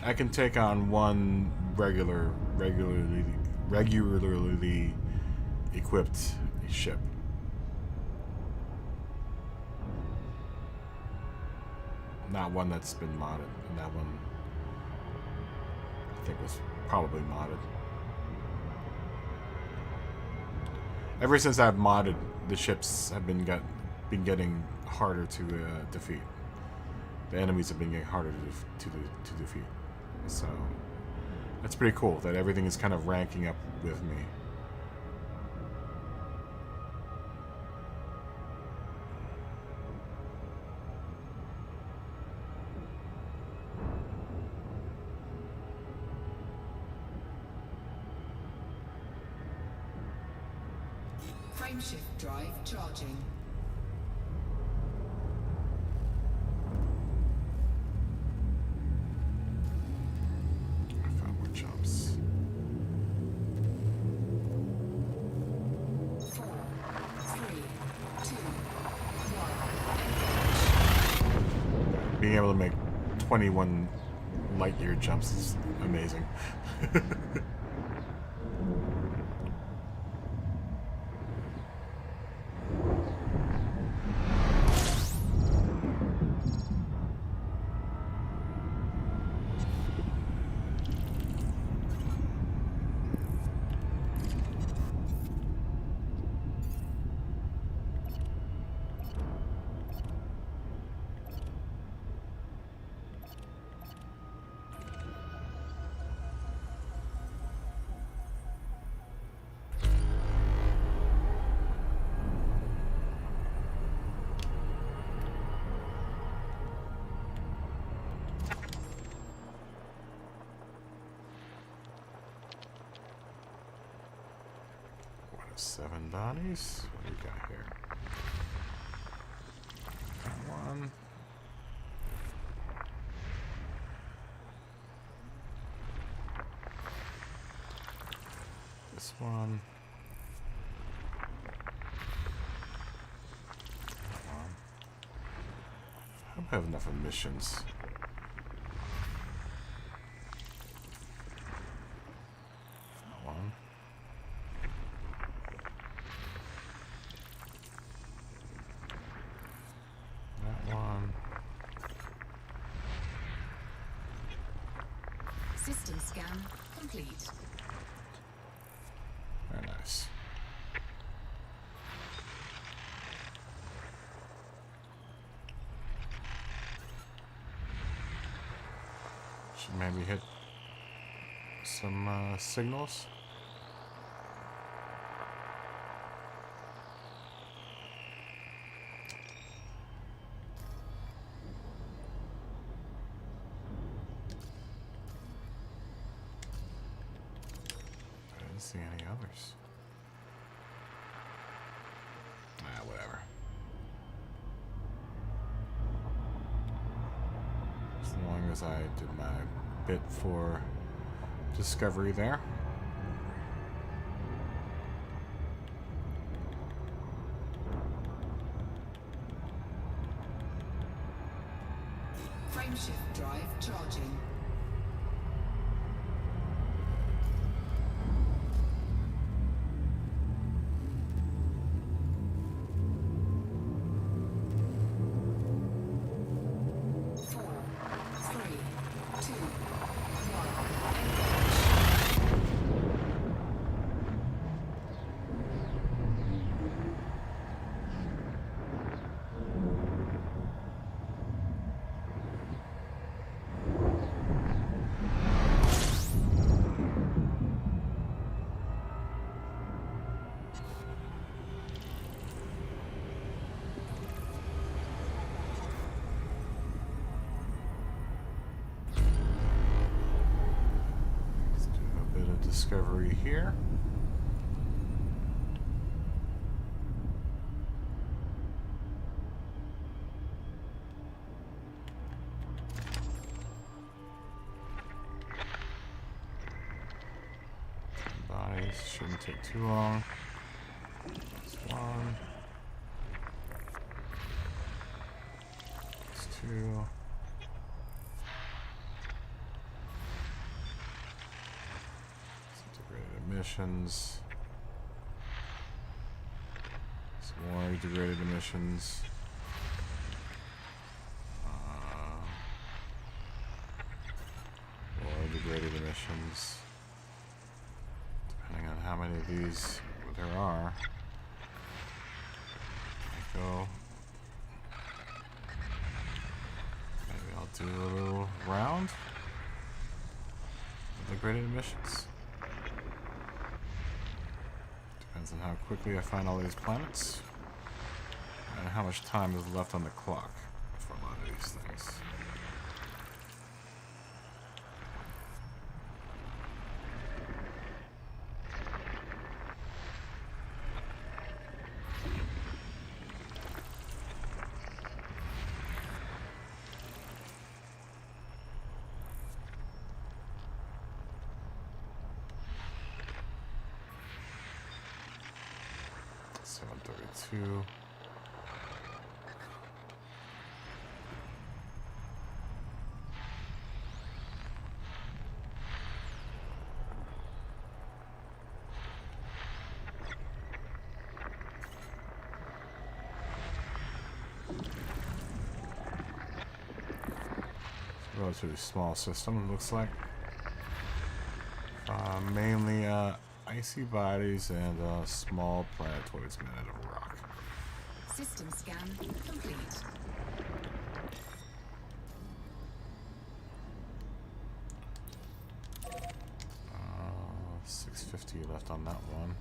Speaker 1: I can take on one regularly equipped ship. Not one that's been modded, and that one I think was probably modded. Ever since I've modded, the ships have been getting harder to defeat. The enemies have been getting harder to defeat. So that's pretty cool that everything is kind of ranking up with me.
Speaker 3: Frameshift drive charging.
Speaker 1: I found more jumps.
Speaker 3: 4, 3, 2, 1.
Speaker 1: Being able to make 21 light year jumps is amazing. Seven bodies. What do we got here? Got one. This one. That one. I don't have enough emissions. That one.
Speaker 3: System scan complete.
Speaker 1: Very nice. Should maybe hit some signals. See any others? Whatever. As long as I did my bit for discovery there.
Speaker 3: Frameshift drive charging.
Speaker 1: Discovery here. Bodies shouldn't take too long. That's one. That's two. Emissions. Some more degraded emissions. More degraded emissions. Depending on how many of these there are. Go. Maybe I'll do a little round of degraded emissions. Depends on how quickly I find all these planets and how much time is left on the clock for a lot of these things. 732. Relatively small system, it looks like. Mainly icy bodies and small planetoids made out of rock.
Speaker 3: System scan complete.
Speaker 1: 650 left on that one.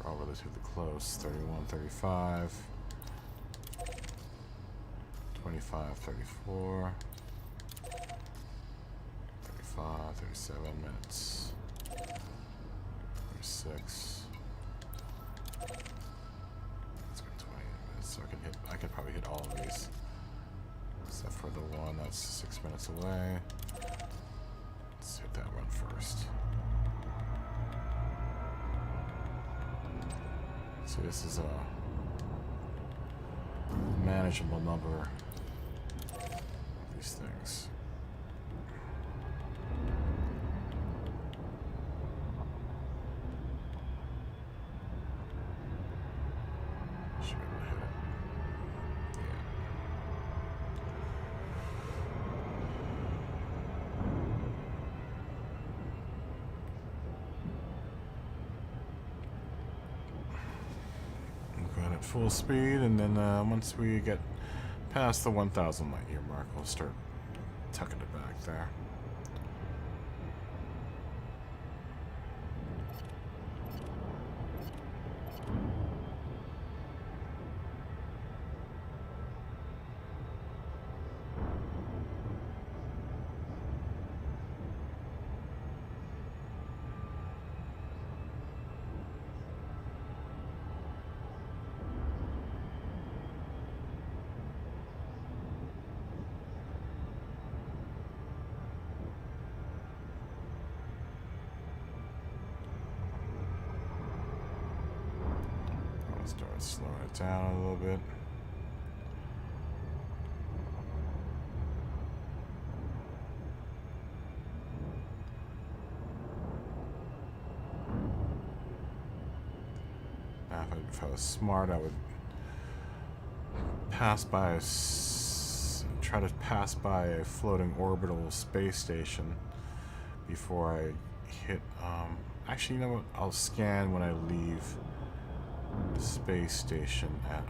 Speaker 1: We're all relatively close. 31, 35. 25, 34. 35, 37 minutes. 36. Let's go 20 minutes. So I can probably hit all of these. Except for the one that's 6 minutes away. Let's hit that one first. So this is a manageable number of these things. Should be able to hit it. Yeah. We're going at full speed, and then once we get past the 1,000 light year mark, we'll start tucking it back there. Start slowing it down a little bit. Now, if I was smart, I would pass by try to pass by a floating orbital space station before I hit. Actually, you know what? I'll scan when I leave the space station at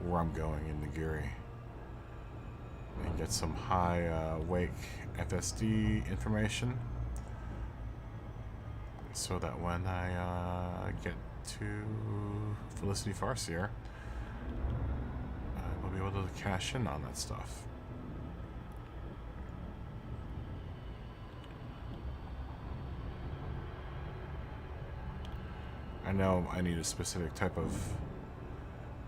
Speaker 1: where I'm going in Nagiri, and get some high wake FSD information, so that when I get to Felicity Farseer, I will be able to cash in on that stuff. I know I need a specific type of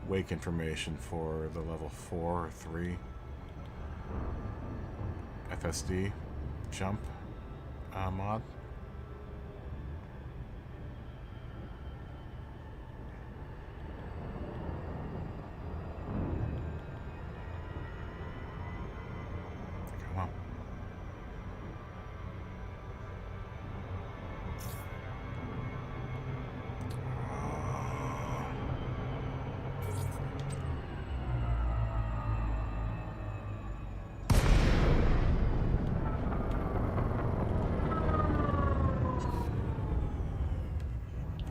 Speaker 1: wake information for the level 4 or 3 FSD jump mod. Come on.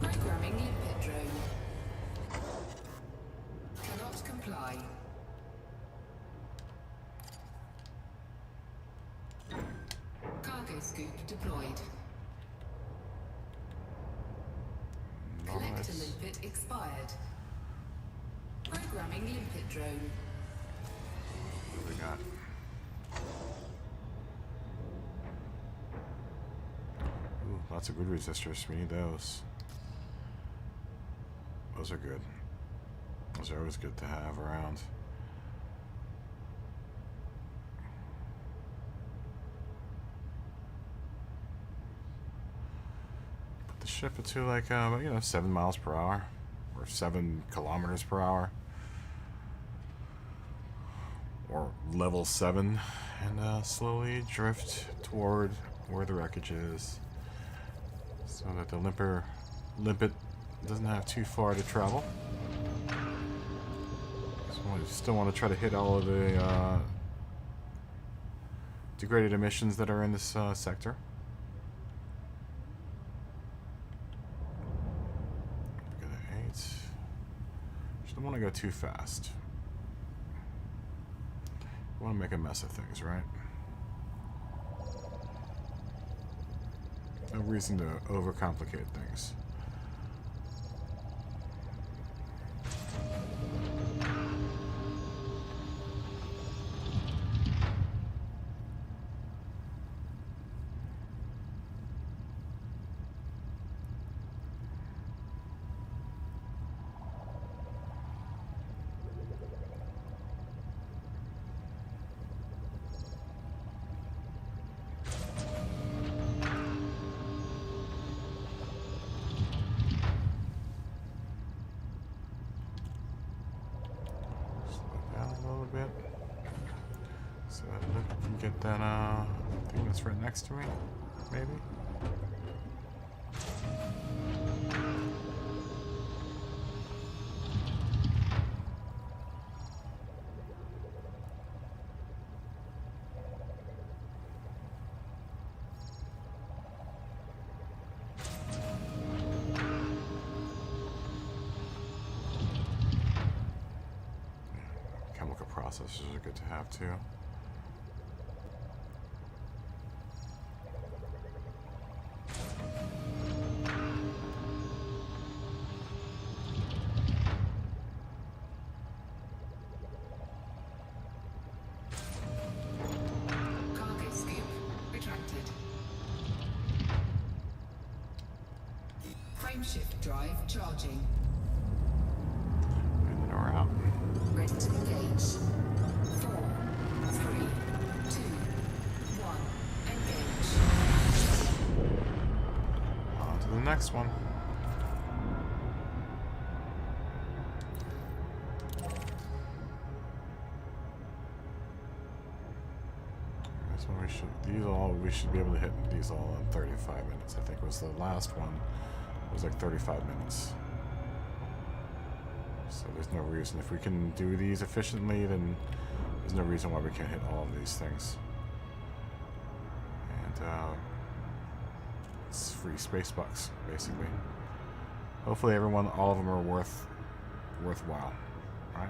Speaker 3: Programming limpet drone. Cannot comply. Cargo scoop deployed. Collector
Speaker 1: Nice.
Speaker 3: limpet expired. Programming limpet drone.
Speaker 1: What do we got? Ooh, lots of good resistors. We need those. Those are good. Those are always good to have around. ship it to like 7 miles per hour or 7 kilometers per hour or level 7 and slowly drift toward where the wreckage is so that the limpet doesn't have too far to travel. So I still want to try to hit all of the degraded emissions that are in this sector. Go to 8. Just don't want to go too fast. I want to make a mess of things, right? No reason to overcomplicate things. Bit so that I can get that thing that's right next to me, maybe. Processors are good to have too.
Speaker 3: Cargo scoop retracted. Frameshift drive charging.
Speaker 1: And then we're out.
Speaker 3: Ready to engage. 4, 3, 2, 1. Engage.
Speaker 1: On to the next one. This one we should be able to hit these all in 35 minutes. I think was the last one. It was like 35 minutes. So there's no reason, if we can do these efficiently, then there's no reason why we can't hit all of these things. And it's free space bucks, basically. Hopefully all of them are worthwhile, right?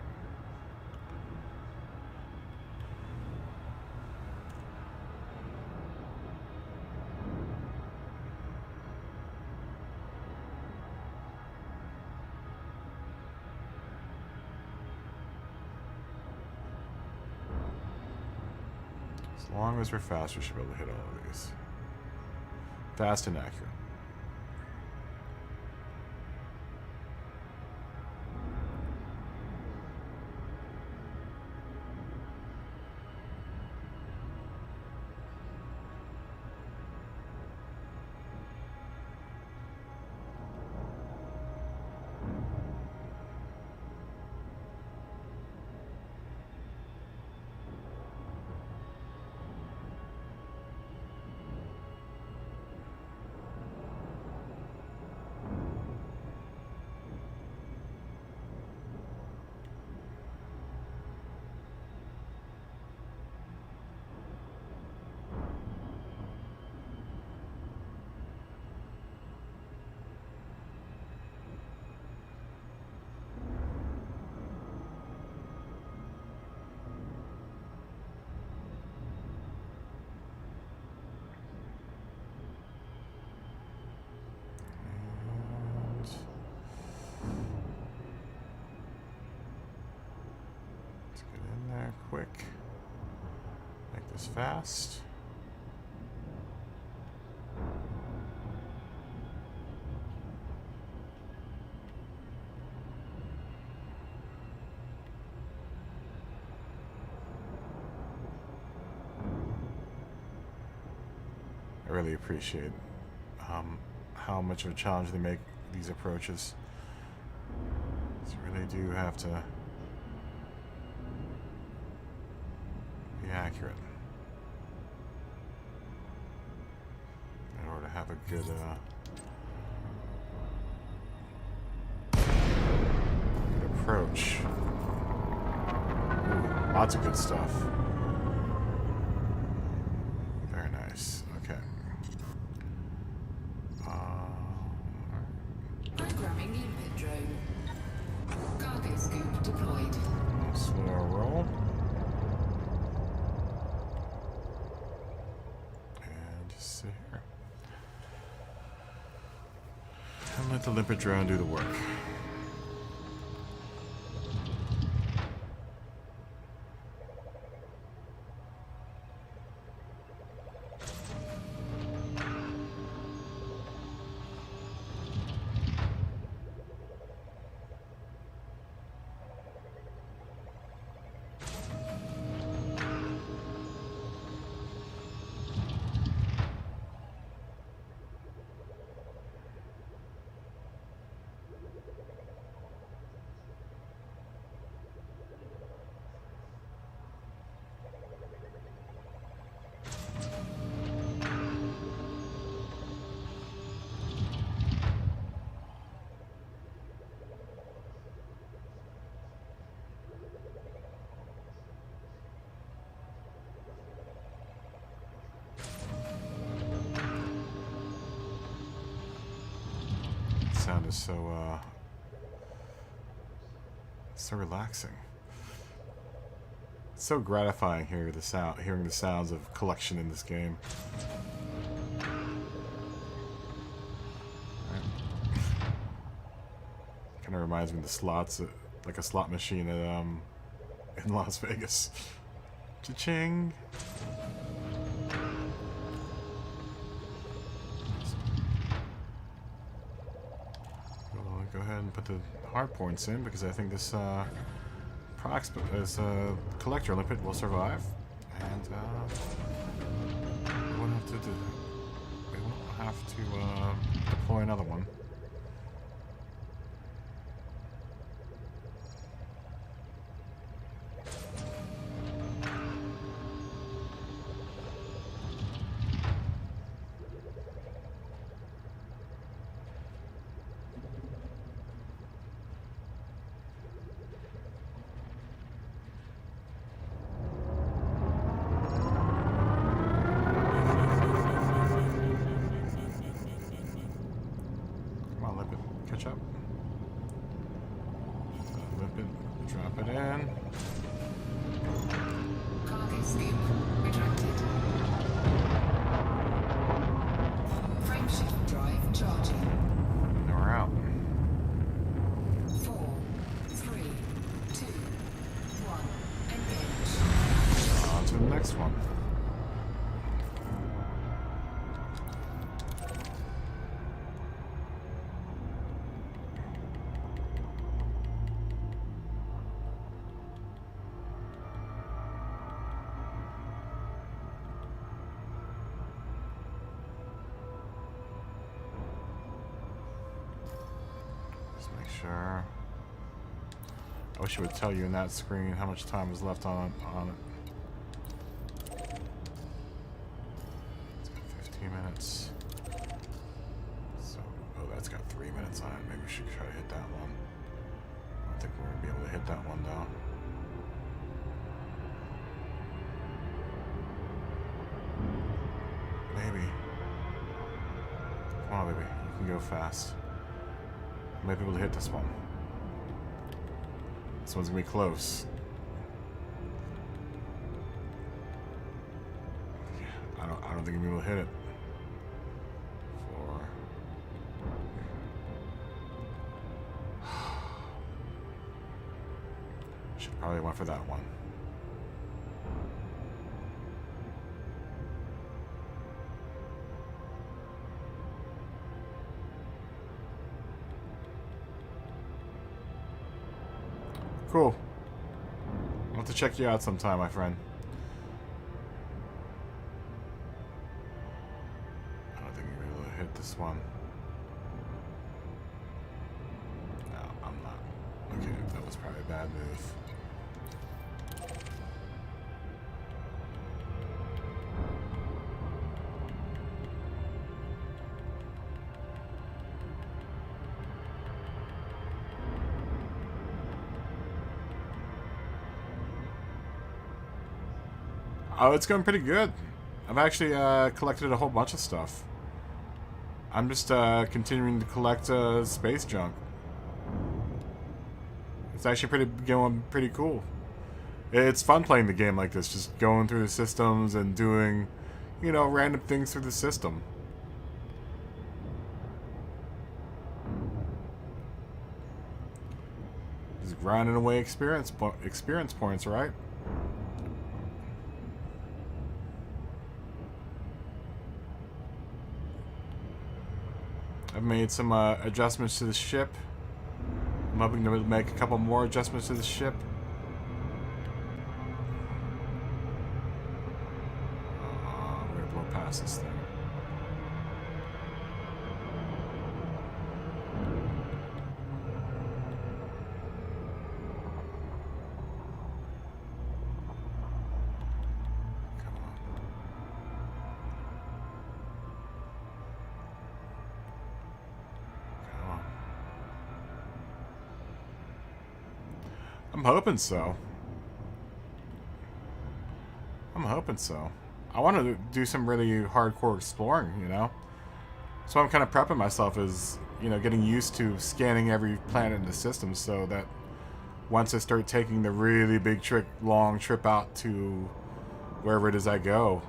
Speaker 1: As long as we're fast, we should be able to hit all of these. Fast and accurate. Quick. Make this fast. I really appreciate how much of a challenge they make these approaches. So you really do have to be accurate in order to have a good approach. Ooh, lots of good stuff. Very nice. Okay.
Speaker 3: Programming limpet drone. Cargo scoop deployed.
Speaker 1: Slower roll. And just sit here. And let the limpet drone do the work. Sound is so relaxing. It's so gratifying hearing the sounds of collection in this game. Kind of reminds me of the slots, like a slot machine at in Las Vegas. Cha-ching. Go ahead and put the hard points in because I think this collector limpet will survive, and we won't have to deploy another one. Catch up. Whip it, drop it in.
Speaker 3: Cargo scoop retracted. Frameshift drive charging.
Speaker 1: And we're out.
Speaker 3: 4, 3, 2, 1. Engage.
Speaker 1: On to the next one. Make sure. I wish it would tell you in that screen how much time is left on it. It's got 15 minutes. So, oh, that's got 3 minutes on it. Maybe we should try to hit that one. I don't think we're gonna be able to hit that one though. Maybe. Come on, baby. You can go fast. Maybe we'll hit this one. This one's gonna be close. Yeah, I don't think we'll be able to hit it. 4. Should probably went for that one. Cool. I'll have to check you out sometime, my friend. I don't think you're able to hit this one. was probably a bad move. Oh, it's going pretty good. I've actually collected a whole bunch of stuff. I'm just continuing to collect space junk. It's actually going pretty cool. It's fun playing the game like this, just going through the systems and doing, you know, random things through the system. Just grinding away experience points, right? I've made some adjustments to the ship. I'm hoping to make a couple more adjustments to the ship. I'm gonna blow past this thing. Come on. Come on. I'm hoping so. I'm hoping so. I want to do some really hardcore exploring, you know? So I'm kind of prepping myself as, you know, getting used to scanning every planet in the system so that once I start taking the really big long trip out to wherever it is I go,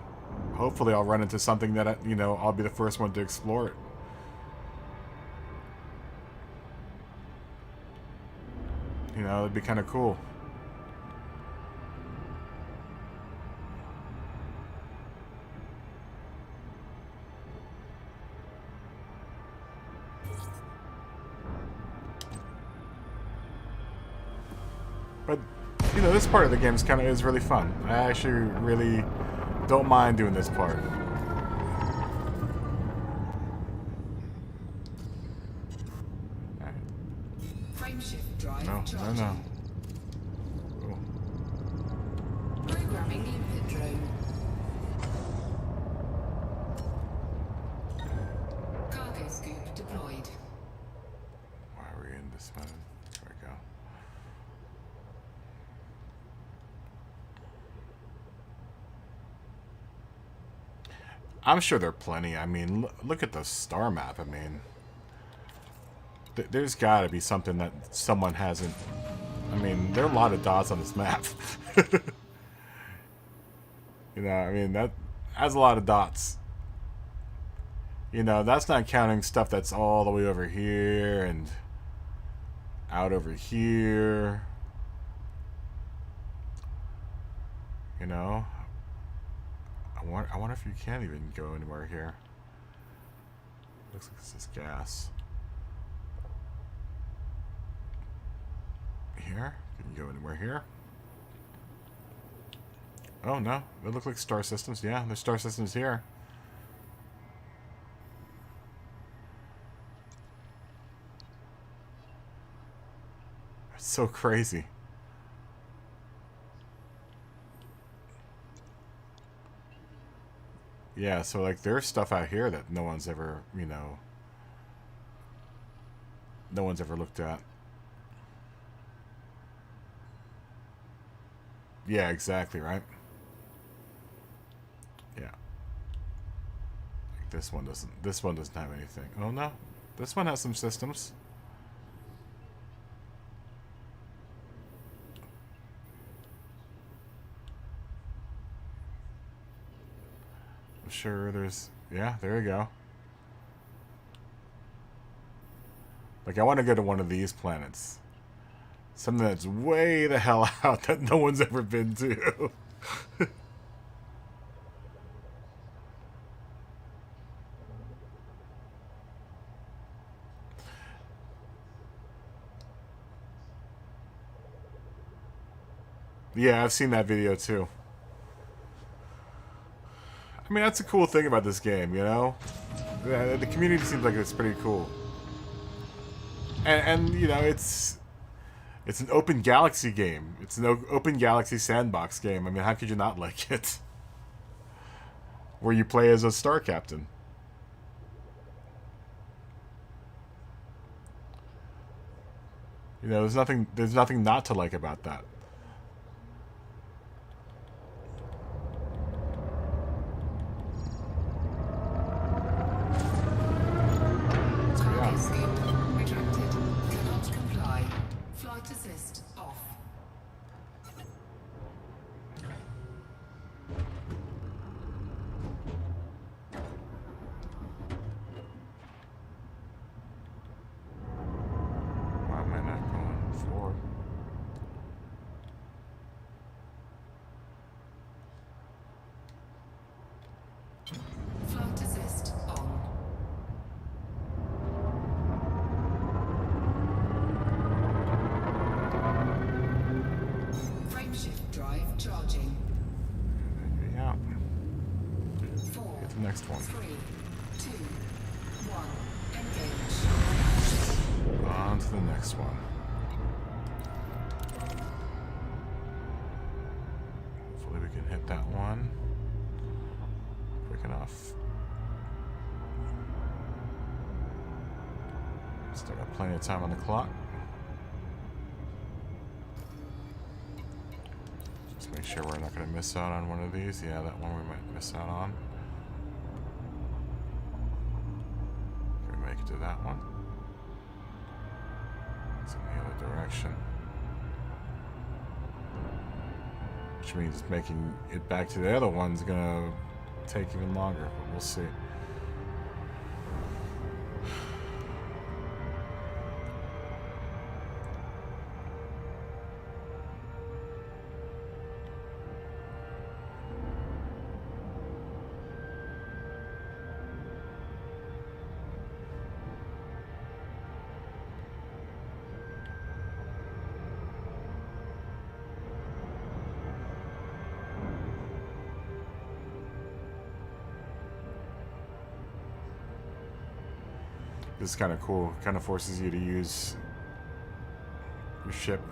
Speaker 1: hopefully I'll run into something that, you know, I'll be the first one to explore it. You know, it'd be kind of cool. But, you know, this part of the game is really fun. I actually really don't mind doing this part.
Speaker 3: Frameshift drive
Speaker 1: No. Cool.
Speaker 3: Programming the input drone. Cargo scoop deployed.
Speaker 1: Why are we in this mode? There we go. I'm sure there are plenty. I mean, look at the star map. I mean, there's got to be something that someone hasn't. I mean, there are a lot of dots on this map. You know, I mean, that has a lot of dots. You know, that's not counting stuff that's all the way over here and out over here. You know, I wonder if you can even go anywhere here. Looks like this is gas. Here? Can you go anywhere here? Oh no, they look like star systems. Yeah, there's star systems here. It's so crazy. Yeah, so like there's stuff out here that no one's ever, you know, no one's ever looked at. Yeah, exactly, right? Yeah. Like this one doesn't have anything. Oh no. This one has some systems. I'm sure there's, yeah, there you go. Like I want to go to one of these planets. Something that's way the hell out that no one's ever been to. Yeah, I've seen that video too. I mean, that's a cool thing about this game, you know? The community seems like it's pretty cool. And you know, it's... It's an open galaxy game. It's an open galaxy sandbox game. I mean, how could you not like it? Where you play as a star captain. You know, there's nothing not to like about that. So yeah.
Speaker 3: Target scope retracted. Cannot comply. Flight assist off.
Speaker 1: Why am I not going forward?
Speaker 3: Flight assist on. Frameshift drive charging.
Speaker 1: Yeah.
Speaker 3: 4,
Speaker 1: Get the next one.
Speaker 3: 3, 2, 1. Engage.
Speaker 1: On to the next one. Hopefully we can hit that one quick enough. Still got plenty of time on the clock. Just make sure we're not going to miss out on one of these. Yeah, that one we might miss out on. Can we make it to that one? It's in the other direction. Which means making it back to the other one's gonna take even longer, but we'll see. This is kind of cool. Kind of forces you to use your ship's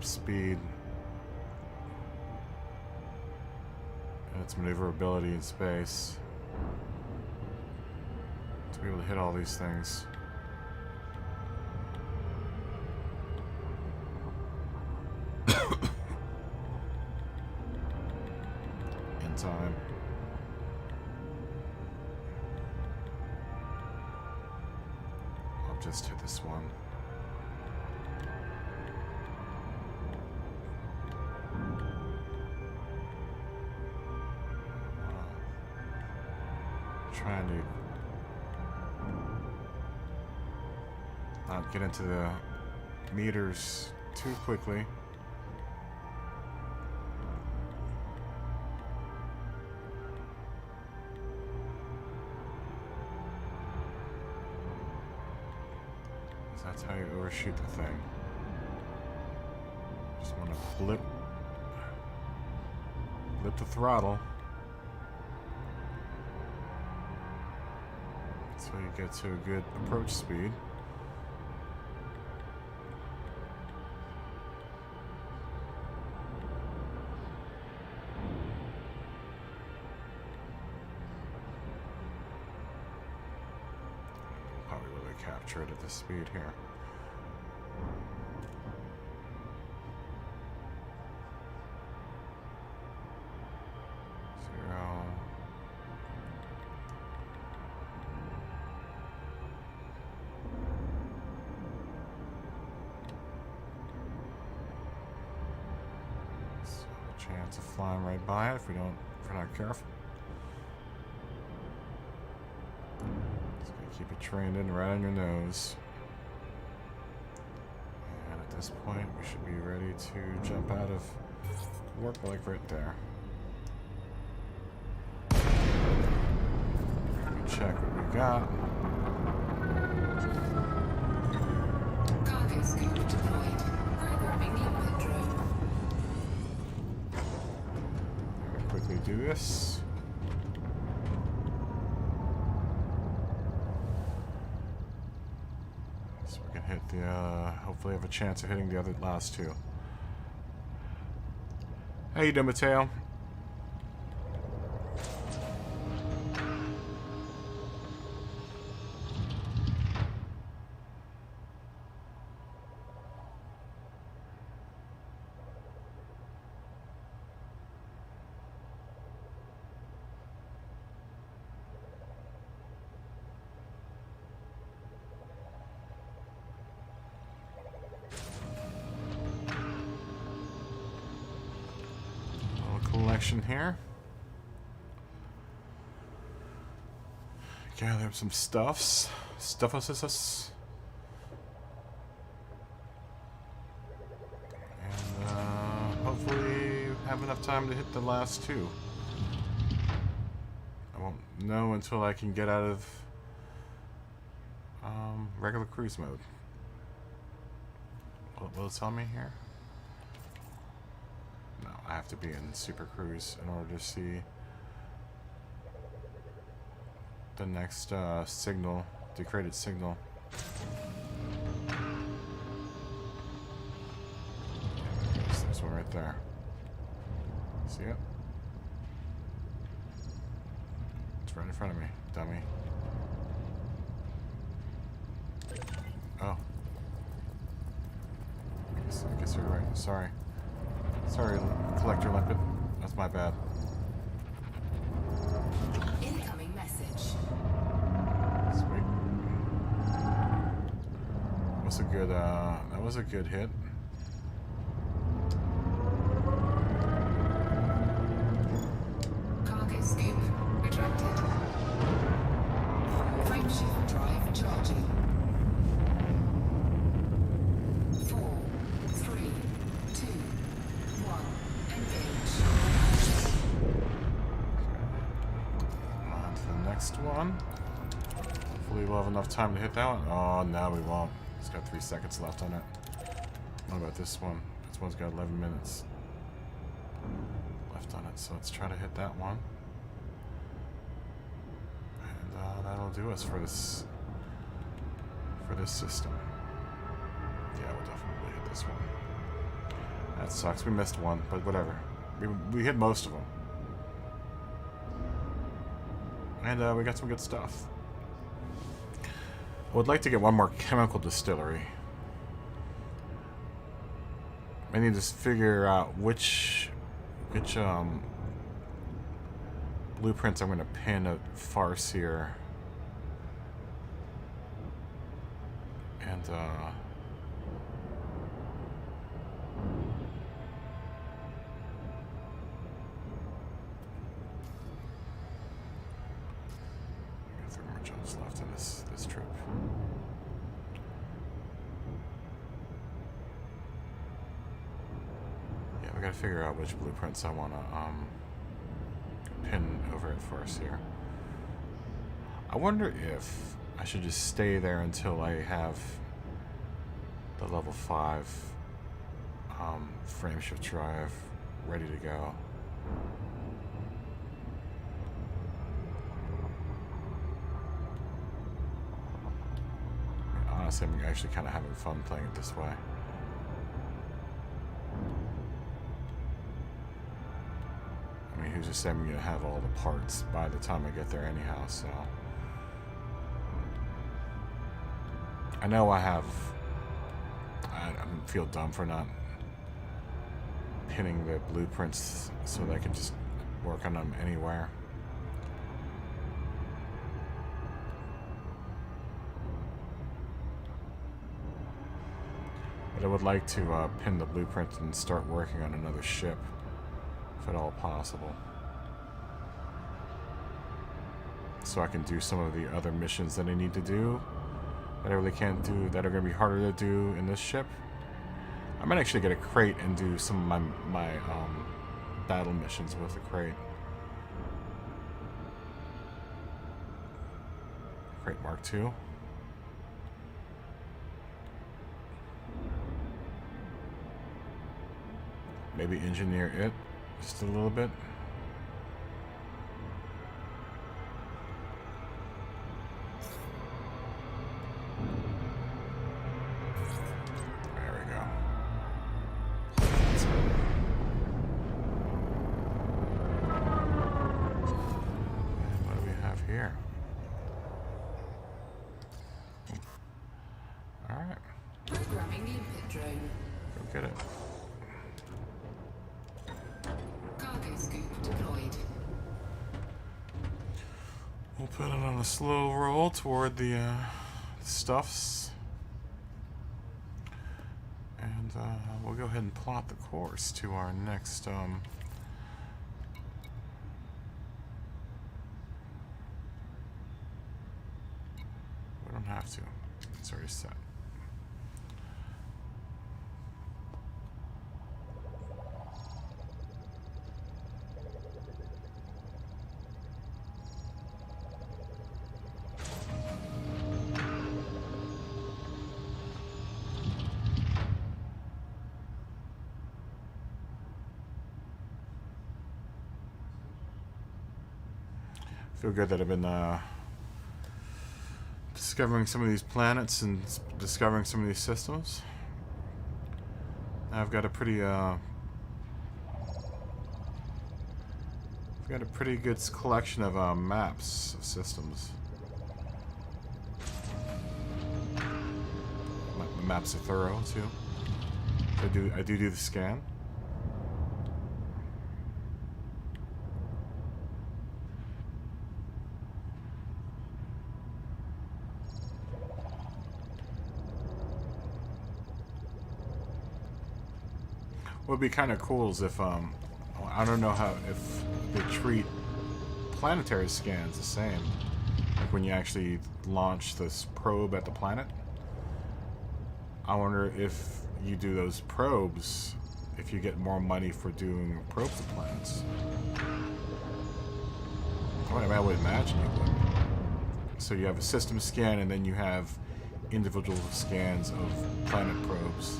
Speaker 1: speed, and its maneuverability in space to be able to hit all these things. In time. Just hit this one. Trying to not get into the meters too quickly. That's how you overshoot the thing. Just want to blip the throttle so you get to a good approach speed. Probably really capture it at this speed here. Chance of flying right by it if we're not careful. Just gonna keep it trained in right on your nose. And at this point, we should be ready to jump out of warp like right there. Check what we got.
Speaker 3: Cargo scope deployed. Programming the input drone.
Speaker 1: Quickly do this. So we can hit the, hopefully have a chance of hitting the other last two. How you doing, Mateo? Collection here. Gather up some stuffs. Stuffuses. And hopefully have enough time to hit the last two. I won't know until I can get out of regular cruise mode. What will it tell me here? No, I have to be in Super Cruise in order to see the next signal, decreated signal. There's one right there. See it? It's right in front of me, dummy. Oh. I guess you're right. Sorry. Sorry, Collector Limpet. That's my bad.
Speaker 3: Incoming message.
Speaker 1: Sweet. That was a good hit.
Speaker 3: Cargo scoop retracted. Frameshift drive charging. 4, 3, 2, 1. Engage.
Speaker 1: On to the next one. Hopefully we'll have enough time to hit that one. Oh, no, we won't. It's got 3 seconds left on it. What about this one? This one's got 11 minutes left on it, so let's try to hit that one. And that'll do us for this system. Yeah, we'll definitely hit this one. That sucks. We missed one, but whatever. We hit most of them. And we got some good stuff. I would like to get one more chemical distillery. I need to figure out which blueprints I'm going to pin at Farseer. And got 3 more jumps left in this trip. Yeah, we gotta figure out which blueprints I wanna pin over at Farseer. I wonder if I should just stay there until I have the level 5 frameshift drive ready to go. Honestly, I'm actually kind of having fun playing it this way. I mean, who's to say I'm going to have all the parts by the time I get there anyhow, so... I know I feel dumb for not pinning the blueprints so that I can just work on them anywhere. But I would like to pin the blueprint and start working on another ship, if at all possible. So I can do some of the other missions that I need to do, that I really can't do, that are going to be harder to do in this ship. I might actually get a crate and do some of my battle missions with the crate. Crate Mark II. Maybe engineer it just a little bit. Alright.
Speaker 3: Programming the input drone.
Speaker 1: Go get it.
Speaker 3: Cargo scoop deployed.
Speaker 1: We'll put it on a slow roll toward the stuffs. And we'll go ahead and plot the course to our next we don't have to. It's already set. Feel good that I've been discovering some of these planets and discovering some of these systems. I've got a pretty good collection of maps of systems. My maps are thorough too. I do the scan. What would be kind of cool is if I don't know how if they treat planetary scans the same, like when you actually launch this probe at the planet. I wonder if you do those probes, if you get more money for doing probes to planets. I would imagine you would. So you have a system scan, and then you have individual scans of planet probes.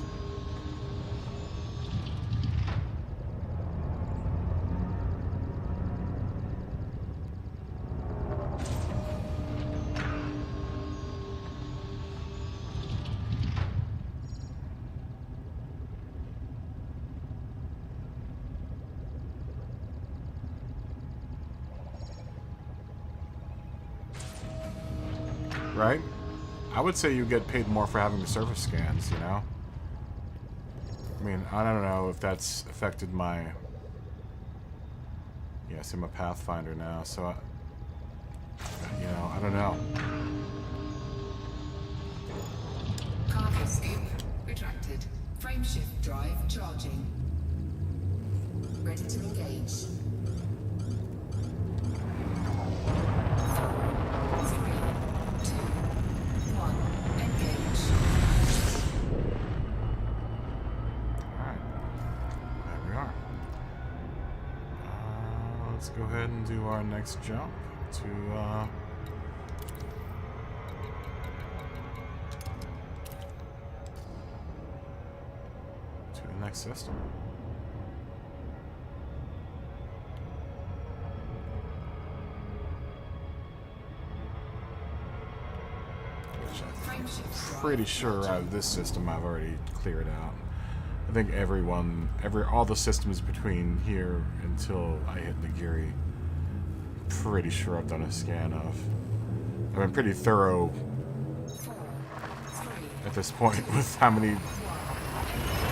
Speaker 1: Right? I would say you get paid more for having the surface scans, you know? I mean, I don't know if that's affected my... Yeah, see, I'm a Pathfinder now, so... you know, I don't know.
Speaker 3: Cargo scoop retracted. Frameshift drive charging. Ready to engage. 4, 3, 2, 1. Engage.
Speaker 1: Alright. There we are. Let's go ahead and do our next jump to the next system. Which I'm pretty sure out of this system I've already cleared out. I think all the systems between here until I hit Nagiri, pretty sure I've done a scan of. I've been pretty thorough
Speaker 3: 4, 3,
Speaker 1: at this point with how many,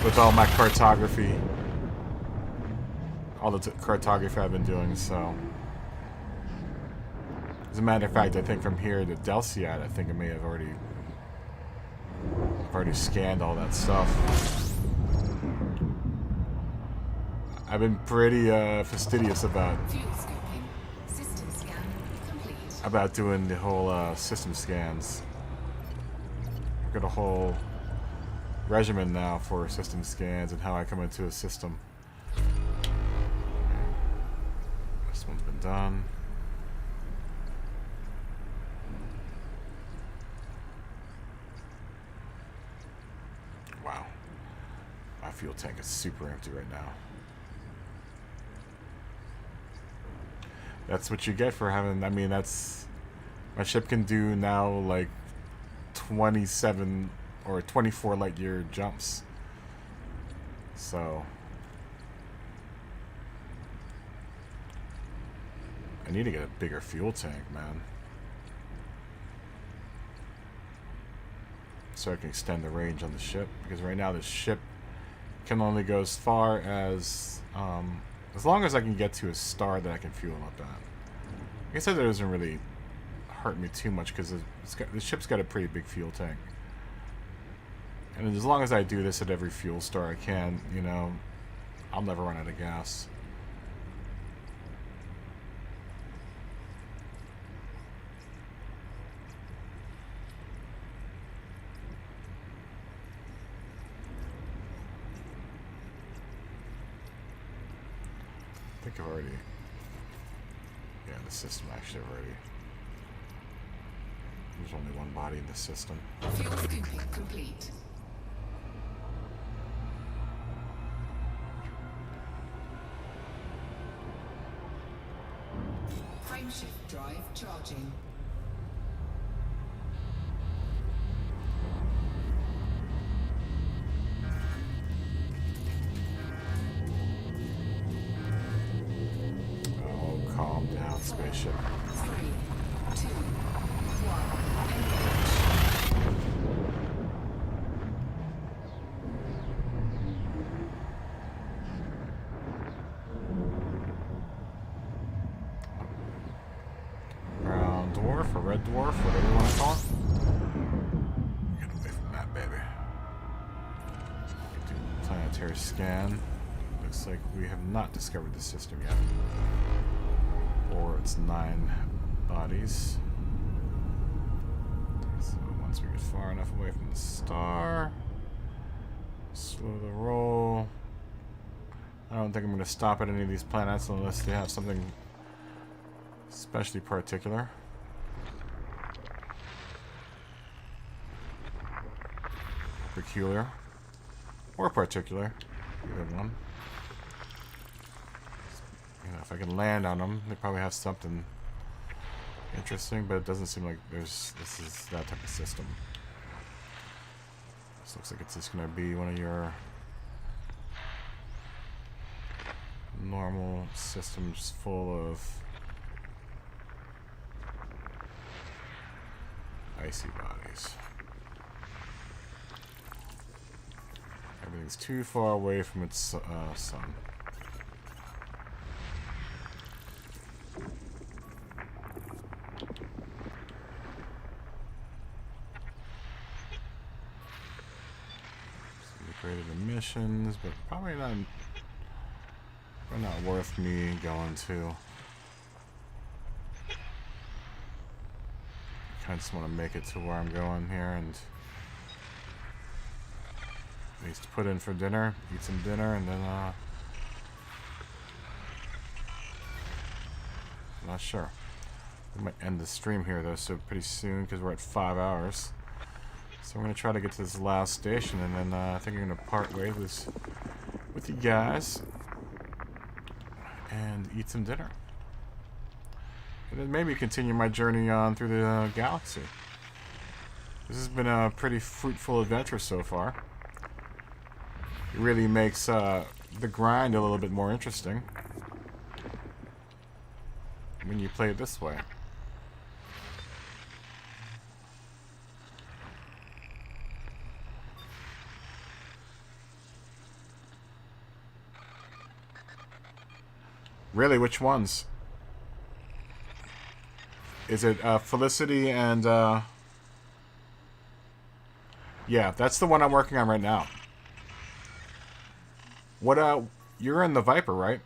Speaker 1: with all my cartography, all the cartography I've been doing, so. As a matter of fact, I think from here to Delciad, I think I may have already scanned all that stuff. I've been pretty fastidious about
Speaker 3: fuel scoping. System scan complete.
Speaker 1: about doing the whole system scans. I've got a whole regimen now for system scans and how I come into a system. This one's been done. Wow. My fuel tank is super empty right now. That's what you get for having, I mean, that's, my ship can do now like 27 or 24 light year jumps. So, I need to get a bigger fuel tank, man. so I can extend the range on the ship, because right now the ship can only go as far as long as I can get to a star that I can fuel up at. Like I said, that doesn't really hurt me too much because the ship's got a pretty big fuel tank. And as long as I do this at every fuel star I can, you know, I'll never run out of gas. I think I've already... Yeah, the system actually already... There's only one body in the system.
Speaker 3: Fuel scooping complete. Frameshift drive charging.
Speaker 1: Oh, calm down, spaceship.
Speaker 3: 3, 2, 1.
Speaker 1: Brown dwarf or red dwarf, whatever you want to call it. Get away from that, baby. Do planetary scan. Looks like we have not discovered the system yet. Or its 9 bodies. So once we get far enough away from the star, slow the roll. I don't think I'm going to stop at any of these planets unless they have something especially particular. Peculiar. Or particular. Either one. You know, if I can land on them, they probably have something interesting, but it doesn't seem like this is that type of system. This looks like it's just going to be one of your normal systems full of icy bodies. Everything's too far away from its sun. Created emissions, but probably not worth me going to. I just want to make it to where I'm going here and at least put in for dinner, eat some dinner, and then not sure. We might end the stream here though, so pretty soon because we're at 5 hours. So we're gonna try to get to this last station, and then I think I'm gonna part ways with you guys and eat some dinner, and then maybe continue my journey on through the galaxy. This has been a pretty fruitful adventure so far. It really makes the grind a little bit more interesting when you play it this way. Really, which ones? Is it Felicity and yeah, that's the one I'm working on right now. What you're in the Viper, right?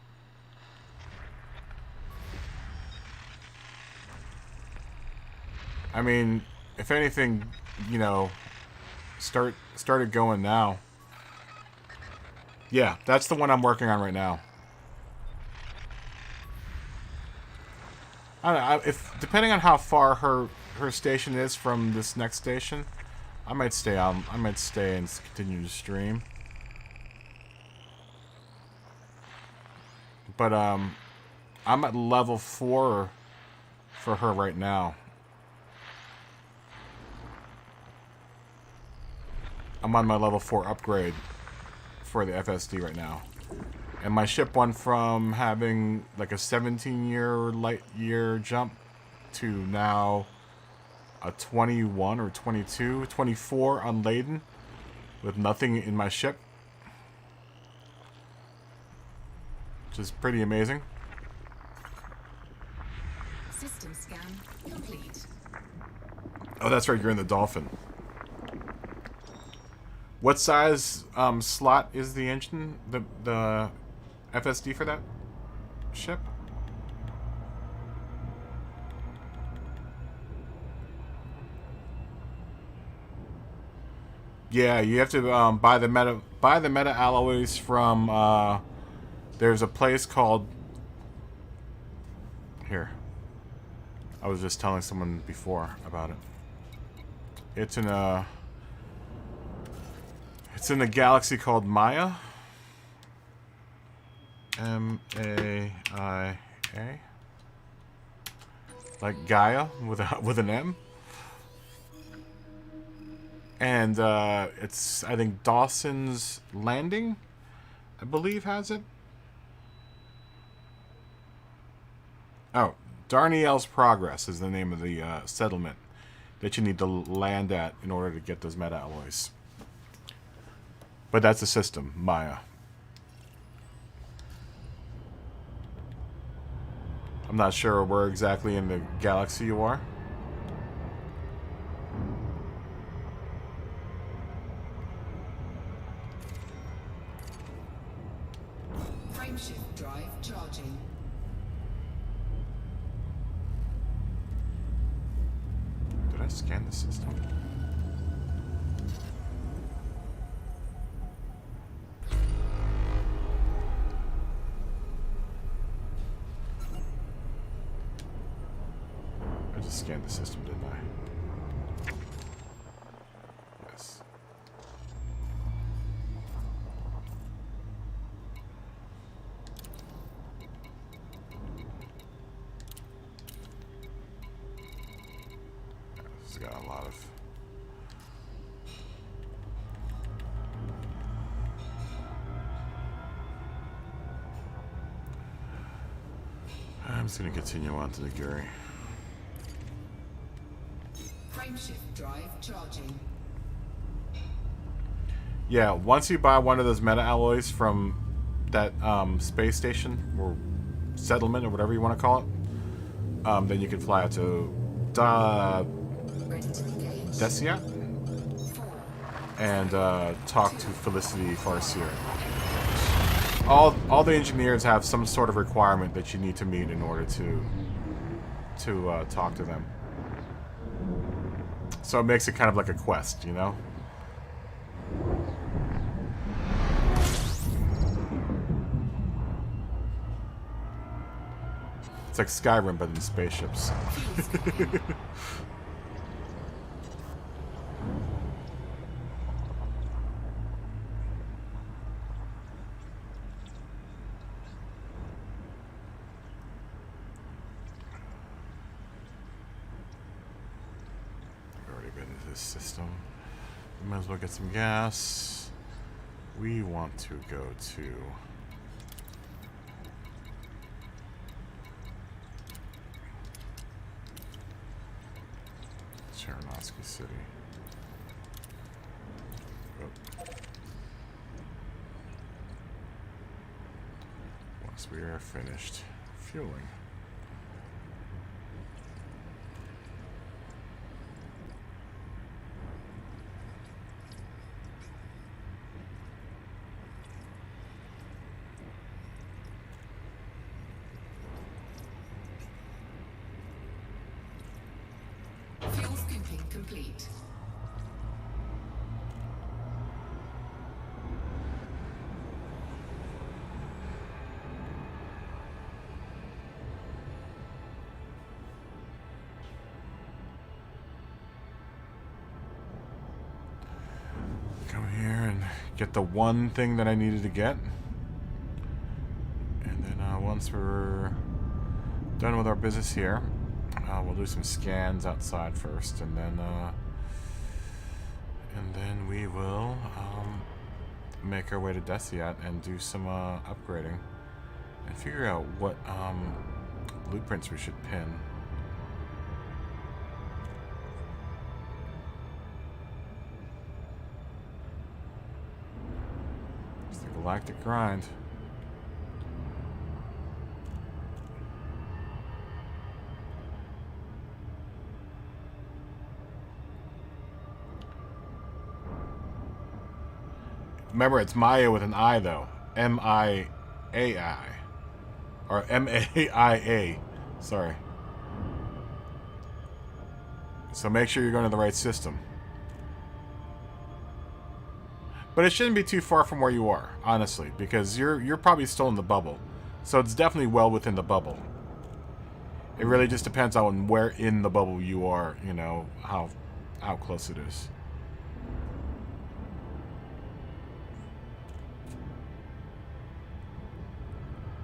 Speaker 1: I mean, if anything, you know, started going now. Yeah, that's the one I'm working on right now. I don't know, if depending on how far her station is from this next station, I might stay on. I might stay and continue to stream. But I'm at level 4 for her right now. I'm on my level 4 upgrade for the FSD right now. And my ship went from having like a 17-year light year jump to now a 21 or 22, 24 unladen with nothing in my ship. Which is pretty amazing.
Speaker 3: System scan complete.
Speaker 1: Oh, that's right, you're in the Dolphin. What size slot is the engine, the FSD for that ship? Yeah, you have to buy the meta alloys from there's a place called here. I was just telling someone before about it. It's in a galaxy called Maya. M-A-I-A. Like Gaia with an M. And it's, I think, Dawson's Landing, I believe, has it. Oh, Darnielle's Progress is the name of the settlement that you need to land at in order to get those meta alloys. But that's the system, Maya. I'm not sure where exactly in the galaxy you are.
Speaker 3: Frameshift drive charging.
Speaker 1: Did I scan the system? I just scanned the system, didn't I? Yes. This has got a lot of... I'm just going to continue on to the Guri.
Speaker 3: Frameshift drive charging.
Speaker 1: Yeah, once you buy one of those meta alloys from that space station or settlement or whatever you want to call it, then you can fly out to
Speaker 3: Ready to engage.
Speaker 1: Desiat
Speaker 3: 4.
Speaker 1: and talk to Felicity Farseer. All the engineers have some sort of requirement that you need to meet in order to talk to them. So it makes it kind of like a quest, you know? It's like Skyrim, but in spaceships. I've already been to this system. We might as well get some gas. We want to go to... Chernovsky City. Oh. Once we are finished fueling.
Speaker 3: Fuel scooping complete.
Speaker 1: Come here and get the one thing that I needed to get. And then once we're done with our business here, we'll do some scans outside first, and then we will make our way to Desiat and do some upgrading and figure out what blueprints we should pin. The galactic grind. Remember, it's Maya with an I, though. M-I-A-I. Or M-A-I-A. Sorry. So make sure you're going to the right system. But it shouldn't be too far from where you are, honestly, because you're probably still in the bubble. So it's definitely well within the bubble. It really just depends on where in the bubble you are, you know, how close it is.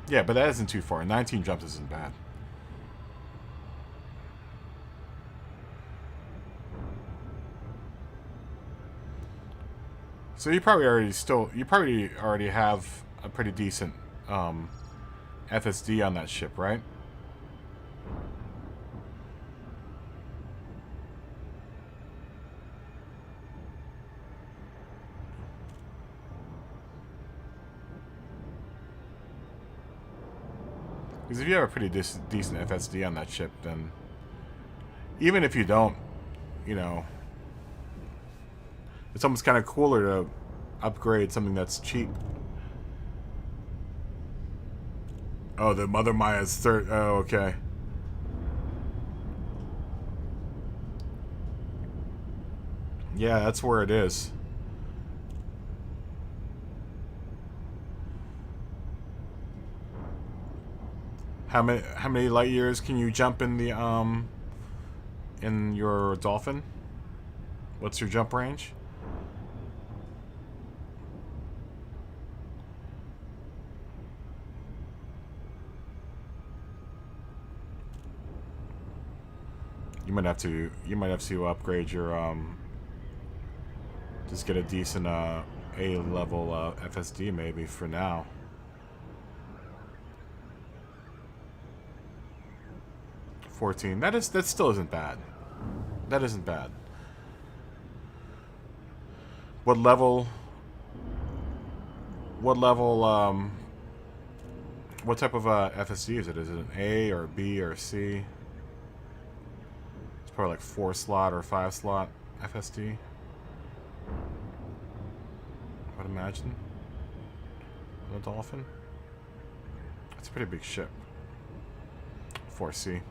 Speaker 1: Yeah, but that isn't too far. 19 jumps isn't bad. So you probably already have a pretty decent FSD on that ship, right? Because if you have a pretty decent FSD on that ship, then even if you don't, you know, it's almost kind of cooler to upgrade something that's cheap. Oh, the Mother Maya's third. Oh, okay. Yeah, that's where it is. How many light years can you jump in the in your Dolphin? What's your jump range? You might have to upgrade your just get a decent A level FSD maybe for now. $14. That still isn't bad. That isn't bad. What level? What type of FSD is it? Is it an A or B or C? It's probably like 4 slot or 5 slot FSD. I would imagine. The Dolphin. That's a pretty big ship. 4C.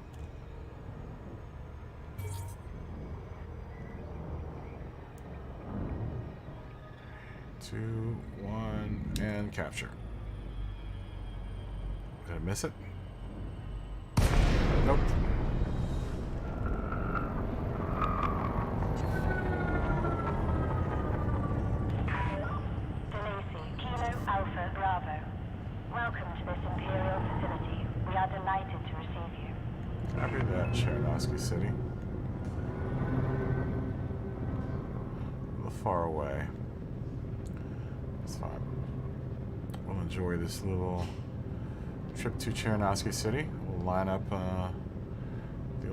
Speaker 1: 2, 1, and capture. Did I miss it? Nope.
Speaker 2: Kilo Alpha Bravo. Welcome to this Imperial facility. We are delighted to receive you.
Speaker 1: Copy that, Chernosky City. A little far away. It's fine. We'll enjoy this little trip to Chernosky City. We'll line up the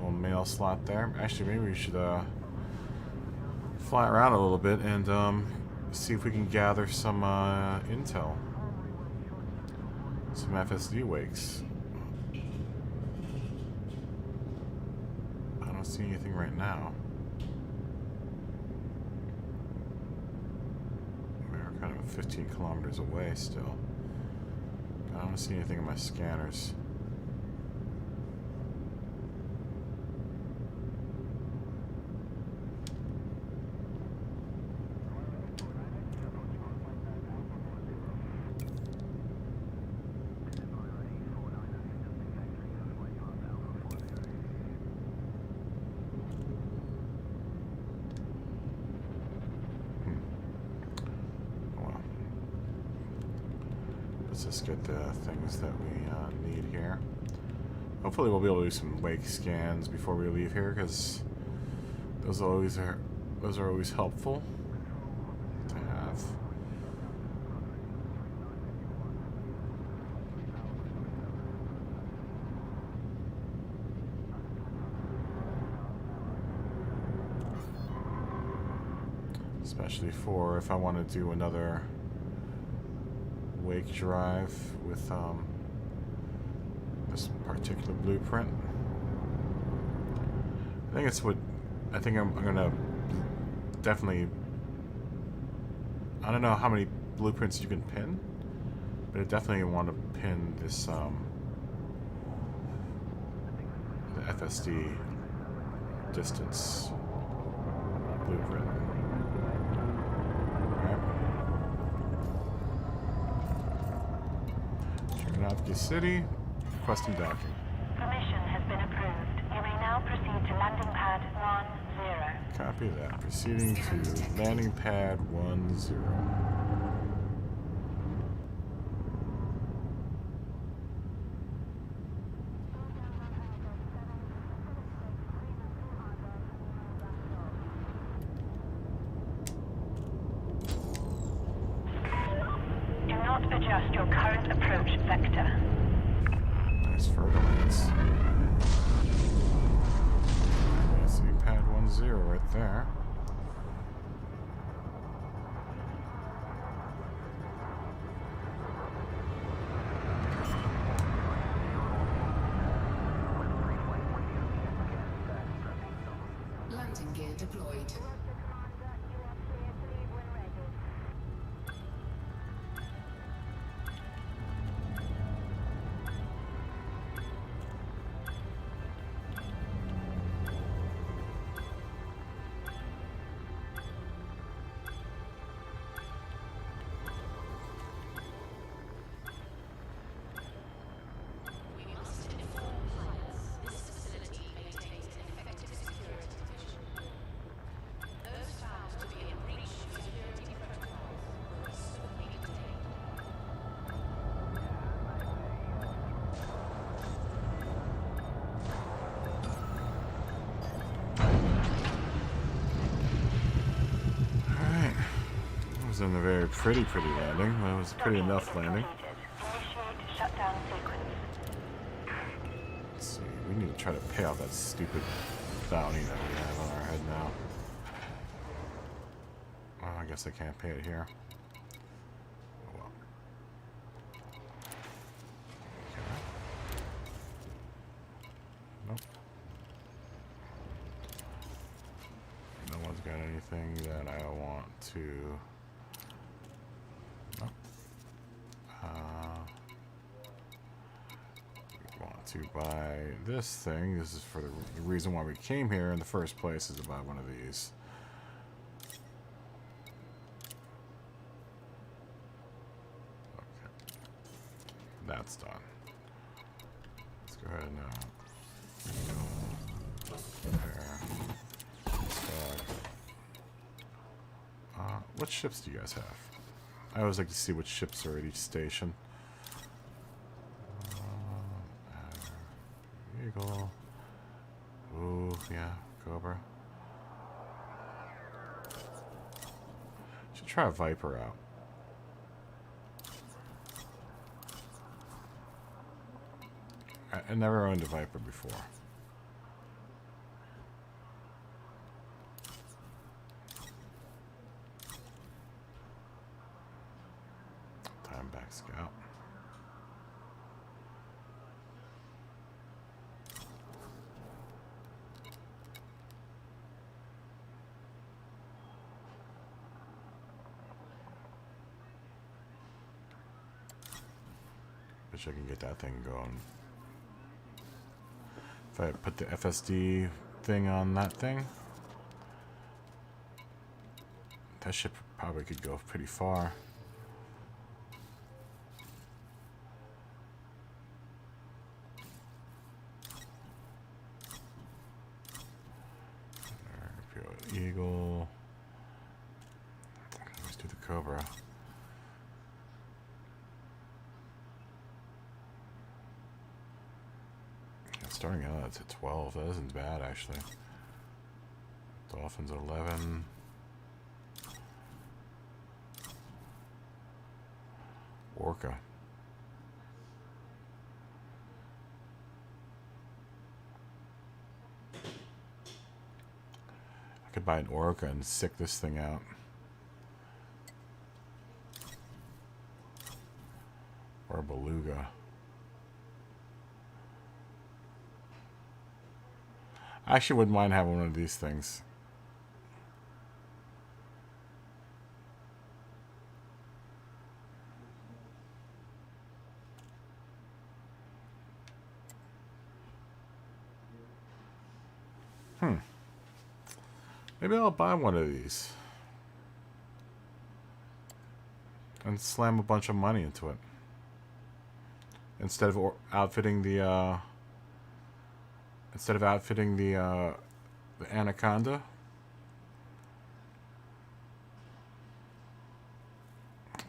Speaker 1: old mail slot there. Actually, maybe we should fly around a little bit and see if we can gather some intel. Some FSD wakes. I don't see anything right now. We're kind of 15 kilometers away still. I don't see anything in my scanners. Let's just get the things that we need here. Hopefully we'll be able to do some wake scans before we leave here, because those are always helpful to have. Especially for if I want to do another wake drive with this particular blueprint. I think it's what I think I'm gonna definitely. I don't know how many blueprints you can pin, but I definitely want to pin this the FSD distance blueprint. Alright. Chernovsky City, requesting docking.
Speaker 2: Permission has been approved. You may now proceed to landing pad 10.
Speaker 1: Copy that. Proceeding to landing pad 10.
Speaker 2: Do not adjust your current approach vector.
Speaker 1: Nice fertilizers. I see pad 10 right there.
Speaker 3: Landing gear deployed.
Speaker 1: Was in a very pretty landing. Well, it was a pretty enough landing.
Speaker 2: Initiate shutdown sequence.
Speaker 1: Let's see. We need to try to pay off that stupid bounty that we have on our head now. Well, I guess I can't pay it here. Oh well. Okay. Nope. No one's got anything that I want to. Nope. We want to buy this thing. This is for the reason why we came here in the first place, is to buy one of these. Okay. That's done. Let's go ahead and there. What ships do you guys have? I always like to see what ships are at each station. Eagle. Ooh, yeah, Cobra. Should try a Viper out. I never owned a Viper before. Back scout. Wish I can get that thing going. If I put the FSD thing on that thing, that ship probably could go pretty far. Eagle. Let's do the Cobra. Yeah, starting out, it's at 12. That isn't bad, actually. Dolphins at 11. Orca. I could buy an Orca and sick this thing out. Or a beluga. I actually wouldn't mind having one of these things. Maybe I'll buy one of these. And slam a bunch of money into it. Instead of outfitting the the Anaconda.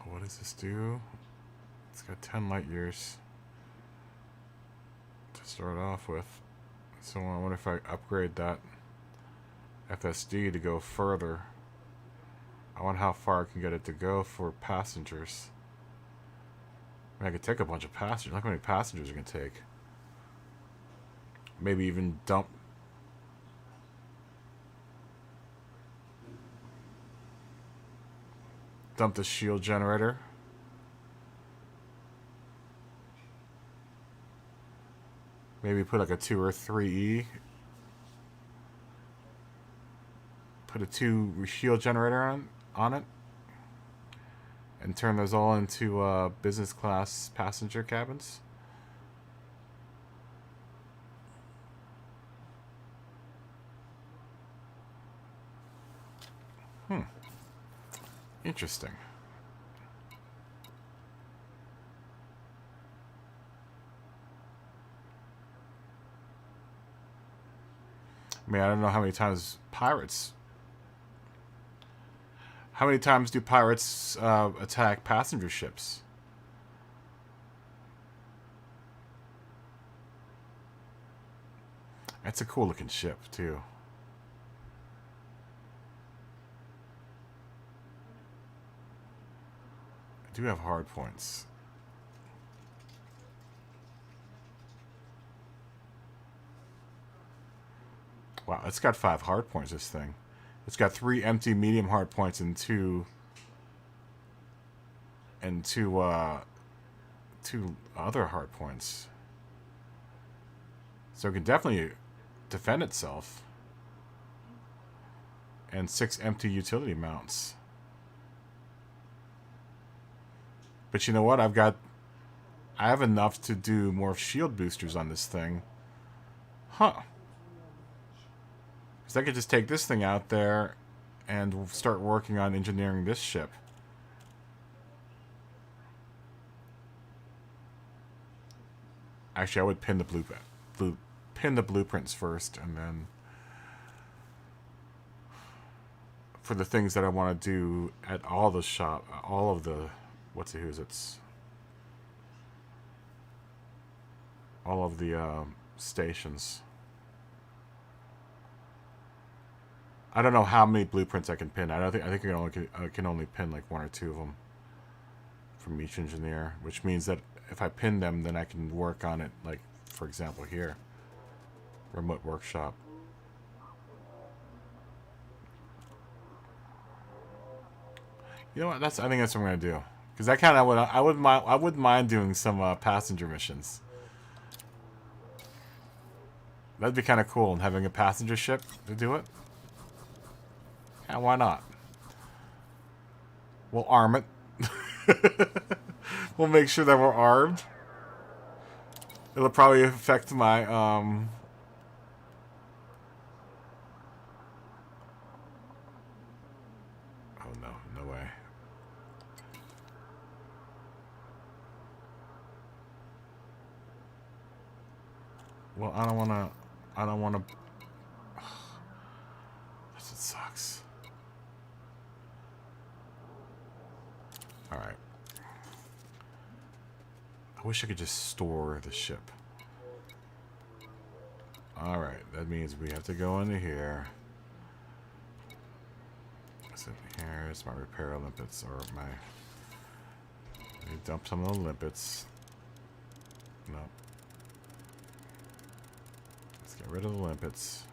Speaker 1: What does this do? It's got 10 light years to start off with. So I wonder if I upgrade that FSD to go further. I wonder how far I can get it to go for passengers. I mean, I could take a bunch of passengers. Look how many passengers I can take. Maybe even dump the shield generator. Maybe put like a 2 or 3E. Put a 2 shield generator on it. And turn those all into business class passenger cabins. Interesting. I mean, I don't know how many times pirates... How many times do pirates attack passenger ships? That's a cool looking ship, too. I do have hard points. Wow, it's got 5 hard points, this thing. It's got 3 empty medium hard points and two other hard points. So it can definitely defend itself. And 6 empty utility mounts. But you know what? I have enough to do more shield boosters on this thing. Huh. Because I could just take this thing out there and start working on engineering this ship. Actually, I would pin the blueprints first, and then for the things that I want to do at all the all of the stations. I don't know how many blueprints I can pin. I think I can only pin like 1 or 2 of them from each engineer, which means that if I pin them, then I can work on it. Like, for example, here, remote workshop. You know what? I think that's what I'm gonna do, because I wouldn't mind doing some passenger missions. That'd be kind of cool, and having a passenger ship to do it. Yeah, why not? We'll arm it. We'll make sure that we're armed. It'll probably affect my oh no, no way. Well, I don't wanna this sucks. Alright. I wish I could just store the ship. Alright, that means we have to go into here. So here's my repair limpets, or my... Let me dump some of the limpets. No. Let's get rid of the limpets.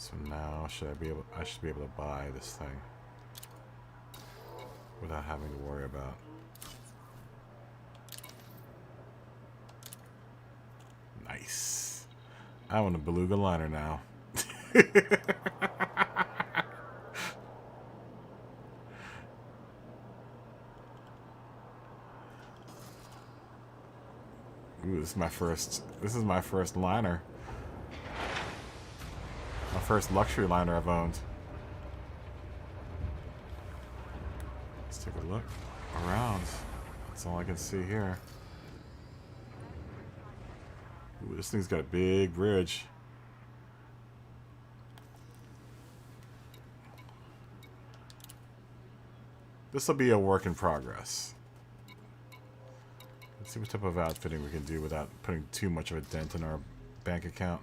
Speaker 1: So now I should be able to buy this thing without having to worry about. Nice. I want a beluga liner now. Ooh, this is my first liner. My first luxury liner I've owned. Let's take a look around. That's all I can see here. Ooh, this thing's got a big bridge. This will be a work in progress. Let's see what type of outfitting we can do without putting too much of a dent in our bank account.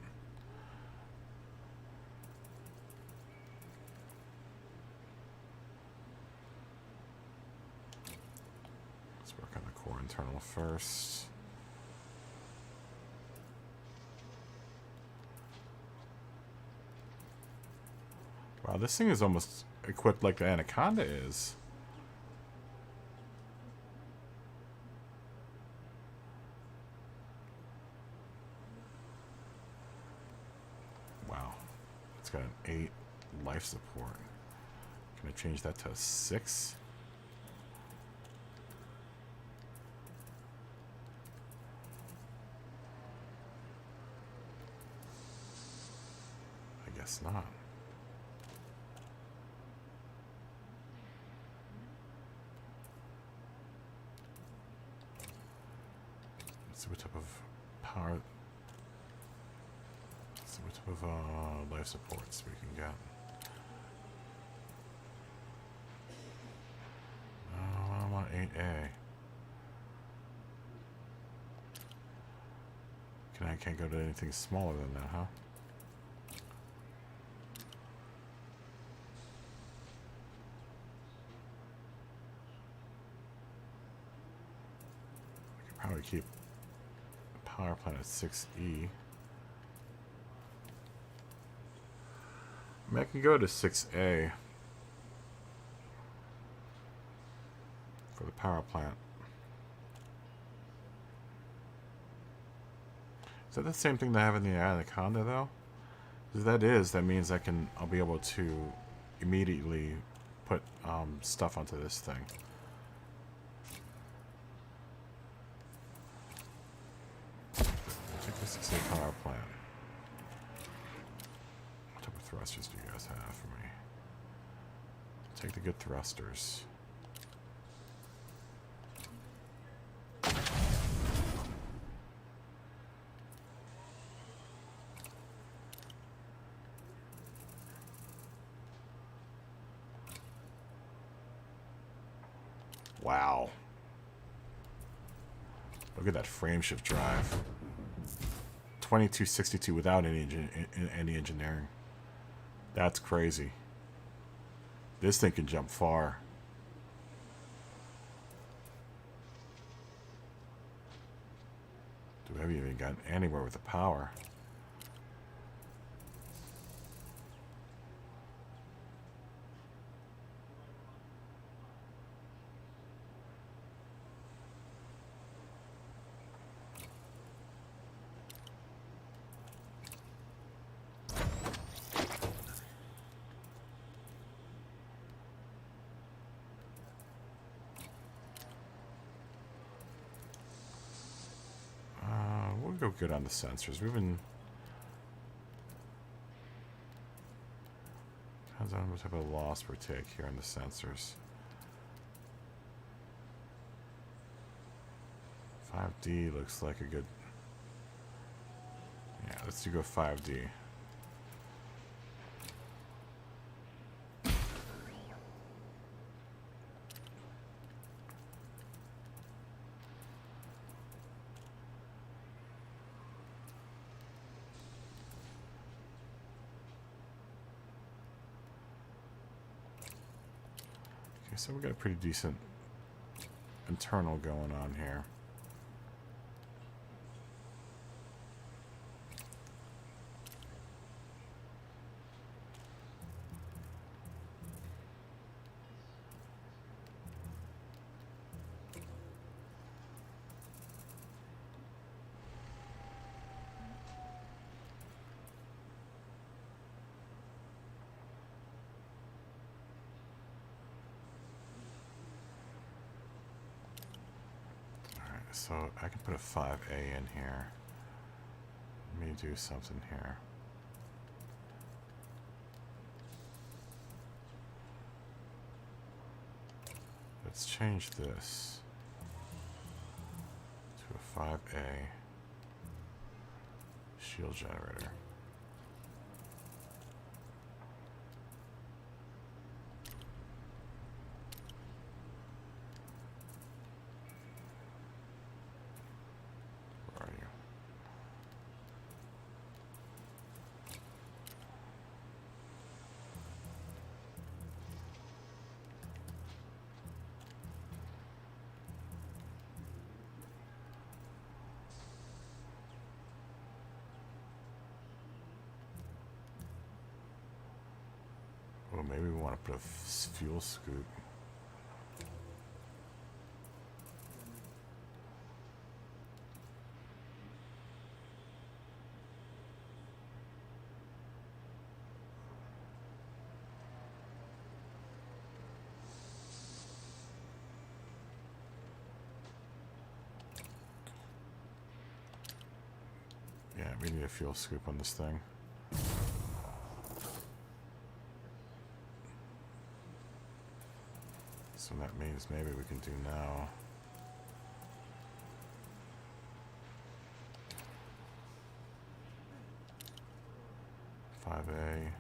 Speaker 1: Let's work on the core internal first. Wow, this thing is almost equipped like the Anaconda is. Wow. It's got an 8 life support. Can I change that to a 6? I guess not. Let's see what type of power. Let's see what type of life supports we can get. No, I want 8A. I can't go to anything smaller than that, huh? I could probably keep the power plant at 6E. I mean, I can go to 6A for the power plant. Is that the same thing they have in the Anaconda, though? If that means I'll be able to immediately put stuff onto this thing. I'll take this 6A power plant. What type of thrusters do you guys have for me? Take the good thrusters. Wow. Look at that frame shift drive. 2262 without any engineering. That's crazy. This thing can jump far. Dude, we haven't even gotten anywhere with the power. We'll go good on the sensors. We've been... Depends on what type of loss we take here on the sensors. 5D looks like a good... Yeah, let's go 5D. So we got a pretty decent internal going on here. So I can put a 5A in here. Let me do something here. Let's change this to a 5A shield generator. Where are you? Well, maybe we want to put a fuel scoop. Yeah, we need a fuel scoop on this thing. So that means maybe we can do now. Five A.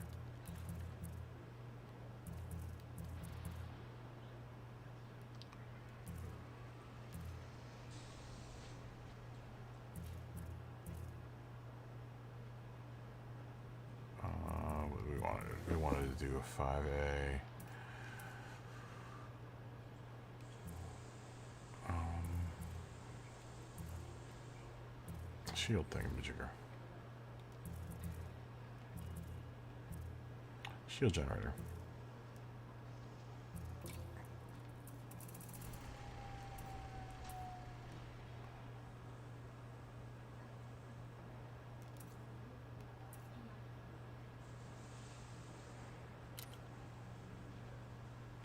Speaker 1: What do we want? We wanted to do a 5A. Shield thingamajigger. Shield generator.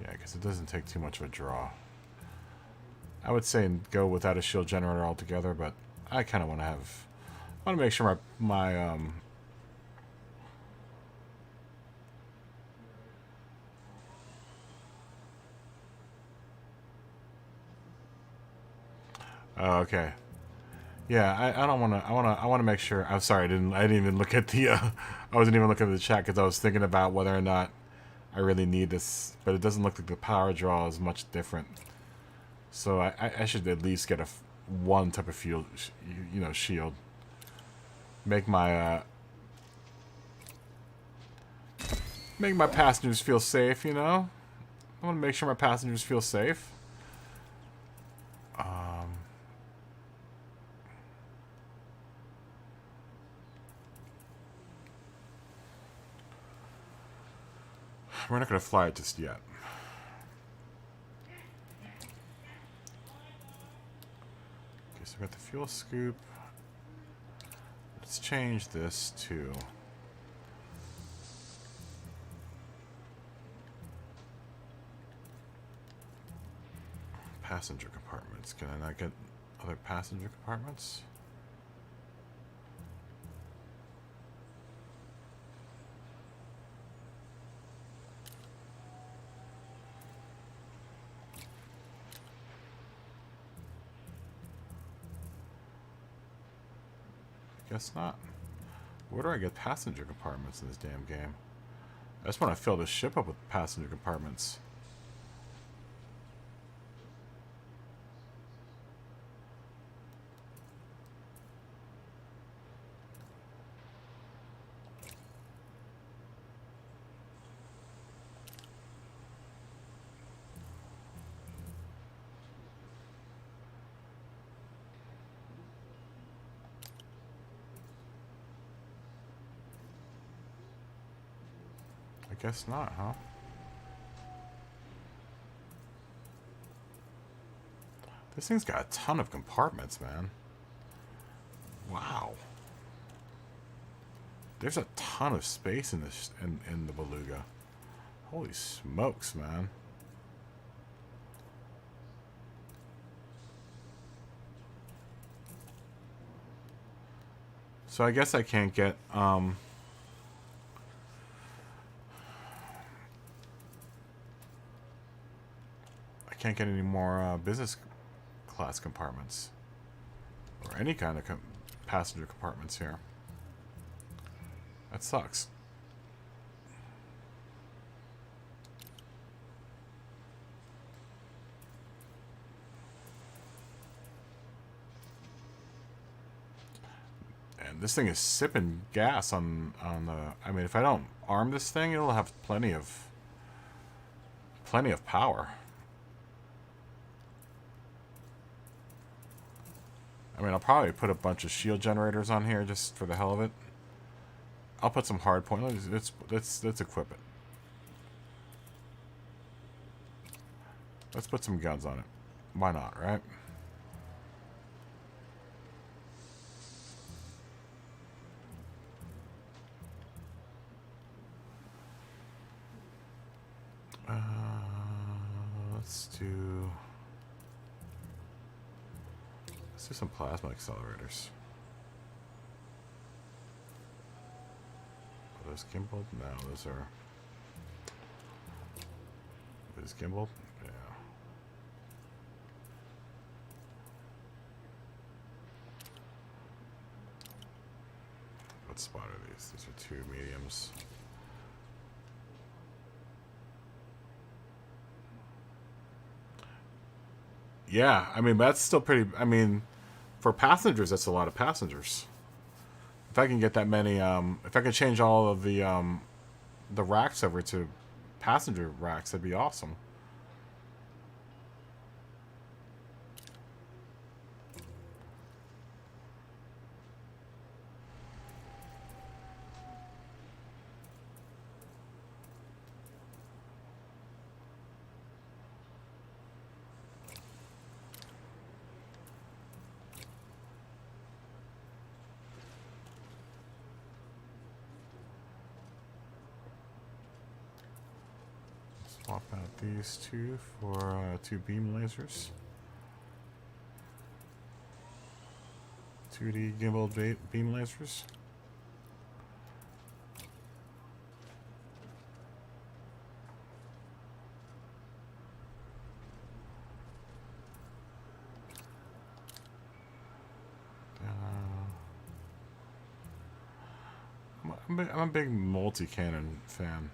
Speaker 1: Yeah, I guess it doesn't take too much of a draw. I would say go without a shield generator altogether, but I kind of want to have. I want to make sure my oh, okay. Yeah, I don't want to. I want to make sure. I'm sorry. I didn't even look at the. I wasn't even looking at the chat because I was thinking about whether or not I really need this. But it doesn't look like the power draw is much different. So I should at least get one type of field, shield. Make my passengers feel safe. I want to make sure my passengers feel safe. We're not going to fly it just yet. Okay, so we got the fuel scoop. Let's change this to passenger compartments. Can I not get other passenger compartments? Guess not. Where do I get passenger compartments in this damn game? I just want to fill this ship up with passenger compartments. I guess not, huh? This thing's got a ton of compartments, man. Wow. There's a ton of space in this in the Beluga. Holy smokes, man. So I guess I can't get I can't get any more business class compartments or any kind of passenger compartments here. That sucks. And this thing is sipping gas on the. I mean, if I don't arm this thing, it'll have plenty of power. I mean, I'll probably put a bunch of shield generators on here just for the hell of it. I'll put some hard point. Let's equip it. Let's put some guns on it. Why not, right? Let's do some plasma accelerators. Are those gimbaled? No, those are. Is gimbaled? Yeah. What spot are these? These are 2 mediums. Yeah, I mean, that's still pretty. I mean, for passengers, that's a lot of passengers. If I can get that many, if I can change all of the racks over to passenger racks, that'd be awesome. Swap out these 2 for 2 beam lasers. 2D gimbal beam lasers. I'm a big multi-cannon fan.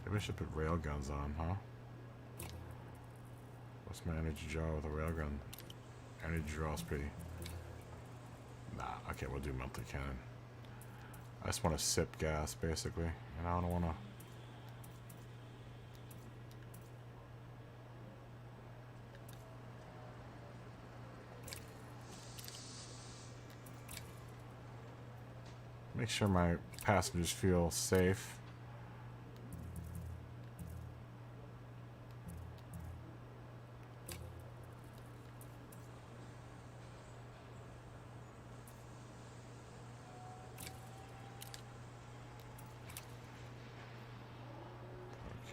Speaker 1: Maybe I should put railguns on, huh? What's my energy draw with a railgun? Energy draw is pretty. Nah, okay, we'll do multi-cannon. I just want to sip gas, basically, and I don't want to. Make sure my passengers feel safe.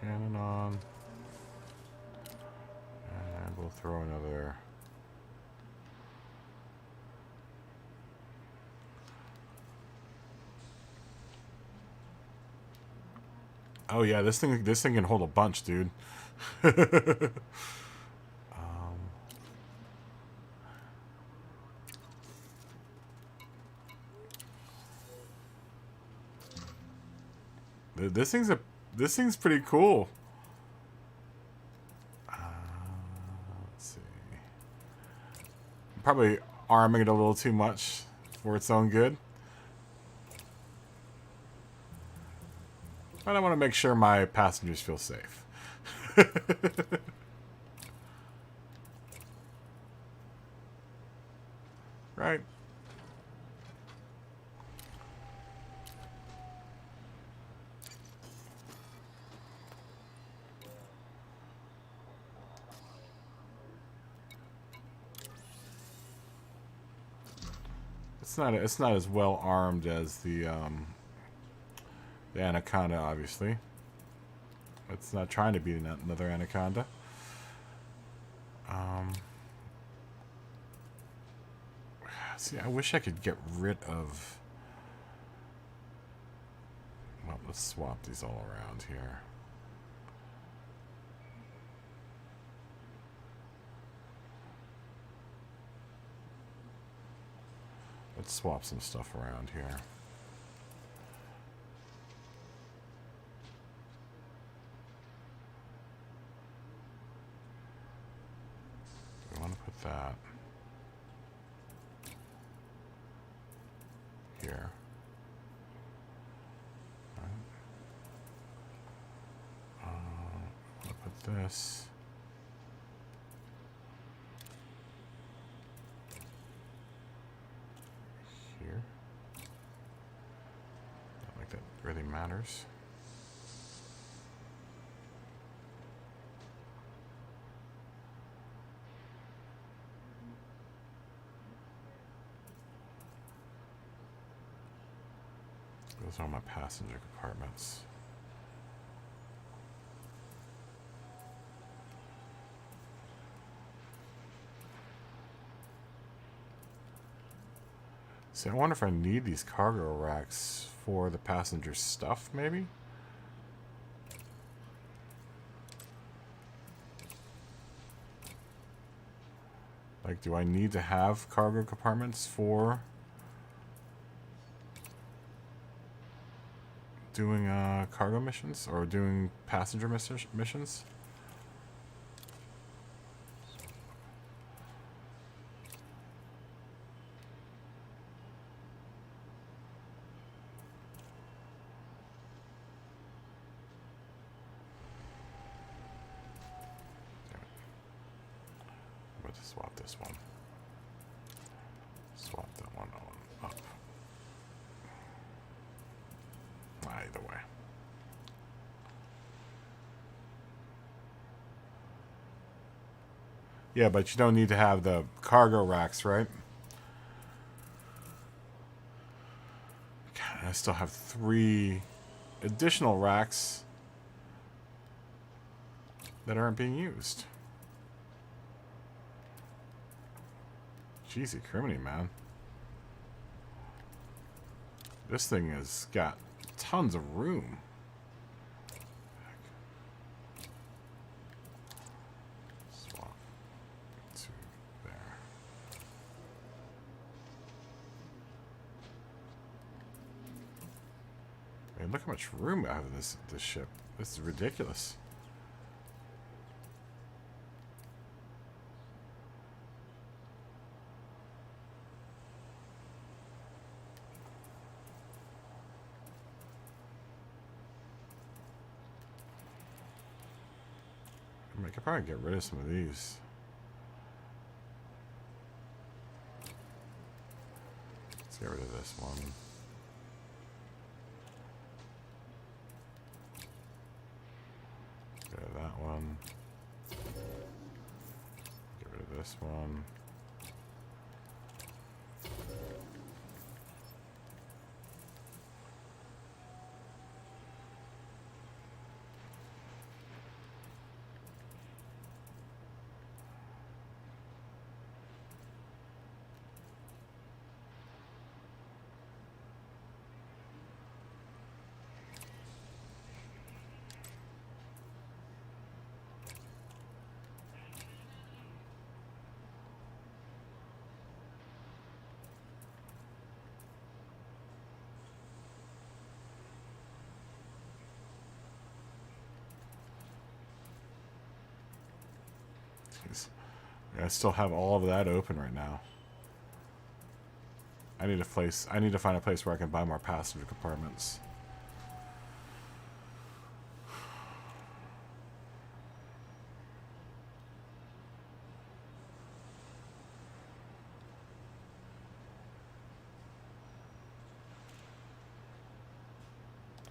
Speaker 1: Cannon on. And we'll throw another. Oh yeah, this thing can hold a bunch, dude. This thing's pretty cool. Let's see. I'm probably arming it a little too much for its own good. But I want to make sure my passengers feel safe. Right? It's not as well armed as the The anaconda, obviously. It's not trying to be another anaconda. See, I wish I could get rid of... Well, let's swap these all around here. Let's swap some stuff around here. We want to put that here. I'll put this here. Not like that really matters. Those are my passenger compartments. See, I wonder if I need these cargo racks for the passenger stuff, maybe? Like, do I need to have cargo compartments for doing cargo missions or doing passenger missions? I'm going to swap this one. Swap that one on up. Either way. Yeah, but you don't need to have the cargo racks, right? God, I still have 3 additional racks that aren't being used. Jeezy criminy, man. This thing has got tons of room. Swap to there. Man, look how much room I have in this ship. This is ridiculous. I could probably get rid of some of these. Let's get rid of this one. Get rid of that one. Get rid of this one. I still have all of that open right now. I need to find a place where I can buy more passenger compartments.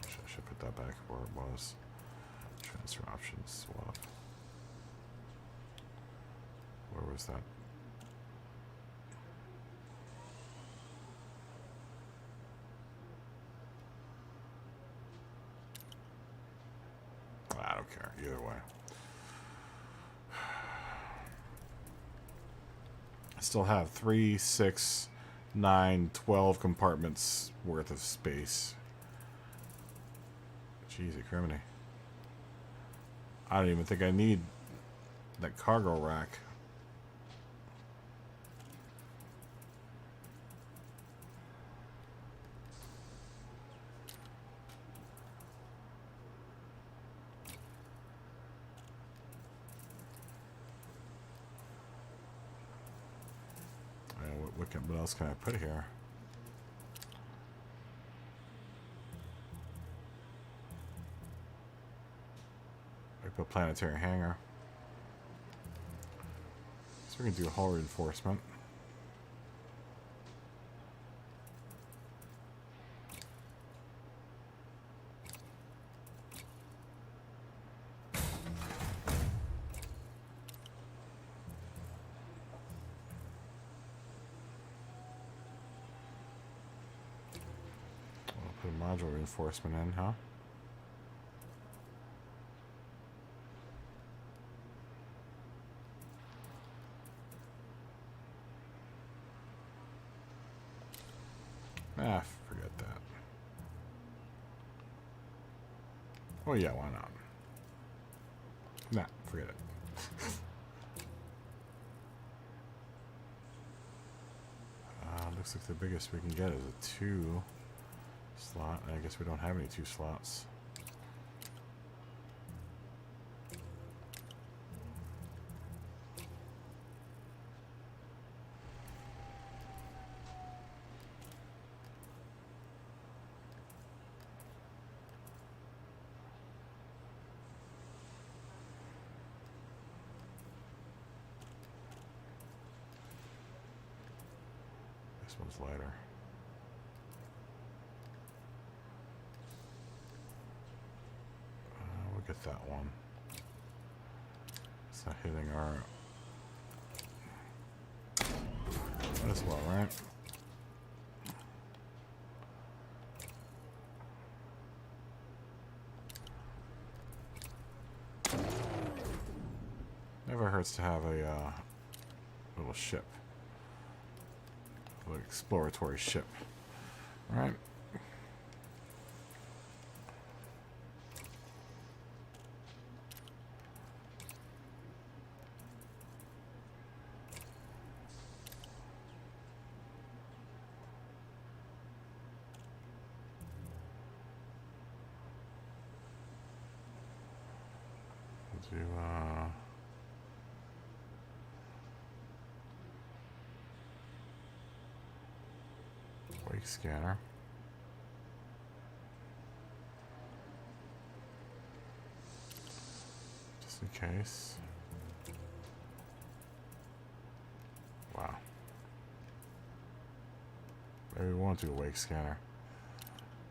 Speaker 1: I should put that back where it was. Transfer options, swap. Where was that? don't care either way. I still have 3, 6, 9, 12 compartments worth of space. Jeez, criminy. I don't even think I need that cargo rack. What else can I put here? I put planetary hangar. So we can do hull reinforcement. Put a module reinforcement in, huh? Ah, forget that. Oh yeah, why not? Nah, forget it. Looks like the biggest we can get is a 2 slot. I guess we don't have any 2 slots. This one's lighter. We'll get that one. It's not hitting our... as well, right? Never hurts to have a little ship. Little exploratory ship. Alright. We'll do wake scanner. Just in case. Wow. Maybe we won't do a wake scanner.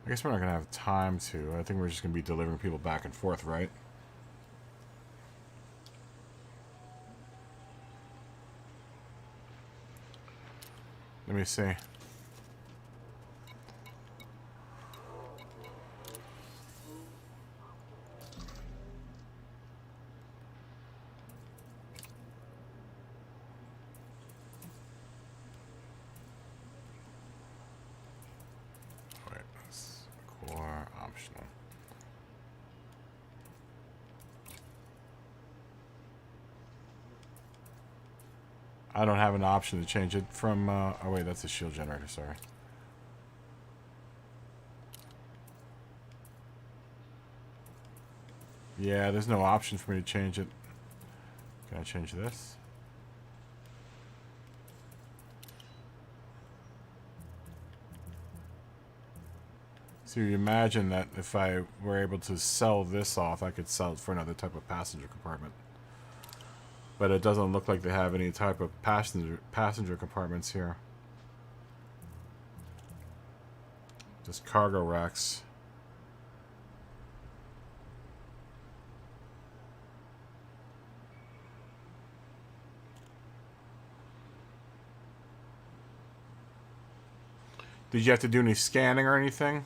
Speaker 1: I guess we're not going to have time to. I think we're just going to be delivering people back and forth, right? Let me see. Wait, that's core optional. I don't have an option to change it from, oh wait, that's a shield generator, sorry. Yeah, there's no option for me to change it. Can I change this? So you imagine that if I were able to sell this off, I could sell it for another type of passenger compartment. But it doesn't look like they have any type of passenger compartments here. Just cargo racks. Did you have to do any scanning or anything?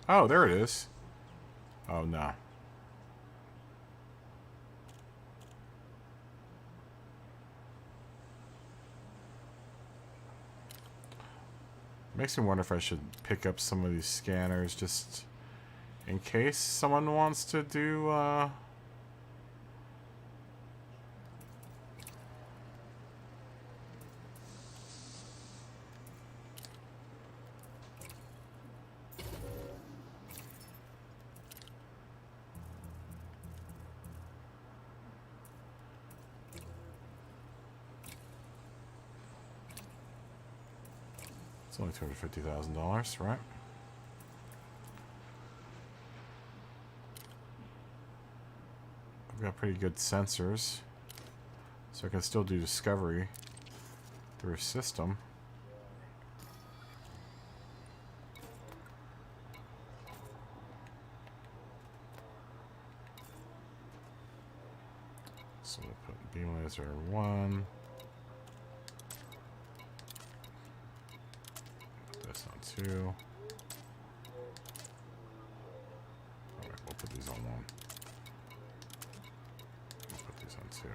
Speaker 1: Oh, there it is. Oh, no. Makes me wonder if I should pick up some of these scanners just in case someone wants to do, it's only $250,000, right? I've got pretty good sensors, so I can still do discovery through a system. So we'll put beam laser 1. Put this on 2. Alright, we'll put these on 1. We'll put these on 2.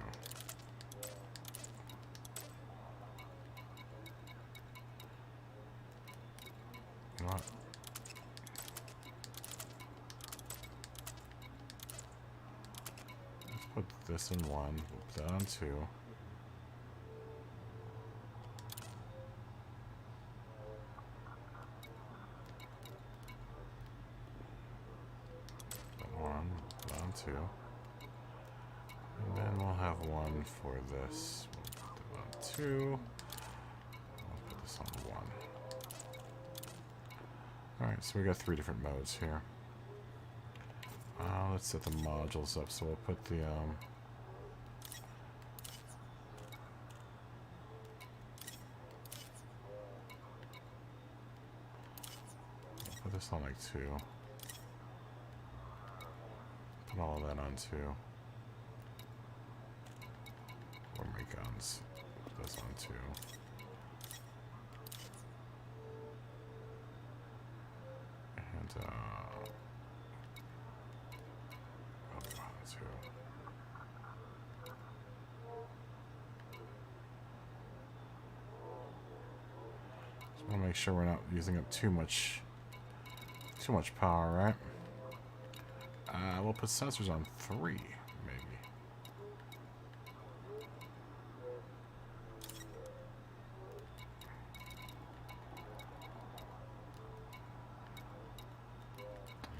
Speaker 1: You know what? Let's put this in 1. We'll put that on 2. Two. And then we'll have one for this. We'll put that on 2. We'll put this on 1. Alright, so we got 3 different modes here. Let's set the modules up. So we'll put the we'll put this on like 2. Put all of that on 2. Or my guns. Put this on 2. And I'll go on 2. Just want to make sure we're not using up too much power, right? We'll put sensors on 3, maybe.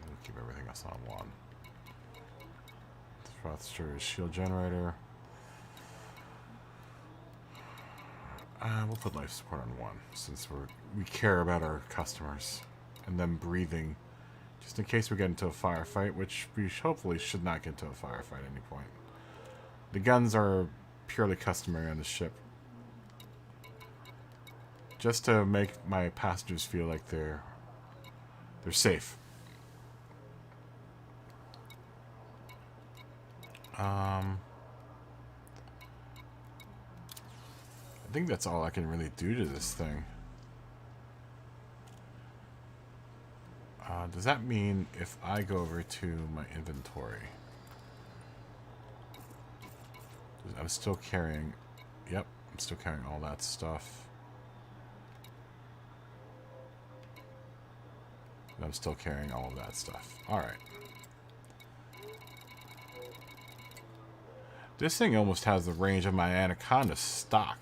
Speaker 1: We'll keep everything else on 1. Thruster shield generator. We'll put life support on 1 since we care about our customers and them breathing. Just in case we get into a firefight, which we hopefully should not get into a firefight at any point. The guns are purely customary on the ship. Just to make my passengers feel like they're safe. I think that's all I can really do to this thing. Does that mean if I go over to my inventory, I'm still carrying, yep, I'm still carrying all that stuff. And I'm still carrying all of that stuff. Alright. This thing almost has the range of my Anaconda stock.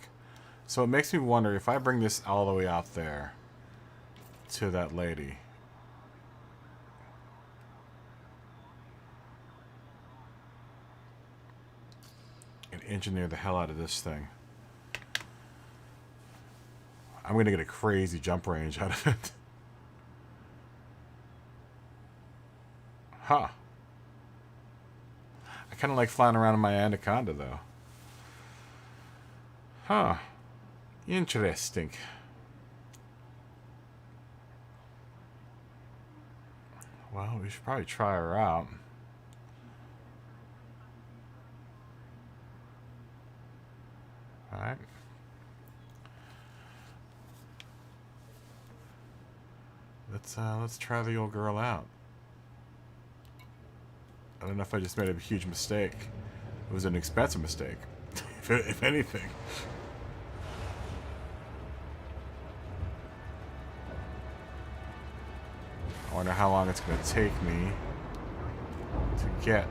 Speaker 1: So it makes me wonder if I bring this all the way out there to that lady. And engineer the hell out of this thing. I'm going to get a crazy jump range out of it. Huh. I kind of like flying around in my Anaconda, though. Huh. Interesting. Well, we should probably try her out. Let's try the old girl out. I don't know if I just made a huge mistake. It was an expensive mistake, if anything. I wonder how long it's going to take me to get.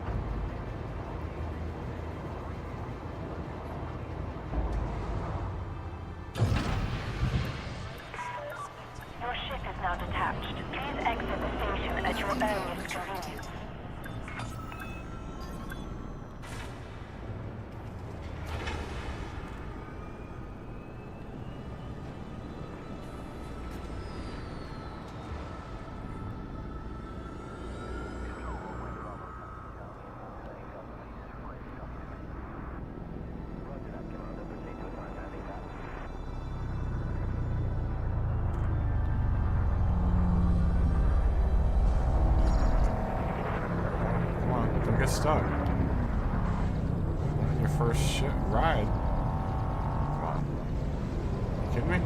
Speaker 2: Your ship is now detached. Please exit the station at your earliest convenience.
Speaker 1: Don't get stuck. On your first shit ride. Come on. You kidding me?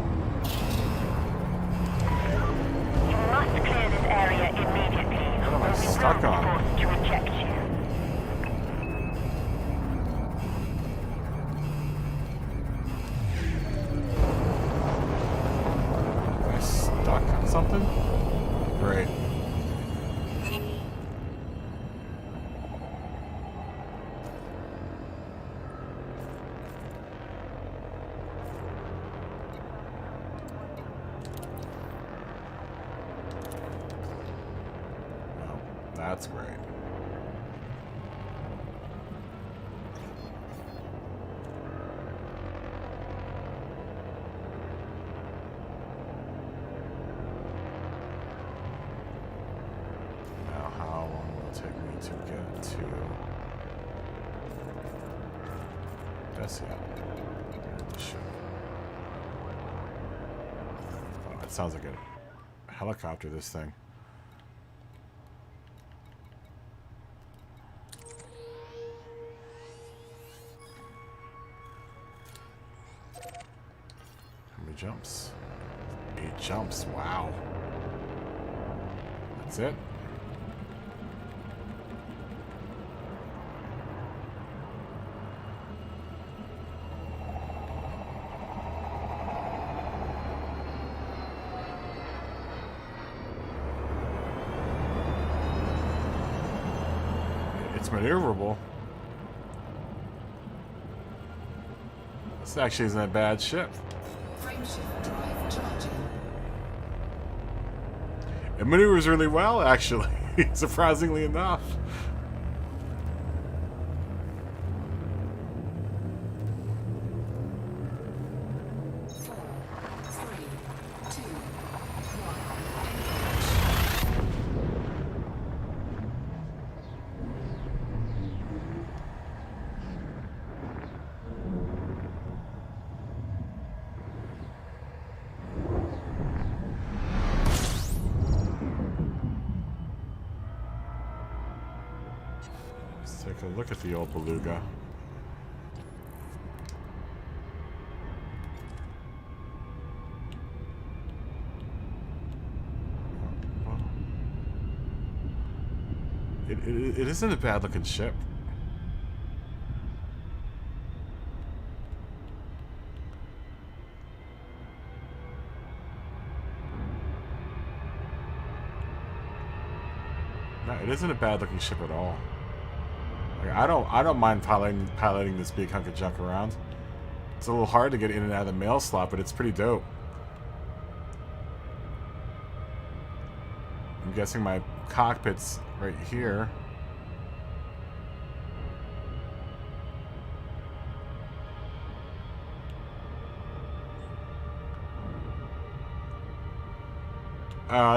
Speaker 2: You must clear this area immediately.
Speaker 1: What am I
Speaker 2: or we
Speaker 1: stuck
Speaker 2: will be
Speaker 1: on?
Speaker 2: forced to reject you.
Speaker 1: Am I stuck on something? Great. That's great. Now, how long will it take me to get to that's it. The ship. Oh, it sounds like a helicopter, this thing. Jumps. 8 jumps. Wow. That's it. It's maneuverable. This actually isn't a bad ship.
Speaker 3: Frameshift drive charging.
Speaker 1: It maneuvers really well, actually, surprisingly enough.
Speaker 3: 4, 3, 2, 1.
Speaker 1: Let's take a look at the old beluga. It isn't a bad looking ship. No, it isn't a bad looking ship at all. Like, I don't mind piloting this big hunk of junk around. It's a little hard to get in and out of the mail slot, but it's pretty dope. I'm guessing my cockpit's right here.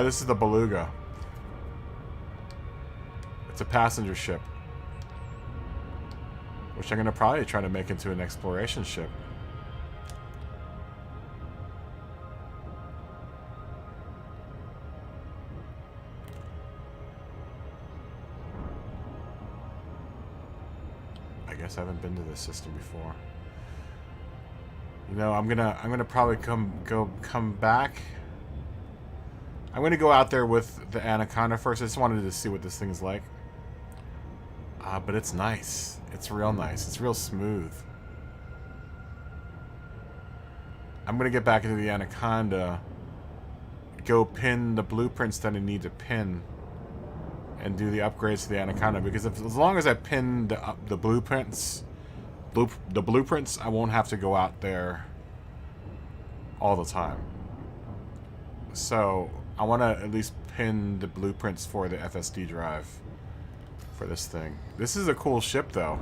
Speaker 1: This is the Beluga. It's a passenger ship, which I'm going to probably try to make into an exploration ship. I guess I haven't been to this system before. You know, I'm gonna probably come back. I'm going to go out there with the Anaconda first. I just wanted to see what this thing's like. But it's nice. It's real nice. It's real smooth. I'm going to get back into the Anaconda, go pin the blueprints that I need to pin, and do the upgrades to the Anaconda. Because as long as I pin the blueprints, I won't have to go out there all the time. So I want to at least pin the blueprints for the FSD drive for this thing. This is a cool ship, though.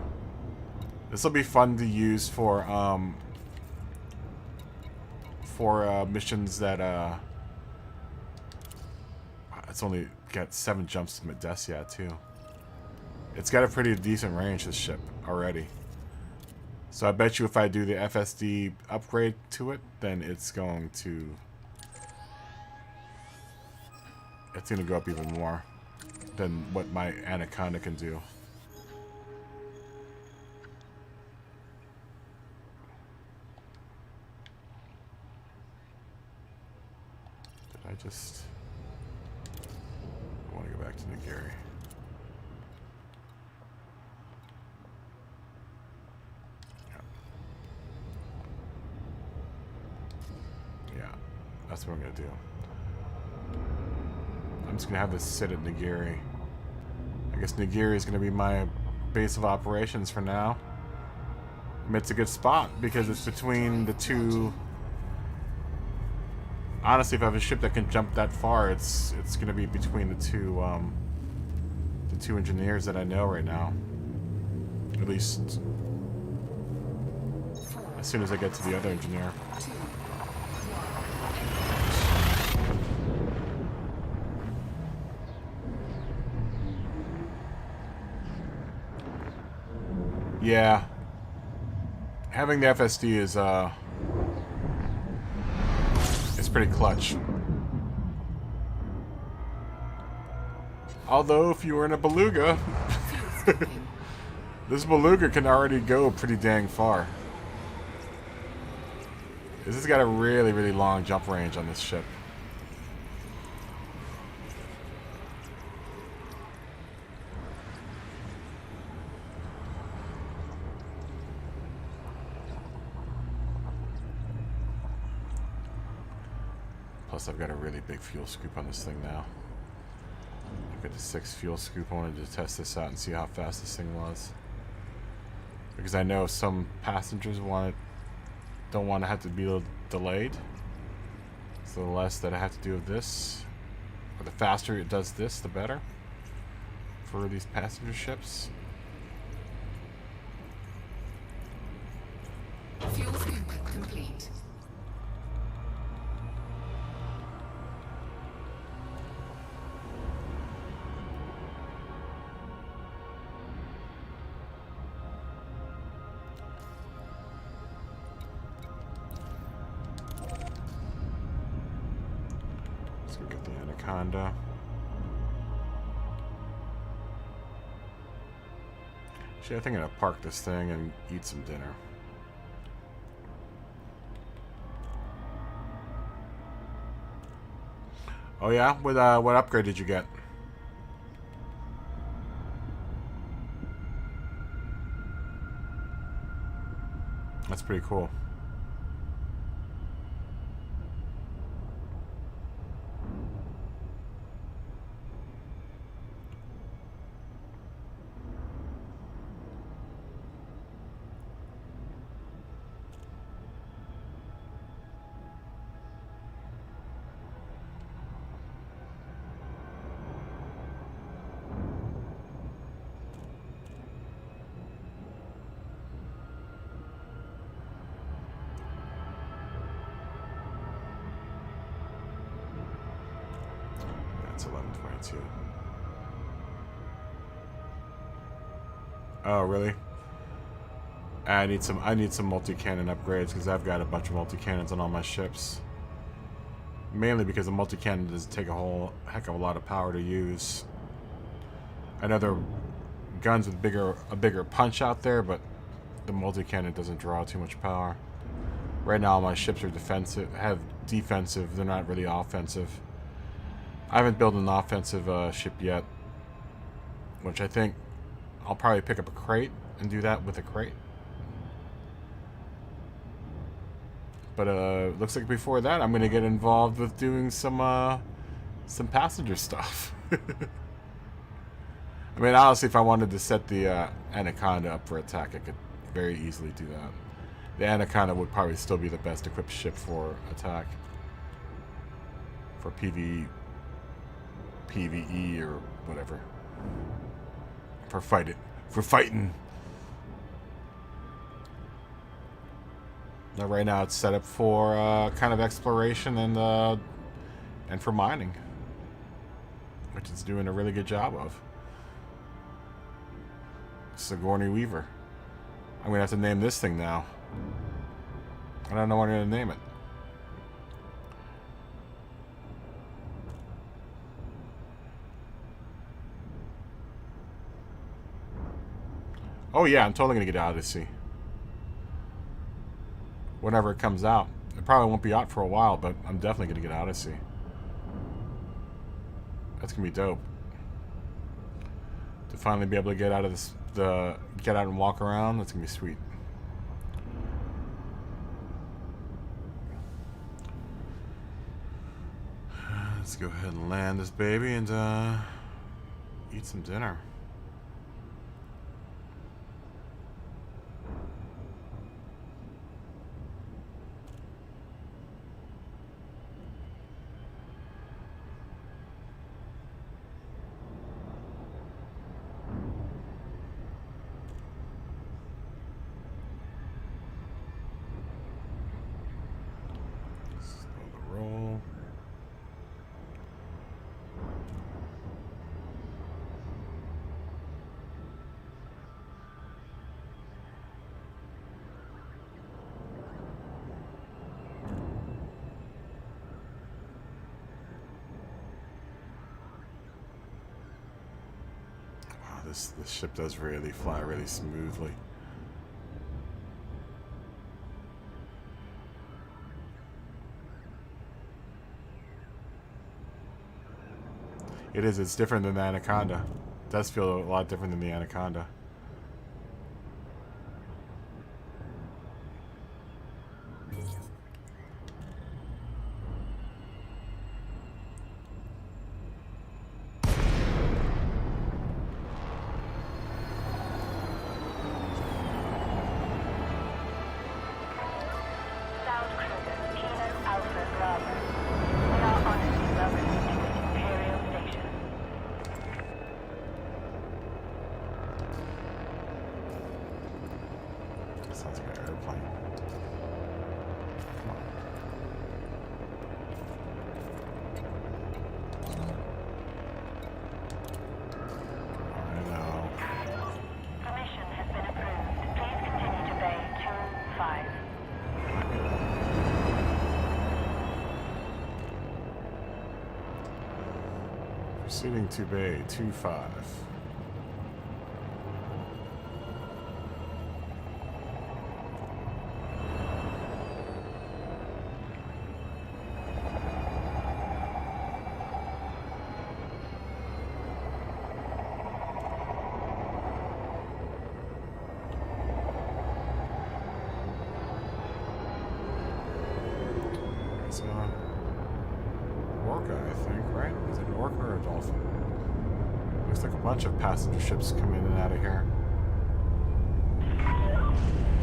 Speaker 1: This will be fun to use for missions that it's only got 7 jumps to Medesia too. It's got a pretty decent range, this ship, already. So I bet you if I do the FSD upgrade to it, then it's going to go up even more than what my Anaconda can do. Did I just... I want to go back to Nagiri. Yeah, that's what I'm going to do. I'm just going to have this sit at Nagiri. I guess Nagiri is going to be my base of operations for now. I mean, it's a good spot because it's between the two. Honestly, if I have a ship that can jump that far, it's going to be between the two engineers that I know right now. At least as soon as I get to the other engineer. Yeah. Having the FSD is pretty clutch. Although if you were in a beluga, this beluga can already go pretty dang far. This has got a really, really long jump range on this ship. Plus, I've got a really big fuel scoop on this thing now. I've got a 6 fuel scoop. I wanted to test this out and see how fast this thing was. Because I know some passengers don't want to have to be delayed. So the less that I have to do of this, or the faster it does this, the better for these passenger ships.
Speaker 3: Fuel scoop complete.
Speaker 1: Let's go get the Anaconda. Actually, I think I'm gonna park this thing and eat some dinner. Oh yeah? What upgrade did you get? That's pretty cool. That's 1122. Oh, really? I need some multi-cannon upgrades because I've got a bunch of multi-cannons on all my ships. Mainly because the multi-cannon doesn't take a whole heck of a lot of power to use. I know there are guns with a bigger punch out there, but the multi-cannon doesn't draw too much power. Right now, my ships are defensive. They're not really offensive. I haven't built an offensive ship yet, which I think I'll probably pick up a crate and do that with a crate. But looks like before that, I'm gonna get involved with doing some passenger stuff. I mean, honestly, if I wanted to set the Anaconda up for attack, I could very easily do that. The Anaconda would probably still be the best equipped ship for attack, for PvE or whatever, for fighting. Now, right now, it's set up for kind of exploration and for mining, which it's doing a really good job of. Sigourney Weaver. I'm gonna have to name this thing now. I don't know what I'm gonna name it. Oh yeah, I'm totally gonna get out of sea. Whenever it comes out. It probably won't be out for a while, but I'm definitely gonna get out of sea. That's gonna be dope. To finally be able to get out of this, get out and walk around, that's gonna be sweet. Let's go ahead and land this baby and eat some dinner. Roll. Wow, this ship does really fly really smoothly. It is. It's different than the Anaconda. It does feel a lot different than the Anaconda.
Speaker 2: Sound Cruiser, Kilo Alpha Bravo. We are honored to welcome you to this Imperial station.
Speaker 1: Sounds like an airplane. I know.
Speaker 2: Permission has been approved. Please continue to Bay 25.
Speaker 1: Proceeding to Bay 25. It's orca, I think, right? Is it an orca or a dolphin? Looks like a bunch of passenger ships come in and out of here.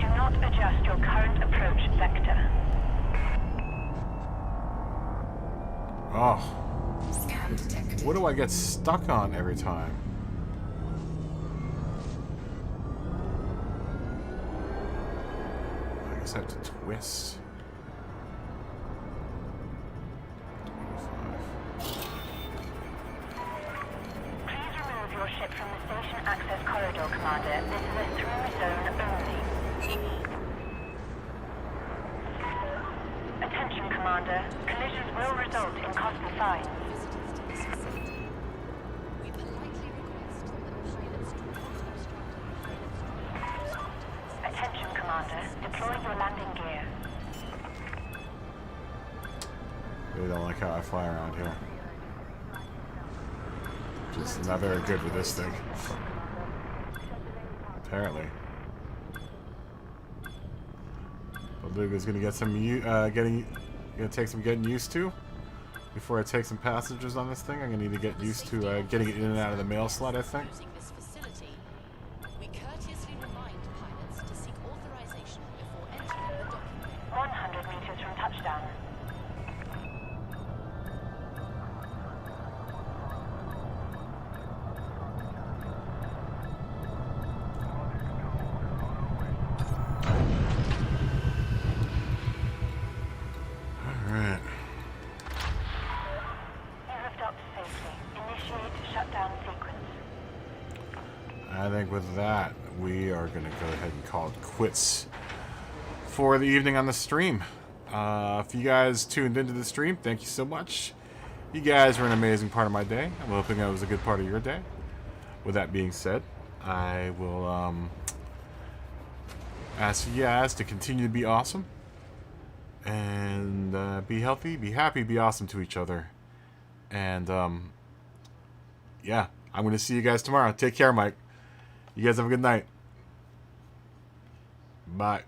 Speaker 2: Do not adjust your current approach vector.
Speaker 1: Oh,
Speaker 3: Scan detected.
Speaker 1: what do I get stuck on every time? I guess I have to twist. 25.
Speaker 2: Please remove your ship from the station access corridor, Commander. This is a through zone only. Attention, Commander. Collisions will result in costly fines.
Speaker 4: We politely request that pilots do not obstruct.
Speaker 2: Attention, Commander. Deploy your landing gear.
Speaker 1: Really don't like how I fly around here. Just not very good with this thing. Apparently. But Luga's gonna get some gonna take some getting used to before I take some passengers on this thing. I'm gonna need to get used to getting it in and out of the mail slot, I think.
Speaker 5: Using this facility, we courteously remind pilots to seek authorization before entering the docking bay.
Speaker 2: 100 meters from touchdown.
Speaker 1: Alright.
Speaker 2: You have docked safely. Initiate shutdown sequence.
Speaker 1: I think with that, we are going to go ahead and call it quits for the evening on the stream. If you guys tuned into the stream, thank you so much. You guys were an amazing part of my day. I'm hoping that was a good part of your day. With that being said, I will ask you guys to continue to be awesome. And be healthy, be happy, be awesome to each other. And, yeah, I'm going to see you guys tomorrow. Take care, Mike. You guys have a good night. Bye.